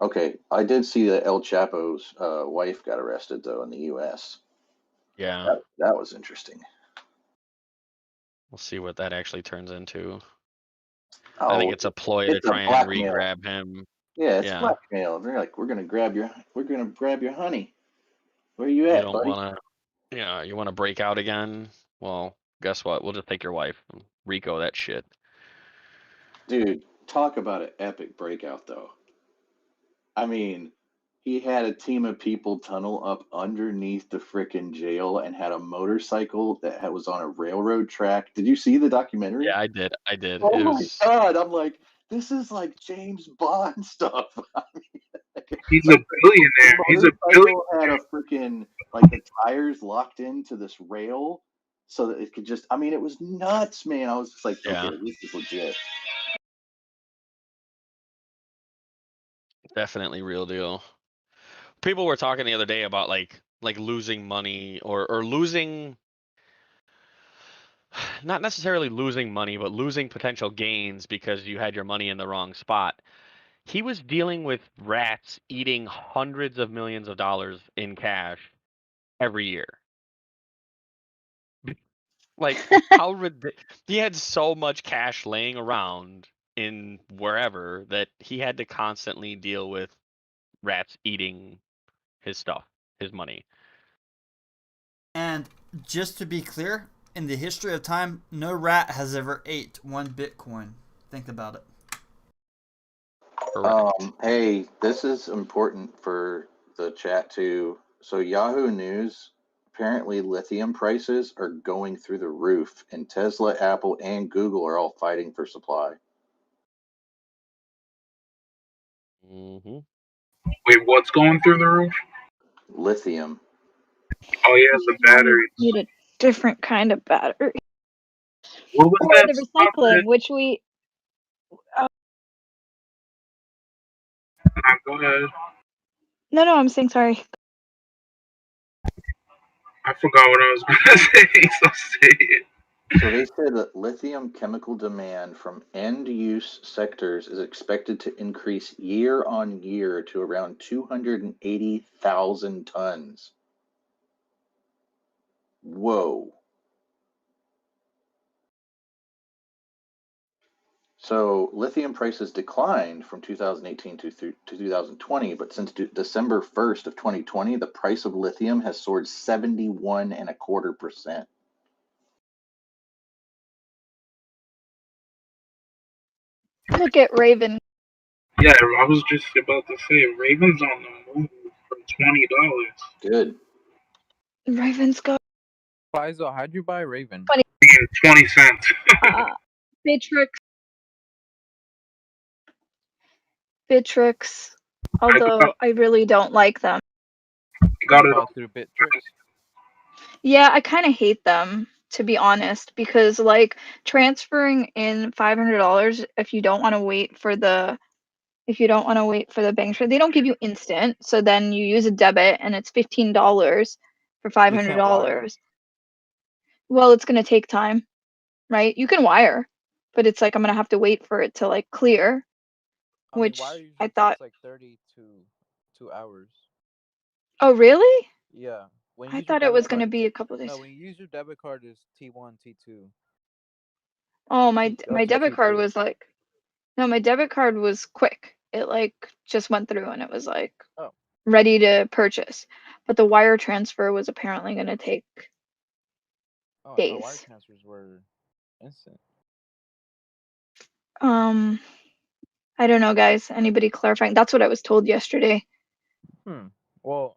Okay, I did see that El Chapo's wife got arrested though in the U.S. Yeah. That was interesting. We'll see what that actually turns into. Oh, I think it's a ploy to it's a try and blackmail. re-grab him. Yeah, it's Yeah. blackmail. They're like, we're gonna grab your honey. Where you You at, don't buddy? want to, you want to break out again? Well, guess what? We'll just take your wife. Rico that shit. Dude, talk about an epic breakout though. I mean, he had a team of people tunnel up underneath the frickin' jail and had a motorcycle that was on a railroad track. Did you see the documentary? Yeah, I did. Oh It my was god! I'm like, this is like James Bond stuff. He's a billionaire. He's a motorcycle had a freaking like the tires locked into this rail so that it could just. I mean, it was nuts, man. I was just like, Yeah. okay, this is legit. definitely real deal. People were talking the other day about like losing money or losing, not necessarily losing money, but losing potential gains because you had your money in the wrong spot. He was dealing with rats eating hundreds of millions of dollars in cash every year. Like how he had so much cash laying around in wherever that he had to constantly deal with rats eating his stuff, his money. And just to be clear, in the history of time, no rat has ever ate 1 Bitcoin. Think about it. Hey, this is important for the chat too. So Yahoo News, apparently lithium prices are going through the roof, and Tesla, Apple, and Google are all fighting for supply. Mm-hmm. Wait, what's going through the roof? Lithium. Oh yeah, the batteries. Need a different kind of battery. What was Or that? the recycling, which we. Go ahead. No, I'm saying sorry. I forgot what I was going to say. So say it. So they said that lithium chemical demand from end-use sectors is expected to increase year on year to around 280,000 tons. Whoa. So lithium prices declined from 2018 to 2020, but since December 1st of 2020, the price of lithium has soared 71.25%. Look at Raven. Yeah, I was just about to say Raven's on the move for $20. Good. Raven's go. Paizo, how'd you buy Raven? 20 cents. Bitrix. Although I really don't like them. Got it through Bitrix. Yeah, I kind of hate them, to be honest, because like transferring in $500 if you don't want to wait for the bank transfer, they don't give you instant. So then you use a debit and it's $15 for $500. Well, it's gonna take time, right? You can wire, but it's like I'm gonna have to wait for it to like clear. Which I thought. Like 30 to 2 hours. Oh, really? Yeah. When I thought it was gonna be a couple days. No, when you use your debit card, it's T1, T2. Oh, my up to debit card T3. was like, no, my debit card was quick. It like just went through and it was like Oh. ready to purchase. but the wire transfer was apparently going to take Oh, I thought wire days. transfers were instant. I don't know, guys. Anybody clarifying? That's what I was told yesterday. Well,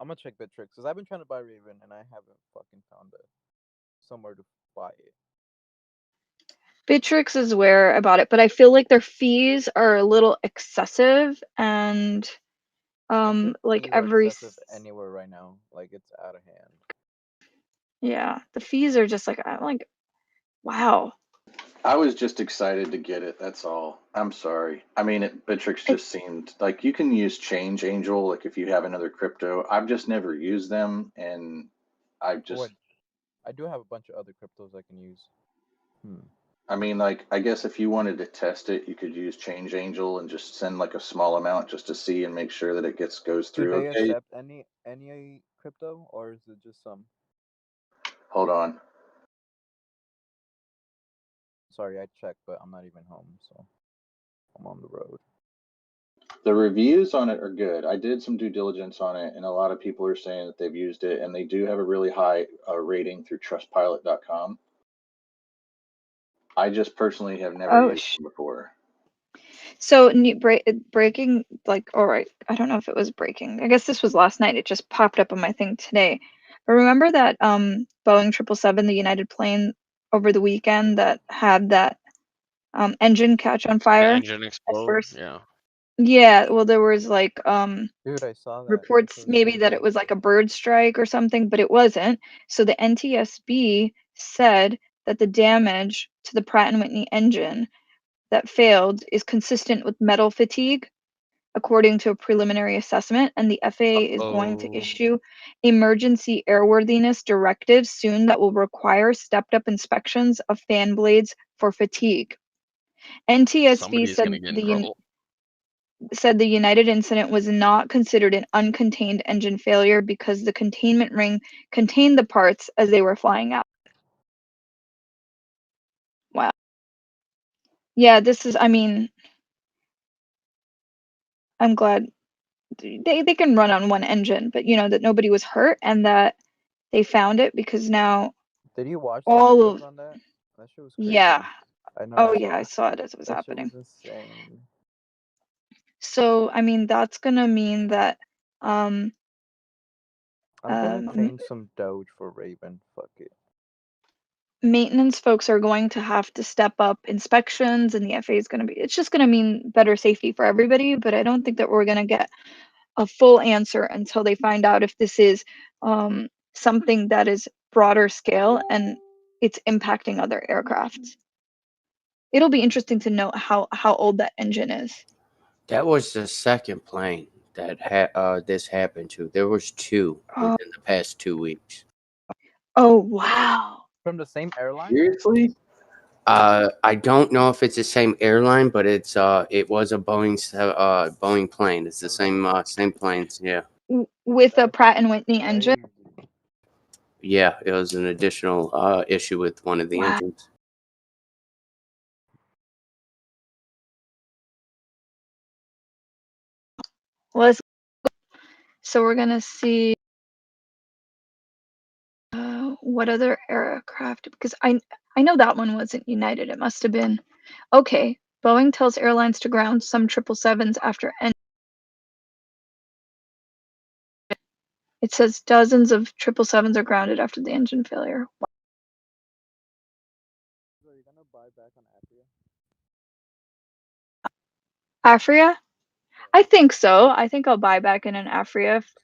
I'm gonna check Bitrix because I've been trying to buy Raven and I haven't fucking found somewhere to buy it. Bitrix is where about it, but I feel like their fees are a little excessive, and like Fees are every excessive anywhere right now. Like it's out of hand. yeah, the fees are just like I'm like, wow. I was just excited to get it. That's all. I'm sorry. I mean, Bitrix just seemed like you can use Change Angel, like if you have another crypto. I've just never used them, and I just. I do have a bunch of other cryptos I can use. I mean, like, I guess if you wanted to test it, you could use Change Angel and just send like a small amount just to see and make sure that it goes Do through they okay. accept any crypto, or is it just some? Hold on. Sorry, I checked, but I'm not even home, so I'm on the road. The reviews on it are good. I did some due diligence on it, and a lot of people are saying that they've used it, and they do have a really high rating through trustpilot.com. I just personally have never used them before. So breaking, like, all right, I don't know if it was breaking. I guess this was last night. It just popped up on my thing today. But remember that Boeing 777, the United plane over the weekend that had that engine catch on The fire engine at explode. first? Yeah. Yeah, well, there was like Dude, I saw that. reports maybe that it was like a bird strike or something, but it wasn't. So the NTSB said that the damage to the Pratt and Whitney engine that failed is consistent with metal fatigue, according to a preliminary assessment, and the FAA is going to issue emergency airworthiness directives soon that will require stepped-up inspections of fan blades for fatigue. NTSB Somebody's said gonna get in trouble. the United incident was not considered an uncontained engine failure because the containment ring contained the parts as they were flying out. Wow. Yeah, this is, I mean, I'm glad they can run on one engine, but you know that nobody was hurt and that they found it because now Did you watch the all videos of on that? That shit was crazy. yeah. I know. Oh yeah, I saw it as it was that happening. shit was insane. So I mean that's gonna mean that I'm gonna change some Doge for Raven. Fuck it. maintenance folks are going to have to step up inspections, and the FAA is going to be, it's just going to mean better safety for everybody, but I don't think that we're going to get a full answer until they find out if this is something that is broader scale and it's impacting other aircraft. It'll be interesting to know how old that engine is. That was the second plane that this happened to. There was two within the past 2 weeks. Oh wow. From the same airline? Seriously? I don't know if it's the same airline, but it was a Boeing plane. It's the same planes. Yeah. With a Pratt and Whitney engine. Yeah, it was an additional issue with one of the Wow. engines. So we're gonna see what other aircraft, because I know that one wasn't United. It must have been. Okay, Boeing tells airlines to ground some 777s after it says dozens of 777s are grounded after the engine failure. Wow. Are you gonna buy back on Afria? I think so. I think I'll buy back in an Afria if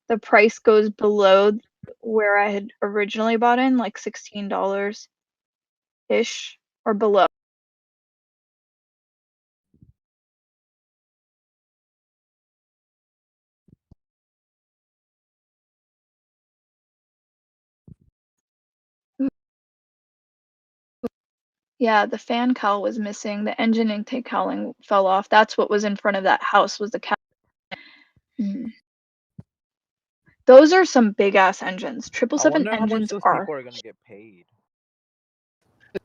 the price goes below where I had originally bought in, like $16 ish or below. Yeah, the fan cowl was missing. The engine intake cowling fell off. That's what was in front of that house, was the cowl. Those are some big ass engines. I 777 wonder how much engines those are people are gonna get paid.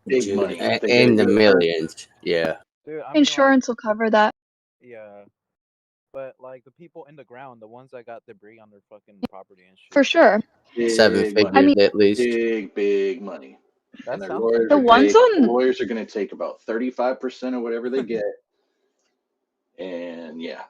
Big Dude, money. They in gotta the get millions. Yeah. Dude, I mean, insurance will cover that. yeah. But like the people in the ground, the ones that got debris on their fucking property and shit. For sure. Seven Big figures money. I mean, at least. Big money. That And sounds like the ones on lawyers are going to take about 35% of whatever they get. And yeah.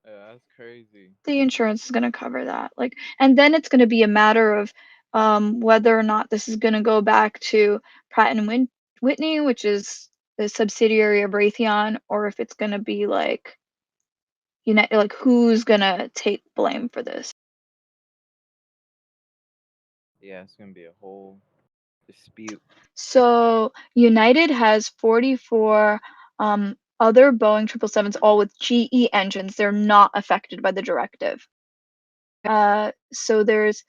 Yeah, that's crazy. the insurance is going to cover that. Like, and then it's going to be a matter of whether or not this is going to go back to Pratt and Whitney, which is the subsidiary of Raytheon, or if it's going to be like United, like who's going to take blame for this. Yeah, it's gonna be a whole dispute. So United has 44 other Boeing 777s, all with GE engines. They're not affected by the directive. So there's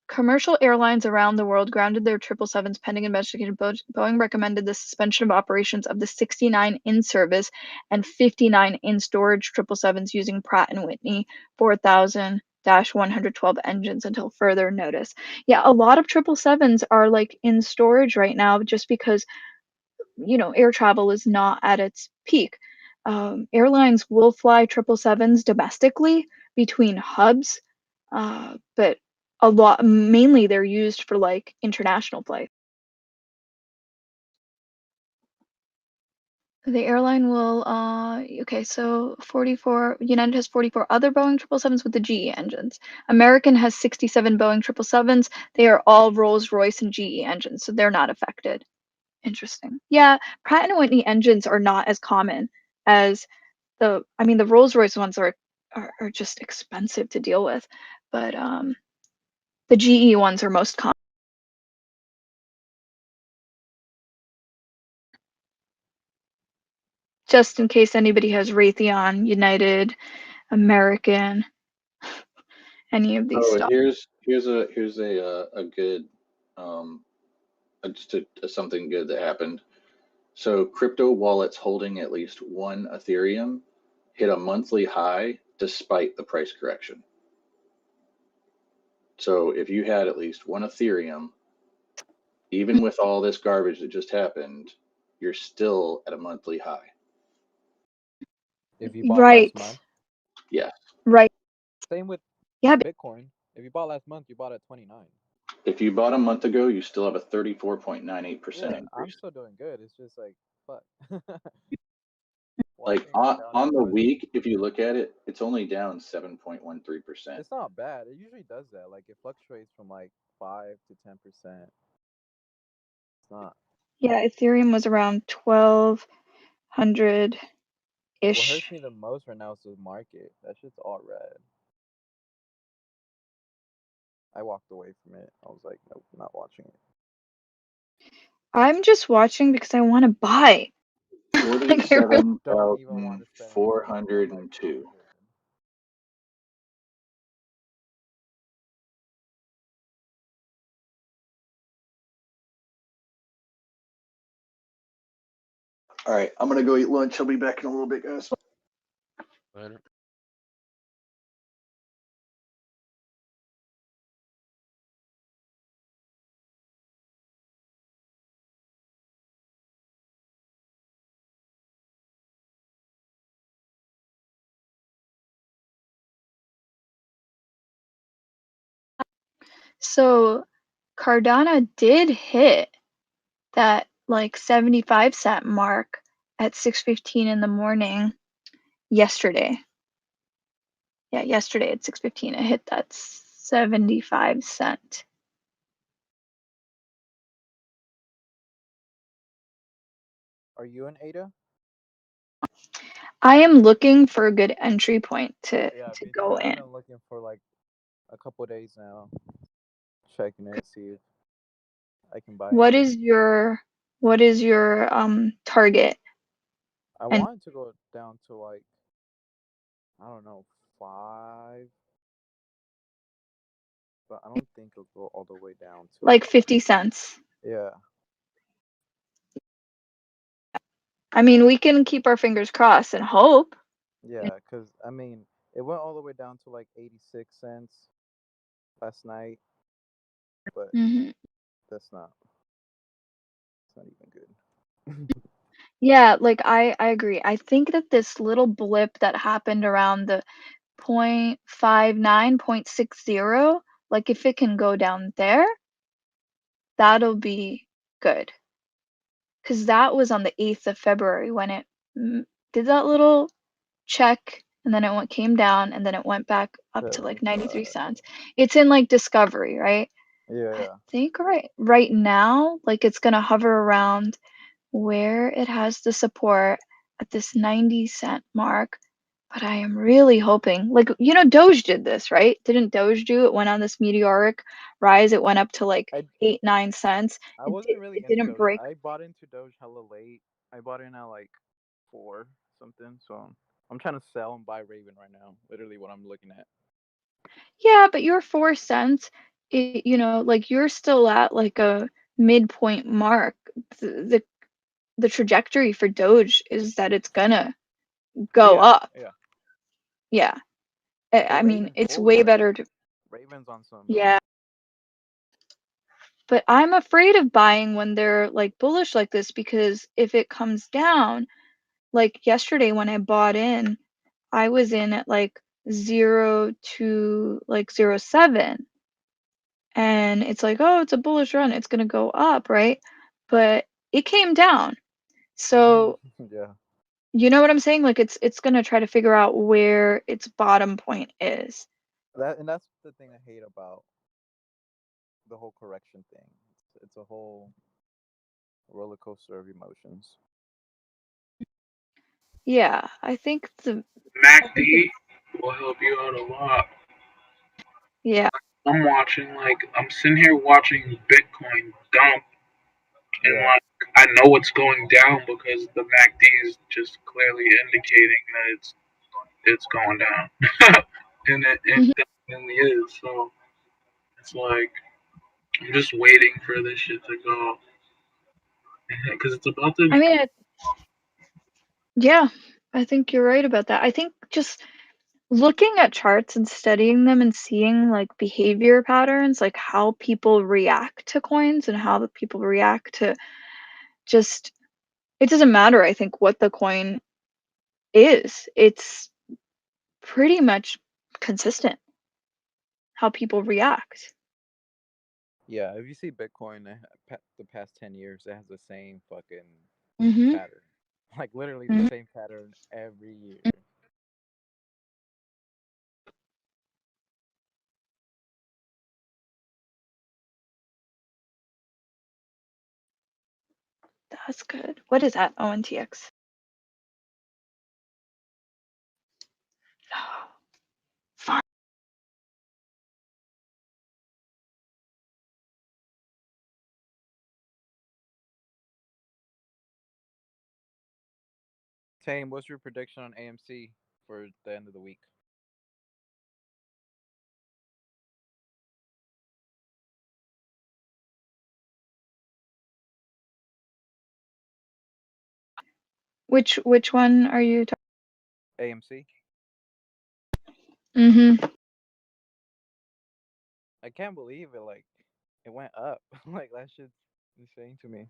commercial airlines around the world grounded their 777s pending investigation. Boeing recommended the suspension of operations of the 69 in service and 59 in storage 777s using Pratt and Whitney 4000-112 engines until further notice. Yeah, a lot of 777s are like in storage right now just because air travel is not at its peak. Airlines will fly 777s domestically between hubs, but mainly they're used for like international flights. The airline will, okay, so 44, United has 44 other Boeing 777s with the GE engines. American has 67 Boeing 777s. They are all Rolls-Royce and GE engines, so they're not affected. Interesting. Yeah, Pratt and Whitney engines are not as common as the Rolls-Royce ones are just expensive to deal with, but the GE ones are most common. Just in case anybody has Raytheon, United, American, any of these So stuff. here's a good just something good that happened. So crypto wallets holding at least one Ethereum hit a monthly high despite the price correction. So if you had at least one Ethereum, even with all this garbage that just happened, you're still at a monthly high. If you bought Right. last month. Yes. Right. Same with Yeah. Bitcoin. If you bought last month, you bought at 29. If you bought a month ago, you still have a 34.98% Yeah, increase. I'm still doing good. It's just like, fuck. Like on the week, if you look at it, it's only down 7.13%. It's not bad. It usually does that. Like it fluctuates from like 5 to 10%. It's not. Yeah, Ethereum was around 1200 What ish. hurts me the most right now is the market. That shit's all red. I walked away from it. I was like, nope, not watching it. I'm just watching because I want to buy. 47,402. All right, I'm gonna go eat lunch. I'll be back in a little bit, guys. Later. So Cardano did hit that like 75-cent mark at 6:15 in the morning yesterday. Yeah, yesterday at 6:15 it hit that 75-cent. Are you in ADA? I am looking for a good entry point to go I've in. been looking for like a couple days now. Checking it, see if I can buy What anything. is your target? I And wanted to go down to like, I don't know, 5, but I don't think it'll go all the way down to like 50 cents. Yeah. I mean, we can keep our fingers crossed and hope. Yeah, because I mean, it went all the way down to like 86 cents last night, but Mhm. that's not even good. Yeah, like I agree. I think that this little blip that happened around the 0.59, 0.60, like if it can go down there, that'll be good. Because that was on the 8th of February when it did that little check and then came down and then it went back up to like 93 cents. It's in like discovery, right? Yeah. I think right now, like it's gonna hover around where it has the support at this 90-cent mark. But I am really hoping, like, Doge did this, right? Didn't Doge do it? Went on this meteoric rise. It went up to like 8, 9 cents. I It, wasn't it, really it into didn't Doge. break. I bought into Doge hella late. I bought in at like 4 something. So I'm trying to sell and buy Raven right now. Literally what I'm looking at. Yeah, but your 4 cents, like you're still at like a midpoint mark. The trajectory for Doge is that it's gonna go up. Yeah. Yeah. I mean, Raven's it's bullish way right better now. to. Raven's on some. Yeah. But I'm afraid of buying when they're like bullish like this because if it comes down, like yesterday when I bought in, I was in at like 0 to like 0.7. And it's like, oh, it's a bullish run. It's going to go up, right? But it came down. So, Yeah. you know what I'm saying? Like it's going to try to figure out where its bottom point is. That's the thing I hate about the whole correction thing. It's a whole roller coaster of emotions. Yeah, I think MACD will help you out a lot. Yeah. I'm sitting here watching Bitcoin dump, and like I know it's going down because the MACD is just clearly indicating that it's going down, and it definitely is. So it's like I'm just waiting for this shit to go because it's about to. I mean, yeah, I think you're right about that. I think just looking at charts and studying them and seeing like behavior patterns, like how people react to coins and how the people react to just it doesn't matter, I think, what the coin is. It's pretty much consistent how people react. Yeah, if you see Bitcoin the past 10 years, it has the same fucking Mhm. pattern. Like literally the Mhm. same pattern every year. That's good. What is that? ONTX. Fine. Tame, what's your prediction on AMC for the end of the week? Which one are you talking? AMC? Mhm. I can't believe it. Like, it went up. Like, that shit's insane to me.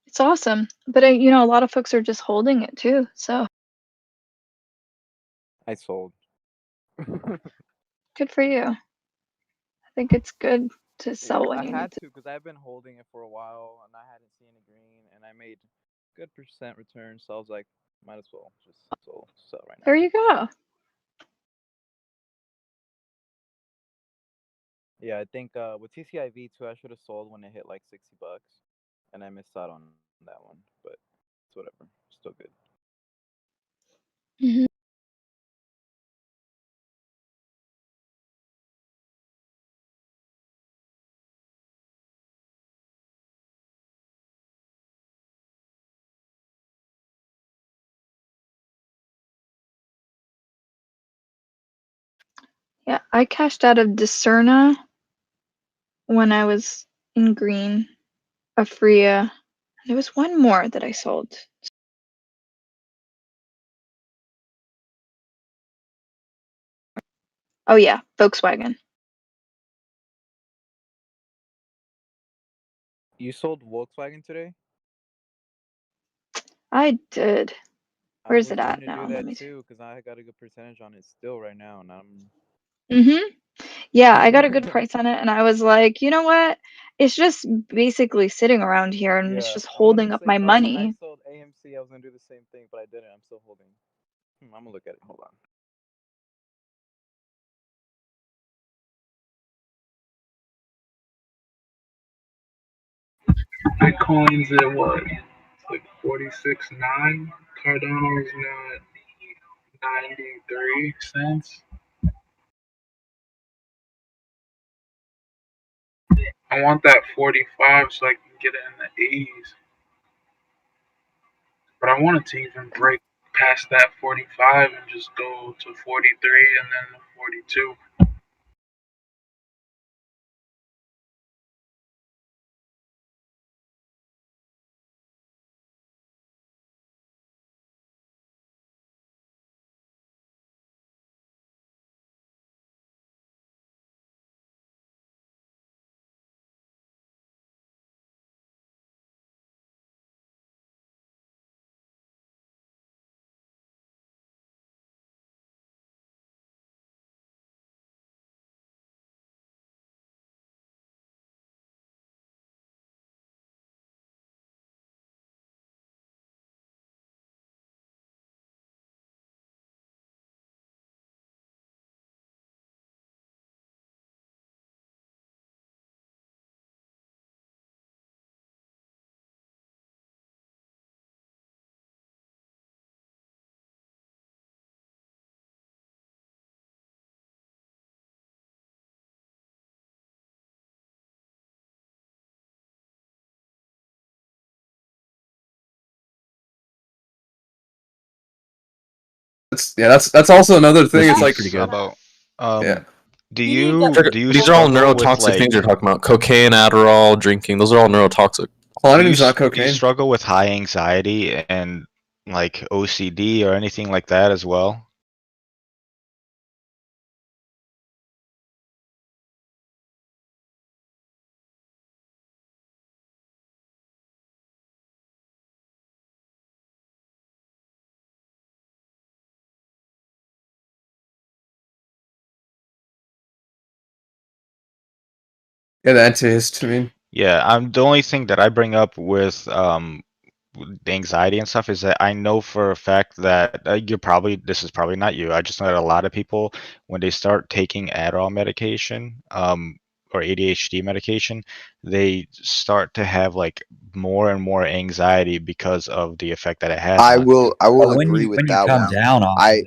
It's awesome. But a lot of folks are just holding it too. So I sold. good for you. I think it's good to sell when I you had need to. to because I've been holding it for a while and I hadn't seen any green and I made good percent return. So I was like, might as well just sell right now. There you go. Yeah, I think with CCIV too, I should have sold when it hit like $60, and I missed out on that one. But it's whatever, still good. Mhm. Yeah, I cashed out of Discerna when I was in green, Afria. There was one more that I sold. Oh yeah, Volkswagen. You sold Volkswagen today? I did. I Where's was it going at to now? do Let that me see. too because I got a good percentage on it still right now, and I'm. Yeah, I got a good price on it, and I was like, you know what? It's just basically sitting around here, and it's Yeah, just I'm gonna do holding the up same. my Like when I money. sold AMC, I was gonna do the same thing, but I didn't. I'm still holding. I'm gonna look at it. Hold on. Bitcoin's at what? It's like 46.9. Cardano's now at 93 cents. I want that 45 so I can get it in the 80s. But I wanted to even break past that 45 and just go to 43 and then the 42. That's also another thing. It's This like is about yeah. do you These are all struggle with neurotoxic things you're like talking about. Cocaine, Adderall, drinking. Those are all neurotoxic. A lot of it's not do you cocaine. struggle with high anxiety and like OCD or anything like that as well? Yeah, the antihistamine. Yeah, the only thing that I bring up with the anxiety and stuff is that I know for a fact that this is probably not you. I just know that a lot of people when they start taking Adderall medication or ADHD medication, they start to have like more and more anxiety because of the effect that it has I on you. will When agree you with come that one. down off of I it,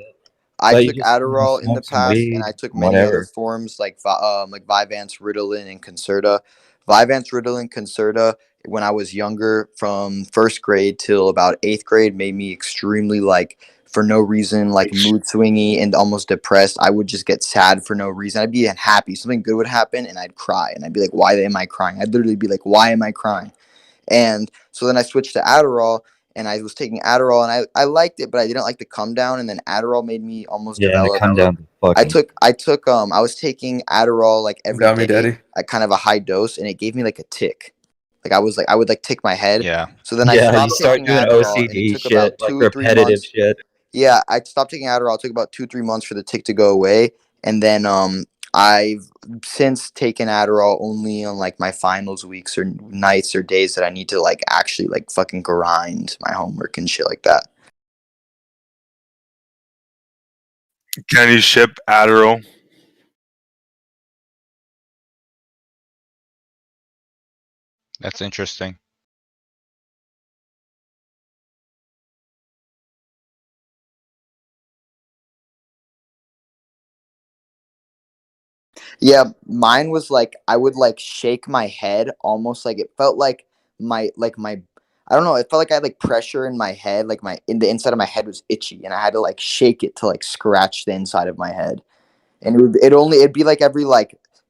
I but you took just Adderall in the smoke some past, and weed, I took many other whatever. forms like Vyvanse, Ritalin, and Concerta. Vyvanse, Ritalin, Concerta, when I was younger, from first grade till about eighth grade, made me extremely for no reason, mood swingy and almost depressed. I would just get sad for no reason. I'd be happy, something good would happen, and I'd cry, and I'd be like, "Why am I crying?" I'd literally be like, "Why am I crying?" And so then I switched to Adderall, and I was taking Adderall, and I liked it, but I didn't like the come down. And then Adderall made me almost Yeah, and the develop. come down fucking. I was taking Adderall every Down me, day daddy. at kind of a high dose, and it gave me a tick. I would tick my head. Yeah. So then I Yeah, you stopped start taking doing Adderall, and it OCD took shit, about like 2 or 3 months. repetitive shit. Yeah, I stopped taking Adderall. It took about 2 or 3 months for the tick to go away, and then I've since taken Adderall only on my finals weeks or nights or days that I need to actually fucking grind my homework and shit like that. Can you ship Adderall? That's interesting. Yeah, mine was I would shake my head almost like it felt like my I don't know, it felt like I had pressure in my head, my in the inside of my head was itchy, and I had to shake it to scratch the inside of my head. And it'd be every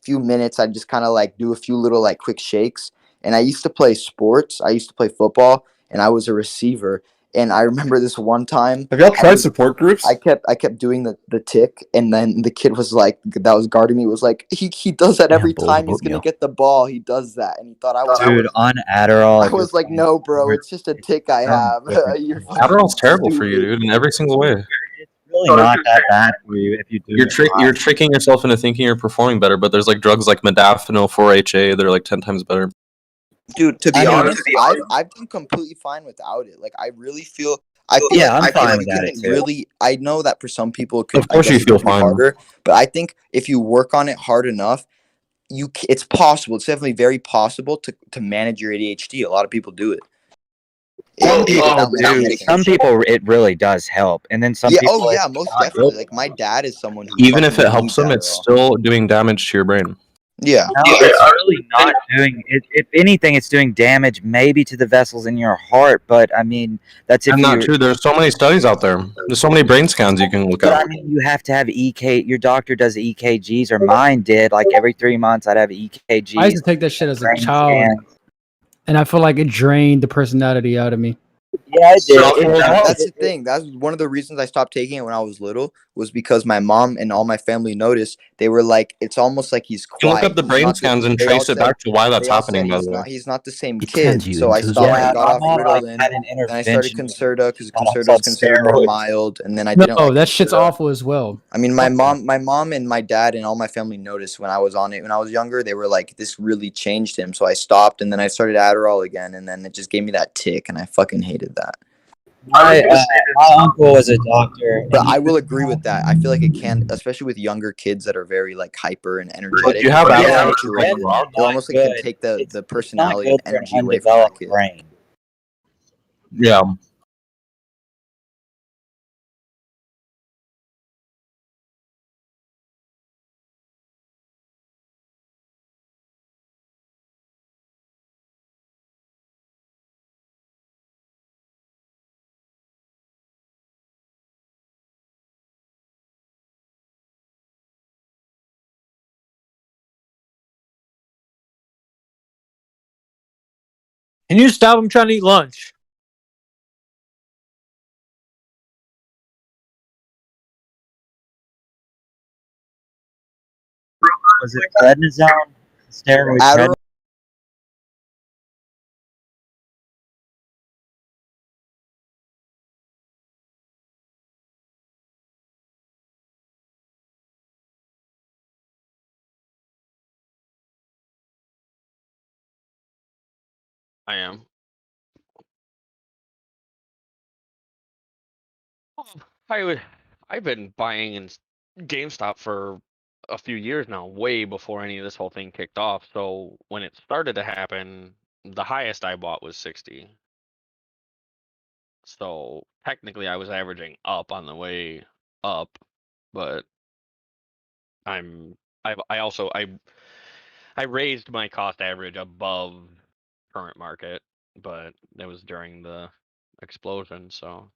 few minutes I'd just kind of do a few little quick shakes. And I used to play sports. I used to play football, and I was a receiver. And I remember this one time. Have y'all tried support groups? I kept doing the tick, and then the kid was like, that was guarding me, was like, he does that every time he's gonna get the ball. He does that, and he thought I was. Dude, on Adderall. I if you're was like, playing no, bro, sports, it's just a tick I have. You're fucking Adderall's terrible for you, stupid. dude, in every single way. really not that bad for you if you do You're it right. you're tricking yourself into thinking you're performing better, but there's like drugs like modafinil, 4-HA, they're like 10 times better. Dude, to be I mean, honest, I've done completely fine without it. Like, I really feel. I feel Yeah, like, I'm I feel fine like without you it can too. really. I know that for some people, it could. Of course I you guess it feel could be fine. harder, but I think if you work on it hard enough, it's possible. It's definitely very possible to manage your ADHD. A lot of people do it. Some people without do. medication. Some people it really does help, and then some Yeah. people. Oh yeah. it's Most not definitely. good. Like my dad is someone who Even if fucking it helps needs them, it's Adderall. still doing damage to your brain. Yeah. No, it's really not doing it. If anything, it's doing damage maybe to the vessels in your heart. But I mean, that's if And that you're. too, there's so many studies out there. There's so many brain scans you can look But at. I mean, you have to have EK. Your doctor does EKGs, or mine did. Like every 3 months, I'd have EKGs. I used to take that shit as a brain child, scans. and I feel like it drained the personality out of me. Yeah, it did. That's the thing. That's one of the reasons I stopped taking it when I was little, was because my mom and all my family noticed. They were like, it's almost like he's You can quiet. look up the He's brain not scans and they all trace it said- back to why that's they all said happening, by the way. he's not the same It turns kid. you So I into a stopped. zombie. I got my off mom like Ritalin, had an then I started intervention. Concerta because on Concerta is considered more steroids. mild, and then I didn't No, like that shit's Concerta. awful as well. I mean, my mom and my dad and all my family noticed when I was on it when I was younger. They were like, this really changed him. So I stopped, and then I started Adderall again, and then it just gave me that tick, and I fucking hated that. My uncle was a doctor. But I will agree with that. I feel like it can, especially with younger kids that are very like hyper and energetic. you have it can Adderall take away- to rock? it almost like Good. can take the It's not personality good and for an energy away from that undeveloped kid. brain. Yeah. Can you stop? I'm trying to eat lunch. Was it prednisone? Steroid Adderall. I am. I've been buying in GameStop for a few years now, way before any of this whole thing kicked off. So when it started to happen, the highest I bought was 60. So technically, I was averaging up on the way up, but I also I raised my cost average above current market, but it was during the explosion, so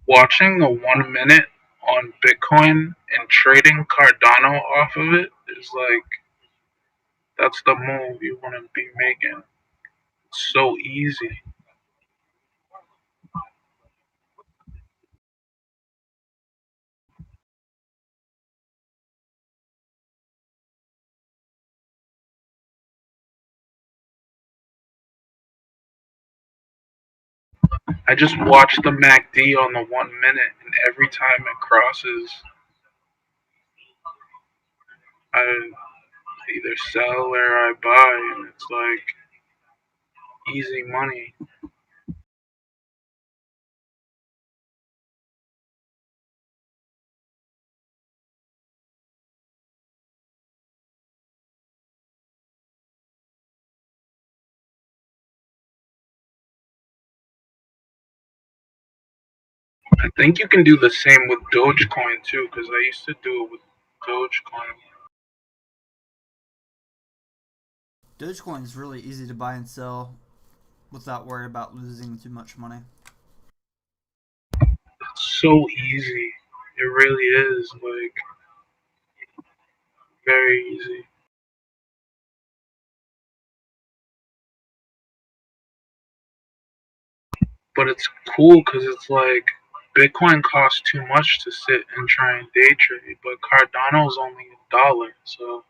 watching the 1 minute on Bitcoin and trading Cardano off of it is like, that's the move you want to be making. It's so easy. I just watch the MACD on the 1 minute, and every time it crosses, I either sell or I buy, and it's like easy money. I think you can do the same with Dogecoin too, because I used to do it with Dogecoin. Dogecoin is really easy to buy and sell without worrying about losing too much money. It's so easy. It really is, like, very easy. But it's cool because it's like Bitcoin costs too much to sit and try and day trade, but Cardano's only $1, so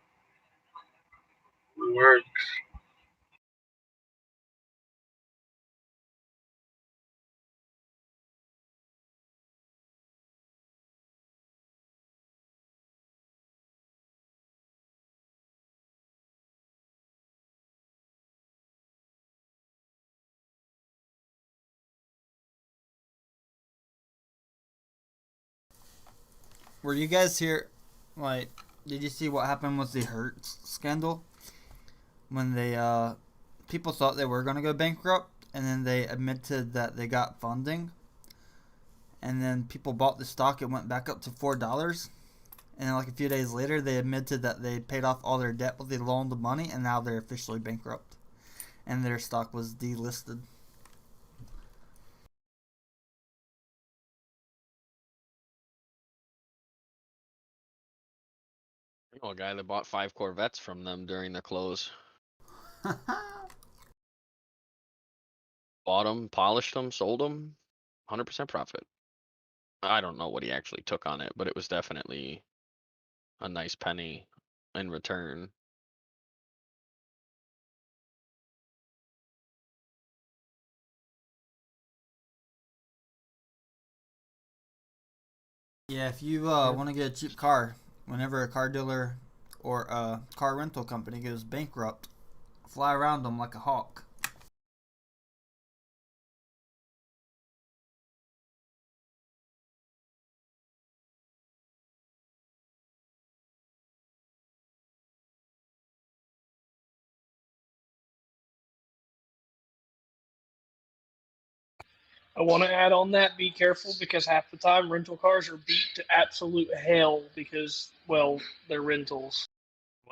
it works. Were you guys here? Like, did you see what happened with the Hertz scandal? When they people thought they were gonna go bankrupt, and then they admitted that they got funding, and then people bought the stock. It went back up to $4, and then like a few days later, they admitted that they paid off all their debt with the loaned money, and now they're officially bankrupt, and their stock was delisted. I know a guy that bought 5 Corvettes from them during the close. Bought them, polished them, sold them, 100% profit. I don't know what he actually took on it, but it was definitely a nice penny in return. Yeah, if you want to get a cheap car, whenever a car dealer or a car rental company goes bankrupt, fly around them like a hawk. I want to add on that, be careful because half the time rental cars are beat to absolute hell because, well, they're rentals.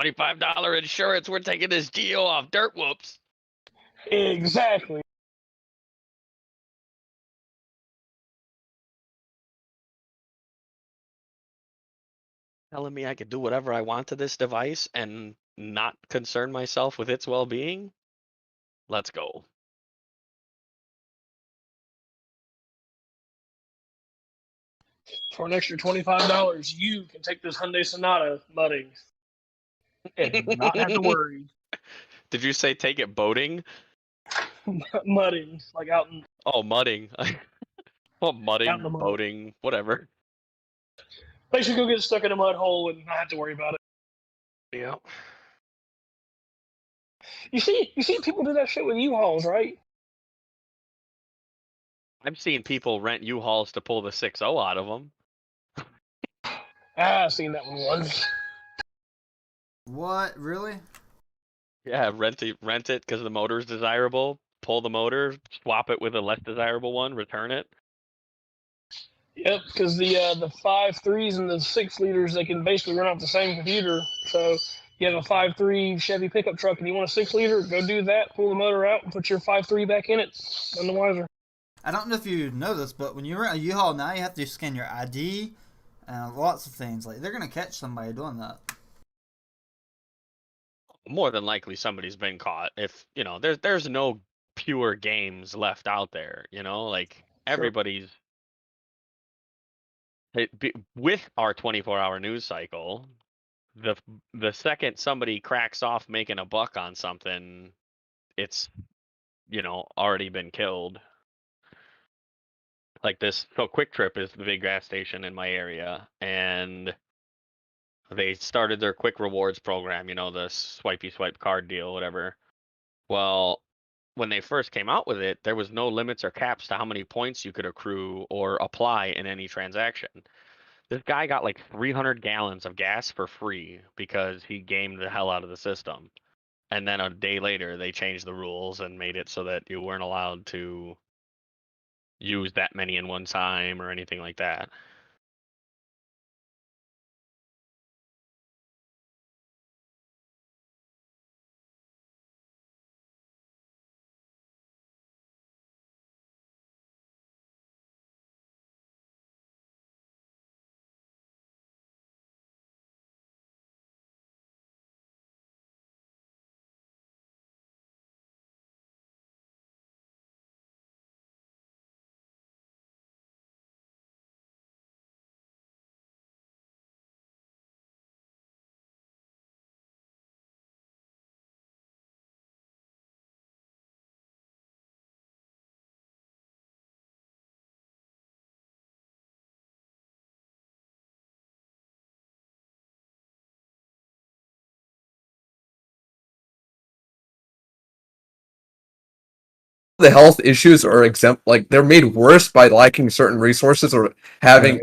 $25 insurance. We're taking this deal off Dirt Whoops. Exactly. Telling me I could do whatever I want to this device and not concern myself with its well-being? Let's go. For an extra $25, you can take this Hyundai Sonata mudding and not have to worry. Did you say take it boating? Mudding, like out in. Oh, mudding. Well, mudding, Out in the mud. boating, whatever. Basically, go get stuck in a mud hole and not have to worry about it. Yeah. You see people do that shit with U-Hauls, right? I've seen people rent U-Hauls to pull the 6.0 out of them. I've seen that one once. What? Really? Yeah, rent it because the motor's desirable. Pull the motor, swap it with a less desirable one, return it. Yep, because the 5.3s and the 6 liters, they can basically run off the same computer. So you have a 5.3 Chevy pickup truck and you want a 6 liter, go do that, pull the motor out, and put your 5.3 back in it. None the wiser. I don't know if you know this, but when you're at a U-Haul now, you have to scan your ID and lots of things. Like they're gonna catch somebody doing that. More than likely, somebody's been caught. If there's no pure games left out there. Like everybody's with our 24-hour news cycle. The second somebody cracks off making a buck on something, it's already been killed. Like this, so Quick Trip is the big gas station in my area, and they started their quick rewards program, the swipey swipe card deal, whatever. Well, when they first came out with it, there was no limits or caps to how many points you could accrue or apply in any transaction. This guy got like 300 gallons of gas for free because he gamed the hell out of the system. And then a day later, they changed the rules and made it so that you weren't allowed to use that many in one time or anything like that. The health issues are exempt, like they're made worse by lacking certain resources or having,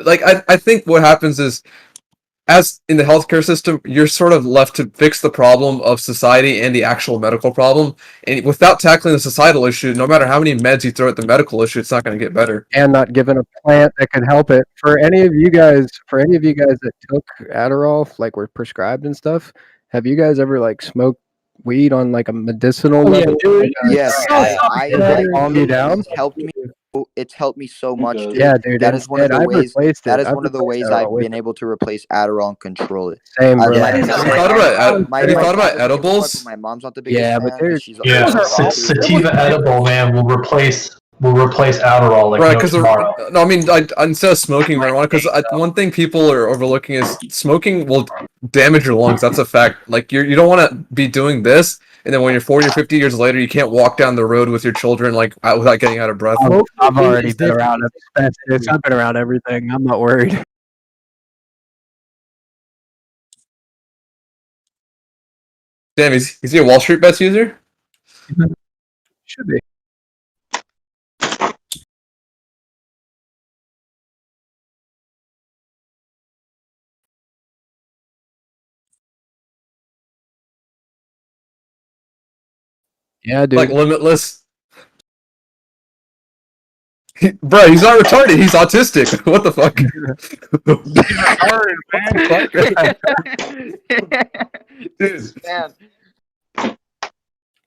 like I think what happens is, as in the healthcare system, you're sort of left to fix the problem of society and the actual medical problem, and without tackling the societal issue, no matter how many meds you throw at the medical issue, it's not going to get better. And not given a plant that could help it. For any of you guys that took Adderall, like were prescribed and stuff, have you guys ever like smoked weed on like a medicinal level? Yes, I calm you down. It's helped me so much, dude. Yeah, dude. That is one of the I've ways. replaced That it. is I've one of the replaced ways Adderall I've with been able to replace Adderall and control it. Same, bro. Have you thought about edibles? My mom's not the biggest Yeah, fan. but there's She's sativa edible, man, will replace Adderall like Right, no because tomorrow. no, I mean, instead of smoking marijuana, because one thing people are overlooking is smoking will damage your lungs. That's a fact. Like you don't want to be doing this, and then when you're 40 or 50 years later, you can't walk down the road with your children like without getting out of breath. I've already been around it. I've been around everything. I'm not worried. Damn, is he a Wall Street Bets user? Should be. Yeah, dude. Like Limitless. Bro, he's not retarded. He's autistic. What the fuck? Dude, man.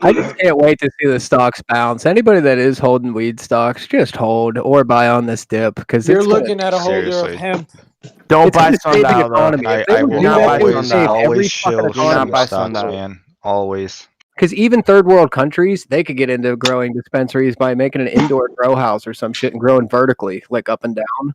I just can't wait to see the stocks bounce. Anybody that is holding weed stocks, just hold or buy on this dip because You're looking at a holder of hemp. Don't It's buy gonna save the Sundial, though. economy. If I they would will do that, they would always, save every always fucking shill economy. buy stocks, Sundial. man. Always. Because even third world countries, they could get into growing dispensaries by making an indoor grow house or some shit and growing vertically, like up and down.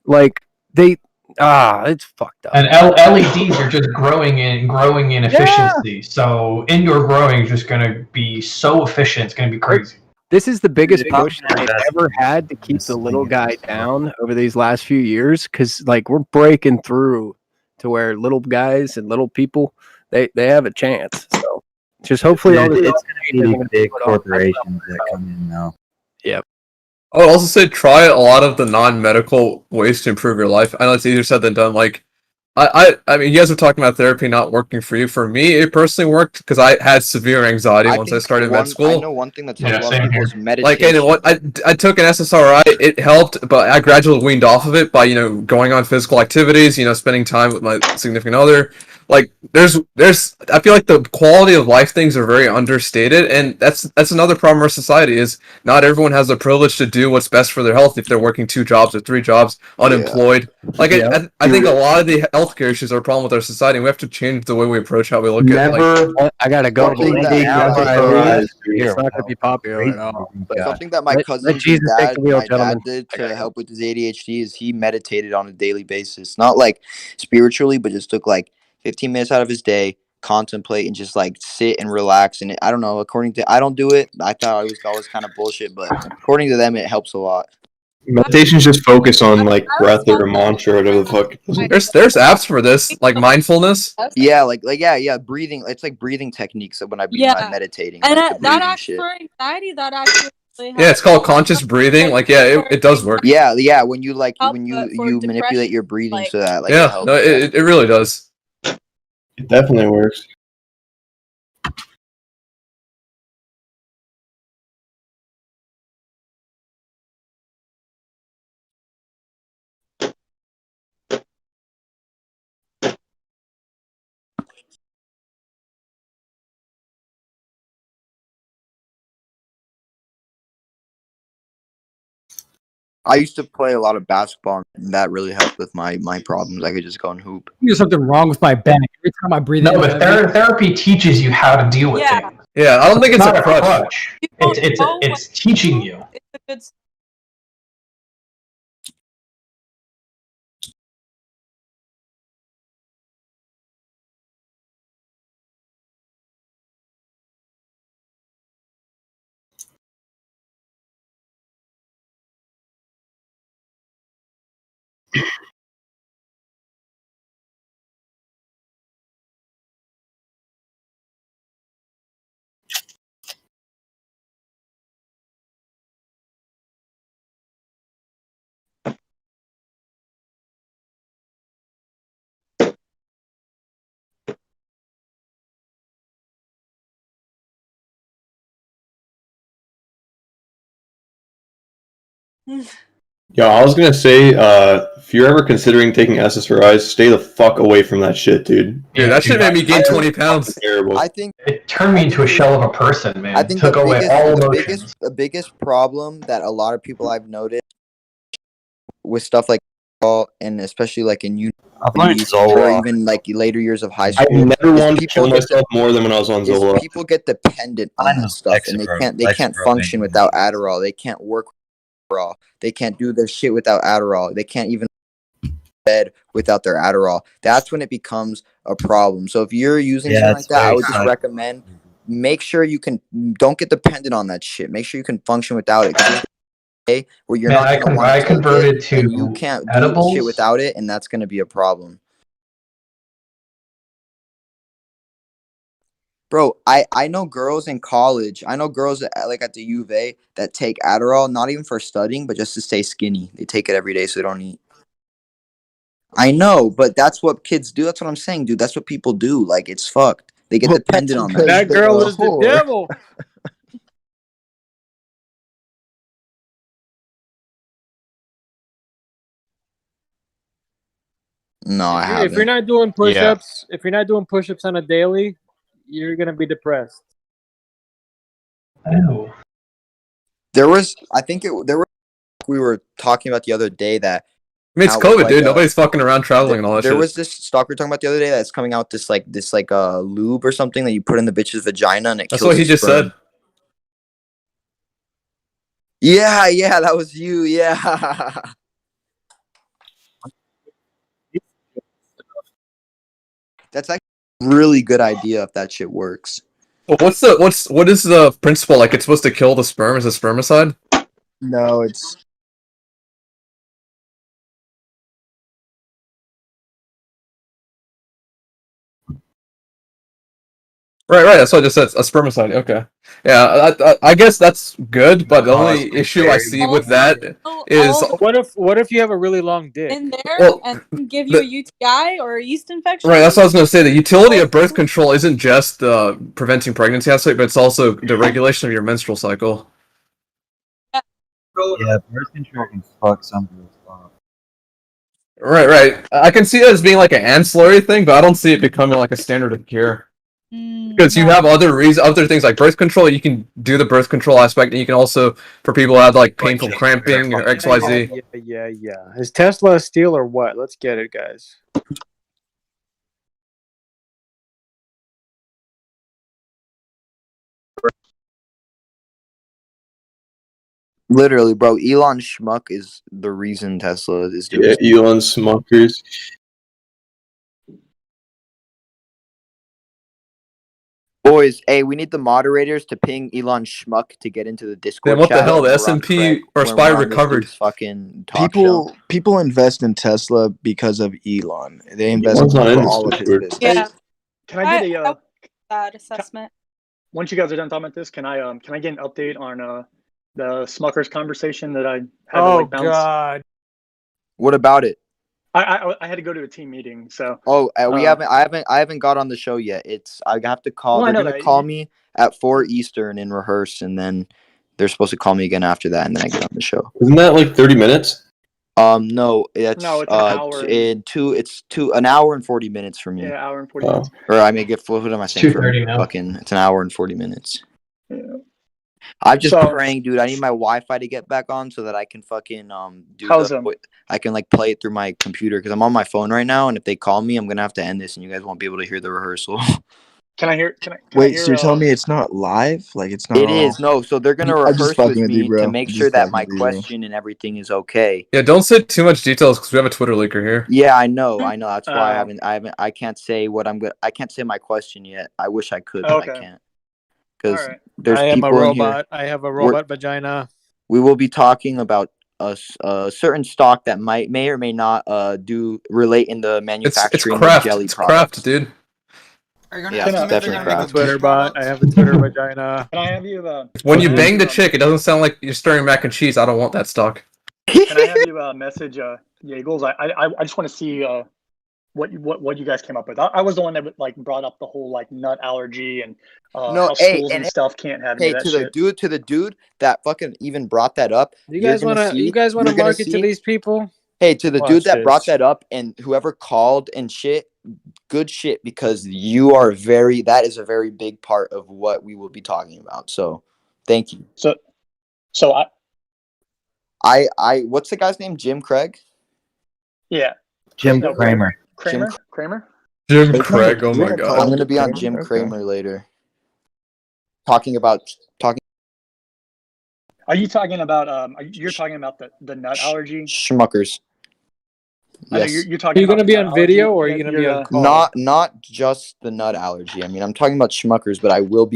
Like it's fucked up. And LEDs are just growing in efficiency. So indoor growing is just going to be so efficient. It's going to be crazy. This is the biggest push that they've ever had to keep the little guy down over these last few years. Because like we're breaking through to where little guys and little people they have a chance. So just hopefully all this it's going to be big corporations that come in now. Yep. I would also say try a lot of the non-medical ways to improve your life. I know it's easier said than done. Like, I mean, you guys were talking about therapy not working for you. For me, it personally worked because I had severe anxiety once I started med school. I know one thing that's helped a lot of people is meditation. Like, and what I took an SSRI, it helped, but I gradually weaned off of it by going on physical activities, spending time with my significant other. like there's I feel like the quality of life things are very understated, and that's another problem in our society is not everyone has the privilege to do what's best for their health if they're working 2 jobs or 3 jobs, unemployed. Like I think a lot of the healthcare issues are a problem with our society, and we have to change the way we approach how we look at like. I gotta go. Something But that now my, if I leave, it's not gonna be popular at all. But something that my let cousins Jesus and take the wheel, my gentlemen. dad did to help with his ADHD is he meditated on a daily basis, not like spiritually, but just took like 15 minutes out of his day, contemplate and just like sit and relax. And I don't know, according to I don't do it. I thought it was always kind of bullshit, but according to them, it helps a lot. Meditation's just focus on like breath or mantra or whatever the fuck. There's apps for this, like mindfulness. Yeah, yeah, breathing. It's like breathing techniques when I be meditating, And like the that breathing actually shit. for anxiety, that actually really Yeah, it's called conscious breathing. Like, yeah, it does work. Yeah, when you like help, when but for you manipulate your breathing so that like it Yeah, helps. no, it really does. It definitely works. I used to play a lot of basketball, and that really helped with my problems. I could just go and hoop. There's something wrong with my back. Every time I breathe No, in but heavy, therapy teaches you how to deal with things. Yeah, I don't think it's not a crutch. It's teaching you. Yeah, I was gonna say, if you're ever considering taking SSRIs, stay the fuck away from that shit, dude. Dude, that shit made me gain 20 pounds. Terrible. I think it turned me into a shell of a person, man. I think Took away all emotions. the biggest problem that a lot of people I've noticed with stuff like alcohol, and especially like in university or even like later years of high I've school, never is wanted to kill myself more than when I was on Zoloft. people get dependent on that stuff, and they can't function without Adderall. They can't work with Adderall. They can't do their shit without Adderall. They can't even bed without their Adderall. That's when it becomes a problem. So if you're using something like that, I would just recommend make sure you don't get dependent on that shit. Make sure you can function without it. 'Cause there's a day where you're Man, not gonna want I to take converted it, to and you can't do edibles. shit without it, and that's gonna be a problem. Bro, I know girls in college. I know girls like at the U of A that take Adderall, not even for studying, but just to stay skinny. They take it every day so they don't eat. I know, but that's what kids do. That's what I'm saying, dude. That's what people do. Like, it's fucked. They get dependent on that. That girl is the devil. No, I If you're haven't. not doing push-ups, if you're not doing push-ups on a daily, you're gonna be depressed. Oh. There was, we were talking about the other day that. I mean, it's how COVID, dude. Nobody's fucking around traveling and all that There shit. was this stock we were talking about the other day that's coming out this lube or something that you put in the bitch's vagina and it That's kills what he the just sperm. said. Yeah, that was you. Yeah. That's actually a really good idea if that shit works. Well, what is the principle? Like, it's supposed to kill the sperm? Is it spermicide? No, it's. Right. That's what I just said. A spermicide. Okay. Yeah, I guess that's good, but the only issue I see with that is what if you have a really long dick? In there Well, and give you a UTI or a yeast infection? right. That's what I was gonna say. The utility of birth control isn't just preventing pregnancy aspect, but it's also the regulation of your menstrual cycle. Yeah, birth control can fuck some people up. Right. I can see it as being like an ancillary thing, but I don't see it becoming like a standard of care. Because you have other things like birth control. You can do the birth control aspect, and you can also, for people who have like painful cramping or XYZ. Yeah. Is Tesla a steal or what? Let's get it, guys. Literally, bro. Elon Schmuck is the reason Tesla is doing. Yeah, Elon Smuckers. Boys, hey, we need the moderators to ping Elon Schmuck to get into the Discord Then what the chat hell? The when we're on S&P Craig- or when SPY we're on this recovered. dude's fucking talk show. People invest in Tesla because of Elon. They invest Elon's not in for this all of his Discord. business. Yeah. Can I get a that assessment? once you guys are done talking about this, can I get an update on the Smuckers conversation that I had to like bounce? God. What about it? I had to go to a team meeting, so. Oh, we haven't. I haven't got on the show yet. I have to call. Well, I They're know gonna that. call me at 4 Eastern and rehearse, and then they're supposed to call me again after that, and then I get on the show. Isn't that like 30 minutes? No, it's No, it's an hour. It's an hour and 40 minutes for me. Yeah, hour and 40 minutes. Or I may get what am I saying? 2:30 now. Fucking, it's an hour and 40 minutes. Yeah. I'm just So- praying, dude. I need my Wi-Fi to get back on so that I can fucking How's I can like play it through my computer because I'm on my phone right now, and if they call me, I'm gonna have to end this, and you guys won't be able to hear the rehearsal. Can I hear? Can I Wait, hear, so you're telling me it's not live? Like it's not? It is no. So they're gonna I'm just rehearse with fucking with me you, bro. to make I'm sure just that fucking my with you, bro. question and everything is okay. Yeah, don't say too much details because we have a Twitter leaker here. Yeah, I know. That's why I can't say what I'm gonna. I can't say my question yet. I wish I could, but I can't. Because Alright. there's I am people a in here. robot. I have a robot vagina. We will be talking about a certain stock that may or may not relate in the It's manufacturing craft. of jelly It's products. craft, dude. Are you gonna Yeah, ask them if they're definitely gonna make a craft. Twitter bot. I have a Twitter vagina. Can I have you? When you can I bang have the you, chick, it doesn't sound like you're stirring mac and cheese. I don't want that stock. Can I have you message Yagles? I just want to see what you guys came up with. I was the one that like brought up the whole like nut allergy and how schools and stuff can't have any of that shit. To the dude that fucking even brought that up. You guys want to market to these people? Hey, to the Watch dude that brought this. that up and whoever called and shit, good shit, because you are that is a very big part of what we will be talking about. So thank you. So I what's the guy's name? Jim Craig? Yeah. Jim No, Cramer. Kramer? Jim Craig, oh my god. I'm gonna be on Jim Cramer later. Talking. Are you talking about you're talking about the nut allergy? Schmuckers. I know Yes. you're talking Are you about gonna the be nut on video allergy or are you that gonna be you're, on call? Not just the nut allergy. I mean, I'm talking about Schmuckers, but I will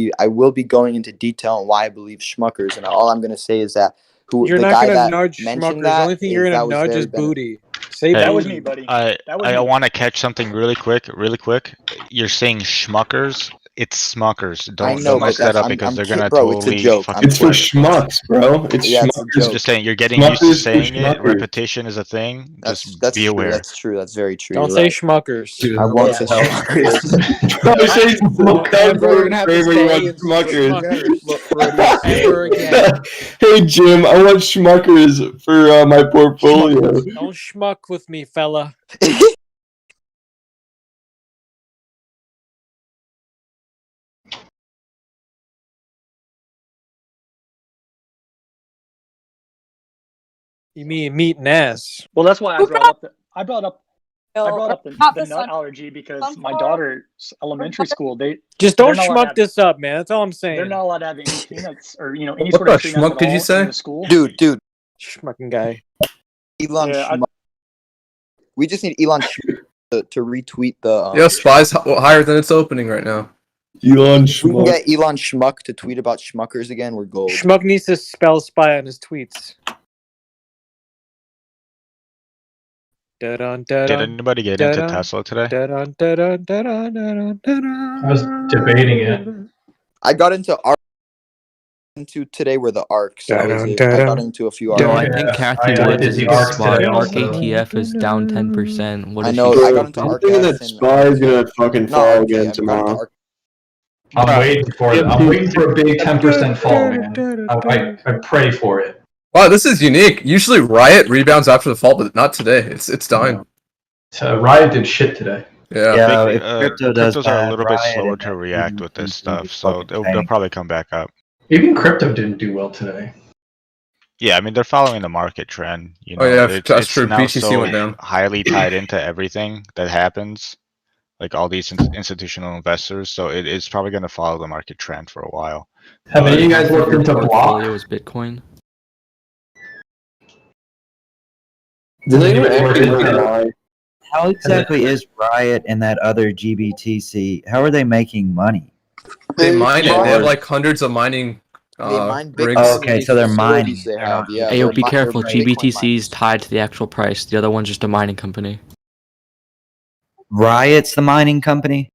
be going into detail on why I believe Schmuckers, and all I'm gonna say is that You're the not guy gonna that nudge mentioned Schmuckers. that The only thing you're that gonna was nudge very is booty. Say Hey, That was booty. me, buddy. I That was I me. want to catch something really quick. You're saying schmuckers. It's Smuckers. I Don't know, mess but that up I'm because they're gonna bro. It's a totally joke. fucking It's for flip it. schmucks, bro. It's Yeah, it's a schmuckers. joke. Just saying, you're getting used to Schmuckers for saying it. schmuckers. Repetition is a thing. Just That's be true. aware. That's true. That's very true. Don't You're say right. Schmuckers. Dude, I won't say what the hell? Schmuckers. Bro, say Don't ever have to Kramer, you want say schmuckers. Schmuckers ever again. Hey Jim, I want schmuckers for my portfolio. Don't schmuck with me, fella. You mean meat and ass? Well, that's why I brought up the Not nut this one. allergy because my daughter's elementary school Just they're don't not allowed to schmuck have- this up, man. That's all I'm saying. They're not allowed to have any peanuts or any What sort of the peanuts schmuck at did you all say? in the school. Dude. Schmucking guy. Elon Yeah, Schmuck. We just need Elon to retweet the. Yeah, SPY's higher than its opening right now. Elon If we can Schmuck. get Elon Schmuck to tweet about Schmuckers again, we're gold. Schmuck needs to spell spy on his tweets. Did anybody get into Tesla today? I was debating it. I got into today were the ARCs. That was it. I got into a few ARCs. Yo, I think Kathy I Wood did is the the ARCs spot. today ARC also. ATF is down 10%. What I is know. she I got into I'm ARCs. thinking that Spy's gonna fucking fall again tomorrow. I'm waiting for it. I'm waiting for a big 10% fall, man. I pray for it. Wow, this is unique. Usually Riot rebounds after the fall, but not today. It's dying. Riot did shit today. Yeah, I think, if crypto does cryptos are a bad, little bit Riot slower and to that react with this GBTC stuff, so fucking they'll tank. probably come back up. Even crypto didn't do well today. Yeah, I mean they're following the market trend. You Oh know, yeah, it's that's true. now BTC so went down. highly tied into everything that happens, like all these institutional investors. So it's probably going to follow the market trend for a while. Have any of you guys looked Your into portfolio block? is Bitcoin. Did they even Look actually into look at How exactly is Riot and that other GBTC? How are they making money? They mine it. They have mine- like hundreds of mining They mine rigs. Bitcoin Okay, with so these they're facilities mining. they They're have. not- Yeah, Hey, they're be mi- careful. they're Bitcoin GBTC is miners. tied to the actual price. The other one's just a mining company. Riot's the mining company?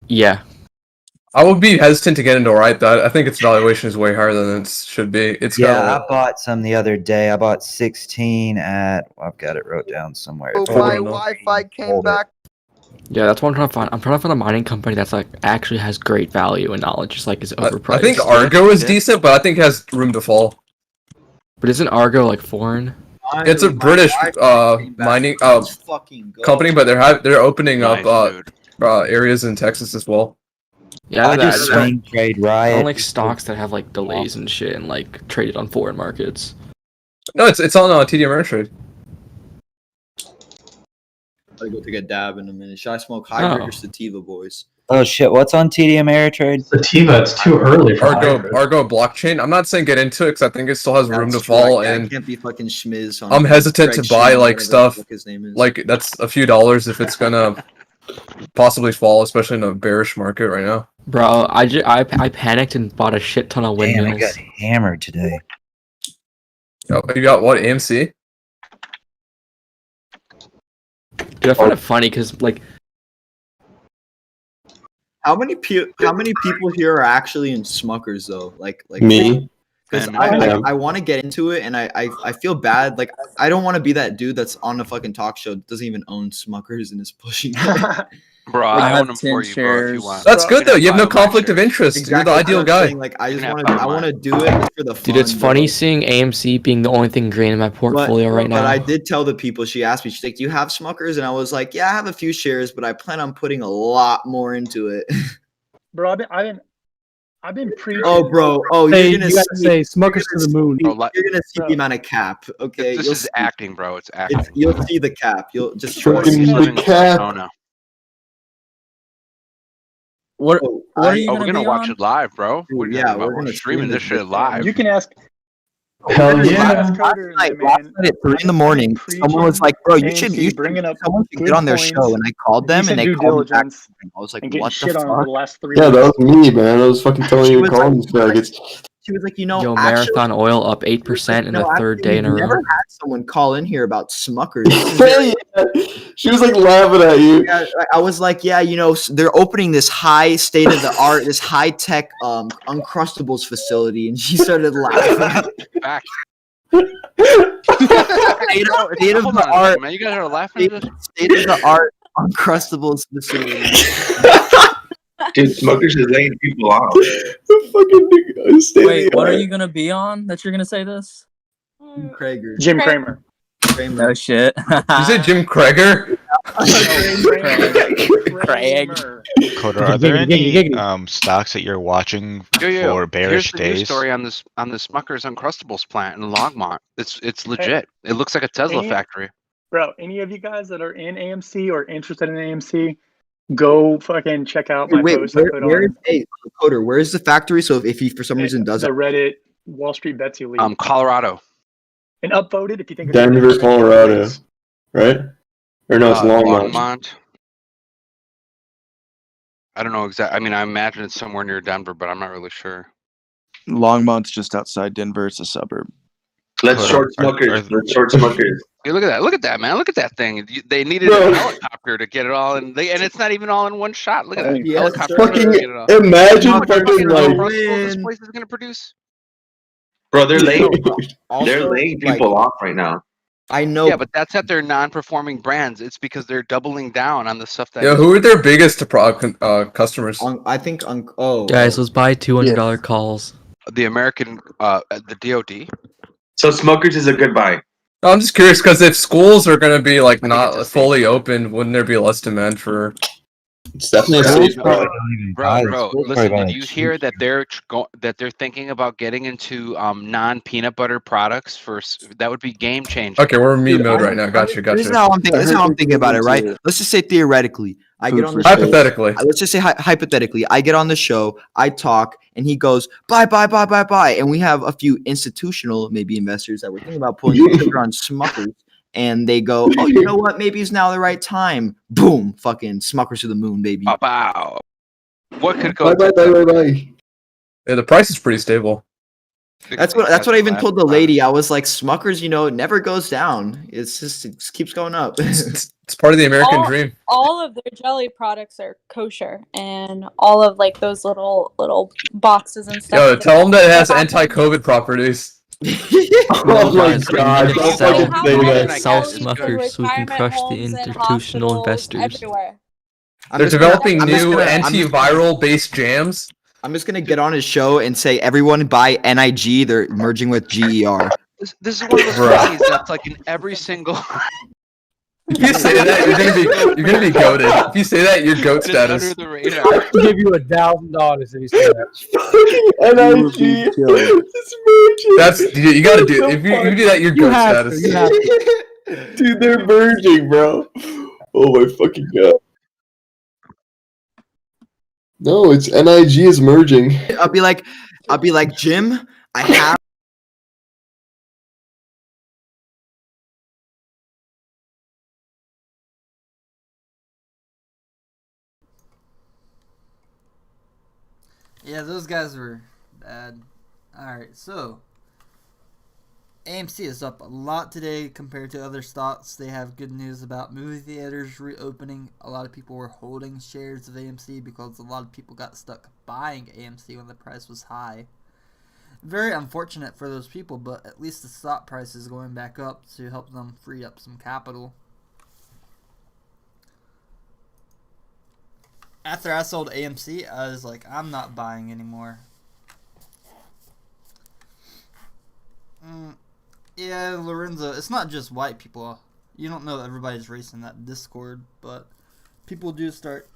Yeah. I would be hesitant to get into Riot. Though I think its valuation is way higher than it should be. It's Yeah, got I bought some the other day. I bought 16 at, I've got it wrote down somewhere. Oh, It's my $40. Wi-Fi came Hold it. back. Yeah, that's what I'm trying to find. I'm trying to find a mining company that's like actually has great value and knowledge, just like is overpriced. I think Argo is decent, but I think it has room to fall. But isn't Argo like foreign? It's a British mining company, but they're opening up areas in Texas as well. Yeah, I just swing trade I Riot. don't like stocks that have like delays and shit and like traded on foreign markets. No, it's on TD Ameritrade. Gotta go take a dab in a minute. Should I smoke hybrid Oh. or sativa, boys? Oh shit, what's on TD Ameritrade? Sativa, it's too early for hybrid. Argo blockchain. I'm not saying get into it because I think it still has room to That's true. fall, I and can't be fucking schmiz on I'm hesitant Craig to buy Sheen, like whatever the stuff fuck his name is. like that's a few dollars if it's gonna possibly fall, especially in a bearish market right now. Bro, I panicked and bought a shit ton of Damn, I windmills. got hammered today. Oh, you got what, AMC? Dude, I find it funny because like How many people here are actually in Smuckers though? Like Me. Because I am. I want to get into it, and I feel bad. Like I don't want to be that dude that's on a fucking talk show that doesn't even own Smuckers and is pushing it. Bro, Like, I I own them for you, bro. If you want. That's good though. You have no buy my conflict of shares. interest. Exactly. You're the ideal That's what I'm guy. saying. Like I You just can want have to. I mine. want to do it just for the fun. dude, it's funny bro. seeing AMC being the only thing green in my portfolio right now. But I did tell the people. She asked me, she's like, "Do you have Smuckers?" And I was like, "Yeah, I have a few shares, but I plan on putting a lot more into it." Bro, I've been preaching. Oh, bro. Oh, Hey, you're gonna you gotta say Smuckers to the moon. You're gonna see the amount of cap. Okay, This you'll is see. acting, bro. It's acting. You'll see the cap. You'll just Fucking trust me. the Living in cap. Arizona. What Oh, What are you Oh, gonna we're gonna be watch on? it live, bro. Dude, What are you yeah, talking about? we're We're gonna streaming stream this it. shit live. You can ask. Hell yeah. Ask Coder, man. At 3 in the morning, someone was like, "Bro, you should bringing up someone should good get on their points, show." And I called them, and decent they due called me back. diligence, I was like, and getting "What the shit on fuck?" for the last 3 Yeah, that weeks. was me, man. I was fucking telling She you was to call these faggots. She was like, Yo, actually, Marathon Oil up 8% in the third day in a we've never row. had someone call in here about Smuckers. She was like laughing at you. Yeah, I was like, yeah, they're opening this high state of the art, this high tech Uncrustables facility, and she started laughing. Back. State of Hold the on a art, second, man. You guys are laughing at this? state of the art Uncrustables facility. Dude, Smokers is laying people off. Wait, what are you gonna be on that you're gonna say this? Jim Cramer. No shit. You said Jim Krager? Craig. Coder, are there any stocks that you're watching Yo, for bearish here's the news days? story on the Smuckers Uncrustables plant in Longmont. It's legit. It looks like a Tesla factory. Bro, any of you guys that are in AMC or interested in AMC, go fucking check out my Wait, post I put on Coder, where is the factory? So if he for some reason does the it, Reddit Wall Street Betsy League. Colorado. And upvoted if you think Denver, it's Colorado, right? Or no, it's Longmont. Longmont. I don't know exactly. I mean, I imagine it's somewhere near Denver, but I'm not really sure. Longmont's just outside Denver. It's a suburb. Let's short Smuckers. Let's short Smuckers. Hey, look at that! Look at that, man! Look at that thing! They needed a helicopter to get it all, and it's not even all in one shot. Look at that helicopter Fucking to get it all. imagine How much fucking fucking like. Uncrustables this place is gonna produce? Bro, they're laying also, they're laying people off right now. I know. Yeah, but that's at their non-performing brands. It's because they're doubling down on the stuff that. Yeah, who are their biggest customers? I think Guys, let's buy $200 calls. The American, the DoD. So Smokers is a good buy. I'm just curious because if schools are gonna be like not fully open, wouldn't there be less demand for? It's definitely a Bro, safe bet. listen. Did you hear that they're thinking about getting into non-peanut butter products that would be game changing. Okay, we're in me mode right now. Gotcha, This is gotcha. how I'm thinking. This is how I'm thinking about it, right? Let's just say theoretically, I get on the show. Hypothetically. Let's just say hypothetically, I get on the show, I talk, and he goes buy, and we have a few institutional maybe investors that were thinking about pulling the trigger on Smuckers, and they go, oh, you know what? Maybe it's now the right time. Boom, fucking Smuckers to the moon, baby. Wow. What could go? Bye. Yeah, the price is pretty stable. That's what I even told the lady. I was like, Smuckers, it never goes down. It just keeps going up. It's part of the American dream. All of their jelly products are kosher, and all of like those little boxes and stuff. Yo, tell them that it has anti-COVID properties. Oh my god! Don't fucking say that. Sell Smuckers so we can crush the institutional investors. Everywhere. They're developing new antiviral based jams. I'm just gonna get on his show and say, everyone buy NIG. They're merging with GER. This is one of those companies that's like in every single. If you say that, you're gonna be goated. If you say that, you're goat status. Under the radar. I'll give you $1,000 if you say that. NIG. That's you gotta do it. If you do that, you're goat status. Dude, they're merging, bro. Oh my fucking god. No, it's NIG is merging. I'll be like, Jim, I have. Yeah, those guys were bad. Alright, so AMC is up a lot today compared to other stocks. They have good news about movie theaters reopening. A lot of people were holding shares of AMC because a lot of people got stuck buying AMC when the price was high. Very unfortunate for those people, but at least the stock price is going back up to help them free up some capital. After I sold AMC, I was like, I'm not buying anymore. Yeah, Lorenzo, it's not just white people. You don't know that everybody's racing that Discord, but people do start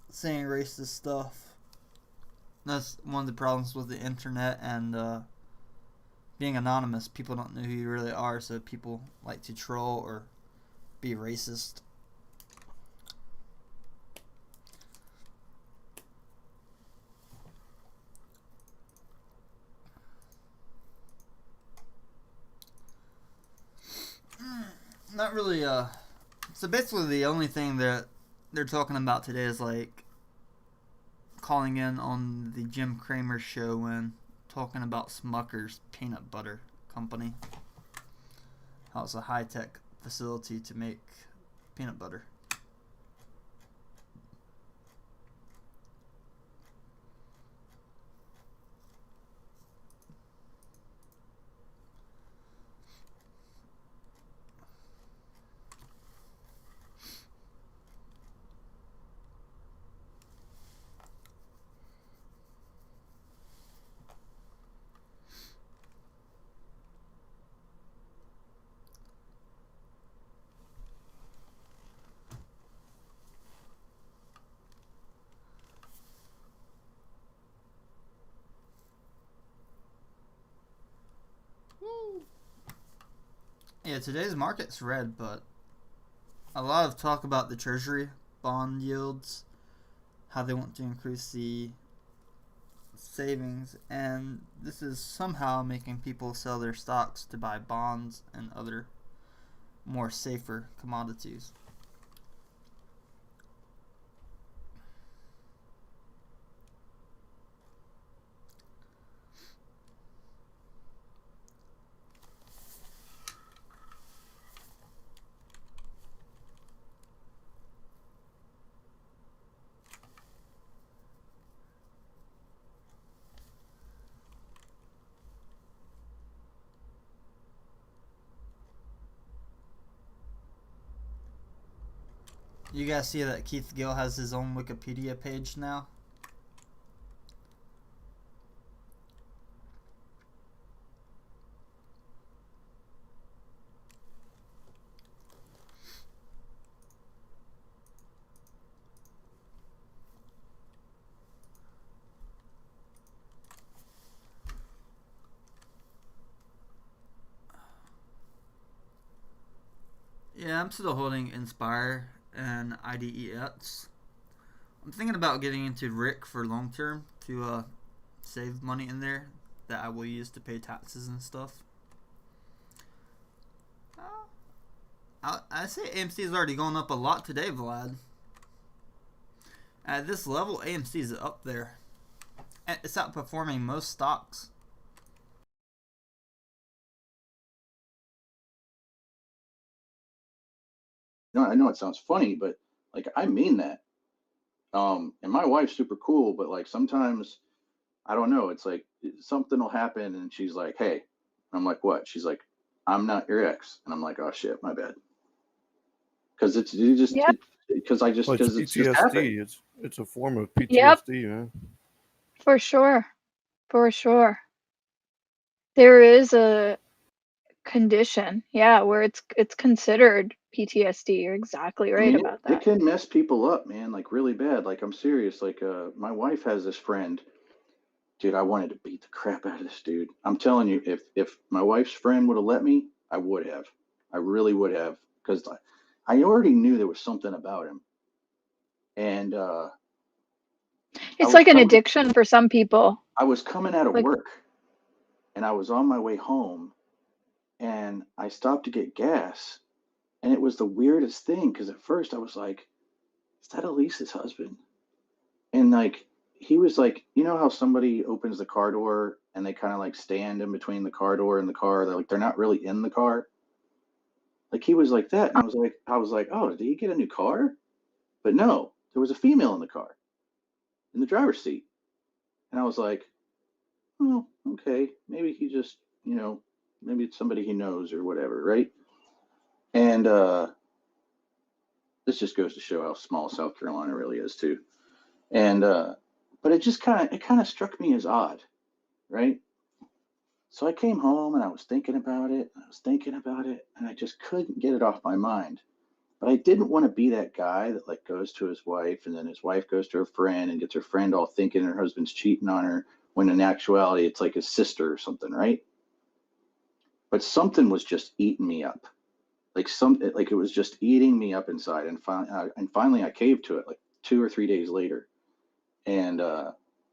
saying racist stuff. That's one of the problems with the internet and being anonymous. People don't know who you really are, so people like to troll or be racist. Not really, so basically the only thing that they're talking about today is like calling in on the Jim Cramer show and talking about Smucker's peanut butter company. How it's a high-tech facility to make peanut butter. Yeah, today's market's red, but a lot of talk about the Treasury bond yields, how they want to increase the savings, and this is somehow making people sell their stocks to buy bonds and other more safer commodities. You guys see that Keith Gill has his own Wikipedia page now? Yeah, I'm still holding Inspire and IDEX. I'm thinking about getting into Rick for long term to save money in there that I will use to pay taxes and stuff. I say AMC is already going up a lot today, Vlad. At this level, AMC is up there. It's outperforming most stocks. No, I know it sounds funny, but like I mean that. And my wife's super cool, but like sometimes I don't know. It's like something will happen, and she's like, "Hey," I'm like, "What?" She's like, "I'm not your ex," and I'm like, "Oh shit, my bad." Because it's you just because I just Well, because it's just happened. PTSD. It's a form of PTSD, Yep. man. For sure. For sure. There is a condition, yeah, where it's considered PTSD. You're exactly I right mean, about it that. can mess people up, man, like really bad. Like I'm serious. Like my wife has this friend. Dude, I wanted to beat the crap out of this dude. I'm telling you, if my wife's friend would have let me, I would have. I really would have, because I already knew there was something about him. And It's like an addiction for some people. I was coming out of Like- work, and I was on my way home, and I stopped to get gas, and it was the weirdest thing because at first I was like, "Is that Elise's husband?" And like he was like, you know how somebody opens the car door and they kind of like stand in between the car door and the car. They're not really in the car. Like he was like that, and I was like, oh, did he get a new car? But no, there was a female in the car, in the driver's seat, and I was like, oh, okay, maybe he just, maybe it's somebody he knows or whatever, right? And this just goes to show how small South Carolina really is too. And but it kind of struck me as odd, right? So I came home and I was thinking about it. And I just couldn't get it off my mind. But I didn't want to be that guy that like goes to his wife and then his wife goes to her friend and gets her friend all thinking her husband's cheating on her when in actuality it's like his sister or something, right? But something was just eating me up. Like it was just eating me up inside, and finally I caved to it like 2 or 3 days later. And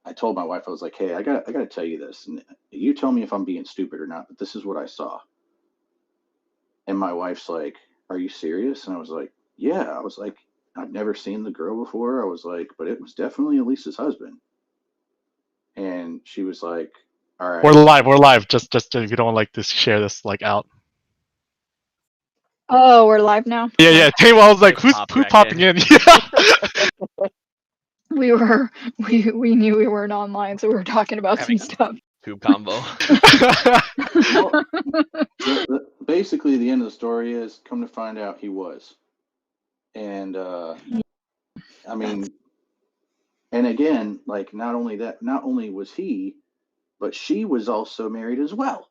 I told my wife, I was like, "Hey, I got to tell you this, and you tell me if I'm being stupid or not. But this is what I saw." And my wife's like, "Are you serious?" And I was like, "Yeah." I was like, "I've never seen the girl before." I was like, "But it was definitely Elisa's husband." And she was like, "All right." We're live. Just if you don't like this, share this like out. Oh, we're live now. Yeah. Table, I was like, who's popping in? We knew we weren't online, so we were talking about some stuff. Tube combo. Basically, the end of the story is, come to find out, he was. And I mean, and again, like not only was he, but she was also married as well.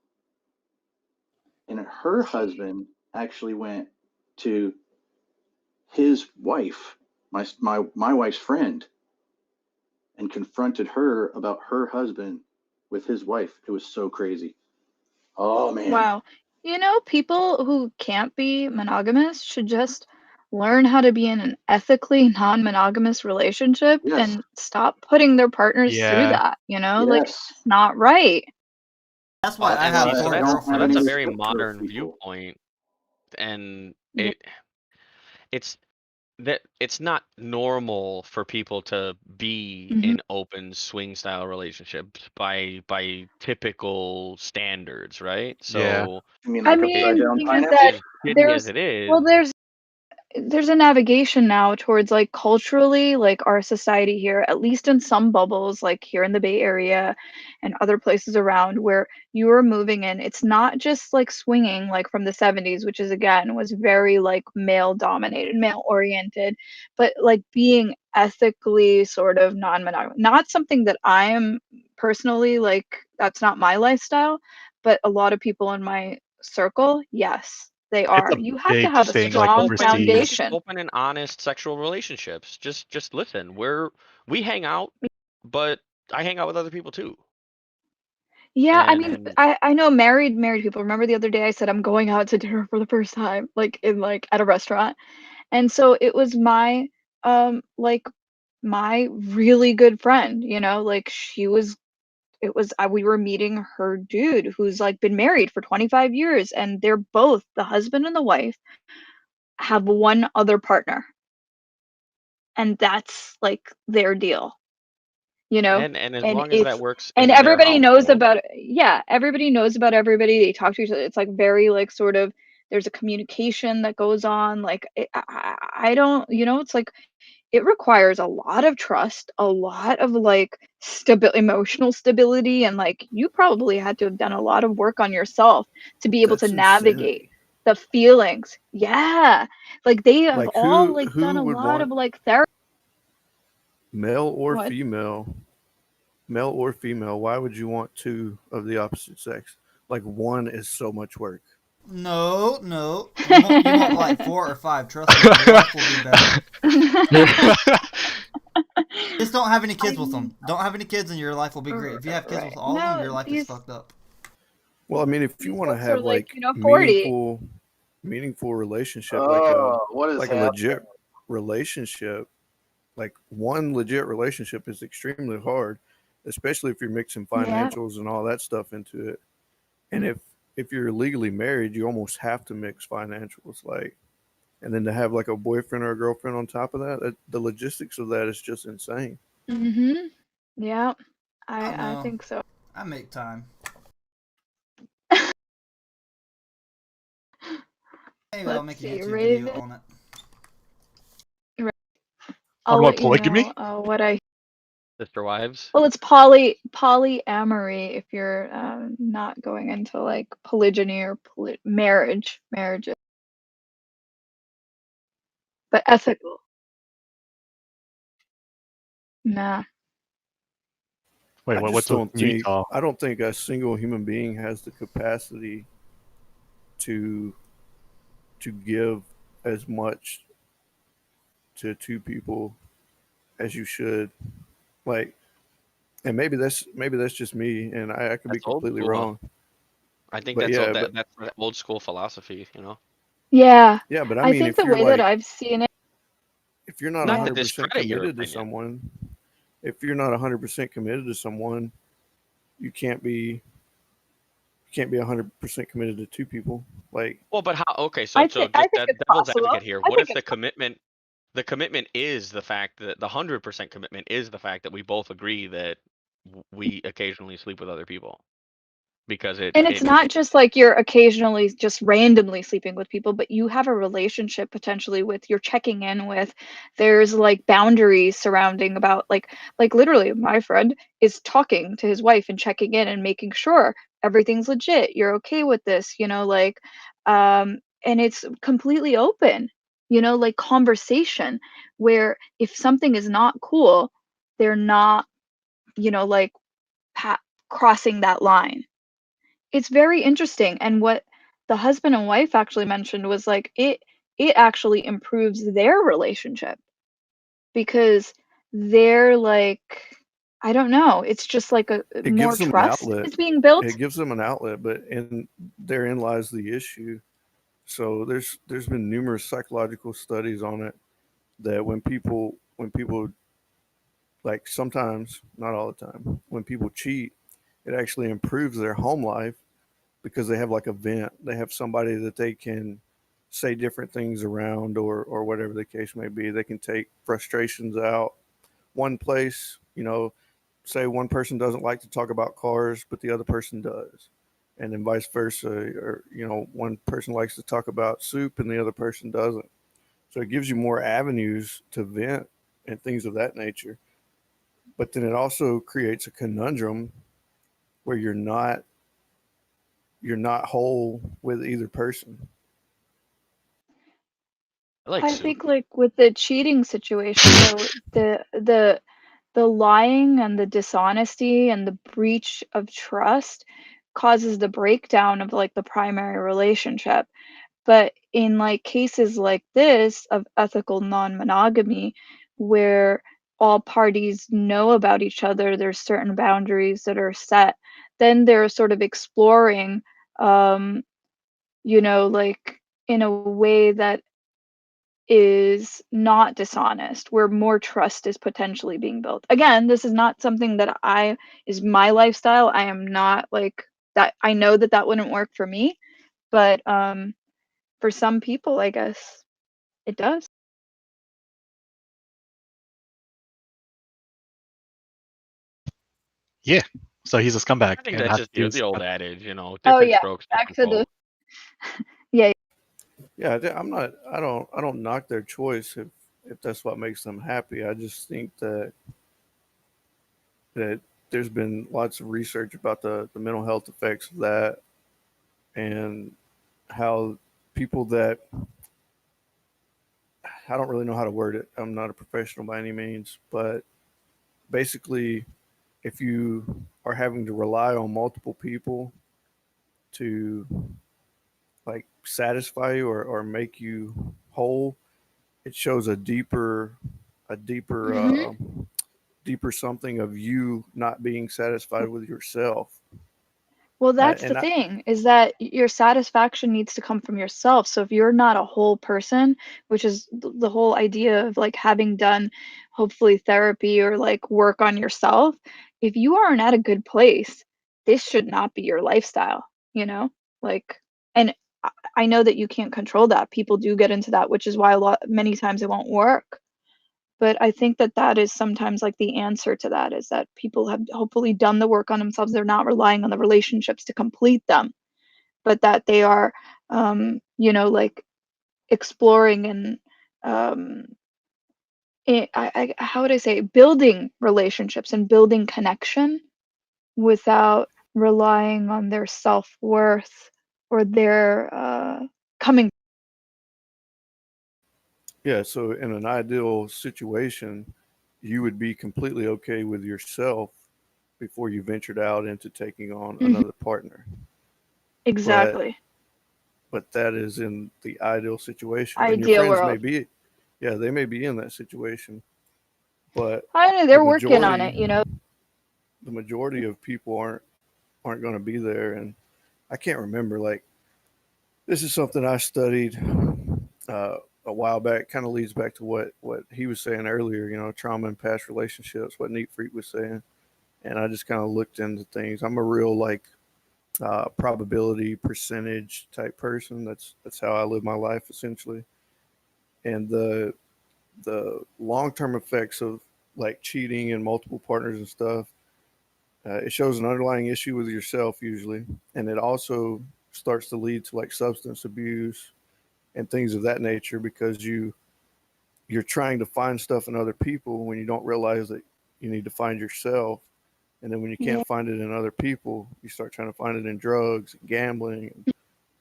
And her husband actually went to his wife, my wife's friend, and confronted her about her husband with his wife. It was so crazy. Oh man. Wow. People who can't be monogamous should just learn how to be in an ethically non-monogamous relationship and stop putting their partners through that, Like, it's not right. That's why I have four That's a girlfriends. very modern viewpoint, and it's not normal for people to be in open swing style relationships by typical standards, right? So I mean, I mean, think of that. as it is. Well, there's a navigation now towards like culturally, like our society here, at least in some bubbles, like here in the Bay Area and other places around, where you are moving in. It's not just like swinging like from the 70s, which is again was very like male dominated, male oriented, but like being ethically sort of non-monogamous. Not something that I am personally like, that's not my lifestyle, but a lot of people in my circle, yes. They are. You have to have a strong foundation. Open and honest sexual relationships. Just listen. We hang out, but I hang out with other people too. Yeah, I mean, And I know married people. Remember the other day I said I'm going out to dinner for the first time, like in like at a restaurant. And so it was like my really good friend, you know, like she was it was we were meeting her dude who's like been married for 25 years, and they're both the husband and the wife have one other partner, and that's like their deal, you know? and as And long as that it's works and in their everybody knows household. about yeah, everybody knows about everybody. They talk to each other. It's like very like sort of there's a communication that goes on. Like I don't, you know, it's like it requires a lot of trust, a lot of like emotional stability, and like you probably had to have done a lot of work on yourself to be able to That's navigate insanity. the feelings. Yeah. Like they have Like all like done who a would lot of want like therapy. male or What? female? Male or female? Why would you want two of the opposite sex? Like one is so much work. No, no. You want like 4 or 5. Trust me, your life will be better. Just don't have any kids with them. Don't have any kids and your life will be great. If you have kids with all of them, No, your life is these fucked up. Well, I mean, if you these want to folks are have like, like you know, 40. meaningful relationship, What is like a happening? legit relationship, like one legit relationship is extremely hard, especially if you're mixing Yeah. financials and all that stuff into it. And if you're legally married, you almost have to mix financials, like, and then to have like a boyfriend or a girlfriend on top of that, the logistics of that is just insane. Mhm. Yeah. I don't I know. think so. I make time. Maybe I'll Let's make a see, YouTube video Raven. on it. I'll about let you polygamy? know what I Sister wives. well, it's polyamory if you're not going into like polygyny or marriages, but ethical. Nah. Wait, I just what's up don't in think Utah? I don't think a single human being has the capacity to give as much to two people as you should. Like, and maybe that's just me, and I could be That's old completely school. wrong. I think But that's yeah, old. but That's the old school philosophy. Yeah. yeah, but I I mean, think if the you're way that like, I've seen it, if you're not Not to yeah. 100% discredit your committed to opinion. someone, if you're not 100% committed to someone, you can't be 100% committed to two people. Like, Well, but how? Okay, so I just think that it's devil's possible. advocate here. I What think if it's the commitment is the fact that the 100% commitment is the fact that we both agree that we occasionally sleep with other people because And it's not just like you're occasionally just randomly sleeping with people, but you have a relationship potentially with you're checking in with. There's like boundaries surrounding about like literally my friend is talking to his wife and checking in and making sure everything's legit. You're okay with this, you know, like and it's completely open, you know, like conversation where if something is not cool, they're not, you know, like crossing that line. It's very interesting, and what the husband and wife actually mentioned was, like, it actually improves their relationship because they're, like I don't know, it's just like a it more gives them an trust outlet. is being built. It gives them an outlet, but and therein lies the issue. So there's been numerous psychological studies on it that when people like sometimes, not all the time, when people cheat, it actually improves their home life because they have like a vent. They have somebody that they can say different things around or whatever the case may be. They can take frustrations out one place, say one person doesn't like to talk about cars, but the other person does. And then vice versa, or one person likes to talk about soup and the other person doesn't. So it gives you more avenues to vent and things of that nature. But then it also creates a conundrum where you're not whole with either person. I like I soup. think, like, with the cheating situation, though, the lying and the dishonesty and the breach of trust causes the breakdown of, like, the primary relationship. But in, like, cases like this of ethical non-monogamy, where all parties know about each other, there's certain boundaries that are set then they're sort of exploring, like in a way that is not dishonest, where more trust is potentially being built. Again, this is not something that is my lifestyle. I am not like that. I know that that wouldn't work for me, but for some people, I guess it does. Yeah. So he's a scumbag. I think and that's has just to the old adage, Oh different yeah, strokes, back different to the folks. yeah. Yeah, I don't knock their choice if that's what makes them happy. I just think that there's been lots of research about the mental health effects of that, and how people that, I don't really know how to word it. I'm not a professional by any means, but basically, if you are having to rely on multiple people to like satisfy you or make you whole, it shows a deeper something of you not being satisfied with yourself. Well, that's the And I, thing, is that your satisfaction needs to come from yourself. So if you're not a whole person, which is the whole idea of like having done hopefully therapy or like work on yourself, if you aren't at a good place, this should not be your lifestyle, you know? Like, and I know that you can't control that. People do get into that, which is why many times it won't work. But I think that that is sometimes like the answer to that, is that people have hopefully done the work on themselves. They're not relying on the relationships to complete them, but that they are, like exploring and, how would I say, building relationships and building connection without relying on their self-worth or their coming. yeah, so in an ideal situation, you would be completely okay with yourself before you ventured out into taking on Mhm. another partner. But Exactly. that is in the ideal situation, and your Ideal friends may world. be, yeah, they may be in that situation, but I know the they're working on majority it, you know. the majority of people aren't going to be there. And I can't remember, like, this is something I studied uh, a while back. Kind of leads back to what he was saying earlier, trauma and past relationships, what Neat Freak was saying. And I just kind of looked into things. I'm a real like probability percentage type person. That's how I live my life essentially. And the long term effects of like cheating and multiple partners and stuff, it shows an underlying issue with yourself usually, and it also starts to lead to like substance abuse and things of that nature, because you're trying to find stuff in other people when you don't realize that you need to find yourself. And then when you Yeah. can't find it in other people, you start trying to find it in drugs and gambling and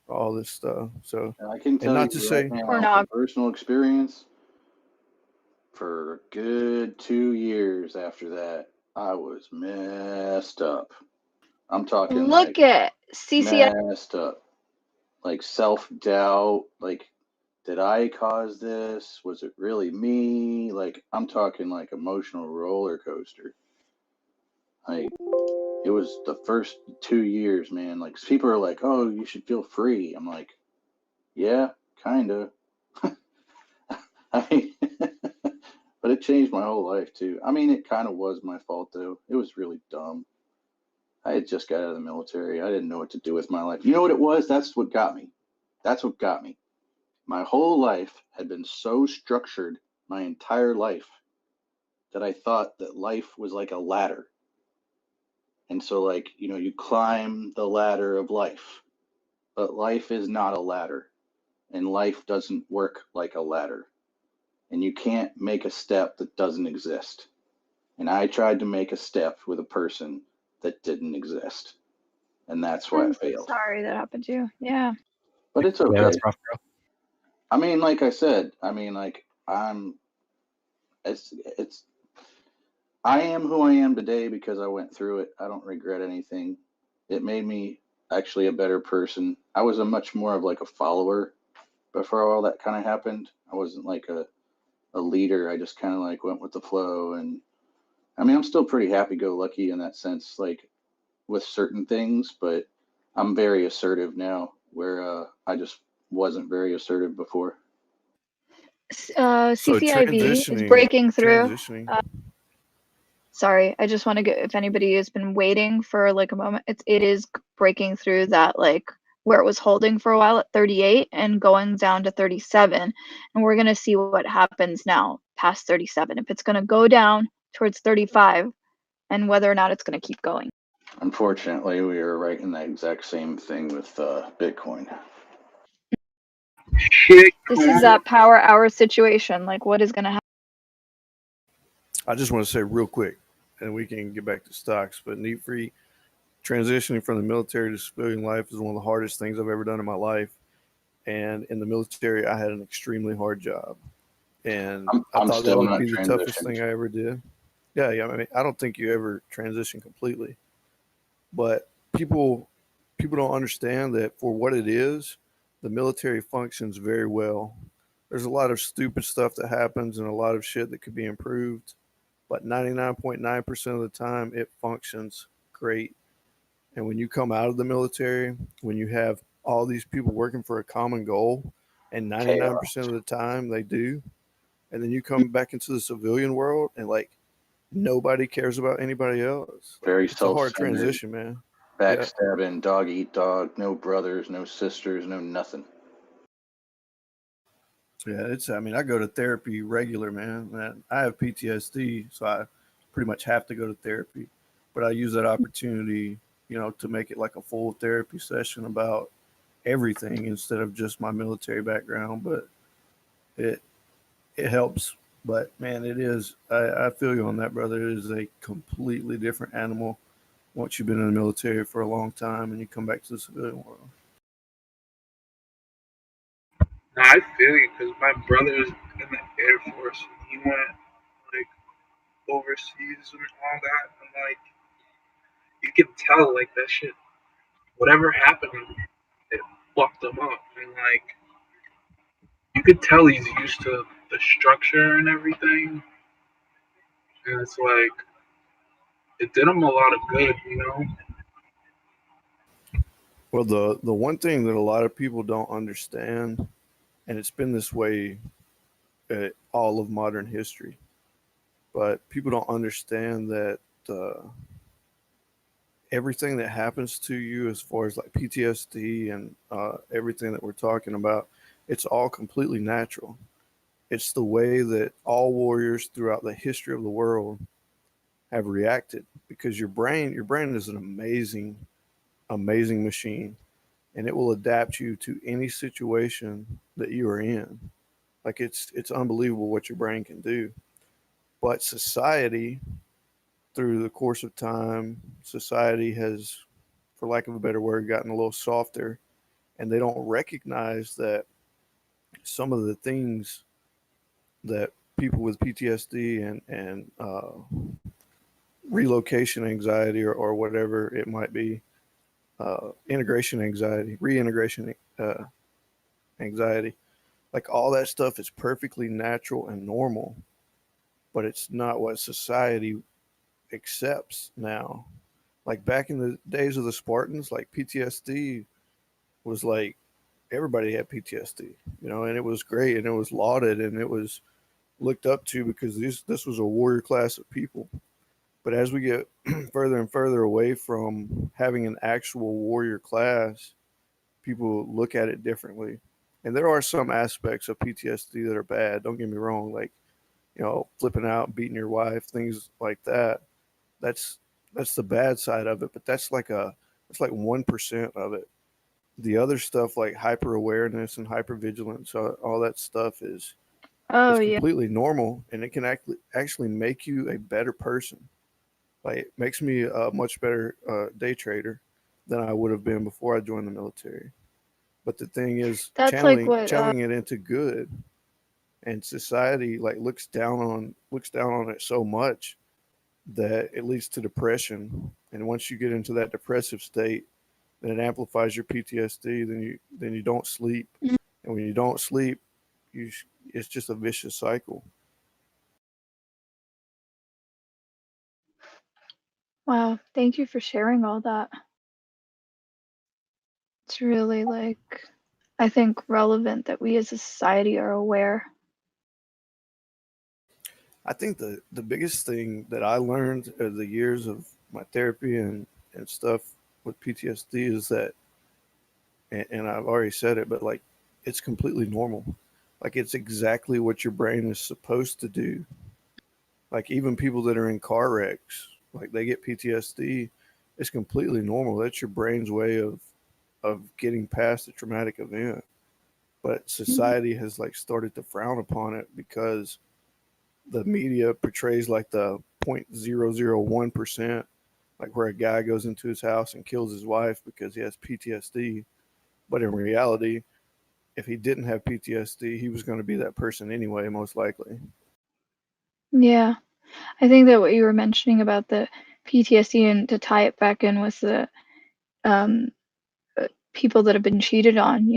all this stuff. So, And I can and tell not you to right say, now from personal experience, for a good 2 years after that, I was messed up. I'm talking like Look at CCIV. messed up. Like self doubt. Like, did I cause this? Was it really me? Like, I'm talking like emotional roller coaster. Like, it was the first 2 years, man. Like, people are like, oh, you should feel free. I'm like, yeah, kind of. I mean, but it changed my whole life too. I mean, it kind of was my fault though. It was really dumb. I had just got out of the military. I didn't know what to do with my life. You know what it was? That's what got me. That's what got me. My whole life had been so structured, my entire life, that I thought that life was like a ladder. And so, like, you climb the ladder of life, but life is not a ladder, and life doesn't work like a ladder. And you can't make a step that doesn't exist. And I tried to make a step with a person that didn't exist. And that's why I I'm so failed. sorry that happened to you. Yeah. But it's Yeah, that's okay. rough, bro. I mean, like I said, I mean, like, it's, I am who I am today because I went through it. I don't regret anything. It made me actually a better person. I was a much more of like a follower before all that kind of happened. I wasn't like a leader. I just kind of like went with the flow. And I mean, I'm still pretty happy go lucky in that sense. Like, with certain things, but I'm very assertive now, where I just wasn't very assertive before. CCIV is breaking through. Sorry, I just want to get, if anybody has been waiting for like a moment, it is breaking through that, like where it was holding for a while at 38 and going down to 37, and we're gonna see what happens now past 37, if it's gonna go down towards 35, and whether or not it's gonna keep going. Unfortunately, we are right in that exact same thing with Bitcoin. This is that power hour situation. Like, what is gonna happen? I just want to say real quick, and we can get back to stocks, but Neat Free, transitioning from the military to civilian life is one of the hardest things I've ever done in my life. And in the military, I had an extremely hard job. And I thought that would be the toughest thing I ever did. Yeah. I mean, I don't think you ever transition completely. But people don't understand that for what it is, the military functions very well. There's a lot of stupid stuff that happens and a lot of shit that could be improved, but 99.9% of the time it functions great. And when you come out of the military, when you have all these people working for a common goal, and 99% of the time they do, and then you come back into the civilian world and like nobody cares about anybody else. Very It's a hard self-centered, transition, man. backstabbing, dog eat dog, no brothers, no sisters, no nothing. Yeah, I mean, I go to therapy regular, man. I have PTSD, so I pretty much have to go to therapy. But I use that opportunity, to make it like a full therapy session about everything instead of just my military background. But it helps. But man, it is. I feel you on that, brother. It is a completely different animal once you've been in the military for a long time and you come back to the civilian world. No, I feel you because my brother is in the Air Force and he went like overseas and all that, and like you can tell like that shit, whatever happened, it fucked him up, and like you could tell he's used to the structure and everything, and it's like it did him a lot of good. Well, the one thing that a lot of people don't understand, and it's been this way all of modern history, but people don't understand that everything that happens to you, as far as like PTSD and everything that we're talking about, it's all completely natural. It's the way that all warriors throughout the history of the world have reacted, because your brain is an amazing machine, and it will adapt you to any situation that you are in. Like it's unbelievable what your brain can do. But society, through the course of time, society has, for lack of a better word, gotten a little softer, and they don't recognize that some of the things that people with PTSD and relocation anxiety or whatever it might be, integration anxiety, reintegration anxiety, like all that stuff is perfectly natural and normal, but it's not what society accepts now. Like back in the days of the Spartans, like PTSD was like everybody had PTSD, and it was great and it was lauded and it was looked up to because this was a warrior class of people. But as we get further and further away from having an actual warrior class, people look at it differently. And there are some aspects of PTSD that are bad. Don't get me wrong, like flipping out, beating your wife, things like that. That's the bad side of it. But that's like 1% of it. The other stuff like hyper awareness and hyper vigilance, all that stuff is completely normal, and it can actually make you a better person. Like it makes me a much better day trader than I would have been before I joined the military. But the thing is, That's channeling like what channeling it into good, and society like looks down on it so much that it leads to depression. And once you get into that depressive state, then it amplifies your PTSD. Then you don't sleep, and when you don't sleep, it's just a vicious cycle. Wow, thank you for sharing all that. It's really like, I think, relevant that we as a society are aware. I think the biggest thing that I learned over the years of my therapy and stuff with PTSD is that, and I've already said it, but like it's completely normal. Like it's exactly what your brain is supposed to do. Like even people that are in car wrecks, like they get PTSD, it's completely normal. That's your brain's way of getting past a traumatic event. But society has like started to frown upon it because the media portrays like the 0.001%, like where a guy goes into his house and kills his wife because he has PTSD. But in reality, if he didn't have PTSD, he was going to be that person anyway, most likely. Yeah. I think that what you were mentioning about the PTSD and to tie it back in with the um, people that have been cheated on,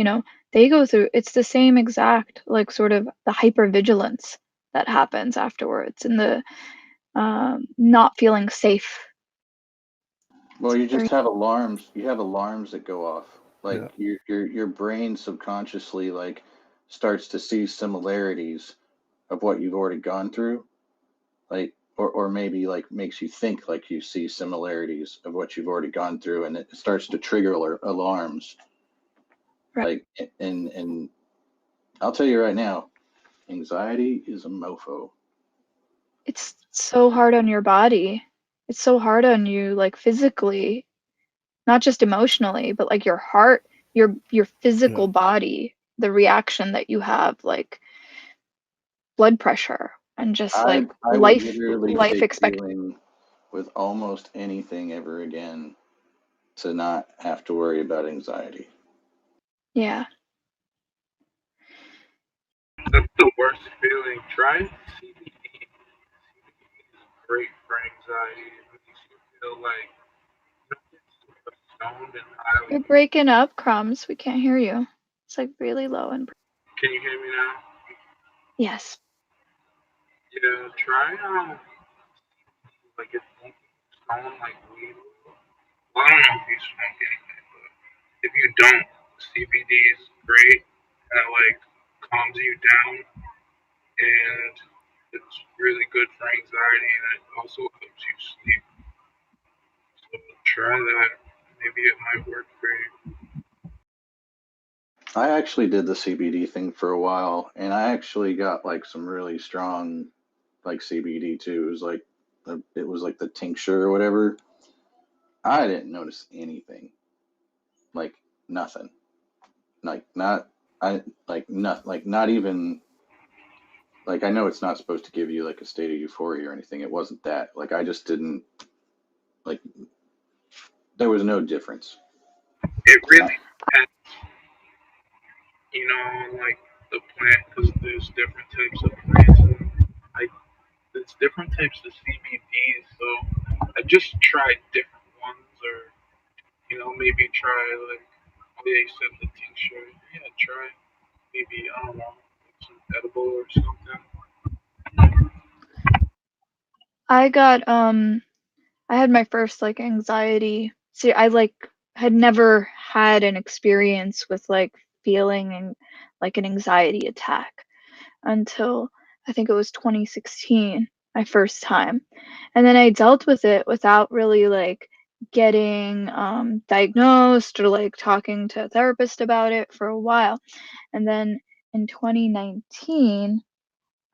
they go through it's the same exact like sort of the hypervigilance that happens afterwards and the not feeling safe. Well, you Very just have alarms. You have alarms that go off. Like Yeah. your brain subconsciously like starts to see similarities of what you've already gone through, like or maybe like makes you think like you see similarities of what you've already gone through, and it starts to trigger alarms. Right. Like and I'll tell you right now, anxiety is a mofo. It's so hard on your body. It's so hard on you like physically, not just emotionally, but like your heart, your physical body, the reaction that you have, like blood pressure and just like I would life literally life take expect. dealing with almost anything ever again to not have to worry about anxiety. Yeah. That's the worst feeling. Try CBD. Great for anxiety. It makes you feel like super stoned and highly. You're breaking up, Crumbs. We can't hear you. It's like really low and Can you hear me now? yes. Yeah, try like it's stone like weed. Well, I don't know if you smoke anything, but if you don't, CBD is great and it like calms you down and it's really good for anxiety and it also helps you sleep. So try that. Maybe it might work for you. I actually did the CBD thing for a while, and I actually got like some really strong like CBD too. It was like the tincture or whatever. I didn't notice anything, like nothing, like not I like not like not even like I know it's not supposed to give you like a state of euphoria or anything. It wasn't that. Like I just didn't like there was no difference. It really depends, you know, like the plant, because there's different types of plants. And, like, there's different types of CBDs, so I just tried different ones, or you know, maybe try like they said the tincture. Yeah, try maybe I don't know, like some edible or something. I got I had my first like anxiety. See, I like had never had an experience with like feeling and like an anxiety attack until I think it was 2016, my first time. And then I dealt with it without really like getting diagnosed or like talking to a therapist about it for a while. And then in 2019,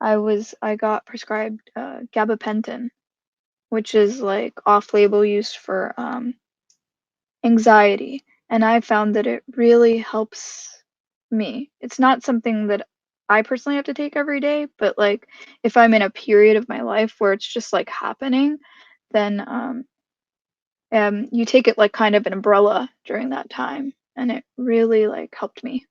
I got prescribed gabapentin, which is like off-label use for anxiety, and I found that it really helps me. It's not something that I personally have to take every day, but like if I'm in a period of my life where it's just like happening, then you take it like kind of an umbrella during that time, and it really like helped me.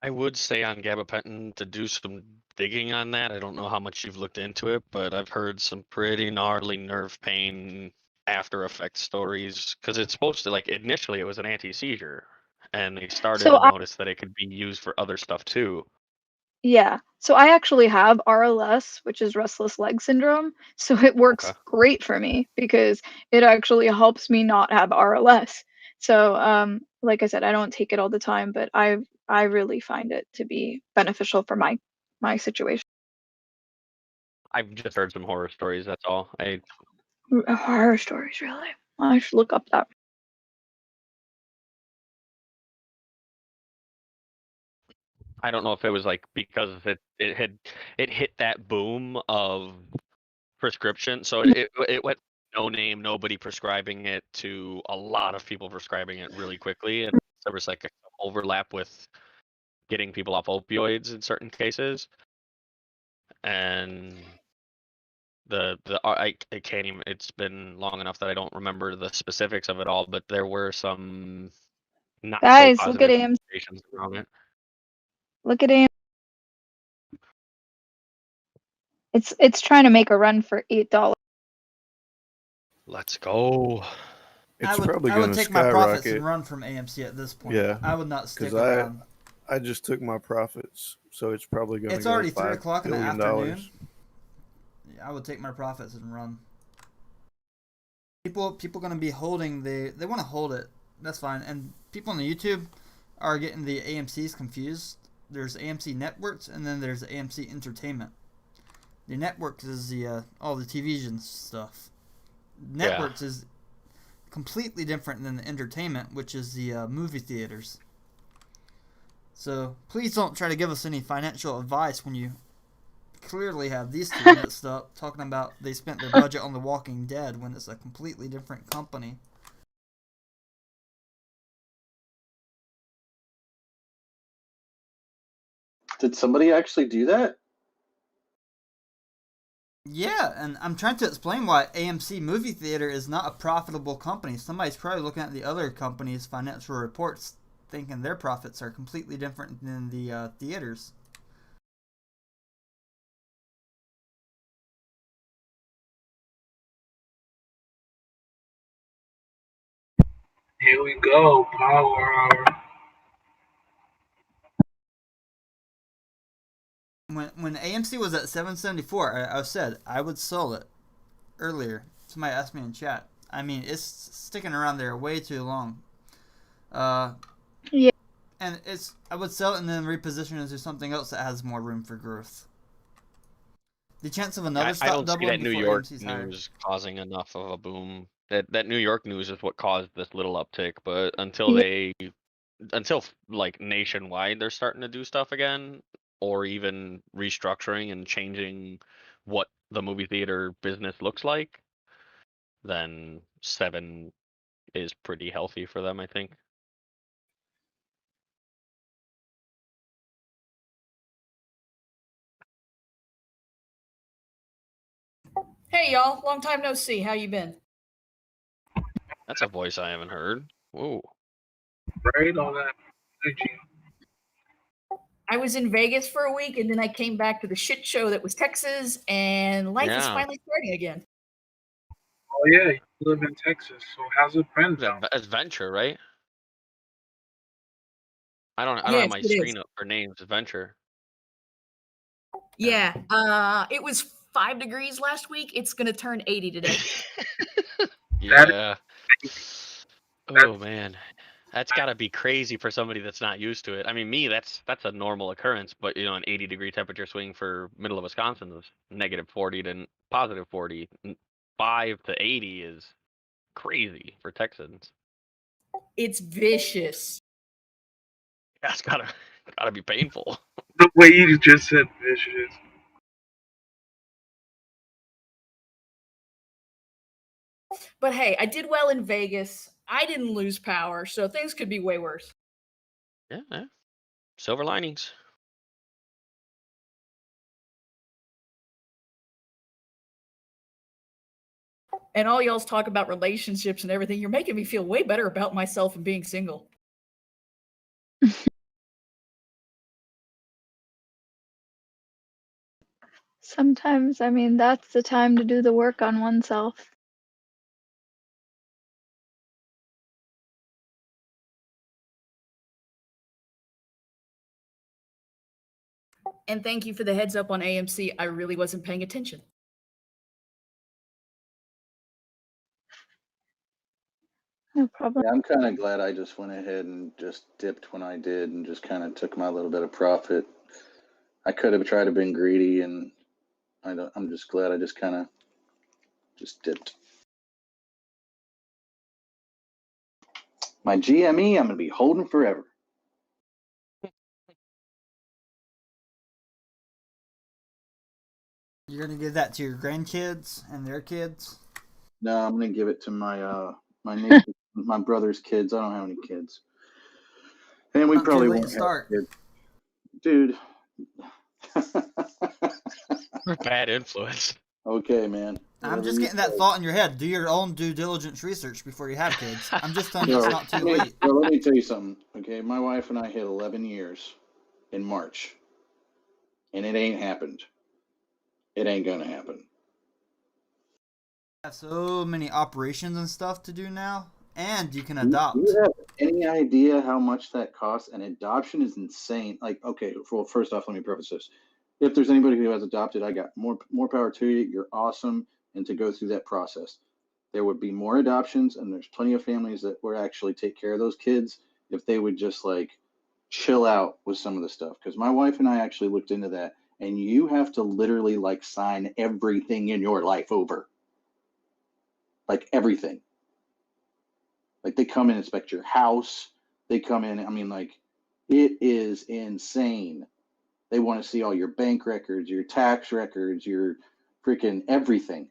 I would say on gabapentin to do some digging on that. I don't know how much you've looked into it, but I've heard some pretty gnarly nerve pain after effect stories because it's supposed to like initially it was an anti-seizure and they started So to notice that it could be used for other stuff too. Yeah. So I actually have RLS, which is restless leg syndrome. So it works great for me because it actually helps me not have RLS. So like I said, I don't take it all the time, but I really find it to be beneficial for my situation. I've just heard some horror stories. That's all. Horror stories, really. I should look up that. I don't know if it was like because it hit that boom of prescription, so it went no name, nobody prescribing it to a lot of people prescribing it really quickly, and there was like a overlap with getting people off opioids in certain cases, and I can't even. It's been long enough that I don't remember the specifics of it all, but there were some not so Guys, look at positive AMC. conversations around it. Look at AMC. It's trying to make a run for $8. Let's go. It's I probably would going to take my profits and skyrocket. run from AMC at this point. Yeah, I would not stick because around. I just took my profits, so it's probably going to It's go already 3 $5 o'clock in the billion. afternoon. I would take my profits and run. People gonna be holding they want to hold it. That's fine. And people on the YouTube are getting the AMCs confused. There's AMC Networks and then there's AMC Entertainment. The networks is the all the television stuff. Networks is completely different than the entertainment, which is the movie theaters. So please don't try to give us any financial advice when you clearly have these two mixed up, talking about they spent their budget on The Walking Dead when it's a completely different company. Did somebody actually do that? Yeah, and I'm trying to explain why AMC Movie Theater is not a profitable company. Somebody's probably looking at the other companies' financial reports thinking their profits are completely different than the theaters. Here we go, power hour. When AMC was at 774, I said I would sell it earlier. Somebody asked me in chat. I mean, it's sticking around there way too long. Yeah. And I would sell it and then reposition it into something else that has more room for growth. The chance of another I stock don't see doubling that New before York AMC's higher. news causing enough of a boom. That New York news is what caused this little uptick, but until like nationwide they're starting to do stuff again, or even restructuring and changing what the movie theater business looks like, then 7 is pretty healthy for them, I think. Hey y'all, long time no see. How you been? That's a voice I haven't heard. Whoa. Right, all that energy. I was in Vegas for a week and then I came back to the shit show that was Texas, and life is Yeah. finally starting again. Oh yeah, you live in Texas, so how's it been? Adventure, right? I don't have Yes, my it screen is. up for names. Adventure. Yeah, it was 5 degrees last week. It's gonna turn 80 today. Yeah. Oh man, that's got to be crazy for somebody that's not used to it. I mean, me, that's a normal occurrence, but you know, an 80-degree temperature swing for middle of Wisconsin is -40 to +40. 5 to 80 is crazy for Texans. It's vicious. That's gotta be painful. The way you just said vicious. But hey, I did well in Vegas. I didn't lose power, so things could be way worse. Yeah. Silver linings. And all y'all's talk about relationships and everything, you're making me feel way better about myself and being single. Sometimes, I mean, that's the time to do the work on oneself. And thank you for the heads up on AMC. I really wasn't paying attention. No problem. Yeah, I'm kind of glad I just went ahead and just dipped when I did and just kind of took my little bit of profit. I could have tried to been greedy, and I'm just glad I just kind of just dipped. My GME, I'm gonna be holding forever. You're gonna give that to your grandkids and their kids? No, I'm gonna give it to my my niece, my brother's kids. I don't have any kids, and we Not too probably late won't to have start. kids, dude. Bad influence. Okay, man. I'm Whatever just you getting that say. thought in your head. Do your own due diligence research before you have kids. I'm just telling you Bro, it's not too let me, late. bro, let me tell you something. Okay, my wife and I hit 11 years in March, and it ain't happened. It ain't gonna happen. I have so many operations and stuff to do now, and you can Do adopt. you have any idea how much that costs? And adoption is insane. Like, okay, well, first off, let me preface this. If there's anybody who has adopted, I got more power to you. You're awesome, and to go through that process. There would be more adoptions, and there's plenty of families that would actually take care of those kids if they would just like chill out with some of the stuff. Because my wife and I actually looked into that, and you have to literally like sign everything in your life over, like everything. Like they come and inspect your house. They come in. I mean, like it is insane. They want to see all your bank records, your tax records, your freaking everything,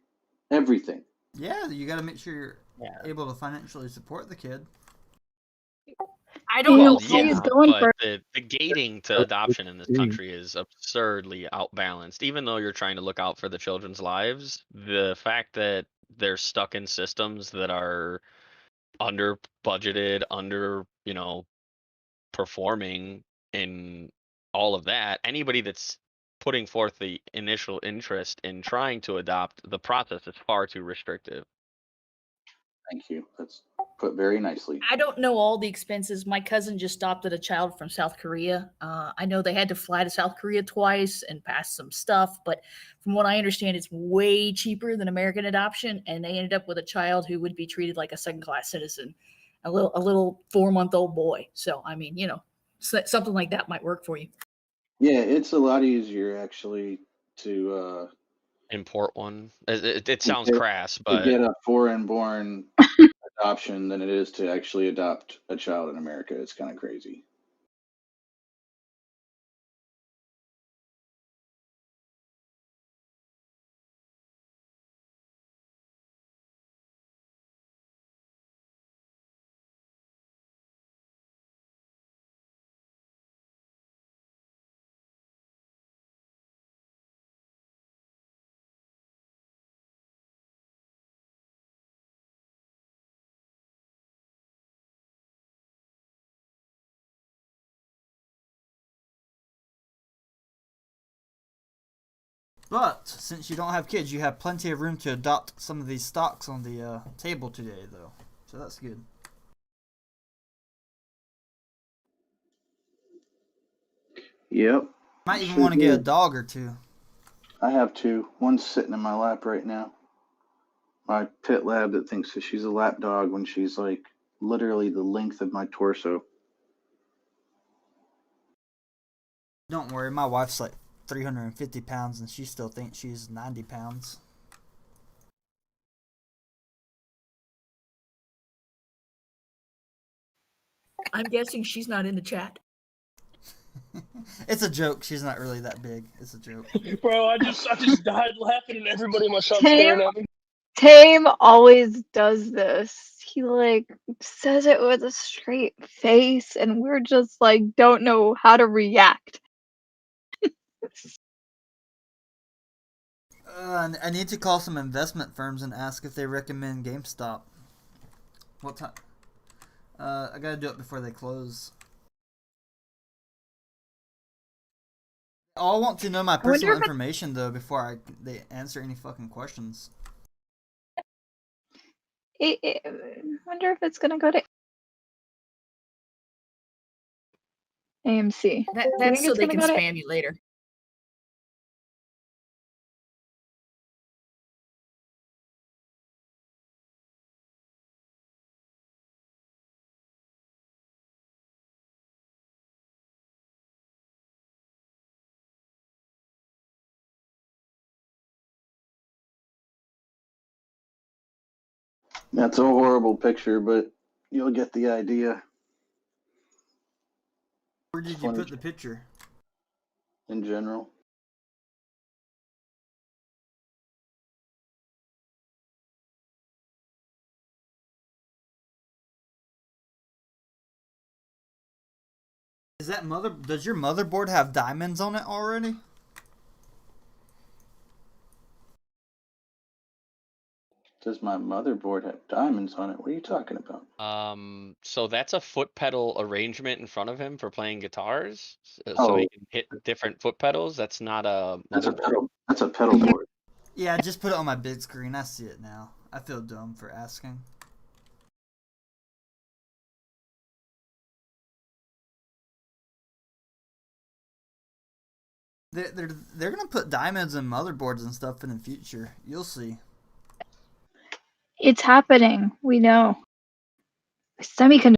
everything. Yeah, you got to make sure you're able to financially support the kid. I don't know. AMC is going for But the gating to adoption in this country is absurdly outbalanced. Even though you're trying to look out for the children's lives, the fact that they're stuck in systems that are under budgeted, under, performing in all of that, anybody that's putting forth the initial interest in trying to adopt, the process is far too restrictive. Thank you. That's put very nicely. I don't know all the expenses. My cousin just adopted a child from South Korea. I know they had to fly to South Korea twice and pass some stuff, but from what I understand, it's way cheaper than American adoption, and they ended up with a child who would be treated like a second-class citizen, a little 4-month-old boy. So, I mean, something like that might work for you. Yeah, it's a lot easier actually to Import one. It sounds get, crass, to but get a foreign-born adoption than it is to actually adopt a child in America. It's kind of crazy. But since you don't have kids, you have plenty of room to adopt some of these stocks on the table today, though. So that's good. Yep. Might even Sure want to get a do. dog or two. I have two. One's sitting in my lap right now. My pit lab that thinks that she's a lap dog when she's like literally the length of my torso. Don't worry, my wife's like 350 pounds and she still thinks she's 90 pounds. I'm guessing she's not in the chat. It's a joke. She's not really that big. It's a joke. Bro, I just died laughing and everybody in my shop Tame, staring at me. Tame always does this. He like says it with a straight face, and we're just like don't know how to react. I need to call some investment firms and ask if they recommend GameStop. What time? I gotta do it before they close. I want to know my personal information though before they answer any fucking questions. I wonder if it's gonna go to AMC. That's so they can spam you later. That's a horrible picture, but you'll get the idea. Where did you put the picture? In general. Is that does your motherboard have diamonds on it already? Does my motherboard have diamonds on it? What are you talking about? So that's a foot pedal arrangement in front of him for playing guitars, so Oh. he can hit different foot pedals. That's not a motherboard. That's a pedal board. Yeah, just put it on my big screen. I see it now. I feel dumb for asking. They're gonna put diamonds in motherboards and stuff in the future. You'll see. It's happening. We know. Semiconductor.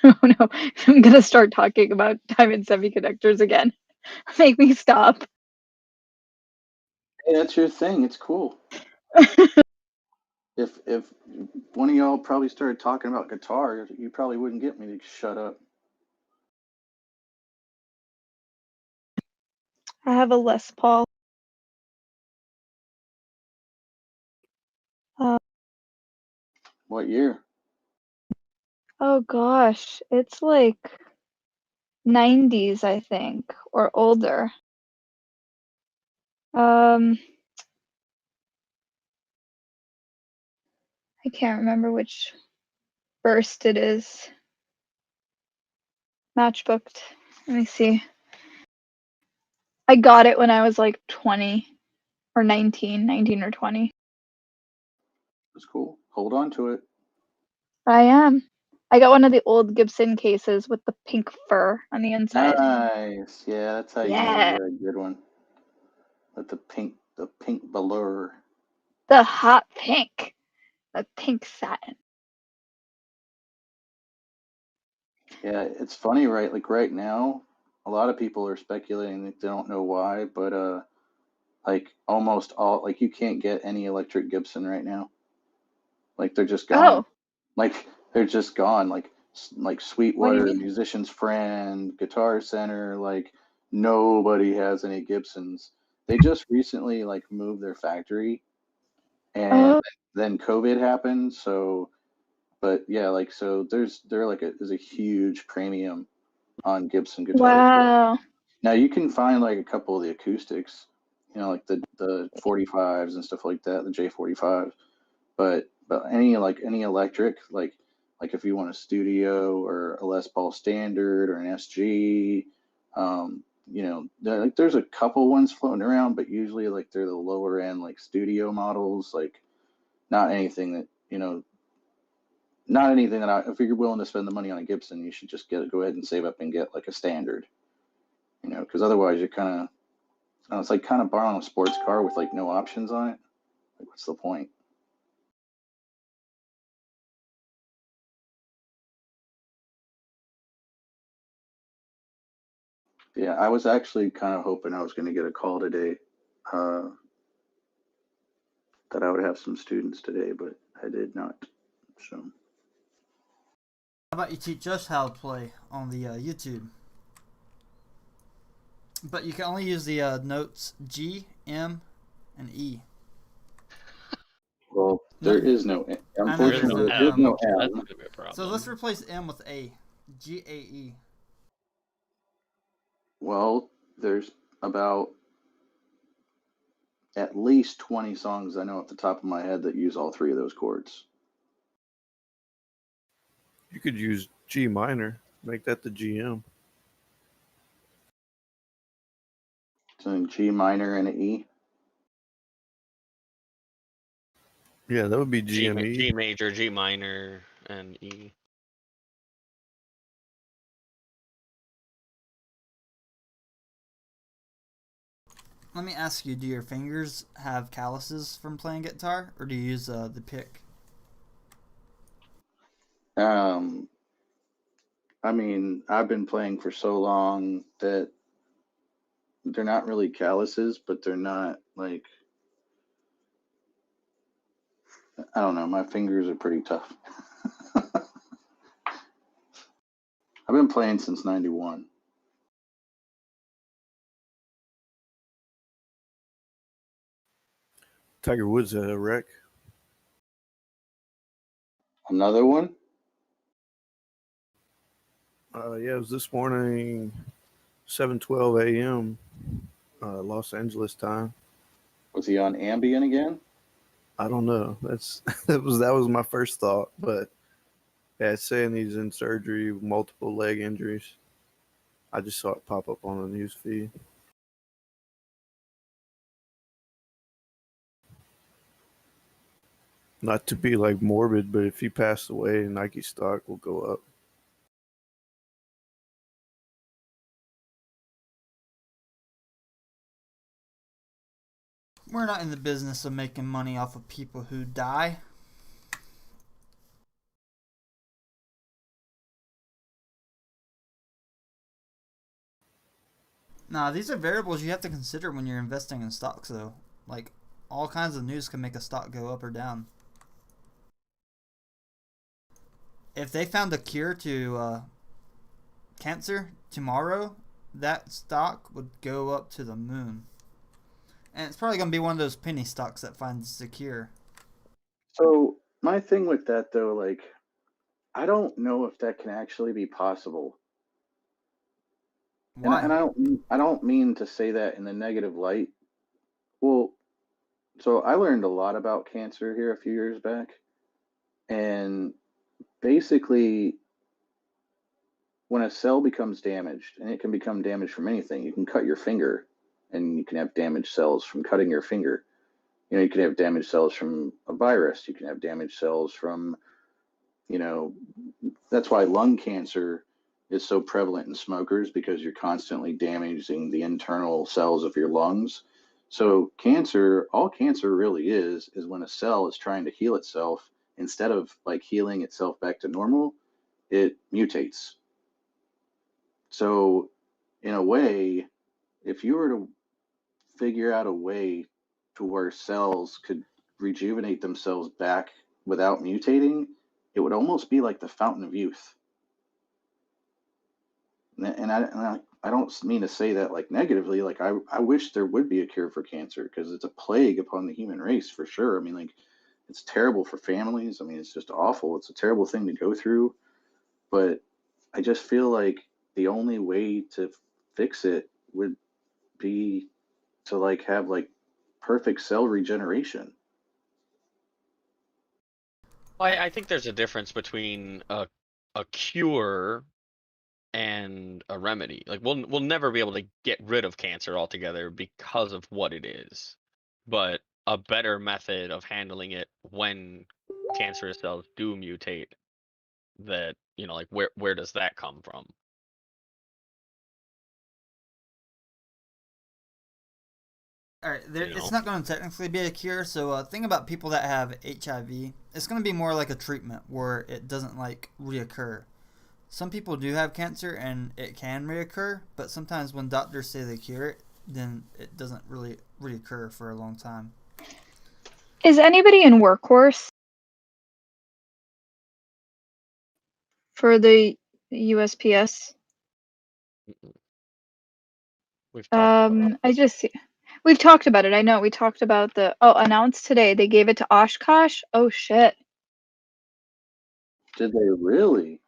Oh no, I'm gonna start talking about diamond semiconductors again. Make me stop. Hey, that's your thing. It's cool. If one of y'all probably started talking about guitar, you probably wouldn't get me to shut up. I have a Les Paul. What year? Oh gosh, it's like 90s, I think, or older. I can't remember which burst it is. Matchbooked. Let me see. I got it when I was like 20 or 19 or 20. That's cool. Hold on to it. I am. I got one of the old Gibson cases with the pink fur on the inside. Nice. Yeah, that's how you know Yeah. you got a good one. With the pink velour. The hot pink. The pink satin. Yeah, it's funny, right? Like right now, a lot of people are speculating that they don't know why, but like almost all, like you can't get any electric Gibson right now. Like they're just gone. Oh. Like they're just gone. Like What do you Sweetwater, mean? Musician's Friend, Guitar Center. Like nobody has any Gibsons. They just recently like moved their factory, and Oh. then COVID happened. So, but yeah, like so there's a huge premium on Gibson guitars. Wow. Now you can find like a couple of the acoustics, like the 45s and stuff like that, the J45. But any electric, like if you want a studio or a Les Paul Standard or an SG, there's a couple ones floating around, but usually like they're the lower end like studio models, like not anything that if you're willing to spend the money on a Gibson, you should just go ahead and save up and get like a standard, because otherwise you're kind of, it's like kind of borrowing a sports car with like no options on it. Like, what's the point? Yeah, I was actually kind of hoping I was going to get a call today, that I would have some students today, but I did not. So, How about you teach us how to play on the YouTube? But you can only use the notes G, M, and E. well, there is no, unfortunately, there's no M. So let's replace M with A. G-A-E. Well, there's about at least 20 songs I know off the top of my head that use all three of those chords. You could use G minor, make that the GM. So G minor and an E. Yeah, that would be GME. G major, G minor, and E. Let me ask you, do your fingers have calluses from playing guitar, or do you use the pick? I mean, I've been playing for so long that they're not really calluses, but they're not like, I don't know. My fingers are pretty tough. I've been playing since '91. Tiger Woods had a wreck. Another one? Yeah, it was this morning, 7:12 a.m. Los Angeles time. Was he on Ambien again? I don't know. That was my first thought, but yeah, it's saying he's in surgery with multiple leg injuries. I just saw it pop up on the news feed. Not to be like morbid, but if he passed away, Nike stock will go up. We're not in the business of making money off of people who die. Nah, these are variables you have to consider when you're investing in stocks, though. Like, all kinds of news can make a stock go up or down. If they found a cure to cancer tomorrow, that stock would go up to the moon. And it's probably going to be one of those penny stocks that finds the cure. So my thing with that though, like, I don't know if that can actually be possible. Why? And I don't mean to say that in a negative light. Well, so I learned a lot about cancer here a few years back, and basically, when a cell becomes damaged, and it can become damaged from anything, you can cut your finger, and you can have damaged cells from cutting your finger. You know, you can have damaged cells from a virus. You can have damaged cells from, you know, that's why lung cancer is so prevalent in smokers, because you're constantly damaging the internal cells of your lungs. So cancer, all cancer really is when a cell is trying to heal itself, instead of like healing itself back to normal, it mutates. So in a way, if you were to figure out a way to where cells could rejuvenate themselves back without mutating, it would almost be like the fountain of youth. And I don't mean to say that like negatively. Like I wish there would be a cure for cancer, because it's a plague upon the human race for sure. I mean, like, it's terrible for families. I mean, it's just awful. It's a terrible thing to go through. But I just feel like the only way to fix it would be to like have like perfect cell regeneration. I think there's a difference between a cure and a remedy. Like we'll never be able to get rid of cancer altogether because of what it is. But a better method of handling it when cancerous cells do mutate, that, you know, like where does that come from? Alright, it's not going to technically be a cure, so think about people that have HIV. It's going to be more like a treatment where it doesn't like reoccur. Some people do have cancer and it can reoccur, but sometimes when doctors say they cure it, then it doesn't really reoccur for a long time. Is anybody in workhorse for the USPS? We've we've talked about it. I know we talked about announced today they gave it to Oshkosh. Oh shit. Did they really?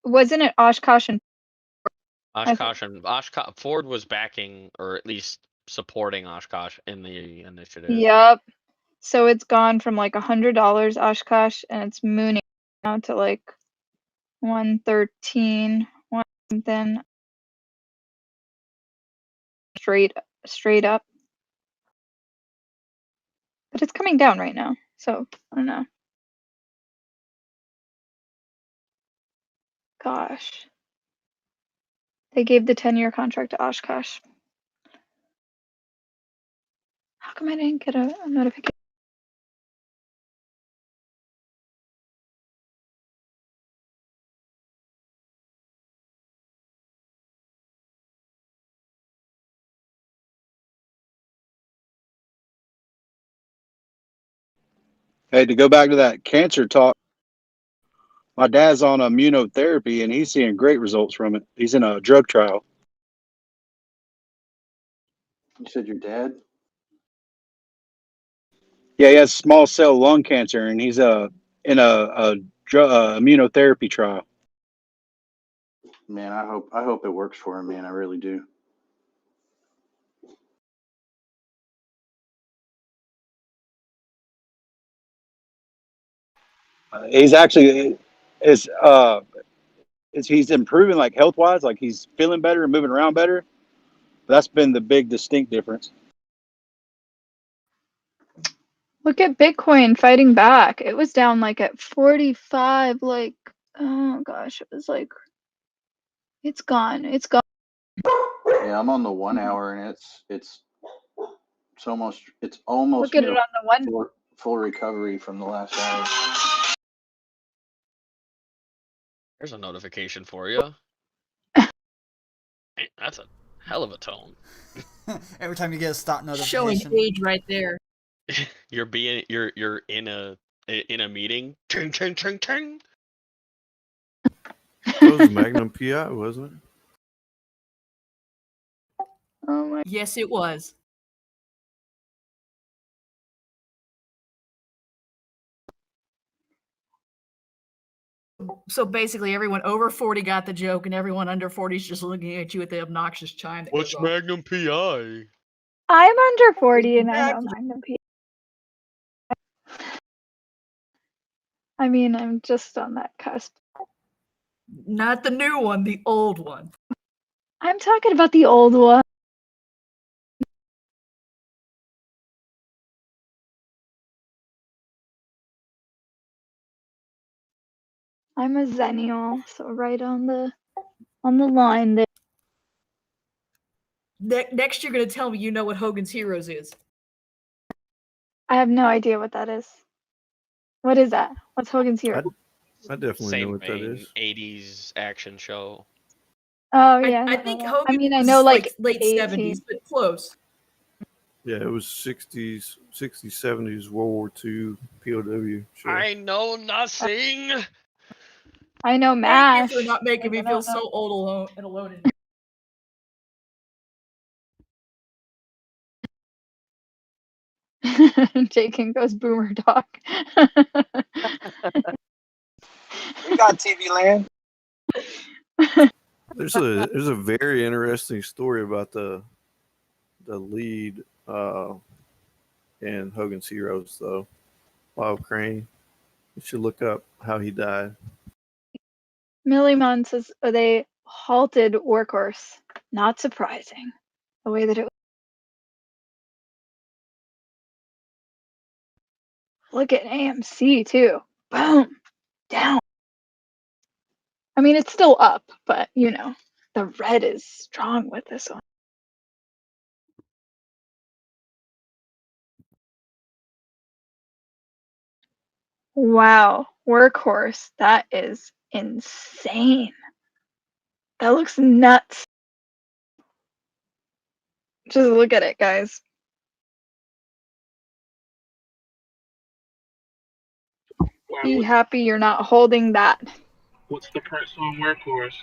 Wasn't it Oshkosh and Ford was backing, or at least supporting Oshkosh in the initiative. Yep. So it's gone from like $100 Oshkosh, and it's mooning now to like 113, one something. Straight up. But it's coming down right now. So I don't know. Gosh. They gave the 10-year contract to Oshkosh. How come I didn't get a notification? Hey, to go back to that cancer talk, my dad's on immunotherapy and he's seeing great results from it. He's in a drug trial. You said your dad? Yeah, he has small cell lung cancer and he's in a immunotherapy trial. Man, I hope it works for him, man. I really do. He's actually he's improving like health wise, like he's feeling better and moving around better. That's been the big distinct difference. Look at Bitcoin fighting back. It was down like at 45, like, oh gosh, it was like, it's gone. It's gone. Yeah, I'm on the 1 hour and it's almost Look at it near on the one. full recovery from the last hour. There's a notification for you. Man, that's a hell of a tone. Every time you get a stock Showing notification. age right there. You're in a meeting. Ting ting ting ting. That was Magnum PI, wasn't it? Oh my. Yes, it was. So basically, everyone over 40 got the joke, and everyone under 40 is just looking at you with the obnoxious chime. That What's goes off. Magnum PI? I'm under 40 and I know Magnum PI. I mean, I'm just on that cusp. Not the new one, the old one. I'm talking about the old one. I'm a Zennial, so right on the line there. Next, you're gonna tell me you know what Hogan's Heroes is. I have no idea what that is. What is that? What's Hogan's Hero? I definitely Same know what that vein, is. 80s action show. Oh yeah, I think that. Hogan. I mean, I was know like late 18. 70s, but close. Yeah, it was 60s, 70s, World War II POW show. I know nothing. I know Thank MASH. you for not making me Like, I feel don't know. so old and alone. Jakin goes boomer dog. We got TV land. There's a very interesting story about the lead in Hogan's Heroes though. Bob Crane. You should look up how he died. Millie Munn says they halted Workhorse. Not surprising. The way that it. Look at AMC too. Boom. Down. I mean, it's still up, but you know, the red is strong with this one. Wow, Workhorse. That is insane. That looks nuts. Just look at it, guys. Be happy you're not holding that. What's the price on Workhorse?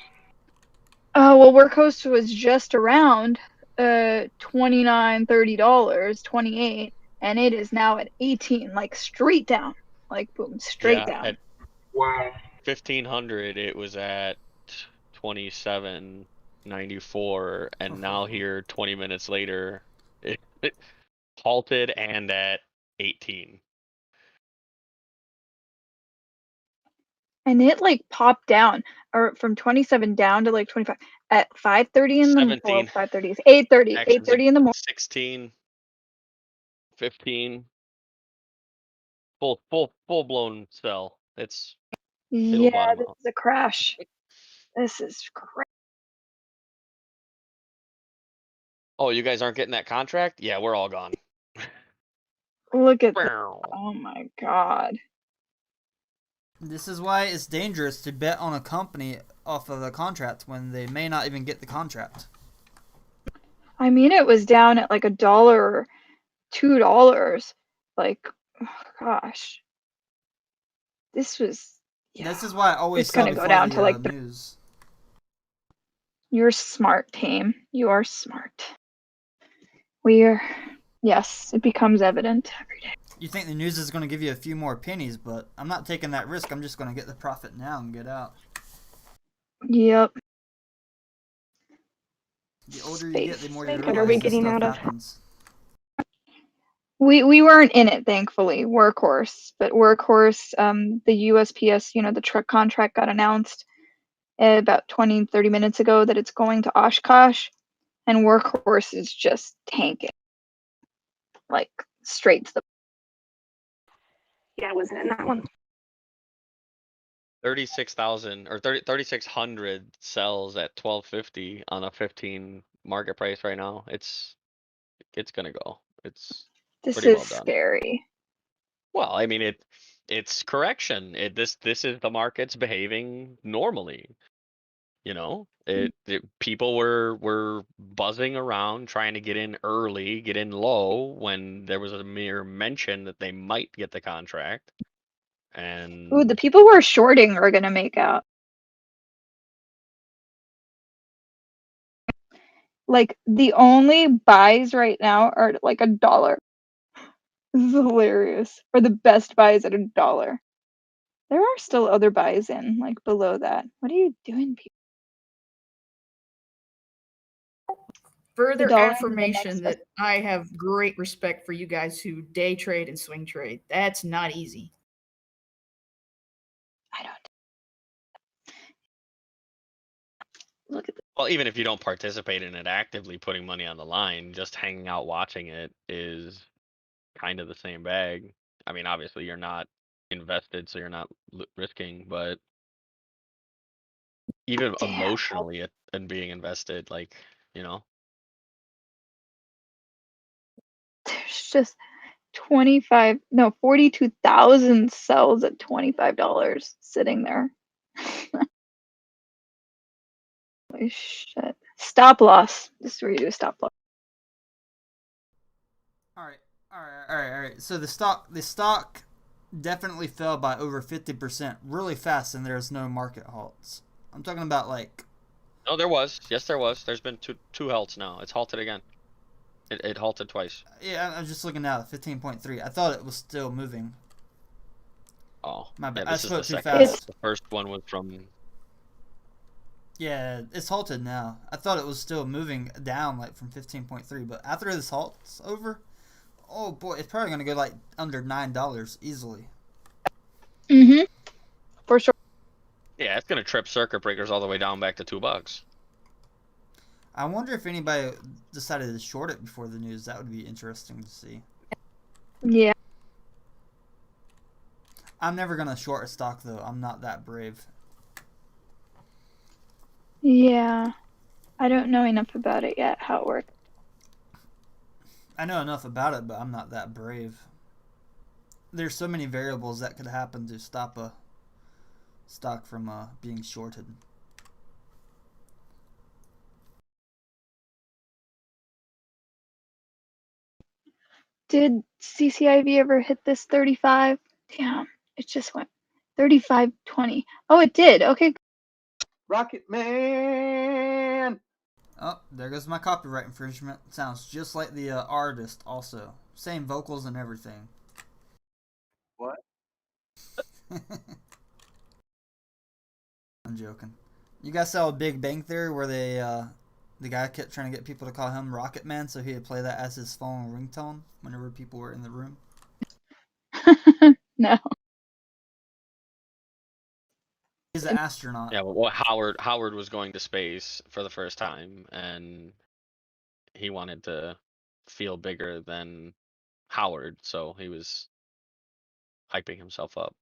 Well, Workhorse was just around $29, $30, 28, and it is now at 18, like straight down. Like boom, straight down. At wow. 1500 it was at 27.94, and now here 20 minutes later it halted and at 18. And it like popped down, or from 27 down to like 25 at 5:30 in the morning. 5:30 is 8:30. 8:30 in the morning. 16, 15. Full blown sell. It'll Yeah, bottom this out. is a crash. This is crazy. Oh, you guys aren't getting that contract? Yeah, we're all gone. Look at that. Oh my god. This is why it's dangerous to bet on a company off of a contract when they may not even get the contract. I mean, it was down at like $1 or $2. Like, oh gosh. This was. This is why I always It's sell gonna go before down the to like news. You're smart, Tame. You are smart. We're. Yes, it becomes evident every day. You think the news is going to give you a few more pennies, but I'm not taking that risk. I'm just going to get the profit now and get out. Yep. The older you get, the more you What realize are we this getting stuff out of? happens. We weren't in it, thankfully. Workhorse, but Workhorse, the USPS, the truck contract got announced about 20-30 minutes ago that it's going to Oshkosh, and Workhorse is just tanking, like straight to the. Yeah, I wasn't in that one. 36,000 or 3,600 sells at 1250 on a 15 market price right now. It's gonna go. It's This pretty is well done. scary. Well, I mean it's correction. This is the market's behaving normally. People were buzzing around trying to get in early, get in low when there was a mere mention that they might get the contract. And Ooh, the people who are shorting are gonna make out. Like the only buys right now are like $1. This is hilarious. Or the best buys at $1. There are still other buys in, like below that. What are you doing, people? Further $1 affirmation that I have great respect for you guys who day trade and swing trade. That's not easy. Look at this. well, even if you don't participate in it actively, putting money on the line, just hanging out watching it is kind of the same bag. I mean, obviously you're not invested, so you're not risking, but even emotionally and being invested, like, There's just 42,000 cells at $25 sitting there. Holy shit. Stop loss. This is where you do a stop loss. All right. So the stock definitely fell by over 50% really fast, and there's no market halts. I'm talking about like. No, there was. Yes, there was. There's been two halts now. It's halted again. It halted twice. Yeah, I'm just looking now at 15.3. I thought it was still moving. Oh, my bad. Yeah, I this is the spoke too second. fast. The first one was from. Yeah, it's halted now. I thought it was still moving down like from 15.3, but after this halt's over, oh boy, it's probably gonna go like under $9 easily. Mm-hmm. For sure. Yeah, it's gonna trip circuit breakers all the way down back to $2. I wonder if anybody decided to short it before the news. That would be interesting to see. Yeah. I'm never gonna short a stock though. I'm not that brave. Yeah. I don't know enough about it yet, how it works. I know enough about it, but I'm not that brave. There's so many variables that could happen to stop a stock from being shorted. Did CCIV ever hit this 35? Damn, it just went 35.20. Oh, it did. Okay. Rocket Man. Oh, there goes my copyright infringement. Sounds just like the artist also. Same vocals and everything. What? I'm joking. You guys saw Big Bang Theory where the guy kept trying to get people to call him Rocket Man so he'd play that as his phone ringtone whenever people were in the room? No. He's an astronaut. Yeah, well, Howard was going to space for the first time, and he wanted to feel bigger than Howard, so he was hyping himself up.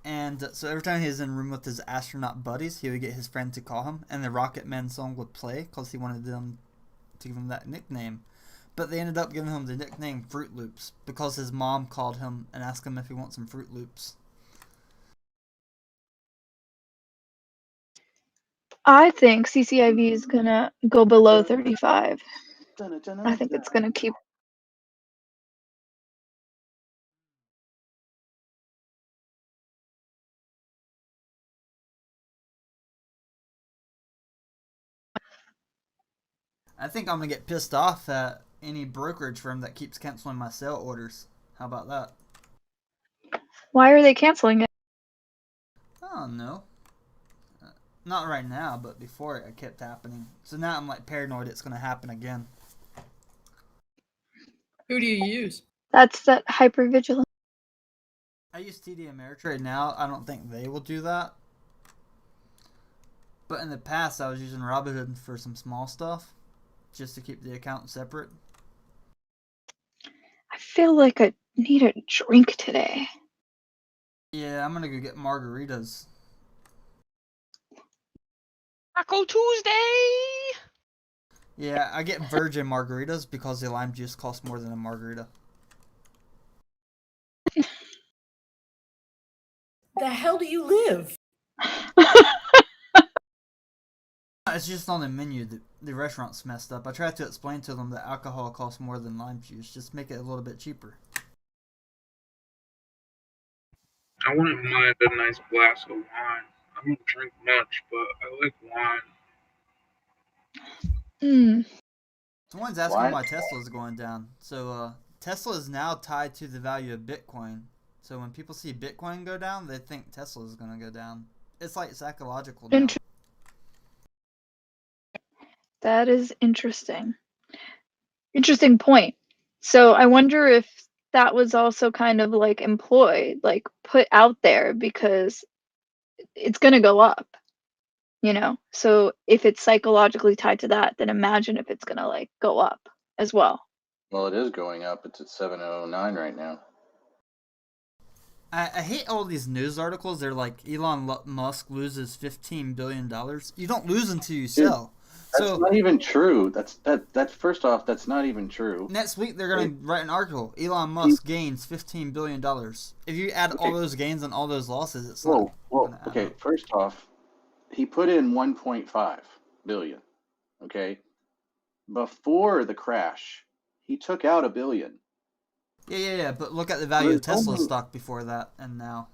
And so every time he was in a room with his astronaut buddies, he would get his friend to call him, and the Rocket Man song would play because he wanted them to give him that nickname. But they ended up giving him the nickname Fruit Loops because his mom called him and asked him if he wants some Fruit Loops. I think CCIV is gonna go below 35. I think it's gonna keep. I think I'm gonna get pissed off at any brokerage firm that keeps canceling my sale orders. How about that? Why are they canceling it? I don't know. Not right now, but before it kept happening. So now I'm like paranoid it's gonna happen again. Who do you use? That's that hypervigilance. I use TD Ameritrade now. I don't think they will do that. But in the past, I was using Robinhood for some small stuff, just to keep the account separate. I feel like I need a drink today. Yeah, I'm gonna go get margaritas. Taco Tuesday! Yeah, I get virgin margaritas because the lime juice costs more than a margarita. The hell do you live? It's just on the menu. The restaurant's messed up. I tried to explain to them that alcohol costs more than lime juice. Just make it a little bit cheaper. I wouldn't mind a nice glass of wine. I don't drink much, but I like wine. Someone's asking Wine? why Tesla is going down. So Tesla is now tied to the value of Bitcoin. So when people see Bitcoin go down, they think Tesla is going to go down. It's like psychological now. That is interesting. Interesting point. So I wonder if that was also kind of like employed, like put out there because it's going to go up, you know? So if it's psychologically tied to that, then imagine if it's going to like go up as well. Well, it is going up. It's at 709 right now. I hate all these news articles. They're like Elon Musk loses $15 billion. You don't lose until you sell. That's not even true. That's first off, that's not even true. Next week they're going to write an article. Elon Musk gains $15 billion. If you add all those gains and all those losses, it's Whoa. Okay, first off, he put in 1.5 billion. Okay, before the crash, he took out $1 billion. Yeah. But look at the value of Tesla stock before that and now.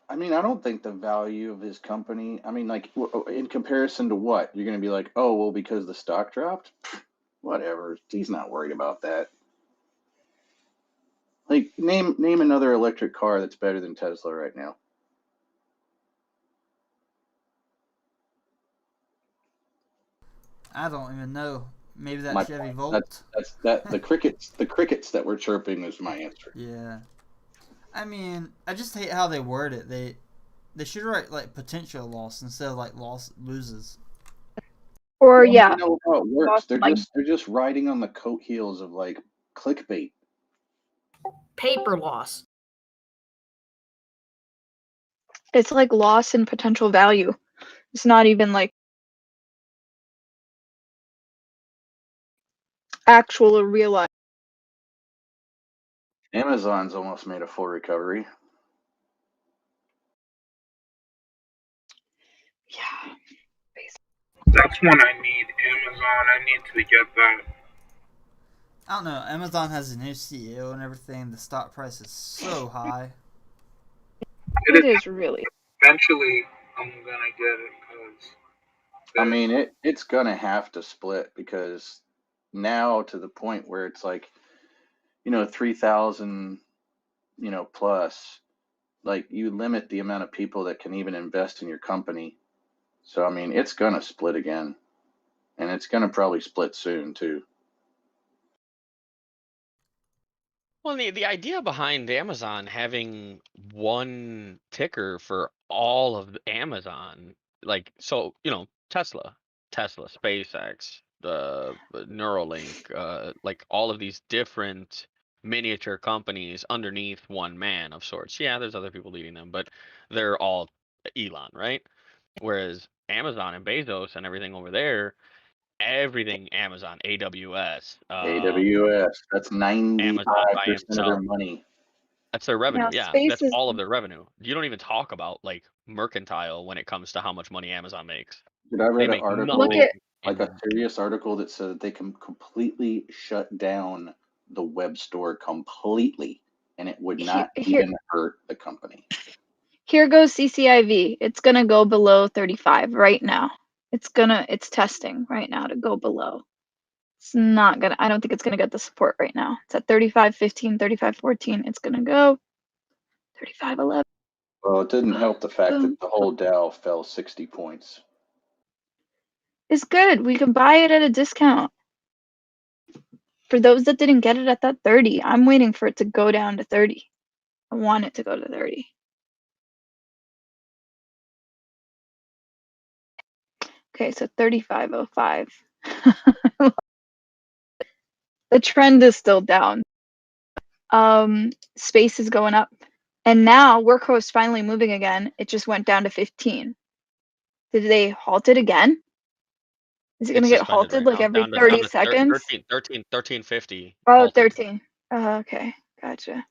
I mean, I don't think the value of his company, I mean, like, in comparison to what? You're going to be like, oh, well, because the stock dropped? Whatever. He's not worried about that. Like, name another electric car that's better than Tesla right now. I don't even know. Maybe that Chevy Volt. The crickets that were chirping is my answer. Yeah. I mean, I just hate how they word it. They should write like potential loss instead of like loses. Or I don't know how it works. They're just riding on the coat heels of like clickbait. Paper loss. It's like loss in potential value. It's not even like actual or realized. Amazon's almost made a full recovery. Yeah. That's when I need Amazon. I need to get that. I don't know. Amazon has a new CEO and everything. The stock price is so high. It is really. Eventually, I'm gonna get it because. I mean, it's gonna have to split because now to the point where it's like, 3,000, plus, like you limit the amount of people that can even invest in your company. So, I mean, it's gonna split again, and it's gonna probably split soon too. Well, the idea behind Amazon having one ticker for all of Amazon, like, so, Tesla, SpaceX, the Neuralink, like all of these different miniature companies underneath one man of sorts. Yeah, there's other people leading them, but they're all Elon, right? Whereas Amazon and Bezos and everything over there, everything Amazon, AWS, that's 95% of their money. That's their revenue. Yeah, Yeah, that's all of their revenue. You don't even talk about like mercantile when it comes to how much money Amazon makes. Did I read They an make article, nothing. like a serious article that said that they can completely shut down the web store completely, and it would not even hurt the company. Here goes CCIV. It's gonna go below 35 right now. It's testing right now to go below. It's not gonna, I don't think it's gonna get the support right now. It's at 35.15, 35.14. It's gonna go 35.11. Well, it didn't help the fact that the whole Dow fell 60 points. It's good. We can buy it at a discount. For those that didn't get it at that 30, I'm waiting for it to go down to 30. I want it to go to 30. Okay, so 35.05. The trend is still down. Space is going up. And now Workhorse finally moving again. It just went down to 15. Did they halt it again? Is it going to get halted like every 30 seconds? 13.50. Oh, halted. 13. Okay, gotcha.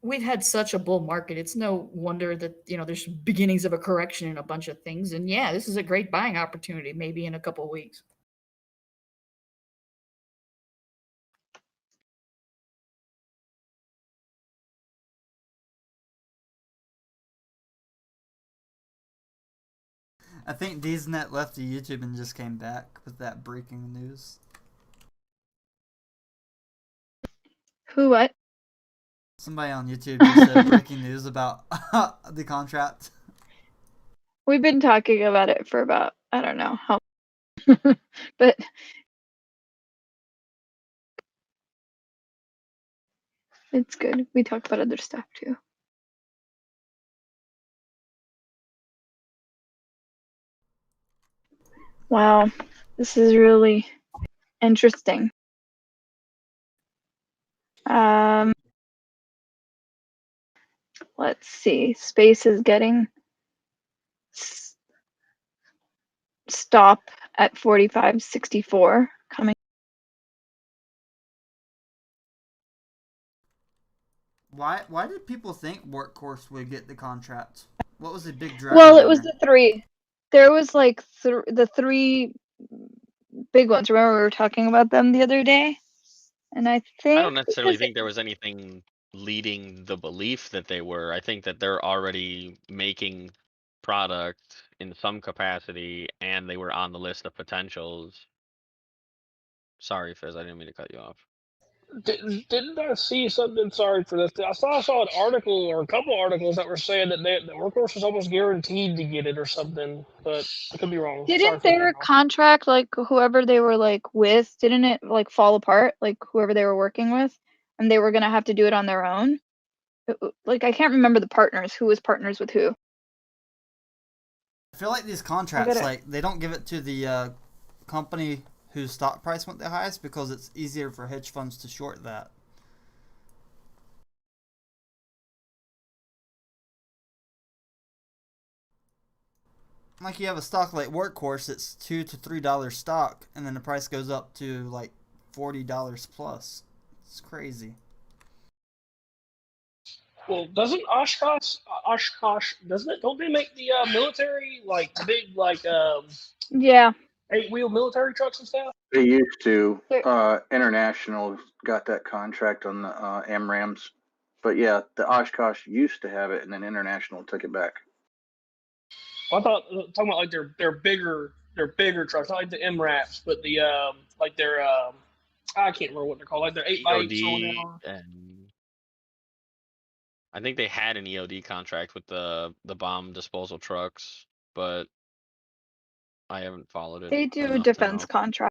We've had such a bull market. It's no wonder that, there's beginnings of a correction in a bunch of things. And yeah, this is a great buying opportunity, maybe in a couple of weeks. I think DZNet left the YouTube and just came back with that breaking news. Who what? Somebody on YouTube just said breaking news about the contract. We've been talking about it for about, I don't know how, but it's good. We talk about other stuff too. Wow, this is really interesting. Let's see. Space is getting stop at 45.64 coming. Why did people think Workhorse would get the contract? What was the big driver? Well, it was the three. There was like the three big ones. Remember we were talking about them the other day? And I think I don't necessarily think there was anything leading the belief that they were. I think that they're already making product in some capacity, and they were on the list of potentials. Sorry, Fizz, I didn't mean to cut you off. Didn't I see something? Sorry for this. I saw an article or a couple articles that were saying that the Workhorse was almost guaranteed to get it or something, but I could be wrong. Didn't their contract, like whoever they were like with, didn't it like fall apart? Like whoever they were working with, and they were gonna have to do it on their own. Like I can't remember the partners. Who was partners with who? I feel like these contracts, like they don't give it to the company whose stock price went the highest because it's easier for hedge funds to short that. Like you have a stock like Workhorse, it's $2 to $3 stock, and then the price goes up to like $40 plus. It's crazy. Well, doesn't Oshkosh, doesn't it? Don't they make the military like big Yeah. 8-wheel military trucks and stuff? They used to. International got that contract on the AMRAMs, but yeah, the Oshkosh used to have it, and then International took it back. Well, I thought talking about like their bigger trucks, not like the MRAPs, but the like their I can't remember what they're called, like their 8x8. And I think they had an EOD contract with the bomb disposal trucks, but I haven't followed it. They do defense contract.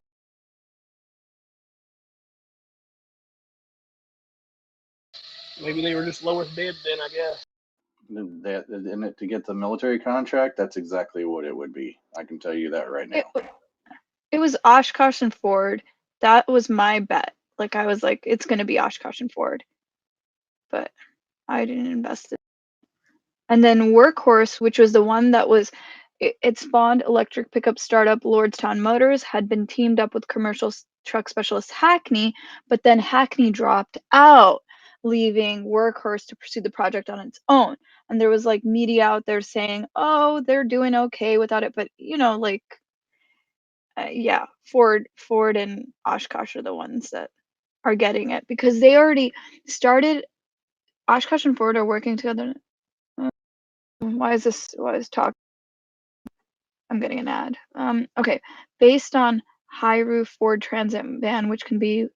Maybe they were just lowest bid then, I guess. To get the military contract, that's exactly what it would be. I can tell you that right now. It was Oshkosh and Ford. That was my bet. Like I was like, it's gonna be Oshkosh and Ford, but I didn't invest it. And then Workhorse, which was the one that was, it spawned electric pickup startup Lordstown Motors, had been teamed up with commercial truck specialist Hackney, but then Hackney dropped out, leaving Workhorse to pursue the project on its own. And there was like media out there saying, oh, they're doing okay without it. But like, yeah, Ford and Oshkosh are the ones that are getting it because they already started Oshkosh and Ford are working together. Why is talk? I'm getting an ad. Okay. Based on high roof Ford Transit van, which can be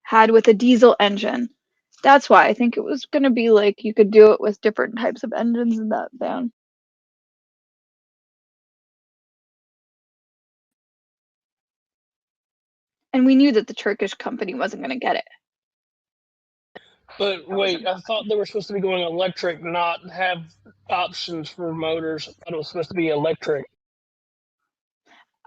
had with a diesel engine. That's why I think it was gonna be like you could do it with different types of engines in that van. And we knew that the Turkish company wasn't gonna get it. But wait, I thought they were supposed to be going electric, not have options for motors. I thought it was supposed to be electric.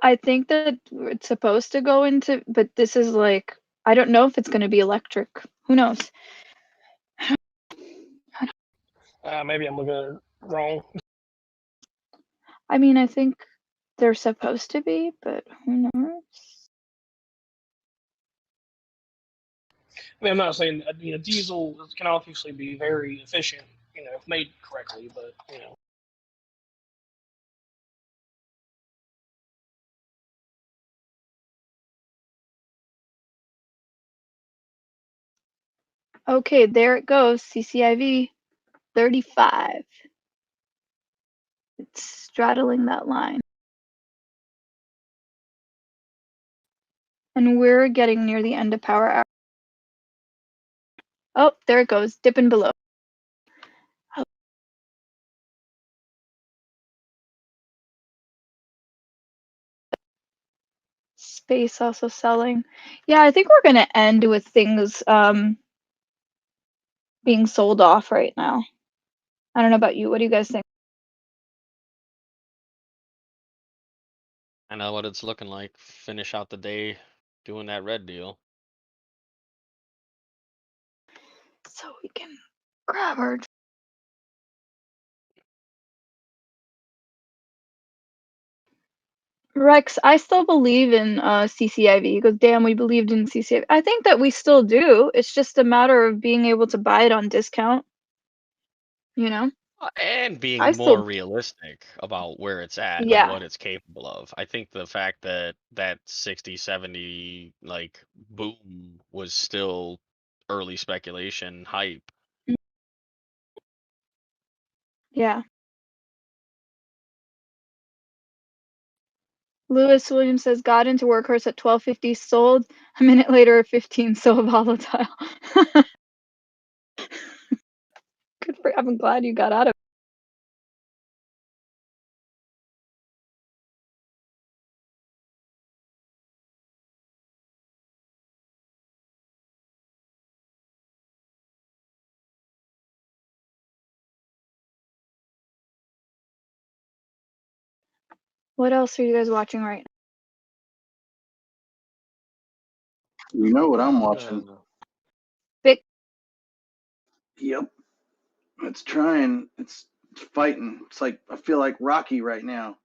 I think that it's supposed to go into, but this is like, I don't know if it's gonna be electric. Who knows? Maybe I'm looking at it wrong. I mean, I think they're supposed to be, but who knows? I mean, I'm not saying diesel can obviously be very efficient, if made correctly, but Okay, there it goes. CCIV 35. It's straddling that line. And we're getting near the end of power hour. Oh, there it goes, dipping below. Space also selling. Yeah, I think we're gonna end with things being sold off right now. I don't know about you. What do you guys think? I know what it's looking like. Finish out the day doing that red deal. So we can grab our Rex, I still believe in CCIV. He goes, damn, we believed in CCIV. I think that we still do. It's just a matter of being able to buy it on discount. You know? And being I more still realistic about where it's at and Yeah. what it's capable of. I think the fact that that 60, 70 like boom was still early speculation hype. Yeah. Lewis Williams says got into workhorse at 12:50, sold a minute later at 15, so volatile. Good for I'm glad you got out of What else are you guys watching right You know what I'm watching? Big Yep. It's trying. It's fighting. It's like I feel like Rocky right now.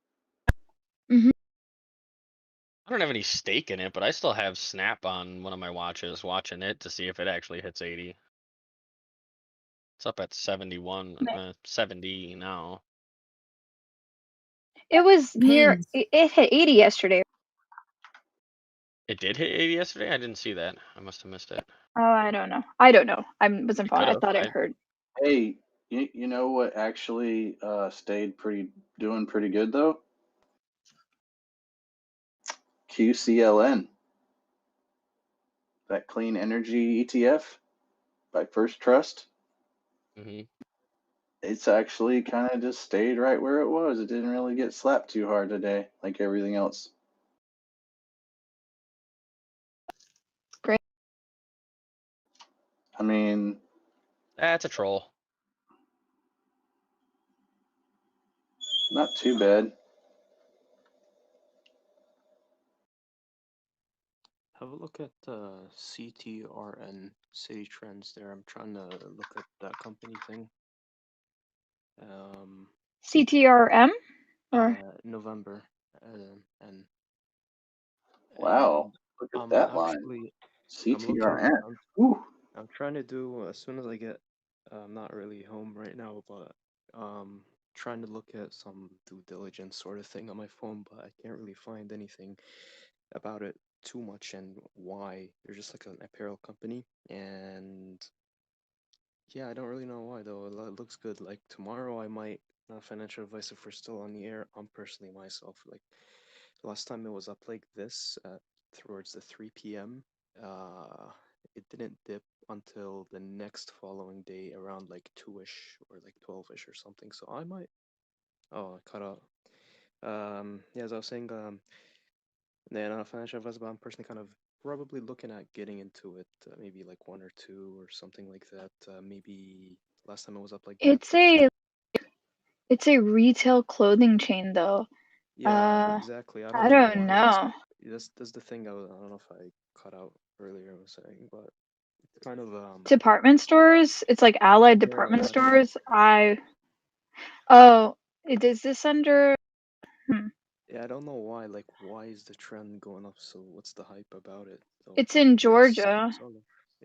I don't have any stake in it, but I still have Snap on one of my watches, watching it to see if it actually hits 80. It's up at 71, 70 now. It was near Depends. it hit 80 yesterday. It did hit 80 yesterday? I didn't see that. I must have missed it. Oh, I don't know. I don't know. I wasn't It following. could I have. thought I heard. Hey, you know what actually stayed doing pretty good though? QCLN, that clean energy ETF by First Trust. Mm-hmm. It's actually kind of just stayed right where it was. It didn't really get slapped too hard today, like everything else. Great. I mean, That's a troll. not too bad. Have a look at CTRN City Trends there. I'm trying to look at that company thing. CTRM or November and Wow, look at that line. actually CTRN. I'm trying to do as soon as I get I'm not really home right now, but trying to look at some due diligence sort of thing on my phone, but I can't really find anything about it too much and why. They're just like an apparel company, and Yeah, I don't really know why though. It looks good. Like tomorrow, I might not financial advice if we're still on the air. I'm personally myself. Like last time it was up like this towards the 3 p.m. It didn't dip until the next following day around like 2-ish or like 12-ish or something. So I might. Oh, I cut out. Yeah, as I was saying, then financial advice, but I'm personally kind of probably looking at getting into it, maybe like 1 or 2 or something like that. Maybe last time it was up like that. It's a retail clothing chain though. Yeah, exactly. I I don't know don't why. know. That's the thing. I don't know if I cut out earlier. I was saying, but it's kind of Department stores. It's like allied department yeah. stores. Oh, is this under? Yeah, I don't know why. Like, why is the trend going up? So, what's the hype about it? Though? It's in Georgia.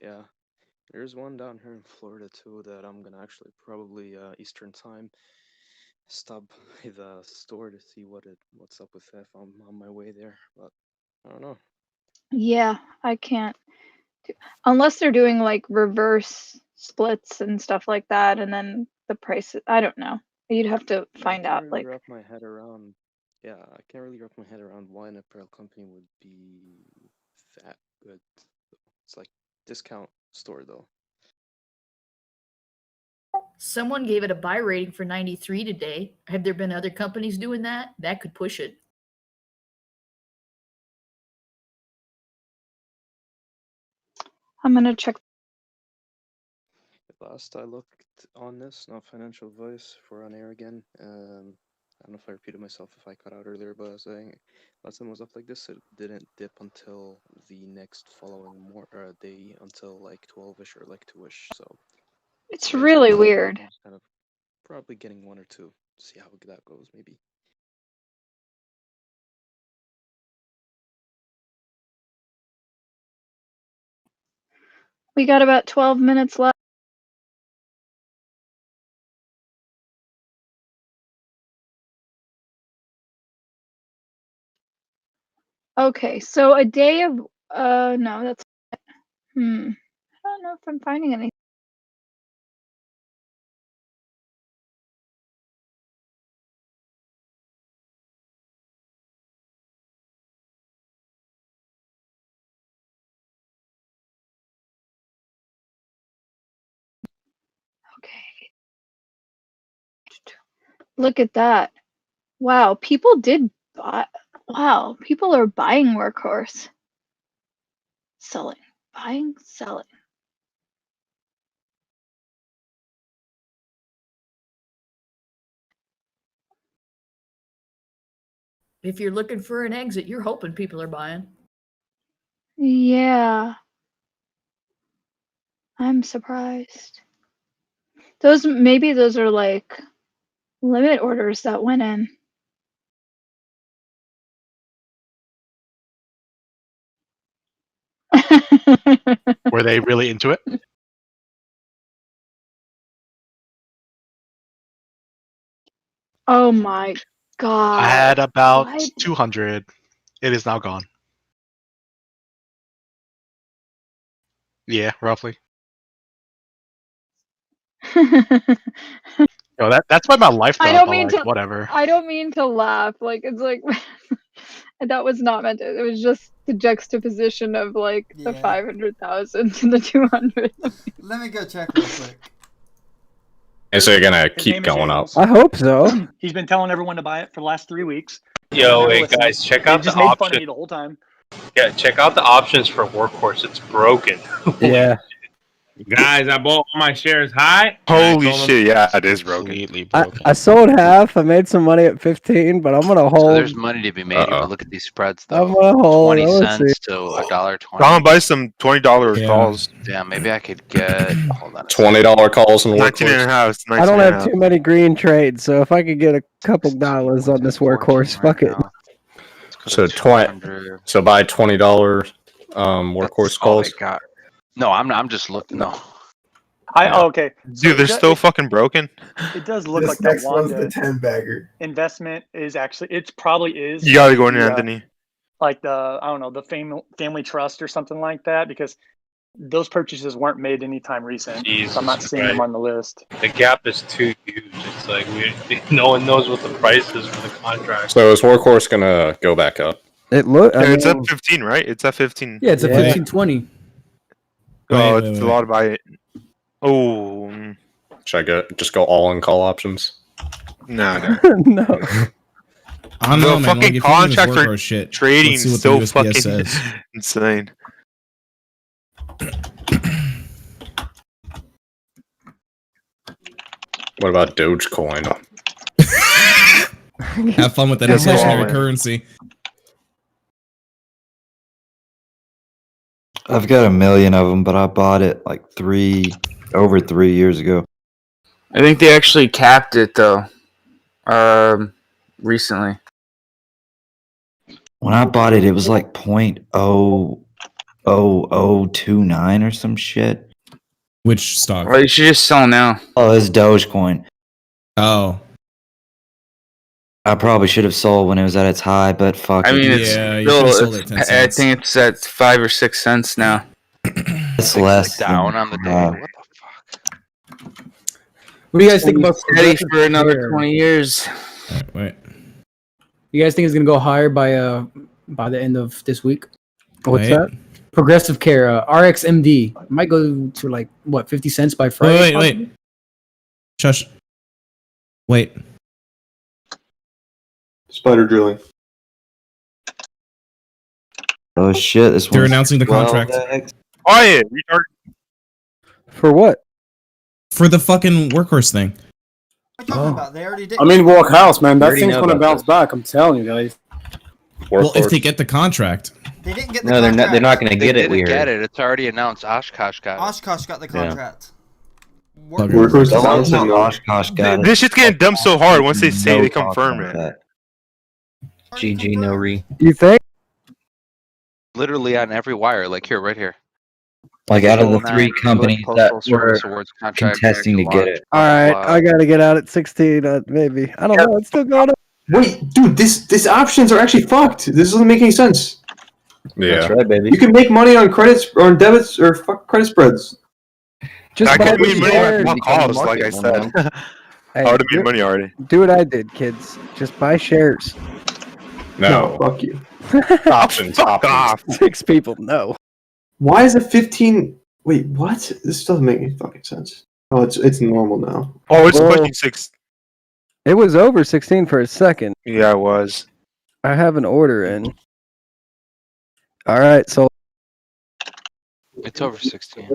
Yeah, there's one down here in Florida too that I'm gonna actually probably Eastern time stop by the store to see what's up with that. If I'm on my way there, but I don't know. Yeah, I can't. Unless they're doing like reverse splits and stuff like that, and then the price. I don't know. You'd have to I find can't out. really Like, wrap my head around. Yeah, I can't really wrap my head around why an apparel company would be that good. It's like discount store though. Someone gave it a buy rating for 93 today. Have there been other companies doing that? That could push it. I'm gonna check. Last I looked on this, not financial advice for on air again. I don't know if I repeated myself if I cut out earlier, but I was saying last time it was up like this, it didn't dip until the next following day until like 12-ish or like 2-ish. So It's yeah, it's really kind of like weird. I'm just kind of probably getting 1 or 2. See how that goes, maybe. We got about 12 minutes left. Okay, so a day of no, that's I don't know if I'm finding anything. Okay. Look at that. Wow, people did buy. Wow, people are buying Workhorse. Selling. Buying, selling. If you're looking for an exit, you're hoping people are buying. Yeah. I'm surprised. Maybe those are like limit orders that went in. Were they really into it? Oh my god. I had about What? 200. It is now gone. Yeah, roughly. Yo, that's why my life I though, don't but mean like to whatever. I don't mean to laugh. Like it's like that was not meant to. It was just the juxtaposition of like the Yeah. 500,000 to the 200. Let me go check real quick. And so you're gonna His keep name is going up. James. I hope so. He's been telling everyone to buy it for the last 3 weeks. Yo, Never hey listened. guys, check They out the just made fun of option. me the whole time. Yeah, check out the options for Workhorse. It's broken. Yeah. Guys, I bought my shares high. Holy shit! Yeah, it is broken. Completely I broken. sold half. I made some money at 15, but I'm gonna So hold. there's money to be made here, but look at these spreads I'm though. gonna hold. 20 Let's see. cents to $1.20. I'm gonna buy some $20 Yeah. calls. Damn, maybe I could get. Hold on. $20 calls and 19 and a Workhorse. half. It's I 19 don't and a have half. too many green trades, so if I could get a couple dollars on this Workhorse, fuck it. So So buy $20 Workhorse Oh, calls. it got. No, I'm not. I'm just looking. No. Okay. So Dude, they're still fucking broken. It does look This like that next one's the Wanda 10-bagger. investment is actually it probably is. You gotta go in, the, Anthony. Like the I don't know the family trust or something like that because those purchases weren't made anytime recent. Jesus So I'm not seeing them Christ. on the list. The gap is too huge. It's like no one knows what the price is for the contract. So is Workhorse gonna go back up? It look. I It's at mean, 15, right? It's at 15. Yeah, it's at 1520. Oh, Wait, it's a lot to buy it. Oh. Should I just go all in call options? No. No. I don't know, The man. fucking Like, if you're doing this contracts are Workhorse shit, trading let's see what so the USPS fucking says. insane. What about Dogecoin? Have fun with that Yes, inflationary all in. currency. I've got 1 million of them, but I bought it like over 3 years ago. I think they actually capped it though. Recently. When I bought it, it was like 0.00029 or some shit. Which stock? Well, you should just sell now. Oh, it's Dogecoin. Oh. I probably should have sold when it was at its high, but fuck I it. mean, it's still. I think it's at 5 or 6 cents now. It's less down than, on the day. What the What do you guys think about steady for another 20 years? Wait. You guys think it's gonna go higher by the end of this week? What's that? Progressive Care, RxMD might go to like what 50 cents by Friday. Wait. Shush. Wait. Spider drilling. Oh shit! This They're one's announcing the 12 contract. X. Quiet, retard. For what? For the fucking Workhorse thing. They already did. I mean, walk house, man. That already thing's know gonna about bounce back. I'm telling you guys. Well, if they get the contract. They didn't get the No, they're contract. not. They're not going to They get it. didn't We heard. get it. It's already announced. Oshkosh got it. Oshkosh got the contract. Workhorse is announcing though. Oshkosh got it. This shit's getting dumped so hard once they say No they talk confirm about it. that. GG, no re. You think? Literally on every wire, like here, right here. Like out of the Postal 3 Nine, companies Postal that were Service Awards contract contesting to get it. All right, I gotta get out at 16. Maybe I don't know. It's still going up. Wait, dude, this options are actually fucked. This doesn't make any sense. Yeah. That's right, baby. You can make money on credits or on debits or fuck credit spreads. Just I buy could have the made money shares. on walk house, like I Become the said. market, Hey, I would have made money already. Do what I did, kids. Just buy shares. No. Fuck you. Options. Fuck Options. off. 6 people. No. Why is it 15? Wait, what? This doesn't make any fucking sense. Oh, it's normal now. Oh, it's Well- pushing 6. It was over 16 for a second. Yeah, it was. I have an order in. All right, so It's over 16.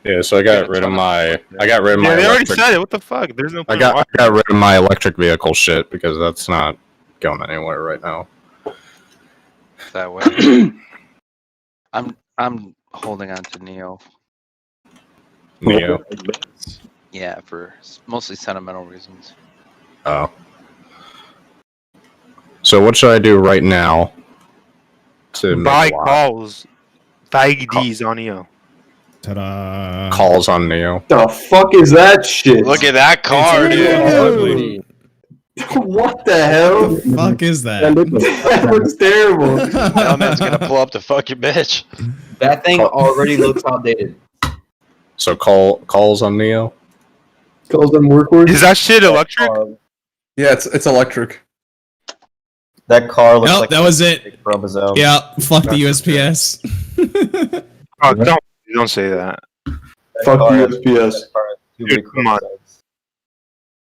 Yeah, so I got rid of my. I got rid of my. Yeah, they already electric, said it. What the fuck? There's no. I got rid of my electric vehicle shit because that's not going anywhere right now. That way. I'm holding on to Neo. Neo. Yeah, for mostly sentimental reasons. Oh. So what should I do right now? To make Buy a lot? calls. 5Ds on EO. Ta-da. Calls on Neo. The fuck is that shit? Look at that car, dude. What the hell? The fuck is that? That looks terrible. Mailman's gonna pull up the fucking bitch. That thing already looks outdated. So calls on Neo. Calls on Workhorse. Is that shit electric? Yeah, it's electric. That car looks Nope, like that was it. From his own. Yeah, fuck the USPS. Oh, don't say that. Fuck the USPS. Dude, come on.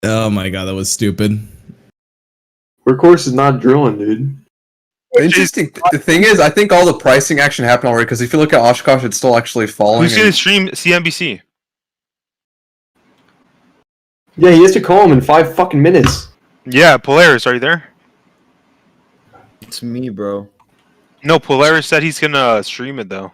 Oh my god, that was stupid. Workhorse is not drilling, dude. Interesting. The thing is, I think all the pricing action happened already because if you look at Oshkosh, it's still actually falling. Who's gonna stream CNBC? Yeah, he has to call him in 5 fucking minutes. Yeah, Polaris, are you there? It's me, bro. No, Polaris said he's gonna stream it though.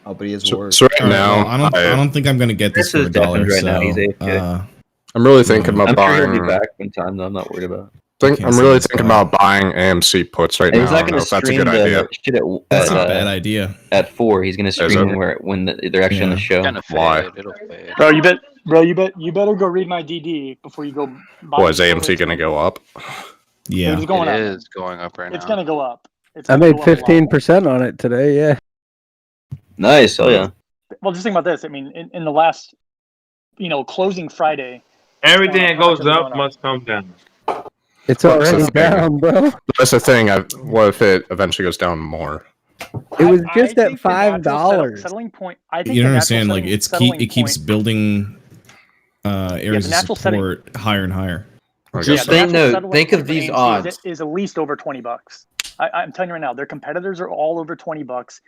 Oh, but he has work. So right All right, now, well, I don't think I'm gonna get this Chris for is $1. deafened right now. So, He's AFK. I'm really thinking about I'm sure buying. he'll be back in time, though. I'm not worried about it. I'm really thinking about buying AMC puts right And now. he's I not don't know going to if that's a stream good the idea. shit That's not a bad idea. at 4. He's going to Is stream it? when they're actually on the show. Gonna fade. Why? It'll fade. Bro, you better go read my DD before you go buy What is it. AMC gonna go up? Yeah, It's going It up. is going up right It's now. gonna go up. It's I gonna made go up a lot. 15% on it today. Yeah. Nice. Oh yeah. Well, just think about this. I mean, in the last, closing Friday, Everything that how much goes has it up gone up? must come down. It's Well, that's already the thing. down, bro. That's the thing. What if it eventually goes down more? It was I just at think the natural $5. settling point. I think You don't the natural understand? Like settling it keeps point. building areas of natural setting- support higher and higher. Yeah, the natural settling point for AMC is at least over $20. I'm telling you right now, their competitors are all over $20.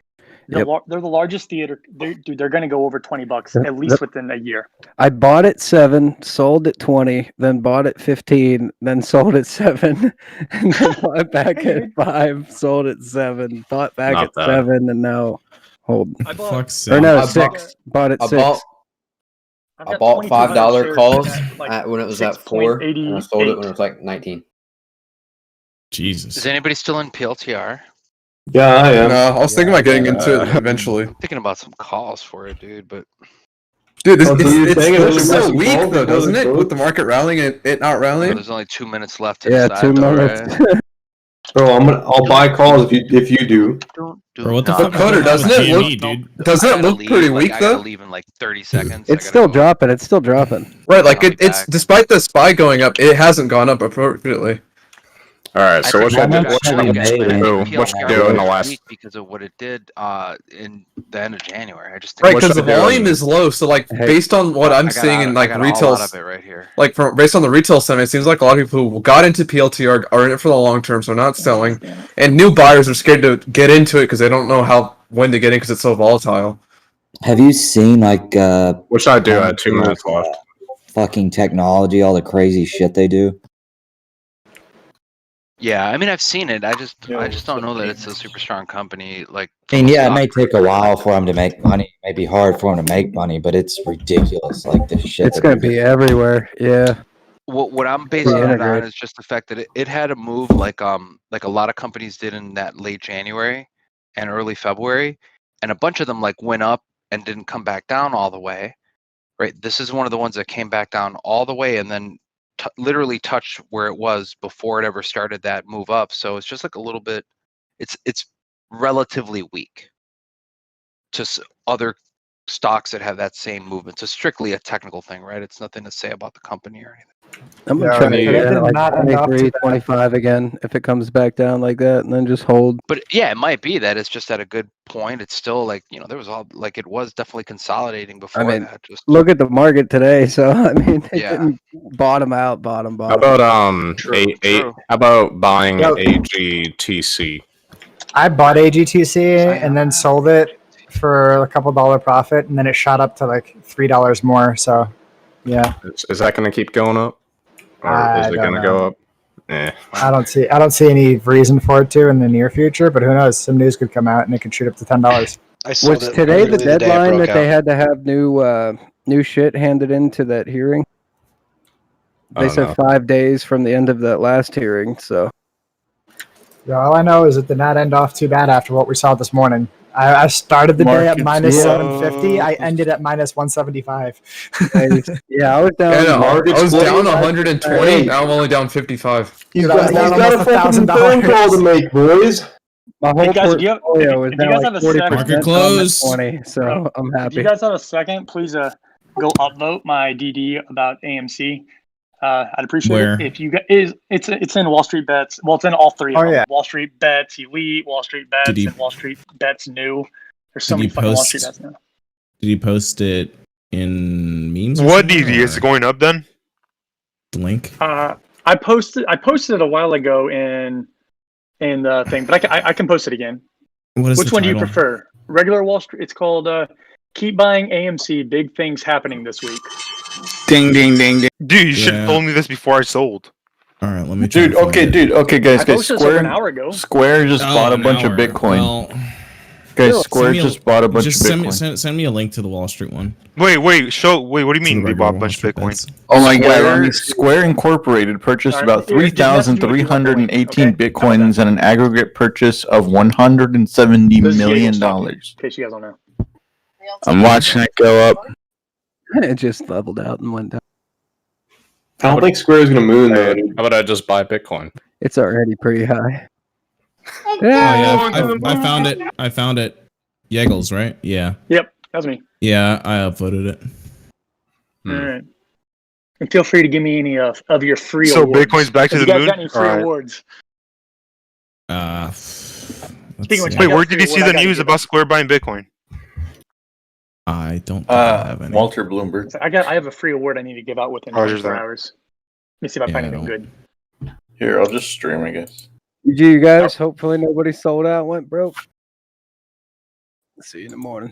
They're the largest theater. They're going to go over $20 at least within a year. I bought at 7, sold at 20, then bought at 15, then sold at 7, and then bought back at 5, sold at 7, bought back Not at bad. 7, and now hold. Fuck's Or no, sake. 6. Bought at 6. I bought $5 calls when it was at 4, and I sold it when it was like 19. Jesus. Is anybody still in PLTR? Yeah, I am. No, I was thinking about getting into it eventually. I'm thinking about some calls for it, dude. But dude, Oh, so you're saying it it's doesn't so make weak calls, though, it doesn't doesn't it? vote? With the market rallying and it not rallying. there's only 2 minutes left to Yeah, decide, 2 though, minutes. right? Bro, I'll buy calls if you do. Bro, what the No, fuck? But Cutter, doesn't it look, dude? doesn't I it gotta look leave, pretty like, weak I gotta though? leave in like 30 seconds. It's still dropping. It's still dropping. Right, like it's despite the SPY going up, it hasn't gone up appropriately. All right. So what should I do? What should I do? PLTR What should I do in the last? week because of what it did in the end of January. I just think Right, because the volume is low. So like based on what I'm seeing in like retail, of it right here. like based on the retail sentiment, it seems like a lot of people who got into PLTR are in it for the long term, so not selling. And new buyers are scared to get into it because they don't know when to get in because it's so volatile. Have you seen like what should I do? I had 2 minutes left. Fucking technology, all the crazy shit they do. Yeah, I mean I've seen it. I just don't know that it's a super strong company. Like, I mean, yeah, it may take a while for them to make money. It may be hard for them to make money, but it's ridiculous. Like the shit. It's going to be everywhere. Yeah. What I'm basing it on is just the fact that it had a move like a lot of companies did in that late January and early February, and a bunch of them like went up and didn't come back down all the way. Right. This is one of the ones that came back down all the way and then literally touched where it was before it ever started that move up. So it's just like a little bit. It's relatively weak to other stocks that have that same movement. So strictly a technical thing, right? It's nothing to say about the company or anything. I'm going to try to get it like 23, 25 again if it comes back down like that, and then just hold. But yeah, it might be that it's just at a good point. It's still like, there was it was definitely consolidating before that. Just look at the market today. So I mean, it didn't bottom out. How about how about buying AGTC? I bought AGTC and then sold it for a couple dollar profit, and then it shot up to like $3 more. So, yeah. Is that going to keep going up, or is it going to go up? I don't see any reason for it to in the near future, but who knows? Some news could come out and it could shoot up to $10. Was today the deadline that they had to have new shit handed into that hearing? They said 5 days from the end of that last hearing. So, yeah, all I know is it did not end off too bad after what we saw this morning. I started the day at minus 750. I ended at minus 175. Yeah, I was down. I was down 120. Now I'm only down 55. He's got a fucking phone call to make, boys. My whole Hey, guys, portfolio is if you now guys like have a second, 40% 20, so I'm happy. If you guys have a second, please go upvote my DD about AMC. I'd appreciate Where? it if you guys. It's in Wall Street Bets. Well, it's in all three of them. Yeah. Wall Street Bets Elite, Wall Street Bets, and Wall Street Bets New. There's so many fucking Wall Street Bets now. Did you post it in memes? What DD is it going up then? The link. I posted it a while ago in the thing, but I can post it again. What is Which the one do you title? prefer? Regular Wall Street. It's called "Keep Buying AMC. Big Things Happening This Week." Ding ding ding ding. Dude, you should have Yeah. told me this before I sold. All right, let me. Try Dude, to find it. okay, guys, I posted this like an hour ago. Square just bought a an bunch hour. of Bitcoin. Well, Guys, Square send me a- just bought a bunch just of send Bitcoin. me, send me a link to the Wall Street one. Wait, what do you To mean the they bought a regular bunch of Wall Street Bitcoin? bets. Oh my Square- God! Square Incorporated purchased Alright, about here, just message me when you want the link, 3,318 okay? Bitcoins and an aggregate purchase of $170 This is million. Jaegle's talking, in case you guys don't know. I'm watching it go up. It just leveled out and went down. I don't think Square is going to moon though. How about I just buy Bitcoin? It's already pretty high. Oh yeah, I found it. I found it. Yeggles, right? Yeah. Yep, that was me. Yeah, I upvoted it. All right. And feel free to give me any of your free So awards. Bitcoin's back to If the you guys moon? got any free Alright. awards? Speaking of which, I Wait, got where a free did you see award I the gotta news give about Square buying Bitcoin? I don't think I have any. Walter Bloomberg. I have a free award I need to give out within Roger 24 that. hours. Let me see if I find anything good. Here, I'll just stream, I guess. GG, you guys. Hopefully nobody sold out, went broke. See you in the morning.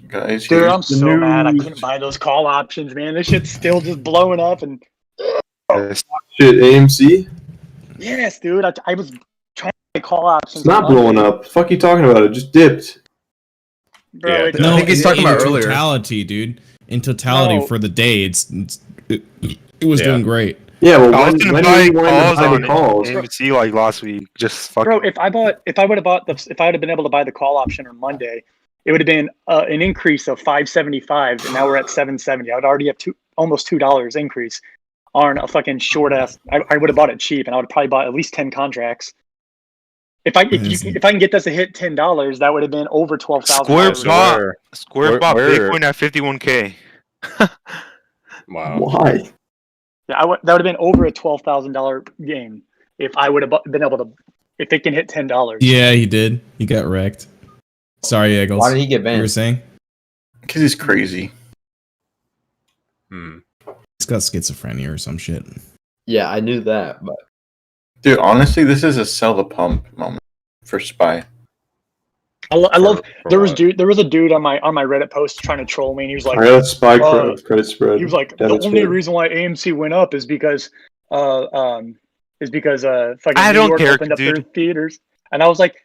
Guys, Dude, here's I'm the so mad I news. couldn't buy those call options, man. This shit's still just blowing up and Shit, AMC? yes, dude. I was trying to buy call options. It's not on Monday. blowing up. Fuck you talking about? It just dipped. Bro, it I think he's talking about in earlier. totality, dude. In totality, No. for the day, it was doing great. Yeah, well, I was when gonna do buy you want to calls buy on the calls? AMC like last week. Just fuck. Bro, if I would have been able to buy the call option on Monday, it would have been an increase of $5.75, and now we're at $7.70. I would already have almost $2 increase on a fucking short ass. I would have bought it cheap, and I would have probably bought at least 10 contracts. If I can get this to hit $10, that would have been over $12,000. Square bought Bitcoin at 51K. Wow. Why? Yeah, that would have been over a $12,000 game if I would have been able to. If it can hit $10. Yeah, he did. He got wrecked. Sorry, Eagles. Why did he get banned? You were saying? Because he's crazy. He's got schizophrenia or some shit. Yeah, I knew that, but Dude, honestly, this is a sell the pump moment for Spy. I love. There was a dude on my Reddit post trying to troll me, and he was like, Reddit Spy credit spread. He was like, debit the only spread. reason why AMC went up is because fucking I New don't York care, opened up their dude. theaters, and I was like,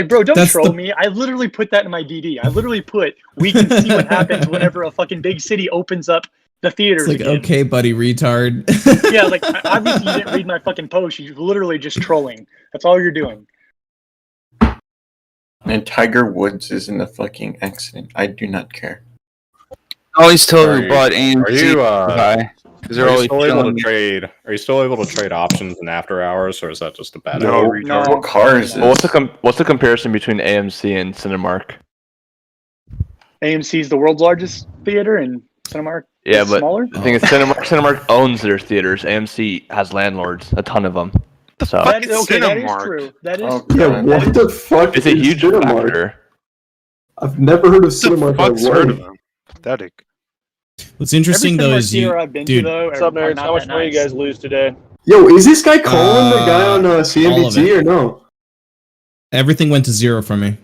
bro, don't troll me. I literally put that in my DD. I literally put, we can see what happens whenever a fucking big city opens up the theaters. It's like, again. okay, buddy, retard. Yeah, like obviously you didn't read my fucking post. You're literally just trolling. That's all you're doing. And Tiger Woods is in the fucking accident. I do not care. Always tell Are who you- bought AMC. Are you Because they're are you always still able killing to trade? Are you still able to trade options in after hours, or is that just a bad No, idea? retard. What car is Well, this? what's the comparison between AMC and Cinemark? AMC is the world's largest theater, and Cinemark Yeah, is but smaller. the thing is, Cinemark owns their theaters. AMC has landlords, a ton of them. So That is, okay, that is Cinemark? true. That is Oh, true. Yeah, what the fuck? it's a is huge Cinemark? factor. I've never heard of What the Cinemark. fuck's in my heard life. of them? Pathetic. What's interesting Every though Cinemark is theater I've been to, dude. though, What's up, are nerds? not How much that money you nice. guys lose today? Yo, is this guy calling the guy on all of CNBC it. or no? Everything went to zero for me.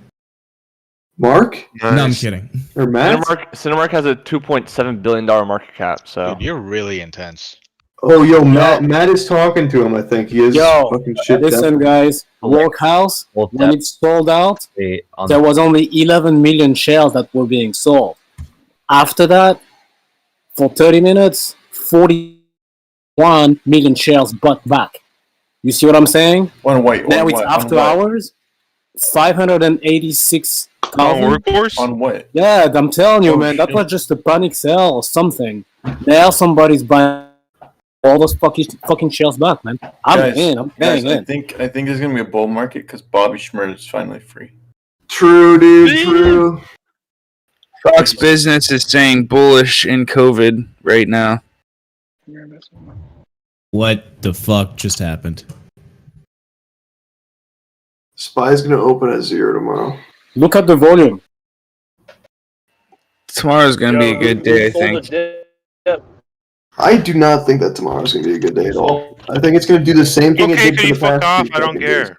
Mark No, I'm Nice. kidding. or Matt? Cinemark has a $2.7 billion market cap. So Dude, you're really intense. Oh, yo, Matt is talking to him. I think he is. Yo, fucking shit. listen, guys. Workhouse, when it sold out, there was only 11 million shares that were being sold. After that, for 30 minutes, 41 million shares bought back. You see what I'm saying? On what? Now On it's what? after On what? hours, 586,000. On Workhorse? On what? Yeah, I'm telling you, Oh, man, that shit. was just a panic sell or something. Now somebody's buying all those fucking shares back, man. I'm paying Guys, in. I think there's gonna be a bull market because Bobby Schmurda is finally free. True, dude. True. Fox Business is saying bullish in COVID right now. What the fuck just happened? Spy's gonna open at 0 tomorrow. Look at the volume. Tomorrow's gonna be a good day, I think. I do not think that tomorrow's gonna be a good day at all. I think it's gonna do the same thing Okay, it did can for you the fuck past off? two I don't fucking days. care.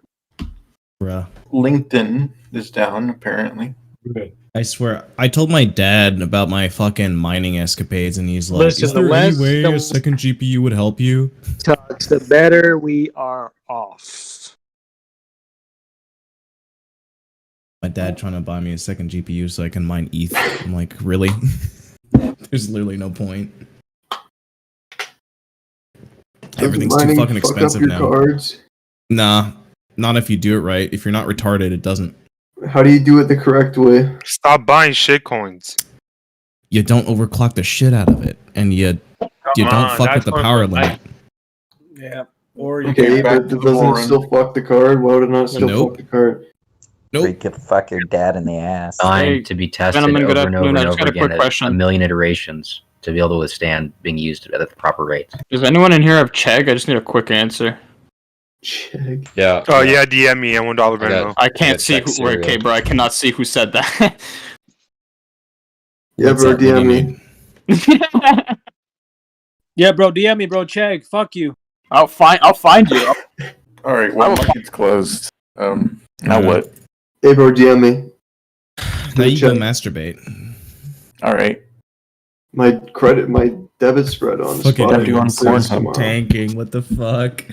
Bruh. LinkedIn is down apparently. I swear, I told my dad about my fucking mining escapades, and he's like, Listen, "Is there the any less- way the- a second GPU would help you?" The better we are off. My dad trying to buy me a second GPU so I can mine ETH. I'm like, really? There's literally no point. Everything's too Mining fucking fuck up expensive your now. cards. Nah, not if you do it right. If you're not retarded, it doesn't. How do you do it the correct way? Stop buying shit coins. You don't overclock the shit out of it, and you don't on, fuck with that's the what power I'm limit. Yeah. Okay, but doesn't it still fuck the card? Why would it not still fuck the card? You could fuck your dad in the ass. Designed to be tested gentlemen, good over and over afternoon. and I just over got a quick again at question. a million iterations to be able to withstand being used at the proper rates. Does anyone in here have Chegg? I just need a quick answer. Chegg. Yeah. Oh yeah, DM me at $1 Venmo. I can't see who. Wait, okay, bro, I cannot see who said that. Yeah, bro, DM me. Yeah, bro, DM me, bro. Chegg, fuck you. I'll find you. All right, well, market's closed. Now what? Hey, bro, DM me. Now you go masturbate. All right. My debit spread on Fucking Spot. everyone tanking. What the fuck?